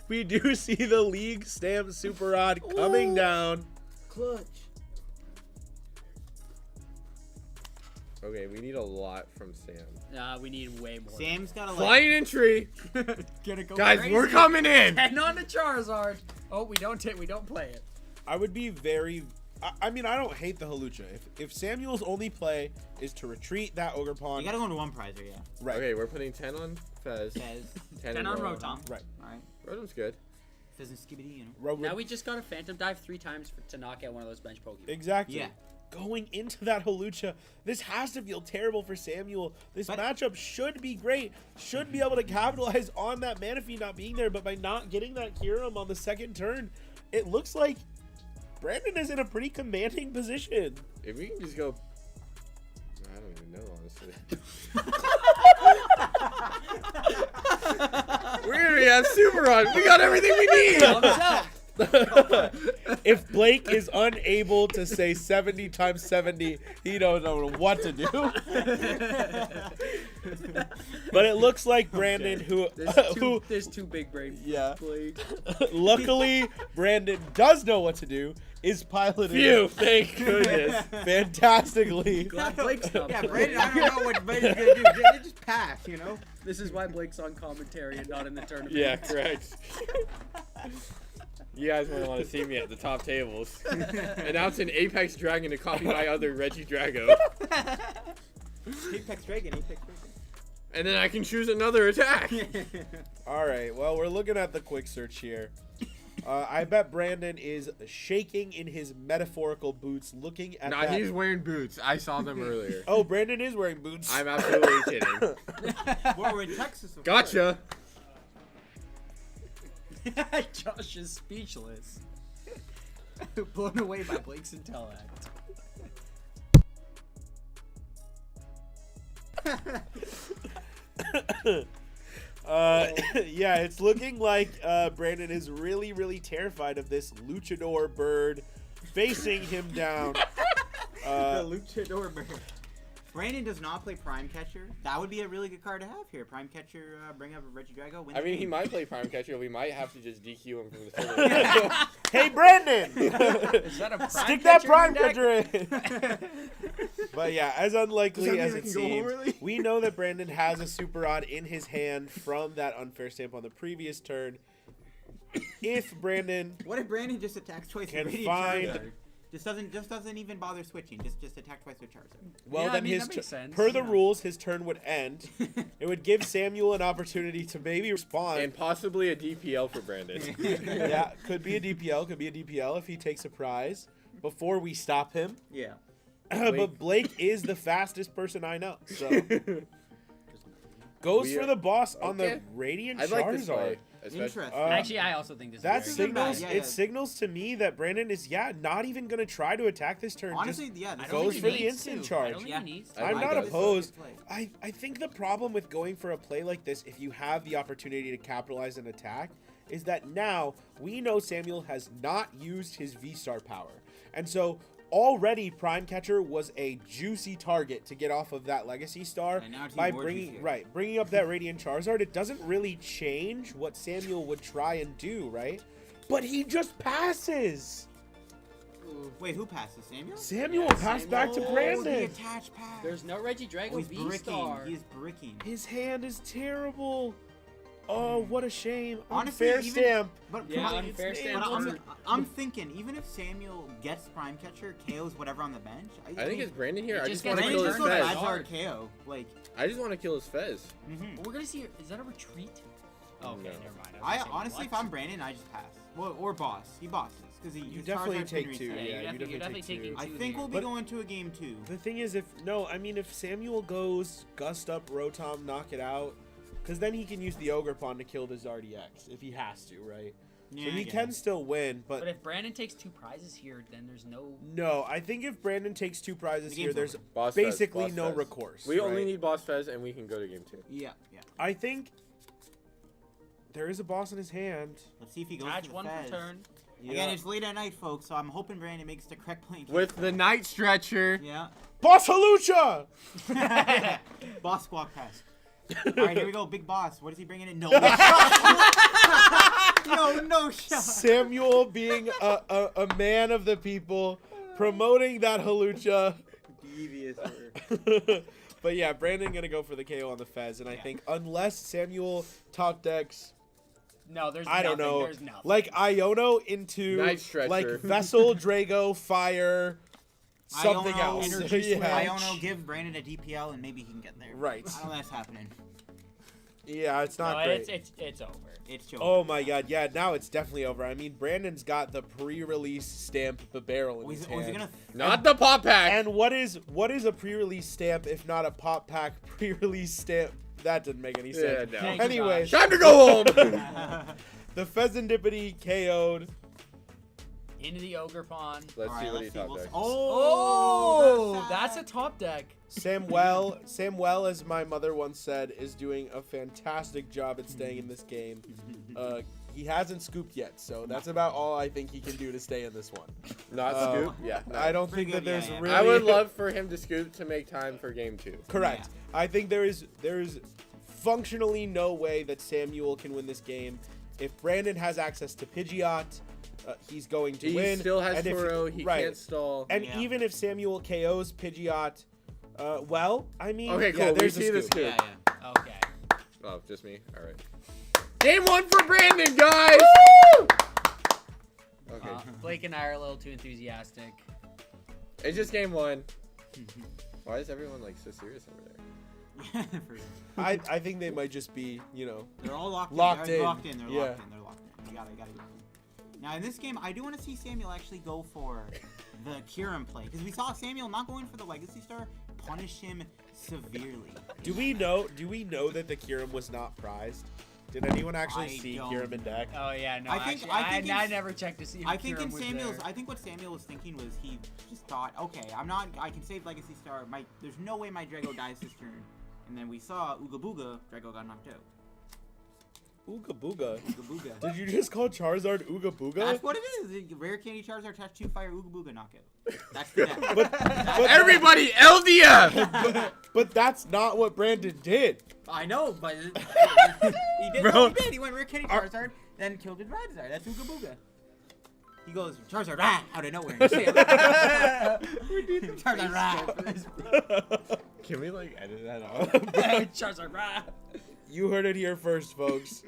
C: we do see the league stamp Super Rod coming down.
B: Clutch.
L: Okay, we need a lot from Sam.
A: We need way more.
B: Sam's got a like.
L: Flying entry.
A: Gonna go
L: Guys,
A: crazy.
L: we're coming in.
A: And on to Charizard. Oh, we don't play it.
C: I would be very. I mean, I don't hate the Halucha. If Samuel's only play is to retreat that Ogre Pawn,
B: You gotta go into one prizer, yeah.
C: right?
L: Okay, we're putting 10 on Fez.
B: Says
A: 10 on Rotom.
C: Right.
B: alright.
L: Rotom's good.
B: Says in Skibidi, you know.
C: Rogue-
A: Now we just got to Phantom Dive 3 times to knock out one of those bench Pokemon.
C: exactly.
B: Yeah.
C: going into that Hawlucha. This has to feel terrible for Samuel. This matchup should be great. Should be able to capitalize on that Manaphy not being there, but by not getting that Kyurem on the second turn, it looks like Brandon is in a pretty commanding position.
L: If we can just go... I don't even know, honestly. We're going to have Super Run. We got everything we need.
C: If Blake is unable to say 70 times 70, he don't know what to do. But it looks like Brandon,
G: There's two big brain.
C: Yeah.
G: Blake.
C: Luckily, Brandon does know what to do. Is piloting.
L: Phew, thank goodness.
C: Fantastically.
G: Glad Blake's not.
B: Yeah, Brandon, I don't know what Brandon's gonna do. They just pass, you know.
G: This is why Blake's on commentary and not in the tournament.
L: Yeah, correct. You guys wouldn't want to see me at the top tables. Announcing Apex Dragon to copy my other Regidrago.
B: Apex Dragon.
L: And then I can choose another attack.
C: All right. Well, we're looking at the quick search here. I bet Brandon is shaking in his metaphorical boots, looking at
L: Nah, he's wearing boots. I saw them earlier.
C: Oh, Brandon is wearing boots.
L: I'm absolutely kidding.
B: Well, we're in Texas. Of
L: Gotcha.
G: Josh is speechless. Blown away by Blake's intellect.
C: Yeah, it's looking like Brandon is really, really terrified of this luchador bird facing him down.
B: The luchador bird. Brandon does not play Prime Catcher. That would be a really good card to have here. Prime Catcher, bring up a Regidrago.
L: I mean, he might play Prime Catcher. We might have to just DQ him from the tournament.
C: Hey, Brandon!
G: Is that a Prime
C: Stick that
G: Catcher
C: Prime
G: in your deck?
C: Catcher in! But yeah, as unlikely as
B: I
C: it
B: can go home
C: seems,
B: early?
C: we know that Brandon has a Super Rod in his hand from that unfair stamp on the previous turn. If Brandon
B: What if Brandon just attacks twice
C: can
B: with Radiant
C: find...
B: Charizard? Just doesn't even bother switching. Just attack twice with Charizard.
C: Well,
G: Yeah,
C: then
G: I mean,
C: his
G: that makes sense.
C: per the rules, his turn would end. It would give Samuel an opportunity to maybe respond.
L: And possibly a DPL for Brandon.
C: Yeah, could be a DPL. If he takes a prize before we stop him.
B: Yeah.
C: But Blake is the fastest person I know. So goes for the boss on the Radiant
L: I'd
C: Charizard.
L: like this play. Especially.
B: Interesting.
G: Actually, I also think this
C: That
G: is very
C: signals
B: Yeah,
C: it signals to me that Brandon is not even gonna try to attack this turn.
B: Honestly,
C: just
B: yeah. This
C: goes
B: is
C: for the instant charge.
B: Yeah.
C: I'm
L: I
C: not
L: like it.
C: opposed.
B: It's a good play.
C: I think the problem with going for a play like this, if you have the opportunity to capitalize and attack, is that now we know Samuel has not used his V-Star power. And so already Prime Catcher was a juicy target to get off of that Legacy Star
B: And now it's
C: by
B: even more juicier.
C: bringing up that Radiant Charizard. It doesn't really change what Samuel would try and do, right? But he just passes.
B: Wait, who passes? Samuel?
C: Samuel passed back to
B: Oh, the
C: Brandon.
B: attached pass.
G: There's no Regidrago
B: Oh, he's
G: V-Star.
B: bricking. He's bricking.
C: His hand is terrible. Oh, what a shame.
B: Honestly,
C: Unfair
B: even-
C: stamp.
B: But
G: Yeah,
B: come on,
G: unfair
B: but
G: stamp.
B: I'm thinking, even if Samuel gets Prime Catcher, KOs whatever on the bench.
L: I think it's Brandon here.
G: It
L: I
G: just
L: just want to
G: gets
L: kill
B: Brandon
L: his
B: just
L: Fez.
B: goes Charizard KO. Like,
L: I just want to kill his Fez.
G: We're gonna see. Is that a retreat? Oh, okay,
L: No.
G: never mind. was
B: I
G: gonna say,
B: honestly, if
G: what?
B: I'm Brandon, I just pass. Well, or boss. He bosses because he.
C: You
B: his
C: definitely
B: Charizard's been
C: take two.
B: reset.
C: Yeah, you definitely take two.
B: I
G: two
B: think
G: here.
B: we'll be
C: But-
B: going to a game 2.
C: The thing is, if Samuel goes Gust Up, Rotom, knock it out, because then he can use the Ogre Pawn to kill the Zardiax if he has to, right?
B: Yeah,
C: So
B: I
C: he
B: guess.
C: can still win,
G: But
C: but
G: if Brandon takes 2 prizes here, then there's no.
C: no, I think if Brandon takes 2 prizes
B: The
C: here,
B: game's
C: there's
B: over.
L: Boss Fez,
C: basically
L: boss
C: no
L: Fez.
C: recourse.
L: We only
C: right?
L: need boss Fez and we can go to game 2.
B: Yeah.
C: I think there is a boss in his hand.
B: Let's see if he goes
G: Catch
B: for the
G: one
B: Fez.
G: per turn.
B: Again, it's late at night, folks, so I'm hoping Brandon makes the correct play.
L: With the Night Stretcher.
B: Yeah.
C: Boss Hawlucha!
B: Boss squawk pass. All right, here we go. Big boss. What is he bringing in? No. no shot.
C: Samuel being a man of the people, promoting that Hawlucha.
B: Devious.
C: But yeah, Brandon gonna go for the KO on the Fez, and I think unless Samuel top decks,
G: No, there's.
C: I don't
G: nothing,
C: know,
G: There's nothing.
C: like Iono into
L: Night Stretcher.
C: like Vessel, Drago, Fire, something
B: Iono,
C: else.
B: energy
C: Yeah.
B: Iono, give Brandon a DPL and maybe he can get there.
C: Right.
B: I don't know that's happening.
C: Yeah, it's not
A: No,
C: great.
A: it's over.
B: It's over.
C: Oh my god, yeah, now it's definitely over. I mean, Brandon's got the pre-release stamp barrel in
B: Was
C: his
B: he
C: hand.
B: gonna?
L: Not the pop pack.
C: And what is a pre-release stamp if not a pop pack pre-release stamp? That didn't make any sense.
L: no.
A: Thank you,
C: Anyway,
L: Time to go home.
C: the Pheasantipity KO'd.
A: Into the ogre pawn.
L: Let's
B: All
L: see
B: right,
L: what he
B: let's see.
L: top
B: We'll
L: decks.
B: see.
A: Oh,
B: that's
A: that's a top deck.
C: Samuel, as my mother once said, is doing a fantastic job at staying in this game. He hasn't scooped yet, so that's about all I think he can do to stay in this one.
L: Not scoop. Yeah. no.
C: I don't
B: Pretty
C: think that
B: good,
C: there's
B: yeah, yeah.
C: really.
L: I would love for him to scoop to make time for game 2.
C: Correct. I think there is functionally no way that Samuel can win this game. If Brandon has access to Pidgeot, he's going to
L: He
C: win.
L: still has
C: And if-
L: Toro. He
C: right.
L: can't stall.
C: And
B: Yeah.
C: even if Samuel KOs Pidgeot, well, I mean,
L: Okay, cool.
C: yeah,
L: We
C: there's
L: see
C: a
L: the
C: scoop.
L: scoop.
B: Yeah.
A: Okay.
L: Oh, just me. All right. Game 1 for Brandon, guys. Okay.
A: Blake and I are a little too enthusiastic.
L: It's just game 1. Why is everyone like so serious over there?
C: I think they might just be,
B: They're all locked
C: Locked
B: in. They're
C: in.
B: locked in. They're
C: Yeah.
B: locked in. They're locked in. You gotta go. Now in this game, I do want to see Samuel actually go for the Kirim play because we saw Samuel not going for the Legacy Star punish him severely.
C: Do we know that the Kirim was not prized? Did anyone actually
B: I
C: see
B: don't
C: Kirim in deck?
A: Oh yeah, no.
B: I think
A: I
B: in-
A: never checked to see. If
B: I think in
A: Kieran was
B: Samuel's,
A: there.
B: I think what Samuel was thinking was he just thought, okay, I can save Legacy Star. There's no way my Drago dies this turn. And then we saw Ooga Booga, Drago got knocked out.
C: Ooga Booga.
B: Ooga Booga.
C: Did you just call Charizard Ooga Booga?
B: That's what it is. Rare Candy Charizard attach 2 fire Ooga Booga knockout. That's the deck.
L: Everybody, LDF.
C: But that's not what Brandon did.
B: I know, but he did.
C: Bro.
B: No, he did. He went Rare Candy Charizard, then killed it Charizard. That's Ooga Booga. He goes Charizard out of nowhere. Charizard
L: Can we like edit that out?
A: Charizard.
C: You heard it here first, folks.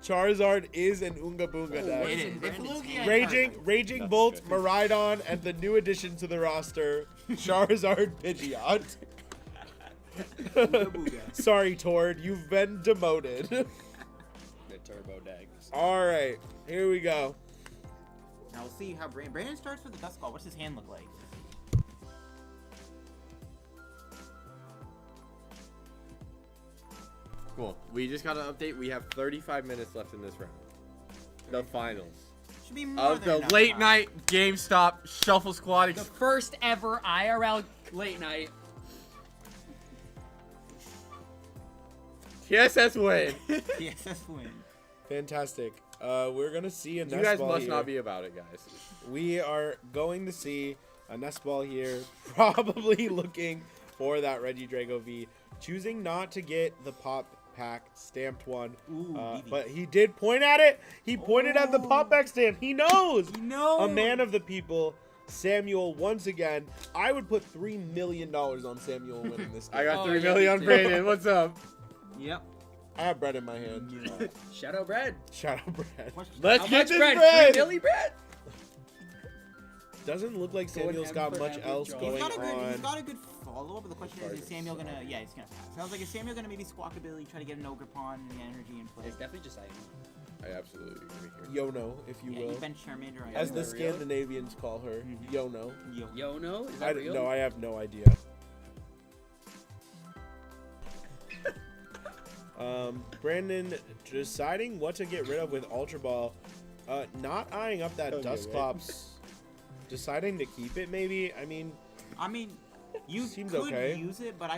C: Charizard is an Oonga Boonga deck.
B: It is. It's Lugia.
C: Raging Bolt, Miraidon, and the new addition to the roster, Charizard Pidgeot. Sorry, Tord, you've been demoted.
A: The turbo decks.
C: All right, here we go.
B: Now we'll see how Brandon starts with the Dust Claw. What's his hand look like?
L: Cool. We just got an update. We have 35 minutes left in this round. The finals
B: Should be more
L: of
B: than
L: the
B: enough
L: late
B: time.
L: night GameStop Shuffle Squad.
A: The first ever IRL late night.
L: TSS win.
B: Yes, that's win.
C: Fantastic. We're gonna see a
L: You guys
C: Nest Ball
L: must
C: here.
L: not be about it, guys.
C: We are going to see a Nest Ball here, probably looking for that Regidrago V, choosing not to get the pop pack stamped one.
B: Ooh, Eevee.
C: But he did point at it. He pointed at the pop pack stamp. He knows.
B: No.
C: A man of the people. Samuel, once again, I would put $3 million on Samuel winning this game.
L: I got
A: Oh,
L: 3
A: yeah,
L: million on
A: me too.
L: Brandon. What's up?
B: Yep.
C: I have bread in my hand.
A: Shadow bread.
C: Shout out bread.
L: Let's
A: How
L: get
A: much
L: this
A: bread?
L: bread.
A: 3 milli bread.
C: Doesn't look like
A: Going
C: Samuel's
A: ham
C: got
A: for
C: much
A: average
C: else
A: job.
C: going
B: He's
C: on.
B: got a good follow up, but the question is Samuel gonna? Yeah, he's gonna pass. Sounds like is Samuel gonna maybe Squawkabilly, try to get an Ogre Pawn and the energy in play?
A: It's definitely just like.
L: I absolutely agree here.
C: Yono, if you
B: Yeah,
C: will.
B: you bench Charmander.
C: As the
A: that real?
C: Scandinavians call her, Yono.
A: Yo, no, is
C: I
A: that real?
C: no, I have no idea. Brandon deciding what to get rid of with Ultra Ball, not eyeing up that Dusclops, deciding to keep it maybe. I mean,
B: You
C: Seems
B: could
C: okay.
B: use it, but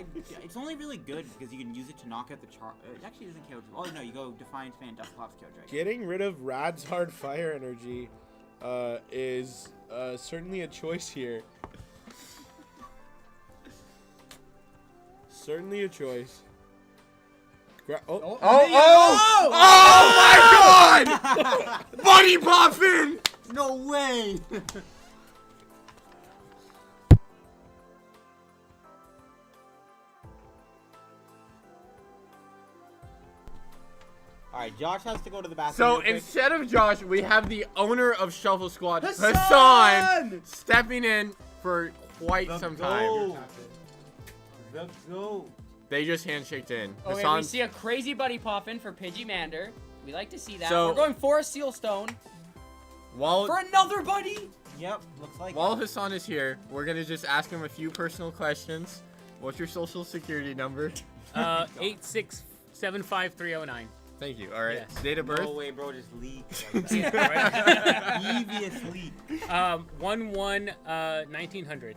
B: it's only really good because you can use it to knock out the char. It actually doesn't kill. Oh no, you go Defiant Fan, Dusclops, kill Dragon.
C: getting rid of Radzard Fire Energy is certainly a choice here. Certainly a choice.
L: Oh my God! Buddy Poppin!
B: No way! Alright, Josh has to go to the bathroom.
L: So
B: real quick.
L: instead of Josh, we have the owner of Shuffle Squad, Hassan, stepping in for quite some time.
B: Let's go.
L: They just handshaked in.
A: Okay, we
L: Hassan,
A: see a crazy buddy poppin' for Pidgeymander. We like to see that.
L: So-
A: We're going for a Sealstone.
L: while
A: For another buddy?
B: Yep, looks like
L: while Hassan is here, we're gonna just ask him a few personal questions. What's your social security number?
N: 8675309.
L: Thank you. All right.
N: Yes.
L: Date of birth.
B: No way, bro, just leak.
N: Right.
B: Devious leak.
N: 1900.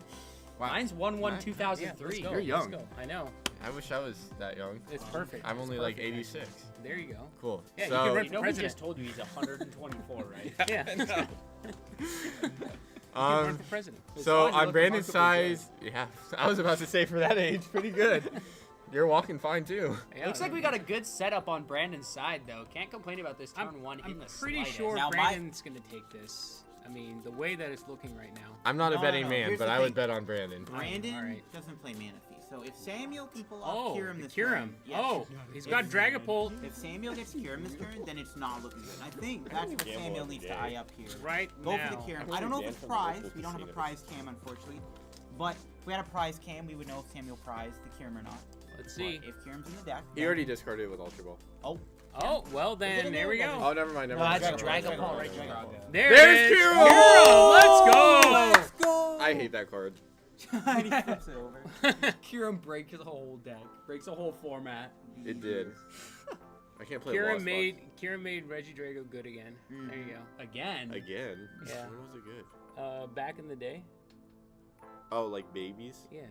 L: Wow.
A: Mine's 1/1/2003.
L: You're young.
N: Let's go. I know.
L: I wish I was that young.
N: It's perfect.
L: I'm only
N: It's
L: like
N: perfect.
L: 86.
N: There you go.
L: Cool.
N: Yeah, you
L: so,
N: can run
A: You know, we
N: president.
A: just told you he's 124, right?
N: Yeah. You can run for president.
L: so
A: Hassan, you
L: on
A: look
L: Brandon's
A: remarkably
L: size, yeah, I was about to say for that age, pretty good. You're walking fine too.
N: Yeah,
A: Looks like we got a good setup on Brandon's side, though. Can't complain about this turn one
N: I'm
A: in the
N: pretty
A: slightest.
N: sure
B: Now,
N: Brandon's going to take this. I mean, the way that it's looking right now.
L: I'm not a
B: No,
L: betting
B: no,
L: man,
B: here's
L: but
B: the
L: I would
B: thing.
L: bet on Brandon.
B: Brandon
N: Alright.
B: doesn't play Manaphy, so if Samuel can pull
N: Oh,
B: off Kyurem this
N: Kyurem.
B: turn, yes.
N: Oh, he's got
B: If-
N: Dragapult
B: If Samuel gets Kyurem this turn, then it's not looking good. I think that's what Samuel needs to eye up here.
N: right
B: Go
N: now.
B: for the Kyurem. I don't know if it's prize. We don't have a prize cam, unfortunately. But if we had a prize cam, we would know if Samuel prized the Kyurem or not.
N: Let's
B: But
N: see.
B: if Kyurem's in the deck,
L: He already discarded it with Ultra Ball.
B: Oh,
N: Oh, well
B: it
N: then,
B: in
N: there
B: there?
N: we
B: Was
N: go.
L: Oh, never mind. Never
A: No,
L: mind.
A: that's
L: never
A: a
L: mind,
A: Dragon
L: never
A: Ball,
L: mind,
A: right?
L: never
A: Dragon
L: mind.
A: Ball.
N: There
L: There's
N: it is.
L: Kiro!
N: Let's go.
B: let's go!
L: I hate that card.
B: And he flips it over.
A: Kyurem breaks the whole deck. Breaks the whole format.
L: It did. I can't play
N: Kieran
L: Lost
N: made Regidrago good again. There you go.
A: Again.
L: Box. Again?
N: Yeah.
L: When was it good?
N: Back in the day.
L: Oh, like babies?
N: Yeah.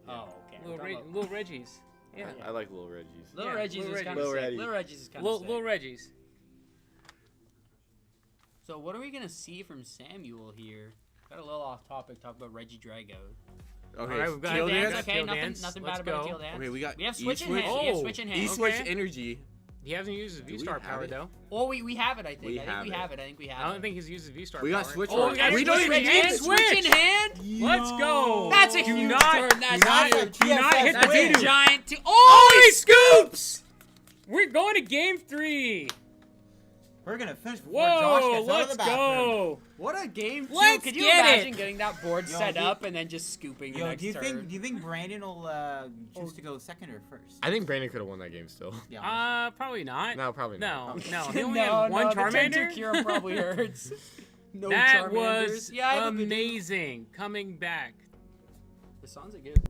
A: Oh, okay.
N: Little Reggies. Yeah.
L: I like Little Reggie's.
A: Little
N: Yeah,
A: Reggie's
N: Little
A: is kind
L: Reggie.
A: of sick.
L: Reggie.
A: Little Reggie's is kind of sick.
N: Little Reggies.
A: So what are we gonna see from Samuel here? Got a little off topic. Talk about Regidrago.
L: Okay,
N: Alright, we've got
A: Teal
N: Teal
A: dance,
N: Dance,
A: okay,
N: Teal
A: nothing,
N: Dance.
A: nothing
N: Let's
A: bad about a
N: go.
A: Teal dance.
J: Okay, we got
A: We have switch in
J: E-Switch.
A: hand. We have
N: Oh,
A: switch in hand.
J: E-Switch
A: Okay.
J: Energy.
N: He hasn't used his
J: we
N: V-Star
J: have
N: power
J: it?
N: though.
A: Oh, we have it. I think.
L: We
A: I think
L: have
A: we
L: it.
A: have it. I think we
N: I
A: have
N: don't
A: it.
N: think he's used his V-Star
J: We got
N: power.
J: Switch.
A: Oh, we got
J: we
A: switch
J: don't
A: in hand. Switch in hand.
N: Let's go.
A: That's a
N: Do
A: huge
N: not,
A: turn. That's
N: not,
A: huge.
N: do not hit the
A: That's a
N: doo-doo.
A: giant. Oh,
N: Oh, he scoops! We're going to game 3.
B: We're gonna finish before Josh
N: Whoa,
B: gets out of
N: let's
B: the bathroom.
N: go.
A: what a game! Too.
N: Let's
A: Could you
N: get
A: imagine
N: it.
A: getting that board
B: Yo,
A: set
B: do you-
A: up and then just scooping the
B: Yo,
A: next
B: do you
A: turn?
B: think Brandon will choose to go second or first?
L: I think Brandon could have won that game still.
B: Yeah.
N: Probably not.
L: No, probably
N: No,
L: not.
N: no. He only had one
A: the turn
N: Charmander.
A: two Kyurem probably hurts. No
N: That
A: Charmanders.
N: was
A: yeah, I have a good day.
N: amazing. Coming back.
A: The songs are good.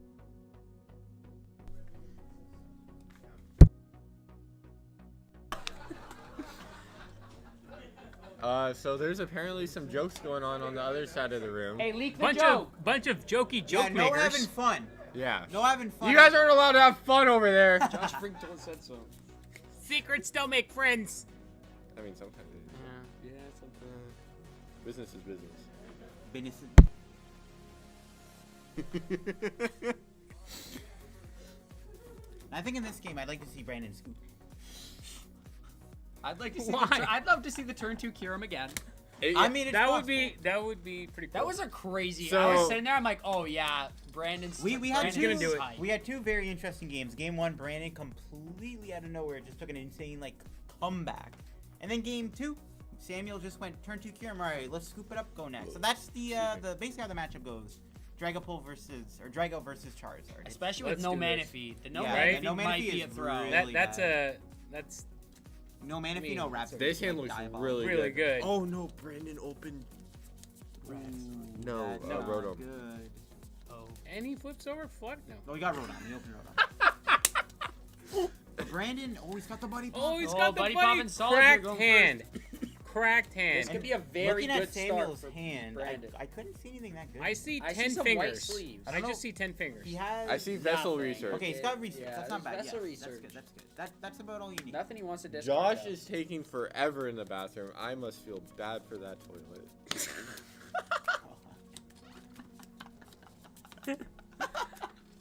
L: So there's apparently some jokes going on the other side of the room.
A: Hey, leak the
N: Bunch
A: joke.
N: of jokey
B: Yeah,
N: joke
B: no
N: makers.
B: having fun.
L: Yeah.
B: No having fun.
L: You guys aren't allowed to have fun over there.
A: Josh Frinkle said so.
N: Secrets don't make friends.
L: I mean, sometimes it is.
N: Yeah.
L: Yeah, sometimes. Business is business.
B: Business. I think in this game, I'd like to see Brandon scoop.
A: I'd like to see.
N: Why?
A: I'd love to see the turn two Kyurem again.
B: I mean, it's
N: that
B: possible.
N: would be pretty cool.
A: That was a crazy.
L: So-
A: I was sitting there. I'm like, oh yeah, Brandon's.
B: We had
A: Brandon's
B: two.
N: gonna do it.
A: hype.
B: We had two very interesting games. Game one, Brandon completely out of nowhere just took an insane comeback, and then game two, Samuel just went turn two Kyurem. All right, let's scoop it up. Go next. So that's the basically how the matchup goes. Drago versus Charizard.
A: Especially with
N: Let's
A: no
N: do
A: mana
N: this.
A: feed. The no
B: Yeah,
A: mana
N: right?
A: feed
B: no mana
A: might
B: feed
A: be a
B: is
A: throw.
B: really
N: that's
B: bad.
N: that's
B: No mana fee, no Rhapsody.
L: This hand looks
B: Diabolical.
L: really,
N: really good.
J: Oh no, Brandon opened.
L: No,
B: That's not
L: Rotom.
B: good.
A: Oh.
N: And he flips over Flood. No.
B: Oh, he got Rotom. He opened Rotom. Brandon, he's got the buddy pop.
N: Oh, he's
A: Oh,
N: got the
A: Buddy
N: buddy
A: Poppin' Solid, you're
N: cracked
A: going
N: hand. Cracked hand.
A: This could be a very
B: Looking
A: good
B: at Samuel's
A: start for
B: hand,
A: Brandon.
B: I couldn't see anything that good.
N: I see
A: I see
N: 10
A: some white
N: fingers.
A: sleeves.
B: I
N: I
B: don't
N: just
B: know.
N: see 10 fingers.
B: He has.
L: I see vessel
A: Nothing.
L: research.
B: Okay, he's got research.
A: Yeah,
B: That's not bad.
A: there's
B: Yeah,
A: vessel
B: that's
A: research.
B: good. That's good. That's about all you need.
A: Nothing he wants to discard.
L: Josh
A: though.
L: is taking forever in the bathroom. I must feel bad for that toilet.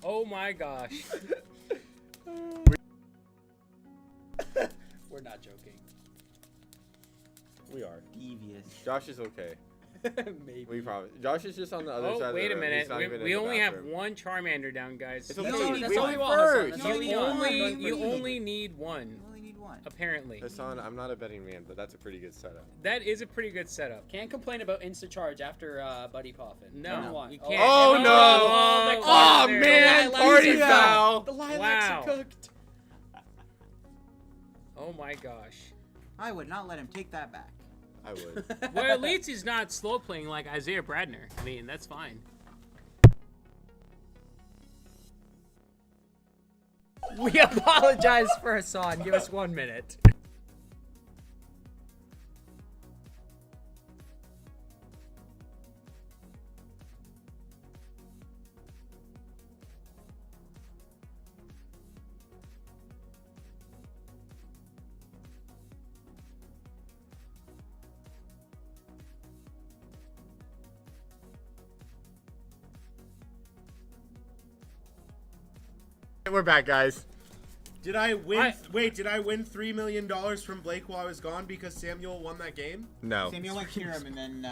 N: Oh my gosh.
A: We're not joking.
L: We are.
B: Devious.
L: Josh is okay.
A: Maybe.
L: We promise. Josh is just on the other side
N: Oh,
L: of
N: wait
L: the
N: a
L: room.
N: minute.
L: He's not even in
N: We
L: the
N: only have
L: bathroom.
N: one Charmander down, guys.
L: It's
A: No,
L: okay.
A: that's
L: we
A: all
L: went
A: we want, Hassan.
L: first.
A: That's all we
N: You
A: want.
N: only
B: Only
N: need one,
B: You only need one.
N: apparently.
L: Hassan, I'm not a betting man, but that's a pretty good setup.
N: That is a pretty good setup.
A: Can't complain about insta charge after Buddy Poffin.
N: No,
A: Number one.
N: you can't.
L: Oh,
N: Oh,
L: no.
N: the
L: Oh,
N: class there.
L: man.
A: The
L: Party
A: lilacs are
L: foul.
A: The lilacs
N: Wow.
A: are
N: my gosh.
B: I would not let him take that back.
L: I would.
A: Well, at least he's not slow playing like Isaiah Bradner. I mean, that's fine.
N: We apologize for Hassan. Give us 1 minute.
L: We're back, guys.
C: Did I win? Wait, did I win $3 million from Blake while I was gone because Samuel won that game?
L: No.
B: Samuel went Kiram and then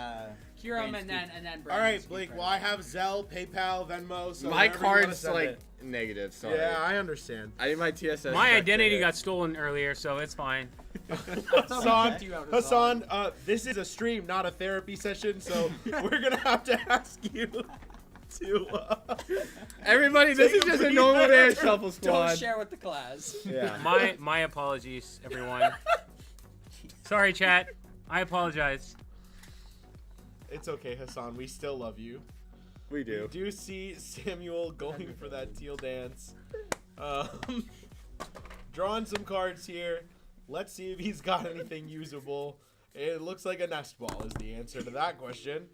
G: Kiram and then
C: All right, Blake. Well, I have Zelle, PayPal, Venmo. So
L: My
C: wherever you wanna
L: card's
C: send
L: like
C: it.
L: negative. Sorry.
C: Yeah, I understand.
L: I need my TSS.
A: My
L: check
A: identity
L: today.
A: got stolen earlier, so it's fine.
C: Hassan, this is a stream, not a therapy session, so we're gonna have to ask you to.
L: Everybody, this is just a normal day at Shuffle Squad.
G: Don't share with the class.
L: Yeah.
A: My apologies, everyone. Sorry, chat. I apologize.
C: It's okay, Hassan. We still love you.
L: We do.
C: We do see Samuel going for that teal dance. Drawing some cards here. Let's see if he's got anything usable. It looks like a nest ball is the answer to that question.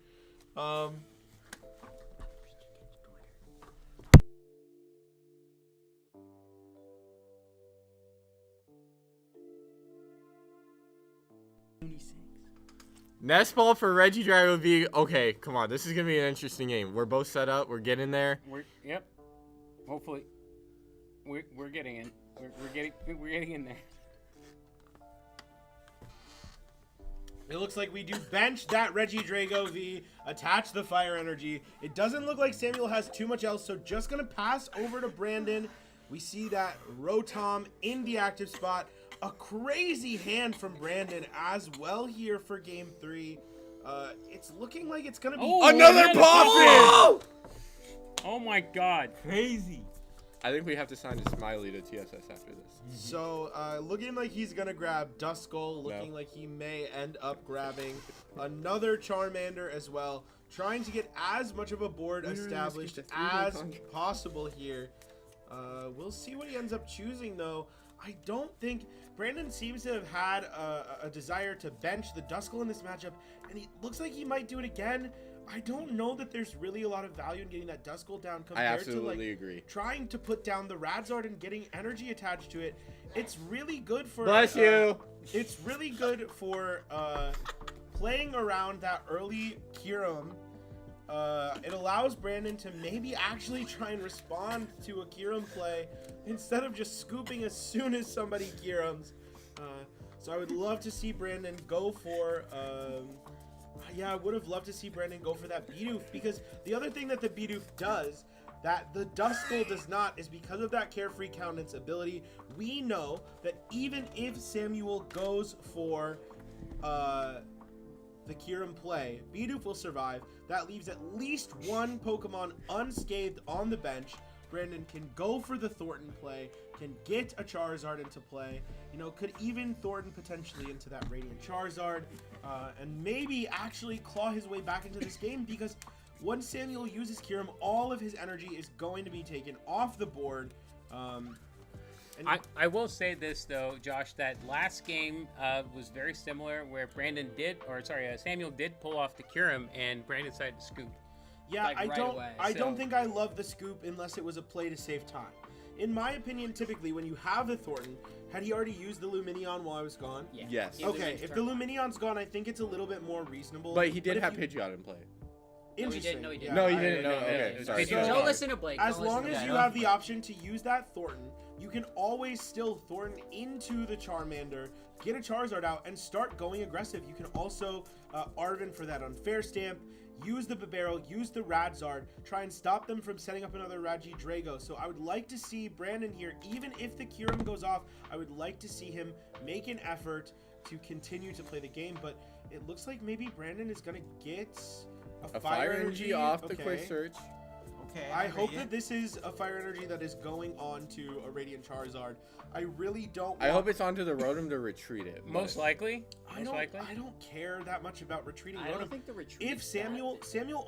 L: Nest ball for Regidrago V. Okay, come on. This is gonna be an interesting game. We're both set up. We're getting there.
A: Yep. Hopefully, we're getting in. We're getting in there.
C: It looks like we do bench that Regidrago V, attach the fire energy. It doesn't look like Samuel has too much else, so just gonna pass over to Brandon. We see that Rotom in the active spot. A crazy hand from Brandon as well here for game 3. It's looking like it's gonna be
L: another Poffin!
A: Oh my god.
L: Crazy. I think we have to sign a Smiley to TSS after this.
C: So, looking like he's gonna grab Duskull, looking like he may end up grabbing another Charmander as well, trying to get as much of a board established as possible here. We'll see what he ends up choosing, though. I don't think Brandon seems to have had a desire to bench the Duskull in this matchup, and he looks like he might do it again. I don't know that there's really a lot of value in getting that Duskull down compared to like
L: agree.
C: trying to put down the Radzard and getting energy attached to it. It's really good for
L: Bless you.
C: It's really good for playing around that early Kiram. It allows Brandon to maybe actually try and respond to a Kiram play instead of just scooping as soon as somebody Kirams. So I would love to see Brandon go for yeah, I would have loved to see Brandon go for that Bidoof, because the other thing that the Bidoof does that the Duskull does not is because of that Carefree Countenance ability. We know that even if Samuel goes for the Kiram play, Bidoof will survive. That leaves at least one Pokemon unscathed on the bench. Brandon can go for the Thornton play, can get a Charizard into play, you know, could even Thornton potentially into that Radiant Charizard, and maybe actually claw his way back into this game, because once Samuel uses Kiram, all of his energy is going to be taken off the board.
A: I will say this though, Josh, that last game was very similar, where Samuel did pull off the Kiram and Brandon decided to scoop.
C: Yeah,
A: like,
C: I don't think I love the scoop unless it was a play to save time. In my opinion, typically when you have the Thornton, had he already used the Luminion while I was gone?
A: Yeah.
L: Yes.
C: Okay, if the Luminion's gone, I think it's a little bit more reasonable.
L: But he did
C: if
L: have
C: you-
L: Pidgeot in play.
C: Interesting.
G: No, he didn't.
C: Yeah,
L: No, he
C: I-
L: didn't. No,
A: yeah,
L: okay.
A: it was
L: Sorry.
A: Pidgeot.
G: Don't listen to Blake.
C: As
G: Don't listen
C: long
G: to
C: as
G: that.
C: you have the option to use that Thornton, you can always still Thornton into the Charmander, get a Charizard out, and start going aggressive. You can also Arven for that unfair stamp, use the Bibarel, use the Radzard, try and stop them from setting up another Regidrago. So I would like to see Brandon here, even if the Kiram goes off, I would like to see him make an effort to continue to play the game, but it looks like maybe Brandon is going to get
L: A fire energy off the quick search.
B: Okay.
C: I hope
B: Radiant.
C: that this is a Fire Energy that is going on to a Radiant Charizard. I really don't.
L: I hope it's onto the Rotom to retreat it.
N: Most likely.
C: I don't care that much about retreating
A: I
C: Rotom.
A: don't think the retreat.
C: If Samuel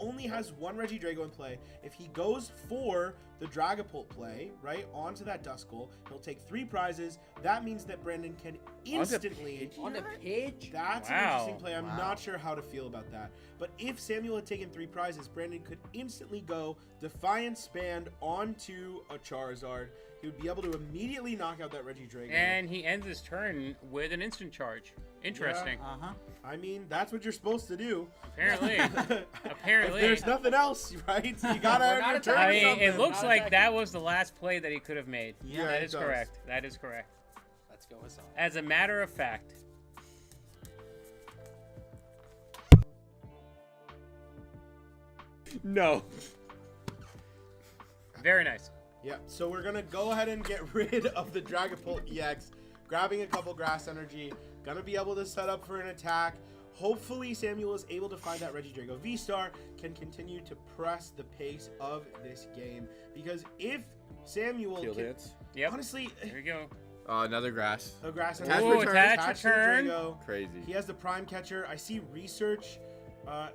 C: only has one Regidrago in play, if he goes for the Dragapult play, right, onto that Duskull, he'll take 3 prizes. That means that Brandon can instantly
A: on the pitch.
C: That's an
N: Wow.
C: interesting play. I'm not sure how to feel about that. But if Samuel had taken 3 prizes, Brandon could instantly go Defiance Span onto a Charizard. He would be able to immediately knock out that Regidrago.
N: And he ends his turn with an instant charge. Interesting.
C: I mean, that's what you're supposed to do.
N: Apparently. Apparently.
C: If there's nothing else, right? You gotta
A: We're not
C: have your turn.
N: I mean,
A: something.
N: it looks
A: Not
N: like
A: attacking.
N: that was the last play that he could have made.
C: Yeah,
N: that
C: it
N: is
C: does.
N: correct. That is correct.
A: Let's go with something.
N: As a matter of fact.
L: No.
N: Very nice.
C: Yeah, so we're gonna go ahead and get rid of the Dragapult EX, grabbing a couple Grass Energy, gonna be able to set up for an attack. Hopefully Samuel is able to find that Regidrago V-Star, can continue to press the pace of this game. Because if Samuel
L: Field
C: can,
L: hits.
N: Yep.
C: honestly,
N: There we go.
L: Another grass.
C: a Grass
L: Attach
C: Energy,
L: return.
N: Attach
C: the
N: return.
C: Regidrago.
L: Crazy.
C: He has the Prime Catcher. I see Research.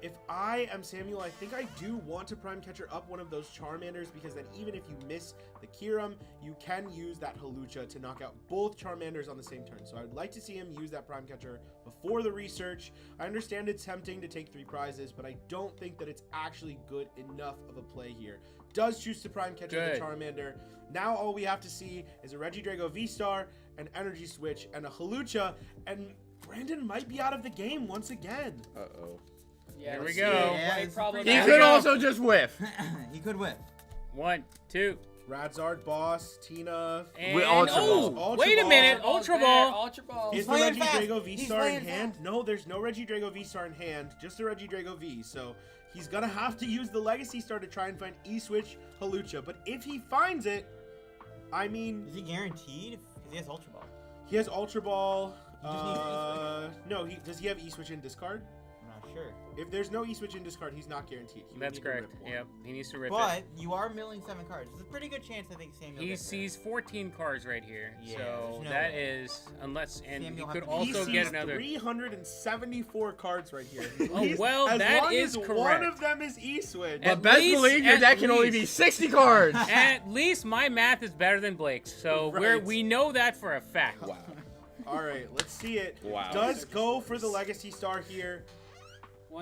C: If I am Samuel, I think I do want to Prime Catcher up one of those Charmanders, because then even if you miss the Kyurem, you can use that Hawlucha to knock out both Charmanders on the same turn. So I'd like to see him use that Prime Catcher before the Research. I understand it's tempting to take 3 prizes, but I don't think that it's actually good enough of a play here. Does choose to Prime Catcher the
N: Good.
C: Charmander. Now all we have to see is a Regidrago V-Star, an Energy Switch, and a Hawlucha, and Brandon might be out of the game once again.
L: Uh-oh.
A: Yeah,
N: Here we
A: let's
N: go.
A: see.
B: Yeah,
A: Quite
B: it's
A: problematic.
L: He
N: There we
L: could
N: go.
L: also just whiff.
B: He could win.
N: 1, 2,
C: Radzard, Boss, Tina.
N: and
L: With Ultra
N: oh,
L: Ball.
C: Ultra
N: wait a
C: Ball.
N: minute,
A: Ball's
N: Ultra
A: there,
N: Ball.
A: Ultra Ball.
C: Is the
B: playing fast.
C: Regidrago
B: He's
C: V-Star in
B: playing
C: hand? No, there's no Regidrago V-Star in hand, just a Regidrago V. So he's gonna have to use the Legacy Star to try and find E-Switch Hawlucha. But if he finds it, I mean,
B: Is he guaranteed? Because he has Ultra Ball.
C: he has Ultra Ball.
B: He just needs E-Switch.
C: No, does he have E-Switch in discard?
B: I'm not sure.
C: If there's no E-Switch in discard, he's not guaranteed. He would
N: That's
C: need to
N: correct.
C: rip one.
N: Yep, he needs to rip
B: But
N: it.
B: you are milling 7 cards. There's a pretty good chance I think Samuel
N: He
B: gets there.
N: sees 14 cards right here.
B: Yeah,
N: So
B: there's no
N: that
B: way.
N: is, unless, and
B: Samuel
N: he
B: has
N: could
B: to-
C: He
N: also
C: sees
N: get another.
C: 374 cards right here.
N: Oh, well,
C: as
N: that
C: long
N: is
C: as
N: correct.
C: one of them is E-Switch.
N: At
L: But best
N: least-
L: believe your
N: at
L: deck can only be
N: least.
L: 60 cards.
N: At least my math is better than Blake's, so
C: Right.
N: we know that for a fact.
L: Wow.
C: All right, let's see it.
L: Wow.
C: Does go for the Legacy Star here.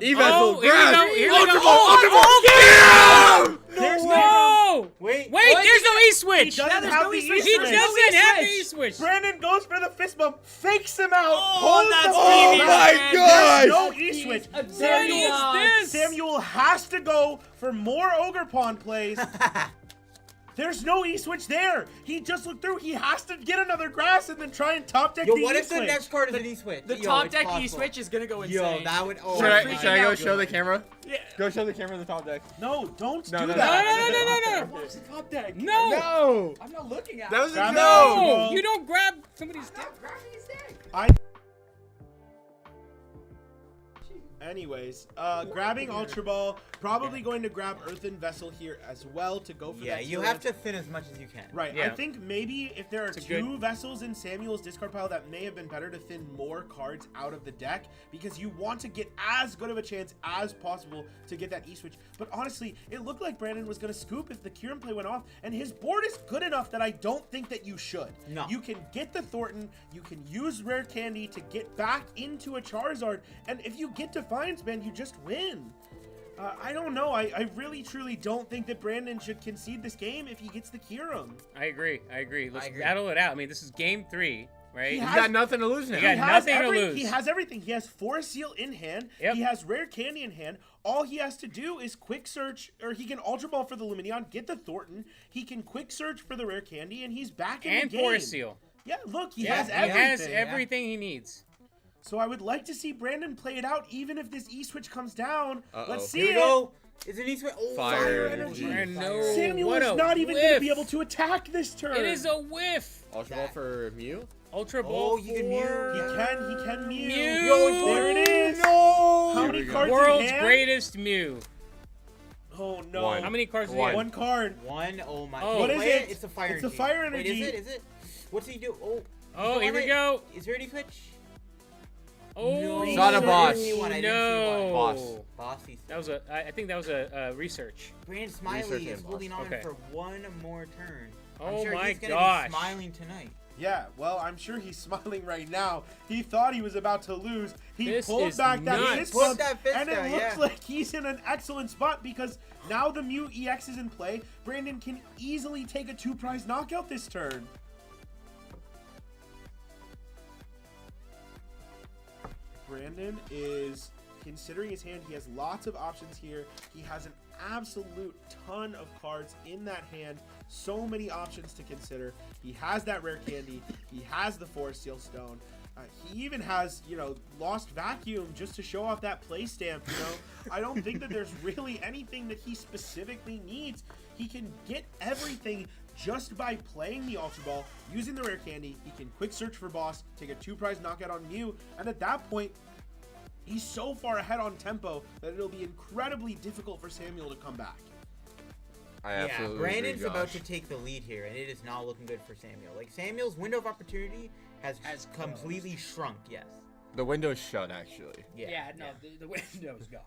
L: E-Vessel,
N: here we
L: grass.
N: go, here we
L: Ultra
N: go.
L: Ball,
N: Oh,
L: Ultra Ball, get him!
C: There's
N: No!
B: Wait.
N: Wait, there's no E-Switch!
C: He doesn't have the
N: He
C: E-Switch.
N: doesn't have the E-Switch!
C: Brandon goes for the fist bump, fakes him out.
B: Oh,
C: holds
B: that's
C: the
L: Oh
C: ball.
B: genius,
L: my
B: man.
L: gosh!
C: There's no E-Switch.
N: What is
C: Samuel,
N: this?
C: Samuel has to go for more Ogre Pawn plays. There's no E-Switch there. He just looked through. He has to get another grass and then try and top deck
B: Yo,
C: the
B: what if the
C: E-Switch.
B: next card is an E-Switch?
A: The
B: Yo,
A: top
B: it's
A: deck
B: possible.
A: E-Switch is gonna go insane.
B: Yo, that would. Oh,
L: Should I
B: freaking
L: go show the camera?
C: Yeah.
L: Go show the camera the top deck.
C: No, don't
L: No,
C: do
L: no,
C: that.
N: No.
A: What's the top deck?
N: No!
L: No!
A: I'm not looking at
L: That was a
C: Grab
L: no!
C: the
N: No!
C: ball.
N: You don't grab somebody's deck.
A: Stop grabbing his deck.
C: Anyways, grabbing Ultra Ball, probably going to grab Earthen Vessel here as well to go for
B: Yeah,
C: that.
B: you
C: kill.
B: have to thin as much as you can.
C: Right, I
N: Yeah.
C: think maybe if there are
N: a
C: two
N: good-
C: vessels in Samuel's discard pile, that may have been better to thin more cards out of the deck, because you want to get as good of a chance as possible to get that E-Switch. But honestly, it looked like Brandon was going to scoop if the Kyurem play went off, and his board is good enough that I don't think that you should.
B: No.
C: You can get the Thornton, you can use Rare Candy to get back into a Charizard, and if you get Defiance Band, you just win. I don't know. I really, truly don't think that Brandon should concede this game if he gets the Kyurem.
N: I agree. Let's
B: I agree.
N: battle it out. I mean, this is game 3, right?
C: He
L: He's
C: has-
L: got nothing to lose now.
N: He got nothing to lose.
C: He has everything. He has Forest Seal in hand.
N: Yep.
C: He has Rare Candy in hand. All he has to do is quick search, or he can Ultra Ball for the Lumineon, get the Thornton. He can quick search for the Rare Candy, and he's back in
N: And
C: the game.
N: Forest Seal.
C: Yeah, look, he
N: Yeah,
C: has
N: he
C: everything.
N: has everything he needs.
C: So I would like to see Brandon play it out, even if this E-Switch comes down.
L: Uh-oh.
C: Let's see
B: Here we
C: it.
B: go. Is it E-Switch? Oh,
L: Fire
C: energy.
N: And
B: Fire
N: no,
B: energy.
C: Samuel
N: what
C: is
N: a
C: not even going to
N: whiff.
C: be able to attack this turn.
N: It is a whiff.
L: Ultra Ball for Mew?
N: Ultra Ball.
B: Oh, you can Mew.
C: He can Mew.
N: Mew.
C: Yo, there it is.
B: No.
C: How
L: Here
C: many
L: we go.
C: cards
N: World's
C: in hand?
N: greatest Mew.
C: Oh no.
L: One.
N: How many cards do you
L: One.
N: have?
C: One card.
B: One. Oh my.
N: Oh.
C: What is
B: Wait,
C: it?
B: It's a fire.
C: It's a
B: energy.
C: fire
B: Wait,
C: energy.
B: is it? What's he do? Oh.
N: Oh, here we go.
B: Is there any switch?
N: Oh,
L: It's not a boss.
B: I didn't see
N: no.
B: one.
L: Boss.
B: Bossy.
N: That was a. I think that was a research.
B: Brandon Smiley
L: Research
B: is
L: and
B: holding on
N: Okay.
B: for one more turn.
N: Oh
B: I'm sure
N: my
B: he's gonna
N: gosh.
B: be smiling tonight.
C: Yeah, well, I'm sure he's smiling right now. He thought he was about to lose. He
N: This
C: pulled
N: is
C: back that
N: nuts.
C: fist
B: Pulled
C: bump,
B: that fist
C: and it
B: down,
C: looks
B: yeah.
C: like he's in an excellent spot because now the Mew EX is in play. Brandon can easily take a 2-prize knockout this turn. Brandon is considering his hand. He has lots of options here. He has an absolute ton of cards in that hand. So many options to consider. He has that rare candy. He has the Forest Seal Stone. He even has, Lost Vacuum just to show off that play stamp, I don't think that there's really anything that he specifically needs. He can get everything just by playing the Ultra Ball, using the rare candy. He can quick search for boss, take a 2-prize knockout on Mew, and at that point, he's so far ahead on tempo that it'll be incredibly difficult for Samuel to come back.
L: I
B: Yeah,
L: absolutely
B: Brandon's
L: agree,
B: about
L: Josh.
B: to take the lead here, and it is not looking good for Samuel. Like, Samuel's window of opportunity has completely shrunk, yes.
L: The window's shut, actually.
N: Yeah, no, the window's gone.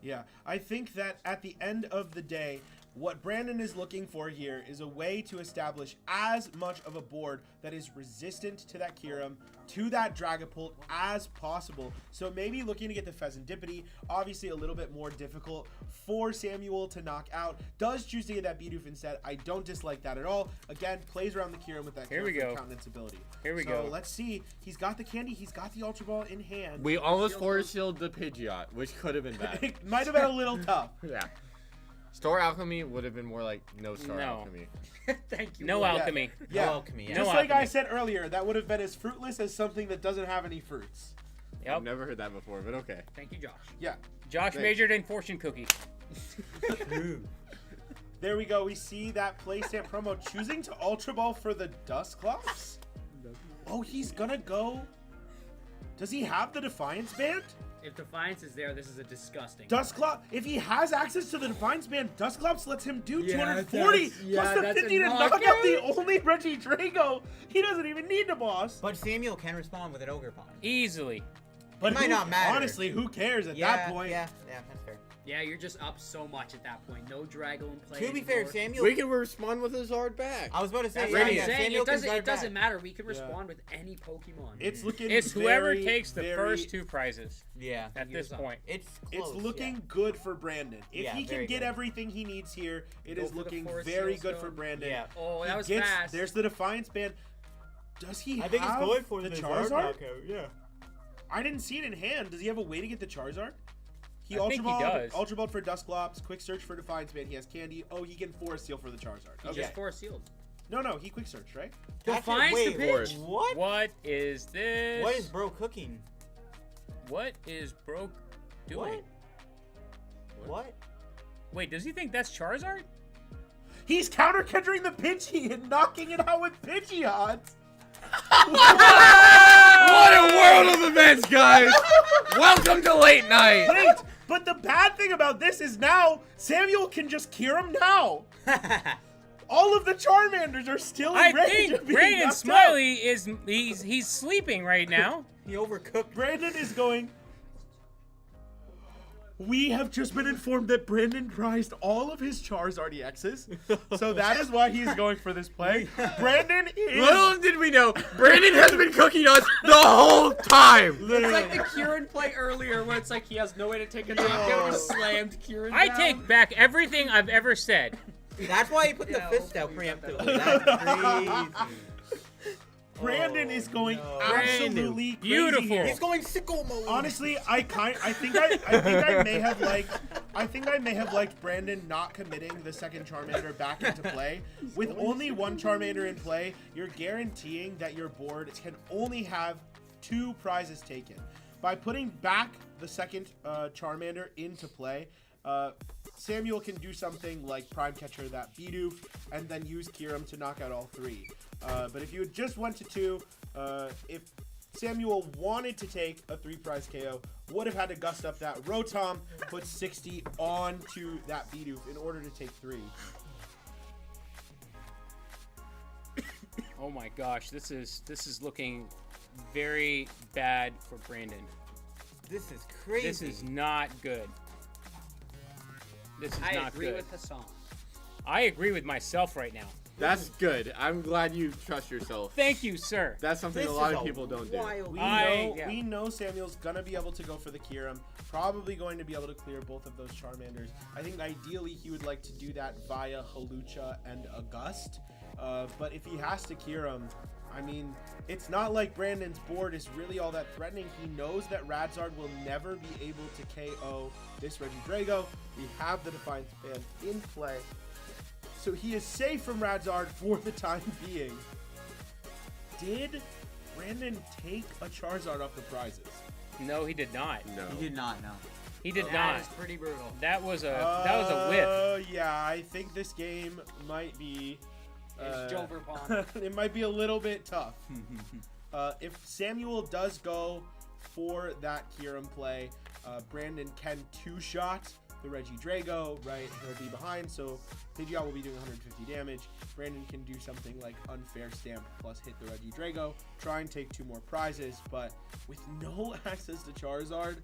C: Yeah, I think that at the end of the day, what Brandon is looking for here is a way to establish as much of a board that is resistant to that Kyurem, to that Dragapult as possible. So maybe looking to get the Pheasantipity, obviously a little bit more difficult for Samuel to knock out. Does choose to get that Bidoof instead. I don't dislike that at all. Again, plays around the Kyurem with that
N: Here we
C: careful
N: go.
C: countenance ability.
N: Here we
C: so
N: go.
C: Let's see. He's got the candy. He's got the Ultra Ball in hand.
L: We almost force sealed the Pidgeot, which could have been bad.
C: It might have been a little tough.
L: Yeah. Store Alchemy would have been more like no Store
N: No.
L: Alchemy.
N: Thank you. No alchemy.
C: Yeah.
B: No alchemy, yeah.
C: Just
N: No
C: like I
N: alchemy.
C: said earlier, that would have been as fruitless as something that doesn't have any fruits.
N: Yep.
L: I've never heard that before, but okay.
N: Thank you, Josh.
C: Yeah.
N: Josh
C: Thanks.
N: majored in fortune cookie.
C: There we go. We see that play stamp promo choosing to Ultra Ball for the Dusclops. Oh, he's gonna go. Does he have the Defiance Band?
A: If Defiance is there, this is a disgusting.
C: Dusclops, if he has access to the Defiance Band, Dusclops lets him do
A: Yeah,
C: 240
A: that's-
C: plus
A: yeah,
C: the
A: that's
C: 50
A: a
C: to knock out
A: knockout.
C: the only Regidrago. He doesn't even need the boss.
B: But Samuel can respond with an Ogre Pond.
N: Easily.
C: But
B: might not matter.
C: Honestly, who cares at that point?
B: Yeah, that's fair.
A: Yeah, you're just up so much at that point. No Drago in play.
B: To be fair,
A: anymore.
B: Samuel.
L: We can respond with a Zard back.
B: I was about to say,
A: That's
B: yeah,
A: what I'm
B: yeah,
A: saying.
B: Samuel
A: It
B: can
A: doesn't.
B: start
A: It doesn't
B: back.
A: matter. We can respond with any Pokemon.
C: It's looking
N: It's whoever
C: very,
N: takes the
C: very-
N: first 2 prizes
B: Yeah.
N: at this point.
B: It's
C: It's
B: close,
C: looking
B: yeah.
C: good for Brandon. If
B: Yeah,
C: he can
B: very
C: get
B: good.
C: everything he needs here, it
A: Go
C: is
A: for the
C: looking
A: Forest
C: very
A: Seal
C: good for
A: Stone.
C: Brandon.
B: Yeah.
A: Oh,
C: He
A: that was
C: gets,
A: fast.
C: There's the Defiance Band. Does he
B: I think
C: have
B: he's going for
C: the
B: the
C: Charizard?
B: Yeah.
C: I didn't see it in hand. Does he have a way to get the Charizard? He
N: I think he does.
C: Ultra Ball for Dusclops, quick search for Defiance Band. He has candy. Oh, he can Forest Seal for the Charizard.
A: He
C: Okay.
A: just force sealed.
C: No, he quick searched, right?
A: Defiance
B: Wait,
A: the pitch.
B: What?
N: What is this?
B: What is bro cooking?
N: What is Broke doing?
B: What?
N: Wait, does he think that's Charizard?
C: He's counter catching the Pidgey and knocking it out with Pidgeot.
L: What a world of events, guys! Welcome to late night.
C: Wait, but the bad thing about this is now Samuel can just cure him now. All of the Charmanders are still
N: I
C: in range
N: think
C: of being
N: Brandon
C: knocked
N: Smiley is he's sleeping right now.
B: He overcooked.
C: Brandon is going. We have just been informed that Brandon prized all of his Charizard EXs, so that is why he's going for this play. Brandon is.
L: Little did we know, Brandon has been cooking us the whole time.
A: It's like the Kieran play earlier, where it's like he has no way to take a knockout. He slammed Kieran.
N: I
A: down.
N: take back everything I've ever said.
B: That's why he put the
A: Yeah,
B: fist out
A: hopefully you got that
B: preemptively. That's crazy.
C: Brandon is going absolutely crazy
N: Beautiful.
C: here.
B: He's going sicko mode.
C: Honestly, I think I may have liked Brandon not committing the second Charmander back into play. With only one Charmander in play, you're guaranteeing that your board can only have 2 prizes taken. By putting back the second Charmander into play, Samuel can do something like Prime Catcher that Bidoof and then use Kyurem to knock out all 3. But if you just went to 2, if Samuel wanted to take a 3-prize KO, would have had to gust up that Rotom, put 60 onto that Bidoof in order to take 3.
N: Oh my gosh, this is looking very bad for Brandon.
B: This is crazy.
N: This is not good. This is
A: I
N: not
A: agree
N: good.
A: with Hassan.
N: I agree with myself right now.
L: That's good. I'm glad you trust yourself.
N: Thank you, sir.
L: That's something a lot of people don't do.
C: We know Samuel's gonna be able to go for the Kyurem, probably going to be able to clear both of those Charmanders. I think ideally he would like to do that via Hawlucha and a Gust, but if he has to Kyurem, I mean, it's not like Brandon's board is really all that threatening. He knows that Radzard will never be able to KO this Regidrago. We have the Defiance Band in play. So he is safe from Radzard for the time being. Did Brandon take a Charizard off the prizes?
N: No, he did not.
L: No.
B: He did not, no.
N: He did not.
A: That is pretty brutal.
N: That was a whiff.
C: Oh, yeah, I think this game might be...
A: It's Joverpon.
C: it might be a little bit tough. If Samuel does go for that Kyurem play, Brandon can two-shot the Regidrago, right? He'll be behind, so Pidgeot will be doing 150 damage. Brandon can do something like Unfair Stamp plus hit the Regidrago, try and take 2 more prizes, but with no access to Charizard,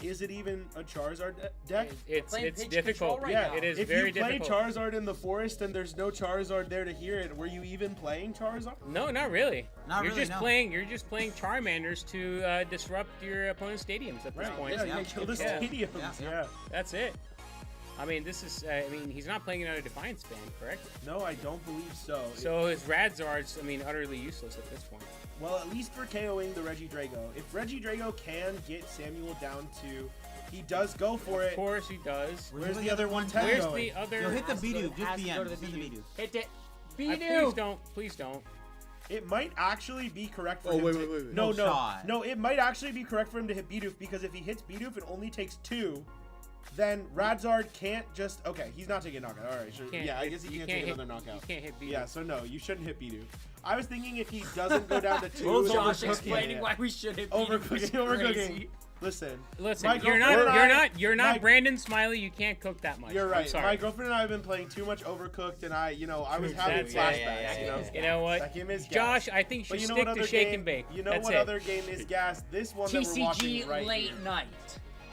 C: is it even a Charizard deck?
N: It's
A: pitch
N: difficult.
A: control right
C: Yeah,
A: now.
N: It is
C: if
N: very
C: you play
N: difficult.
C: Charizard in the forest and there's no Charizard there to hear it, were you even playing Charizard?
N: No, not really.
B: Not
N: you're
B: really,
N: just
B: no.
N: playing. You're just playing Charmanders to disrupt your opponent's stadiums at this point.
C: Yeah, you kill the
N: Yeah.
C: stadiums. Yeah.
N: That's it. I mean, this is. I mean, he's not playing another Defiance Band, correct?
C: No, I don't believe so.
N: So his Radzard's, I mean, utterly useless at this point.
C: Well, at least for KOing the Regidrago. If Regidrago can get Samuel down to, he does go for
N: Of
C: it.
N: course he does.
C: Where's the other 110
N: Where's
C: going?
N: the other?
B: Yo, hit the Bidoof. Just
A: Has to go to
B: BM.
A: the
B: Hit the
A: Bidoof.
B: Bidoof.
A: Hit it.
N: Please
A: Bidoof.
N: don't. Please don't.
C: It might actually be correct for
L: Oh,
C: him
L: wait,
C: to...
L: wait, wait, wait.
C: No,
B: No shot.
C: no, it might actually be correct for him to hit Bidoof, because if he hits Bidoof and only takes 2, then Radzard can't just... Okay, he's not taking a knockout. All right, sure.
N: Can't
C: Yeah, I
N: hit-
C: guess he
N: you
C: can't take
N: hit-
C: another knockout.
N: You can't hit B.
C: Yeah, so no, you shouldn't hit Bidoof. I was thinking if he doesn't go down to 2...
A: Josh
C: overcooking-
A: explaining
C: yeah.
A: why we should hit
C: Overcooking, overcooking. Listen,
N: Listen,
C: my
N: you're
C: girlfriend and I-
N: not
C: my-
N: Brandon Smiley. You can't cook that much.
C: You're
N: I'm
C: right.
N: sorry.
C: My girlfriend and I have been playing too much Overcooked, and I was having
N: That's
C: flashbacks.
N: it.
B: Yeah.
N: You know what?
C: That game is gas.
N: Josh, I think you
C: But
N: should
C: you know
N: stick
C: what
N: to
C: other
N: shake
C: game?
N: and bake.
C: You know
N: That's
C: what
N: it.
C: other game is gas? This one that we're watching
A: TCG
C: right
A: late
C: here.
A: night.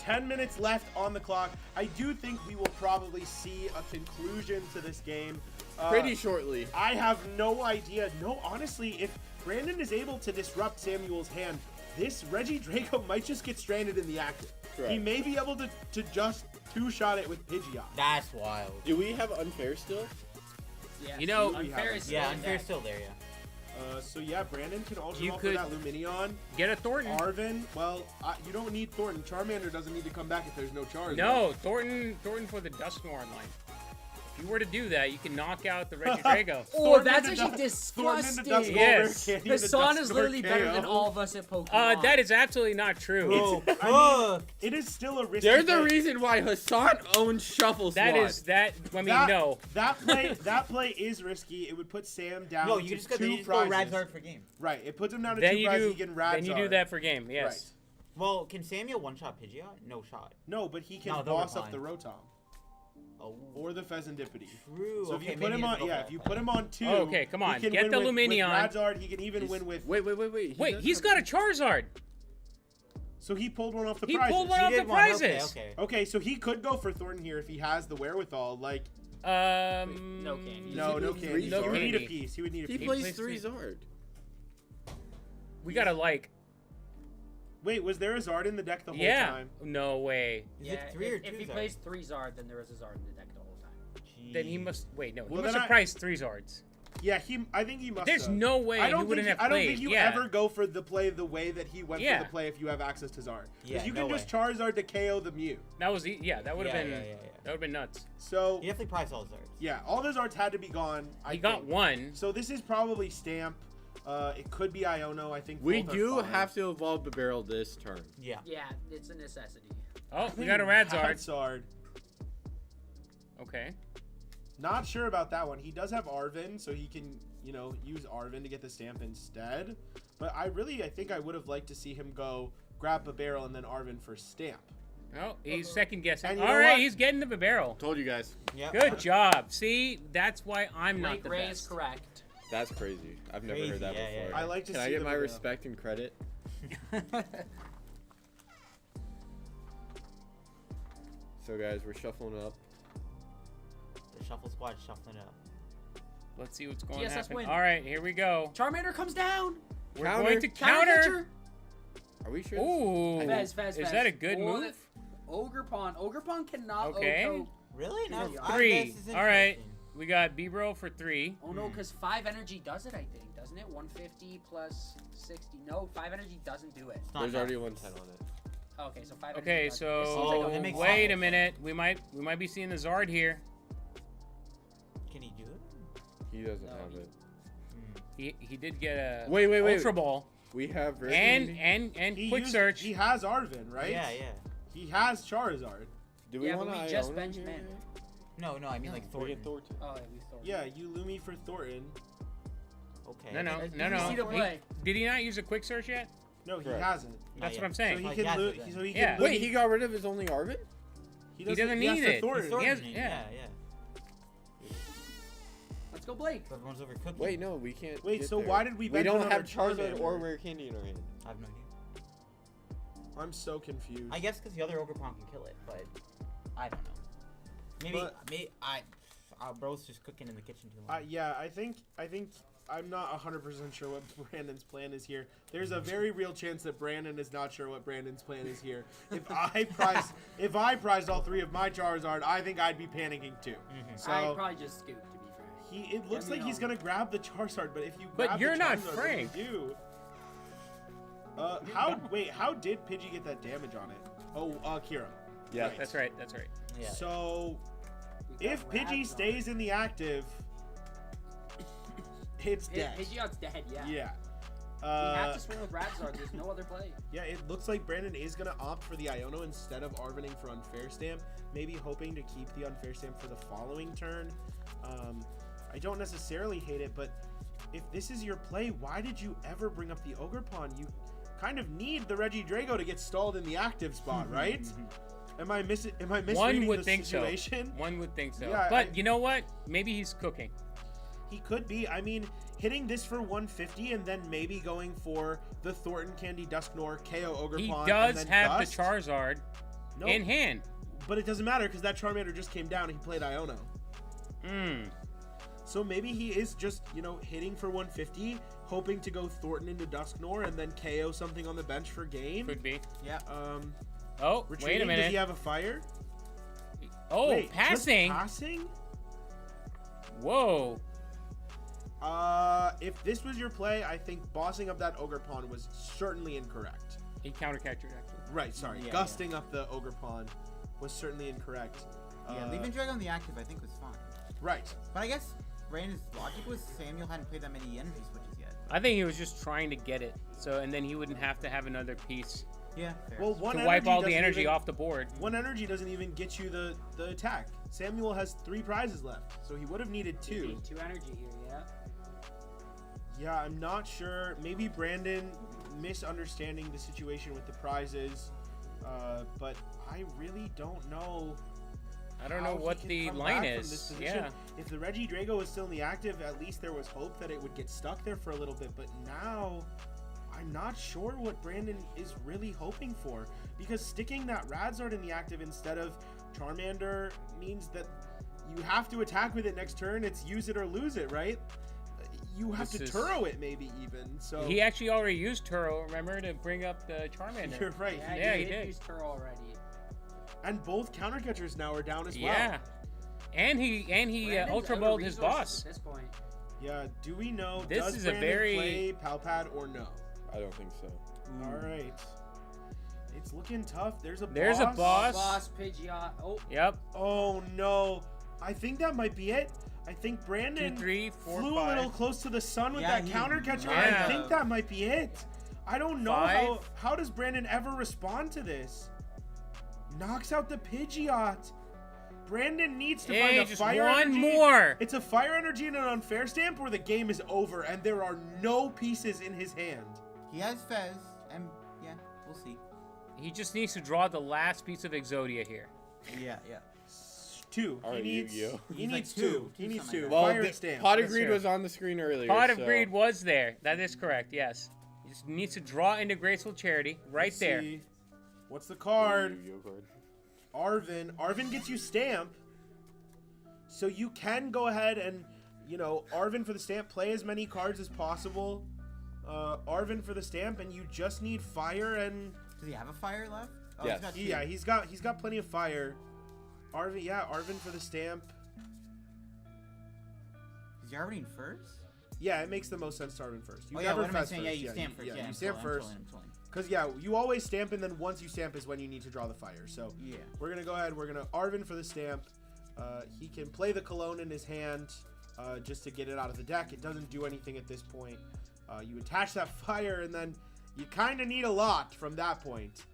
C: 10 minutes left on the clock. I do think we will probably see a conclusion to this game.
L: Pretty shortly.
C: I have no idea. No, honestly, if Brandon is able to disrupt Samuel's hand, this Regidrago might just get stranded in the active.
L: Correct.
C: He may be able to just two-shot it with Pidgeot.
B: That's wild.
L: Do we have unfair still?
A: Yeah.
N: You know-
A: unfair is
B: Yeah,
A: still in
B: Unfair's
A: deck.
B: still there, yeah.
C: So yeah, Brandon can also
N: You
C: offer
N: could-
C: that Luminion.
N: Get a Thornton.
C: Arvin, well, you don't need Thornton. Charmander doesn't need to come back if there's no Charizard.
N: No, Thornton for the Dusknoir line. If you were to do that, you can knock out the Regidrago.
A: Oh,
C: Thornton
A: that's
C: into
A: actually
C: Thornton into
A: disgusting.
C: Dusknoir,
N: Yes.
C: Candy into
A: Hassan is
C: Dusknoir
A: literally better than
C: KO.
A: all of us at Pokemon.
N: That is absolutely not true.
C: Bro, I mean, it is still a risky
L: They're the
C: play.
L: reason why Hassan owns Shuffle Squad.
N: I mean, no.
C: That play is risky. It would put Sam down
B: No,
C: to
B: you just go,
C: 2
B: you just go
C: prizes.
B: Radzard for game.
C: Right, it puts him down to
N: Then
C: 2
N: you
C: prizes.
N: do.
C: He can Radzard.
N: Then you do that for game. Yes.
C: Right.
B: Well, can Samuel one-shot Pidgeot? No shot.
C: No, but he can
B: No, they'll
C: boss up
B: reply.
C: the Rotom
B: Oh.
C: or the Pheasantipity.
B: True.
C: So
B: okay,
C: if you put
B: maybe
C: him
B: he
C: on,
B: doesn't go
C: yeah,
B: for
C: if you
B: that
C: put
B: play.
C: him on 2,
N: Okay, come on,
C: he can
N: get
C: win
N: the
C: with
N: Luminion.
C: Radzard, he can even win with.
L: Wait.
N: Wait, he's got a Charizard.
C: So he pulled one off the
N: He
C: prizes.
N: pulled one
B: He
N: off the
B: did one, okay,
N: prizes.
B: okay.
C: Okay, so he could go for Thornton here if he has the wherewithal. Like,
A: No candy.
C: no
L: No
C: candy.
N: no
C: he would need a
N: candy.
C: piece. He would need a
L: He
C: piece.
L: plays
N: plays
L: 3
N: three.
L: Zard.
N: We gotta like.
C: Wait, was there a Zard in the deck the whole
N: Yeah.
C: time?
N: No way.
B: Is
A: Yeah,
B: it 3 or
A: if
B: 2
A: he
B: Zard?
A: plays 3 Zard, then there is a Zard in the deck the whole time.
N: Then he must wait. No, he
C: Well,
N: must
C: then
N: have priced 3 Zards.
C: Yeah, I think he must.
N: There's
C: have.
N: no way
C: I
N: he
C: don't
N: wouldn't
C: think
N: have
C: I don't
N: played.
C: think you
N: Yeah.
C: ever go for the play the way that he went
N: Yeah.
C: for the play if you have access to Zard. Because
B: Yeah,
C: you
B: no
C: can just
B: way.
C: Charizard to KO the Mew.
N: That was yeah. That would have
B: Yeah,
N: been
B: yeah, yeah.
N: that would have been nuts.
C: So
B: He definitely priced all his Zards.
C: yeah, all those Zards had to be gone.
N: He got
C: think.
N: one.
C: So this is probably Stamp. It could be Iono. I think
L: We
C: both are
L: do
C: fine.
L: have to evolve the barrel this turn.
B: Yeah.
A: Yeah, it's a necessity.
N: Oh, we got a Radzard.
C: Radzard.
N: Okay.
C: Not sure about that one. He does have Arvin, so he can, use Arvin to get the Stamp instead. But I think I would have liked to see him go grab a barrel and then Arvin for stamp.
N: Oh, he's second guessing.
C: And you
N: All
C: know
N: right,
C: what?
N: he's getting the barrel.
L: Told you guys.
B: Yeah.
N: Good job. See, that's why I'm not the
A: Ray
N: best.
A: is correct.
L: That's crazy. I've never
B: Crazy,
L: heard that
B: yeah,
L: before.
B: yeah.
C: I like to
L: Can
C: see
L: I get
C: the
L: my
C: barrel.
L: respect and credit? So guys, we're shuffling up.
B: The shuffle squad shuffling up.
N: Let's see what's going to
A: TSS
N: happen.
A: win.
N: All right, here we go.
A: Charmander comes down.
N: We're
L: Counter.
N: going to counter.
L: Are we sure?
N: Ooh.
A: Fez, Fez,
N: Is
A: Fez.
N: that a good
A: Or
N: move?
A: Ogre Pawn. Ogre Pawn cannot
N: Okay.
A: OHKO.
B: Really? No,
N: Three. All right. We got B-Bro for 3.
A: Oh no, because 5 energy does it, I think, doesn't it? 150 plus 60. No, 5 energy doesn't do it.
L: There's already 110 on it.
A: Okay, so 5 energy.
N: Okay,
A: does it.
N: so
A: This seems like
B: that makes
N: wait
B: sense.
N: a minute. We might be seeing the Zard here.
B: Can he do it?
L: He doesn't
A: No,
L: have
A: he-
L: it.
N: He did get a
L: Wait.
N: Ultra Ball
L: We have
N: and quick search.
C: He has Arvin, right?
B: Yeah, yeah.
C: He has Charizard.
L: Do we
A: Yeah,
L: want
A: but
L: to
A: we just benched men.
B: No, I mean like
L: We
B: Thornton.
L: get Thornton.
A: Oh, yeah, we thought.
C: Yeah, you Lumi for Thornton.
B: Okay.
N: No.
A: Did you see the play?
N: Did he not use a quick search yet?
C: No, he
L: Correct.
C: hasn't.
N: That's
B: yet.
N: what I'm
C: So
N: saying.
C: he
B: Oh, he
C: can
B: has
C: lo-
B: it then.
C: so he
N: Yeah.
C: can
L: Wait,
C: Lumi-
L: he got rid of his only Arvin?
N: He doesn't
C: has
N: need
C: the
N: it.
C: Thornton.
N: He has-
B: Thornton,
N: yeah.
A: Let's go, Blake.
B: Everyone's overcooked.
L: Wait, no, we can't.
C: Wait,
L: get
C: so
L: there.
C: why did we
L: We
C: bench
L: don't
C: another
L: have Charizard
C: Charmander?
L: or Rare Candy in our hand.
B: I have no idea.
C: I'm so confused.
B: I guess because the other Ogre Pawn can kill it, but I don't know. Maybe, bro's just cooking in the kitchen too long.
C: Yeah, I think I'm not 100% sure what Brandon's plan is here. There's a very real chance that Brandon is not sure what Brandon's plan is here. If I prized all 3 of my Charizard, I think I'd be panicking too. So
A: I probably just scooped, to be fair.
C: it looks like he's gonna grab the Charizard, but if you
N: But
C: grab
N: you're
C: the
N: not
C: Charizard,
N: Frank.
C: what do you do? How did Pidgey get that damage on it? Oh, Kira.
L: Yeah.
N: That's right.
B: Yeah.
C: So
A: We got
C: if Pidgey
A: Razor.
C: stays in the active, it's dead.
A: Pidgeot's dead, yeah.
C: Yeah.
A: We have to swing with Radzard. There's no other play.
C: Yeah, it looks like Brandon is going to opt for the Iono instead of Arvining for Unfair Stamp, maybe hoping to keep the Unfair Stamp for the following turn. I don't necessarily hate it, but if this is your play, why did you ever bring up the Ogre Pawn? You kind of need the Regidrago to get stalled in the active spot, right? Am I misreading
N: One would
C: the
N: think
C: situation?
N: so. One would think so.
C: Yeah,
N: But you know what? Maybe he's cooking.
C: He could be. I mean, hitting this for 150 and then maybe going for the Thornton Candy Dusknoir KO Ogre
N: He
C: Pawn. and
N: does
C: then
N: have
C: Gust.
N: the Charizard
C: Nope.
N: in hand.
C: But it doesn't matter because that Charmander just came down and he played Iono. So maybe he is just, hitting for 150, hoping to go Thornton into Dusknoir and then KO something on the bench for game.
N: Could be.
B: Yeah.
N: Oh,
C: Retreating,
N: wait a
C: Does
N: minute.
C: he have a fire?
N: Oh,
C: Wait, just
N: passing.
C: passing?
N: Whoa.
C: If this was your play, I think bossing up that Ogre Pawn was certainly incorrect.
N: He counter-captured, actually.
C: Right, sorry.
B: Yeah,
C: Gusting up the Ogre Pawn was certainly incorrect.
B: Yeah, leaving Drago on the active I think was fine.
C: Right.
B: But I guess Brandon's logic was Samuel hadn't played that many energy switches yet.
N: I think he was just trying to get it, and then he wouldn't have to have another piece
B: Yeah, fair.
C: Well, one
N: to wipe all the
C: doesn't
N: energy
C: even-
N: off the board.
C: One energy doesn't even get you the attack. Samuel has 3 prizes left, so he would have needed 2.
A: You need 2 energy here, yeah.
C: Yeah, I'm not sure. Maybe Brandon misunderstanding the situation with the prizes, but I really don't know.
N: I don't know
C: how he
N: what
C: can
N: the
C: come
N: line
C: back from
N: is.
C: this position.
N: Yeah.
C: If the Regidrago was still in the active, at least there was hope that it would get stuck there for a little bit. But now, I'm not sure what Brandon is really hoping for, because sticking that Radzard in the active instead of Charmander means that you have to attack with it next turn. It's use it or lose it, right? You have
N: This
C: to
N: is-
C: Turo it maybe even. So
N: He actually already used Turo, remember, to bring up the Charmander.
C: You're right.
A: Yeah,
N: he
A: he
N: did.
A: did use Turo already.
C: And both counter catchers now are down as well.
N: Yeah. And he
A: Brandon's
N: Ultra
A: out of
N: Balled his
A: resources
N: boss.
A: At this point.
C: Yeah. Do we know?
N: This
C: does
N: is a
C: Brandon
N: very-
C: play Palpad or no?
L: I don't think so.
C: All right. It's looking tough. There's a
N: There's a boss.
A: Boss, Pidgeot. Oh,
N: Yep.
C: Oh no. I think that might be it. I think Brandon
N: 2, 3, 4,
C: flew
N: 5.
C: a little close to the sun with
B: Yeah,
C: that
B: he
C: counter catcher.
N: might
C: I think
B: have.
C: that might be it. I don't know
N: 5.
C: how does Brandon ever respond to this? Knocks out the Pidgeot. Brandon needs to
N: Hey,
C: find a
N: just
C: fire
N: one
C: energy.
N: more.
C: It's a fire energy and an unfair stamp where the game is over and there are no pieces in his hand.
B: He has Fez, and yeah, we'll see.
N: He just needs to draw the last piece of Exodia here.
B: Yeah.
C: 2.
L: All right, Yu-Gi-Oh.
C: He needs
B: like
C: 2. He needs
B: something
C: 2.
B: like
L: Well,
C: Fire
L: the
C: and stamp.
L: Pot of
C: That's
L: Greed
C: fair.
L: was on the screen earlier.
N: Pot of
L: so-
N: Greed was there. That is correct, yes. He just needs to draw into Graceful Charity right
C: Let's
N: there.
C: see. What's the card?
L: Yu-Gi-Oh card.
C: Arvin. Arvin gets you stamp. So you can go ahead and, Arvin for the stamp, play as many cards as possible. Arvin for the stamp, and you just need fire and...
B: Does he have a fire left? Oh,
L: Yes.
B: he's got 2.
C: He's got plenty of fire. Arvin for the stamp.
B: Is Yarvin first?
C: Yeah, it makes the most sense to Arvin first. You
B: Oh, yeah,
C: never
B: what am I
C: fez
B: saying?
C: first.
B: Yeah, you stamp first. Yeah,
C: you stamp first.
B: I'm trolling.
C: Because, you always stamp, and then once you stamp is when you need to draw the fire. So,
B: Yeah.
C: we're going to go ahead. We're going to Arvin for the stamp. He can play the Cologne in his hand just to get it out of the deck. It doesn't do anything at this point. You attach that fire, and then you kind of need a lot from that point.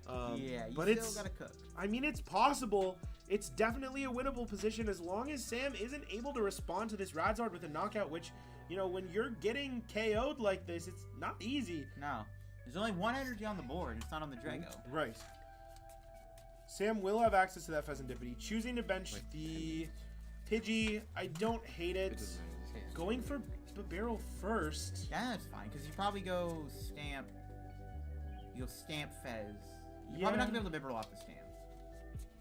B: Yeah, you
C: but
B: still
C: it's
B: gotta cook.
C: I mean, it's possible. It's definitely a winnable position as long as Sam isn't able to respond to this Radzard with a knockout, which, when you're getting KO'd like this, it's not easy.
B: No. There's only 1 energy on the board. It's not on the Drago.
C: Right. Sam will have access to that Pheasantipity. Choosing to bench the Pidgey, I don't hate it. Going for Barrel first.
B: Yeah, that's fine, because you probably go stamp. You'll stamp Fez. You're
C: Yeah.
B: probably not going to be able to Bibberl off the stamp.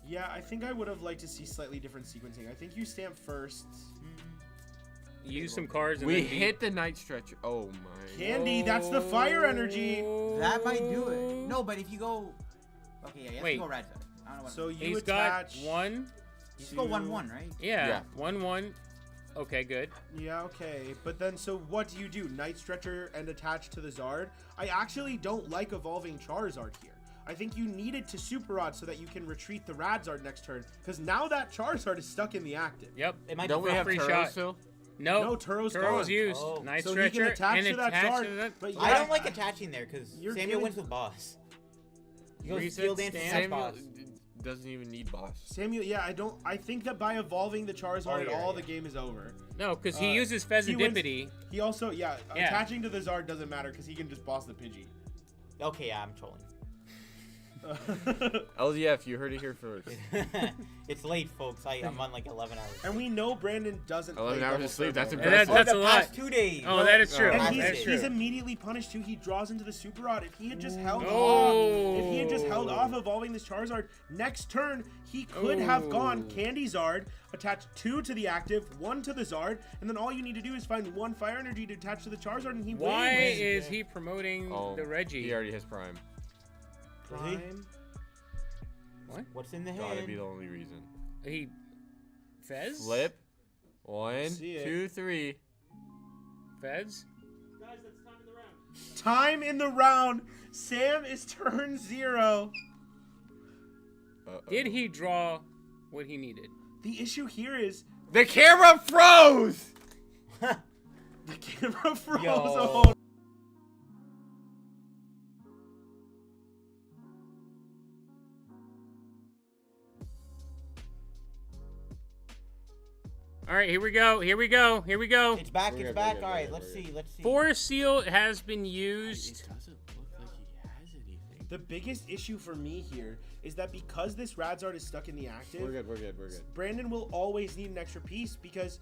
C: Yeah, I think I would have liked to see slightly different sequencing. I think you stamp first.
N: Use some cards. And
L: We
N: then
L: hit the Night Stretcher. Oh my.
C: Candy, that's the fire energy.
B: That might do it. No, but if you go... Okay, yeah, you have
N: Wait.
B: to go Radzard. I don't know what
C: So you
N: He's
C: attach...
N: got 1.
B: You just go 1/1, right?
N: Yeah, 1/1. Okay, good.
C: Yeah, okay. But then, so what do? Night Stretcher and attach to the Zard? I actually don't like evolving Charizard here. I think you need it to Super Rod so that you can retreat the Radzard next turn. Because now that Charizard is stuck in the active.
N: Yep.
B: It might
L: Don't
B: be
L: we have
N: free
L: Turo
N: shot.
L: still?
C: No, Turo's gone.
N: used.
B: Oh.
N: Night
C: So he
N: Stretcher
C: can attach
N: and
C: to that
N: attach
C: Zard,
N: to that.
C: but
B: I
C: yeah,
B: don't like attaching there, because
C: You're
B: Samuel
C: giving-
B: wins with boss. He goes
N: Reset
B: Steel Dance and
N: stand.
B: boss.
L: Doesn't even need boss.
C: Samuel, I think that by evolving the Charizard at all, the game is over.
N: No, because he uses
C: He wins-
N: Pheasantipity.
C: He also,
N: Yeah.
C: attaching to the Zard doesn't matter because he can just boss the Pidgey.
B: Okay, yeah, I'm trolling.
L: LDF, you heard it here first.
B: It's late, folks. I'm on like 11 hours.
C: And we know Brandon doesn't
L: 11
C: play
L: hours
C: double
L: of sleep, that's
C: servo,
L: impressive.
N: That's
B: the
N: a lot.
B: past 2 days.
N: Oh, that is true.
C: And
B: That's
C: he's,
B: it.
C: he's immediately punished too. He draws into the Super Rod. If he had just held
N: No.
C: off, if he had just held off evolving this Charizard, next turn he could have gone Candy Zard, attach 2 to the active, 1 to the Zard, and then all you need to do is find 1 Fire Energy to attach to the Charizard, and he
N: Why
C: wins.
N: is he promoting the Reggie?
L: He already has Prime.
C: Prime.
B: What's in the
L: Gotta
B: hand?
L: be the only reason.
N: He Fez?
L: Flip. 1,
C: See it.
L: 2, 3.
N: Fez?
C: Time in the round. Sam is turn 0.
N: Did he draw what he needed?
C: The issue here is
L: The camera froze!
C: the camera froze.
B: Yo.
C: Oh,
N: All right, here we go. Here we go. Here we go.
B: It's back.
L: We're
B: It's
L: good,
B: back.
L: we're good,
B: All right,
L: we're
B: let's
L: good.
B: see. Let's see.
N: Force Seal has been used.
L: doesn't look like he has anything.
C: The biggest issue for me here is that because this Radzard is stuck in the active,
L: We're good.
C: Brandon will always need an extra piece because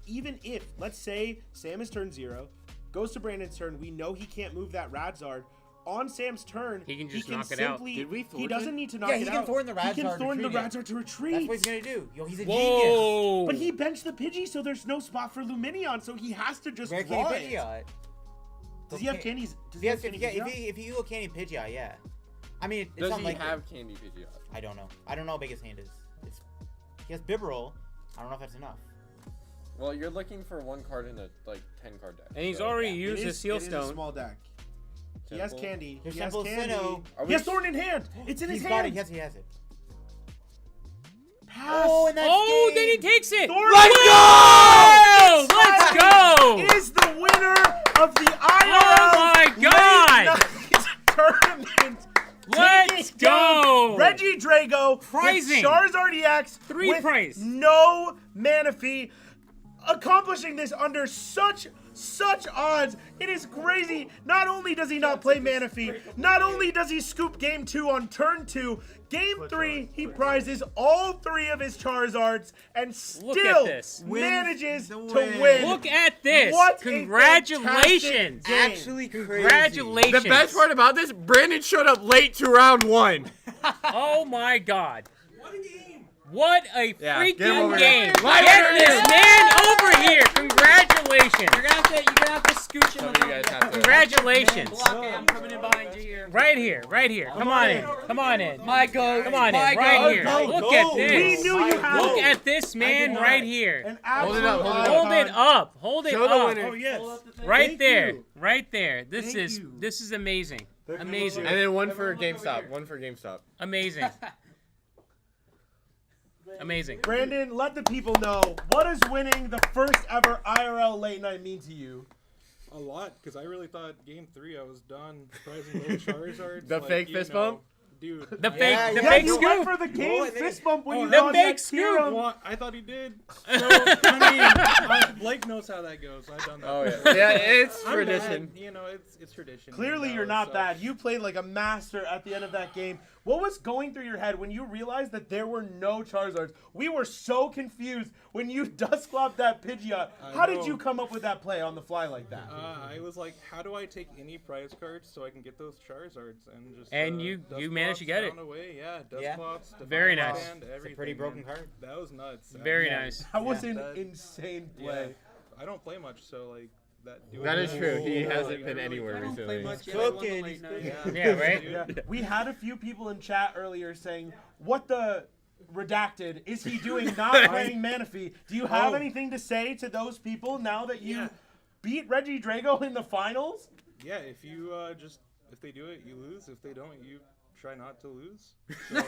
C: even if, let's say, Sam is turn 0, goes to Brandon's turn, we know he can't move that Radzard. On Sam's turn,
N: He can just knock it out.
C: simply,
L: Did we
C: he
L: Thorn
C: doesn't
L: it?
C: need to knock
B: Yeah,
C: it
B: he can
C: out.
B: Thorn the
C: He can
B: Radzard
C: Thorn the
B: retreat it.
C: Radzard to retreat.
B: That's what he's gonna do. Yo, he's a genius.
N: Whoa!
C: But he benched the Pidgey, so there's no spot for Luminion, so he has to just
B: Where
C: draw
B: can
C: it.
B: he Pidgeot?
C: Does he have candies? Does he
B: Yes,
C: have
B: if,
C: candy
B: yeah,
C: Pidgeot?
B: if you go Candy Pidgeot, yeah. I mean, it's
L: Does
B: not
L: he
B: like
L: have Candy Pidgeot?
B: I don't know. I don't know how big his hand is. He has Bibberl. I don't know if that's enough.
L: Well, you're looking for 1 card in a 10 card deck.
N: And he's
L: so-
N: already
C: It
N: used his
C: is
N: Seal
C: a
N: Stone.
C: small deck. He has
L: Temple.
C: candy.
B: Here's
C: He has
B: Temple
C: candy.
B: Sinnoh.
L: Are
C: He
L: we
C: has Thorn in hand. It's in
B: He's
C: his
B: got it.
C: hand.
B: He has it.
C: Pass.
B: Oh, and that's
N: Oh,
B: game.
N: then he takes it.
C: Thorn
N: Whoa! Let's go!
C: Is the winner of the IRL
N: Oh my God!
C: Late Night Tournament.
N: Let's
C: Taking down
N: go!
C: Regidrago
N: Pricing.
C: with Charizard EX
N: 3
C: with
N: price.
C: no mana fee. accomplishing this under such odds. It is crazy. Not only does he not play Manaphy, not only does he scoop game 2 on turn 2, game 3 he prizes all 3 of his Charizards and still manages to win.
N: Look at this.
C: What
N: Congratulations.
B: Actually crazy.
N: Congratulations.
L: The best part about this, Brandon showed up late to round 1.
N: Oh my God. What a freaking game.
L: Right
N: Get
L: over
N: this
L: here.
N: man over here. Congratulations.
G: You're gonna have to scooch him.
L: You guys have to.
N: Congratulations.
G: I'm coming in behind you here.
N: Right here. Come on in. Come on in.
G: My go.
N: Come on in.
G: My
N: Right
G: go.
N: here.
C: Go,
N: Look
C: go.
N: at this.
C: We knew you had
N: Look
C: it.
N: at this man right here.
C: An absolute
L: up, hold it up.
N: Hold it
C: icon.
N: up. Hold it
L: Show the
N: up.
L: winner.
C: Oh yes.
N: Right
C: Thank
N: there.
C: you.
N: Right there. This is amazing. Amazing.
L: And then one for GameStop. One for GameStop.
N: Amazing. Amazing.
C: Brandon, let the people know, what does winning the first ever IRL late night mean to you?
M: A lot, because I really thought game 3 I was done prizing those Charizards.
L: The fake fist bump?
M: Dude.
N: The fake
B: yeah,
N: fake
C: you went
N: scoop.
C: for the game fist bump when you
N: the
C: got
N: fake
C: that
N: scoop.
C: serum.
M: I thought he did. So, I mean, Blake knows how that goes. I've done that.
L: Oh, yeah.
M: before.
L: Yeah, it's
M: I'm
L: tradition.
M: mad, you know, it's tradition.
C: Clearly
M: you know,
C: you're not
M: so-
C: bad. You played like a master at the end of that game. What was going through your head when you realized that there were no Charizards? We were so confused when you Dusclopped that Pidgeot. How did
M: know.
C: you come up with that play on the fly like that?
M: I was like, how do I take any prize cards so I can get those Charizards and just
N: And you managed to get it.
M: found a way. Yeah,
B: Yeah.
M: Dusclops,
N: Very
M: Defense
N: nice.
M: Band,
B: It's a
M: everything,
B: pretty broken
M: man.
B: card.
M: That was nuts.
N: Very nice.
C: That was an
M: that-
C: insane
M: Yeah,
C: play.
M: I don't play much, so like that.
L: That is true. He
M: Yeah,
L: hasn't
M: like,
L: been
M: I really
L: anywhere
M: don't
L: recently.
B: Cooking.
N: Yeah, right?
C: Yeah. We had a few people in chat earlier saying, what the redacted is he doing not playing Manaphy? Do you have anything to say to those people now that you beat Regidrago in the finals?
M: Yeah, if you if they do it, you lose. If they don't, you try not to lose. So,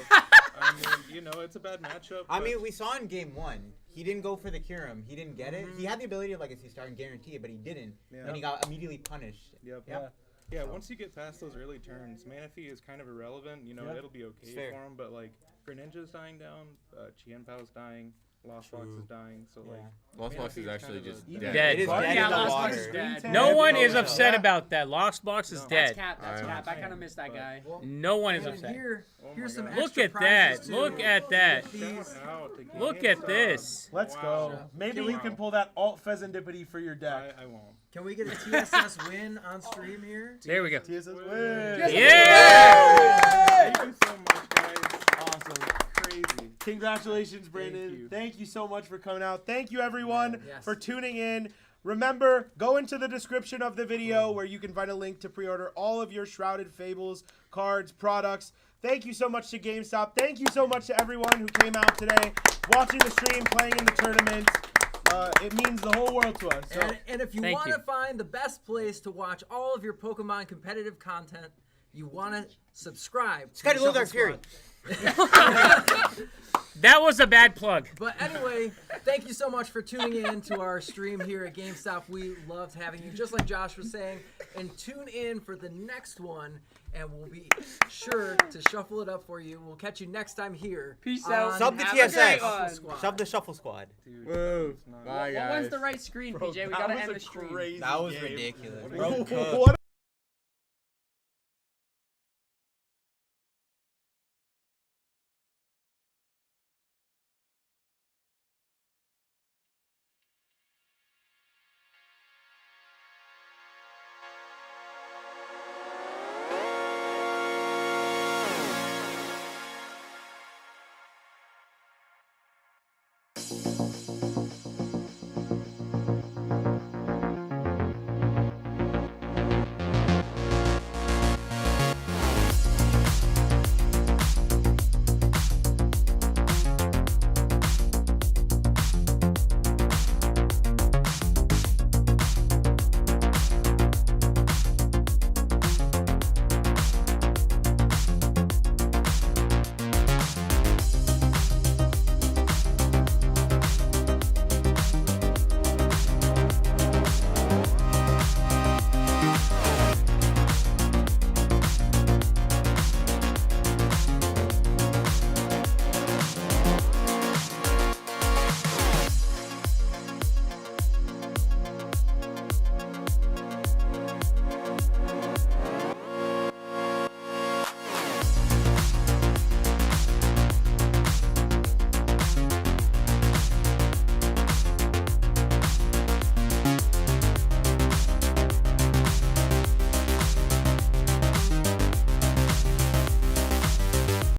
M: I mean, you know, it's a bad matchup.
B: I
M: but-
B: mean, we saw in game 1, he didn't go for the Kyurem. He didn't get it. He had the ability of Legacy Star and guarantee it, but he didn't.
M: Yeah.
B: And he got immediately punished.
M: Yep. Yeah, once you get past those early turns, Manaphy is kind of irrelevant. You know, it'll be okay
B: fair.
M: for him, but like Greninja's dying down, Qianpao's dying, Lost Box is dying, so like
L: Lost Box is
M: Manaphy's
L: actually
M: kind of
L: just
M: a-
L: dead.
N: Dead.
B: It is dead
A: Yeah,
B: in the
A: Lost Box
B: water.
A: is dead.
N: No one is
B: Yeah.
N: upset about that. Loxbox is
A: That's
N: dead.
A: cap. That's cap. I kind of missed that
M: But-
A: guy.
N: No one is
G: And
N: upset.
G: here's some
M: God.
N: Look
G: extra
N: at that.
G: prizes, too.
N: Look at that.
G: These.
N: Look at this.
C: Let's go. Maybe you can pull that alt Pheasantipity for your deck.
M: I won't.
G: Can we get a TSS win on stream here?
N: There we go.
C: TSS win.
N: Yeah!
M: Thank you so much, guys.
C: Awesome.
M: Crazy.
C: Congratulations, Brandon.
M: you.
C: Thank you so much for coming out. Thank you, everyone,
G: Yes.
C: for tuning in. Remember, go into the description of the video where you can find a link to pre-order all of your Shrouded Fables cards, products. Thank you so much to GameStop. Thank you so much to everyone who came out today, watching the stream, playing in the tournament. It means the whole world to us. So.
G: And if you
N: Thank
G: want
N: you.
G: to find the best place to watch all of your Pokemon competitive content, you want to subscribe. to
B: Got a
G: the
B: little
G: Shuffle
B: Dark Fury.
G: Squad.
N: That was a bad plug.
G: But anyway, thank you so much for tuning in to our stream here at GameStop. We loved having you, just like Josh was saying. And tune in for the next one, and we'll be sure to shuffle it up for you. We'll catch you next time here.
A: Peace
G: on
A: out.
B: Sub the
A: Have a great
B: TSS.
A: one.
G: Squad.
B: Sub the Shuffle Squad.
L: Woo. Bye,
A: What
L: guys.
A: was the right screen, PJ? We
C: That
A: gotta
C: was
A: end
C: a
A: the stream.
C: crazy
B: That was
C: game.
B: ridiculous.
C: What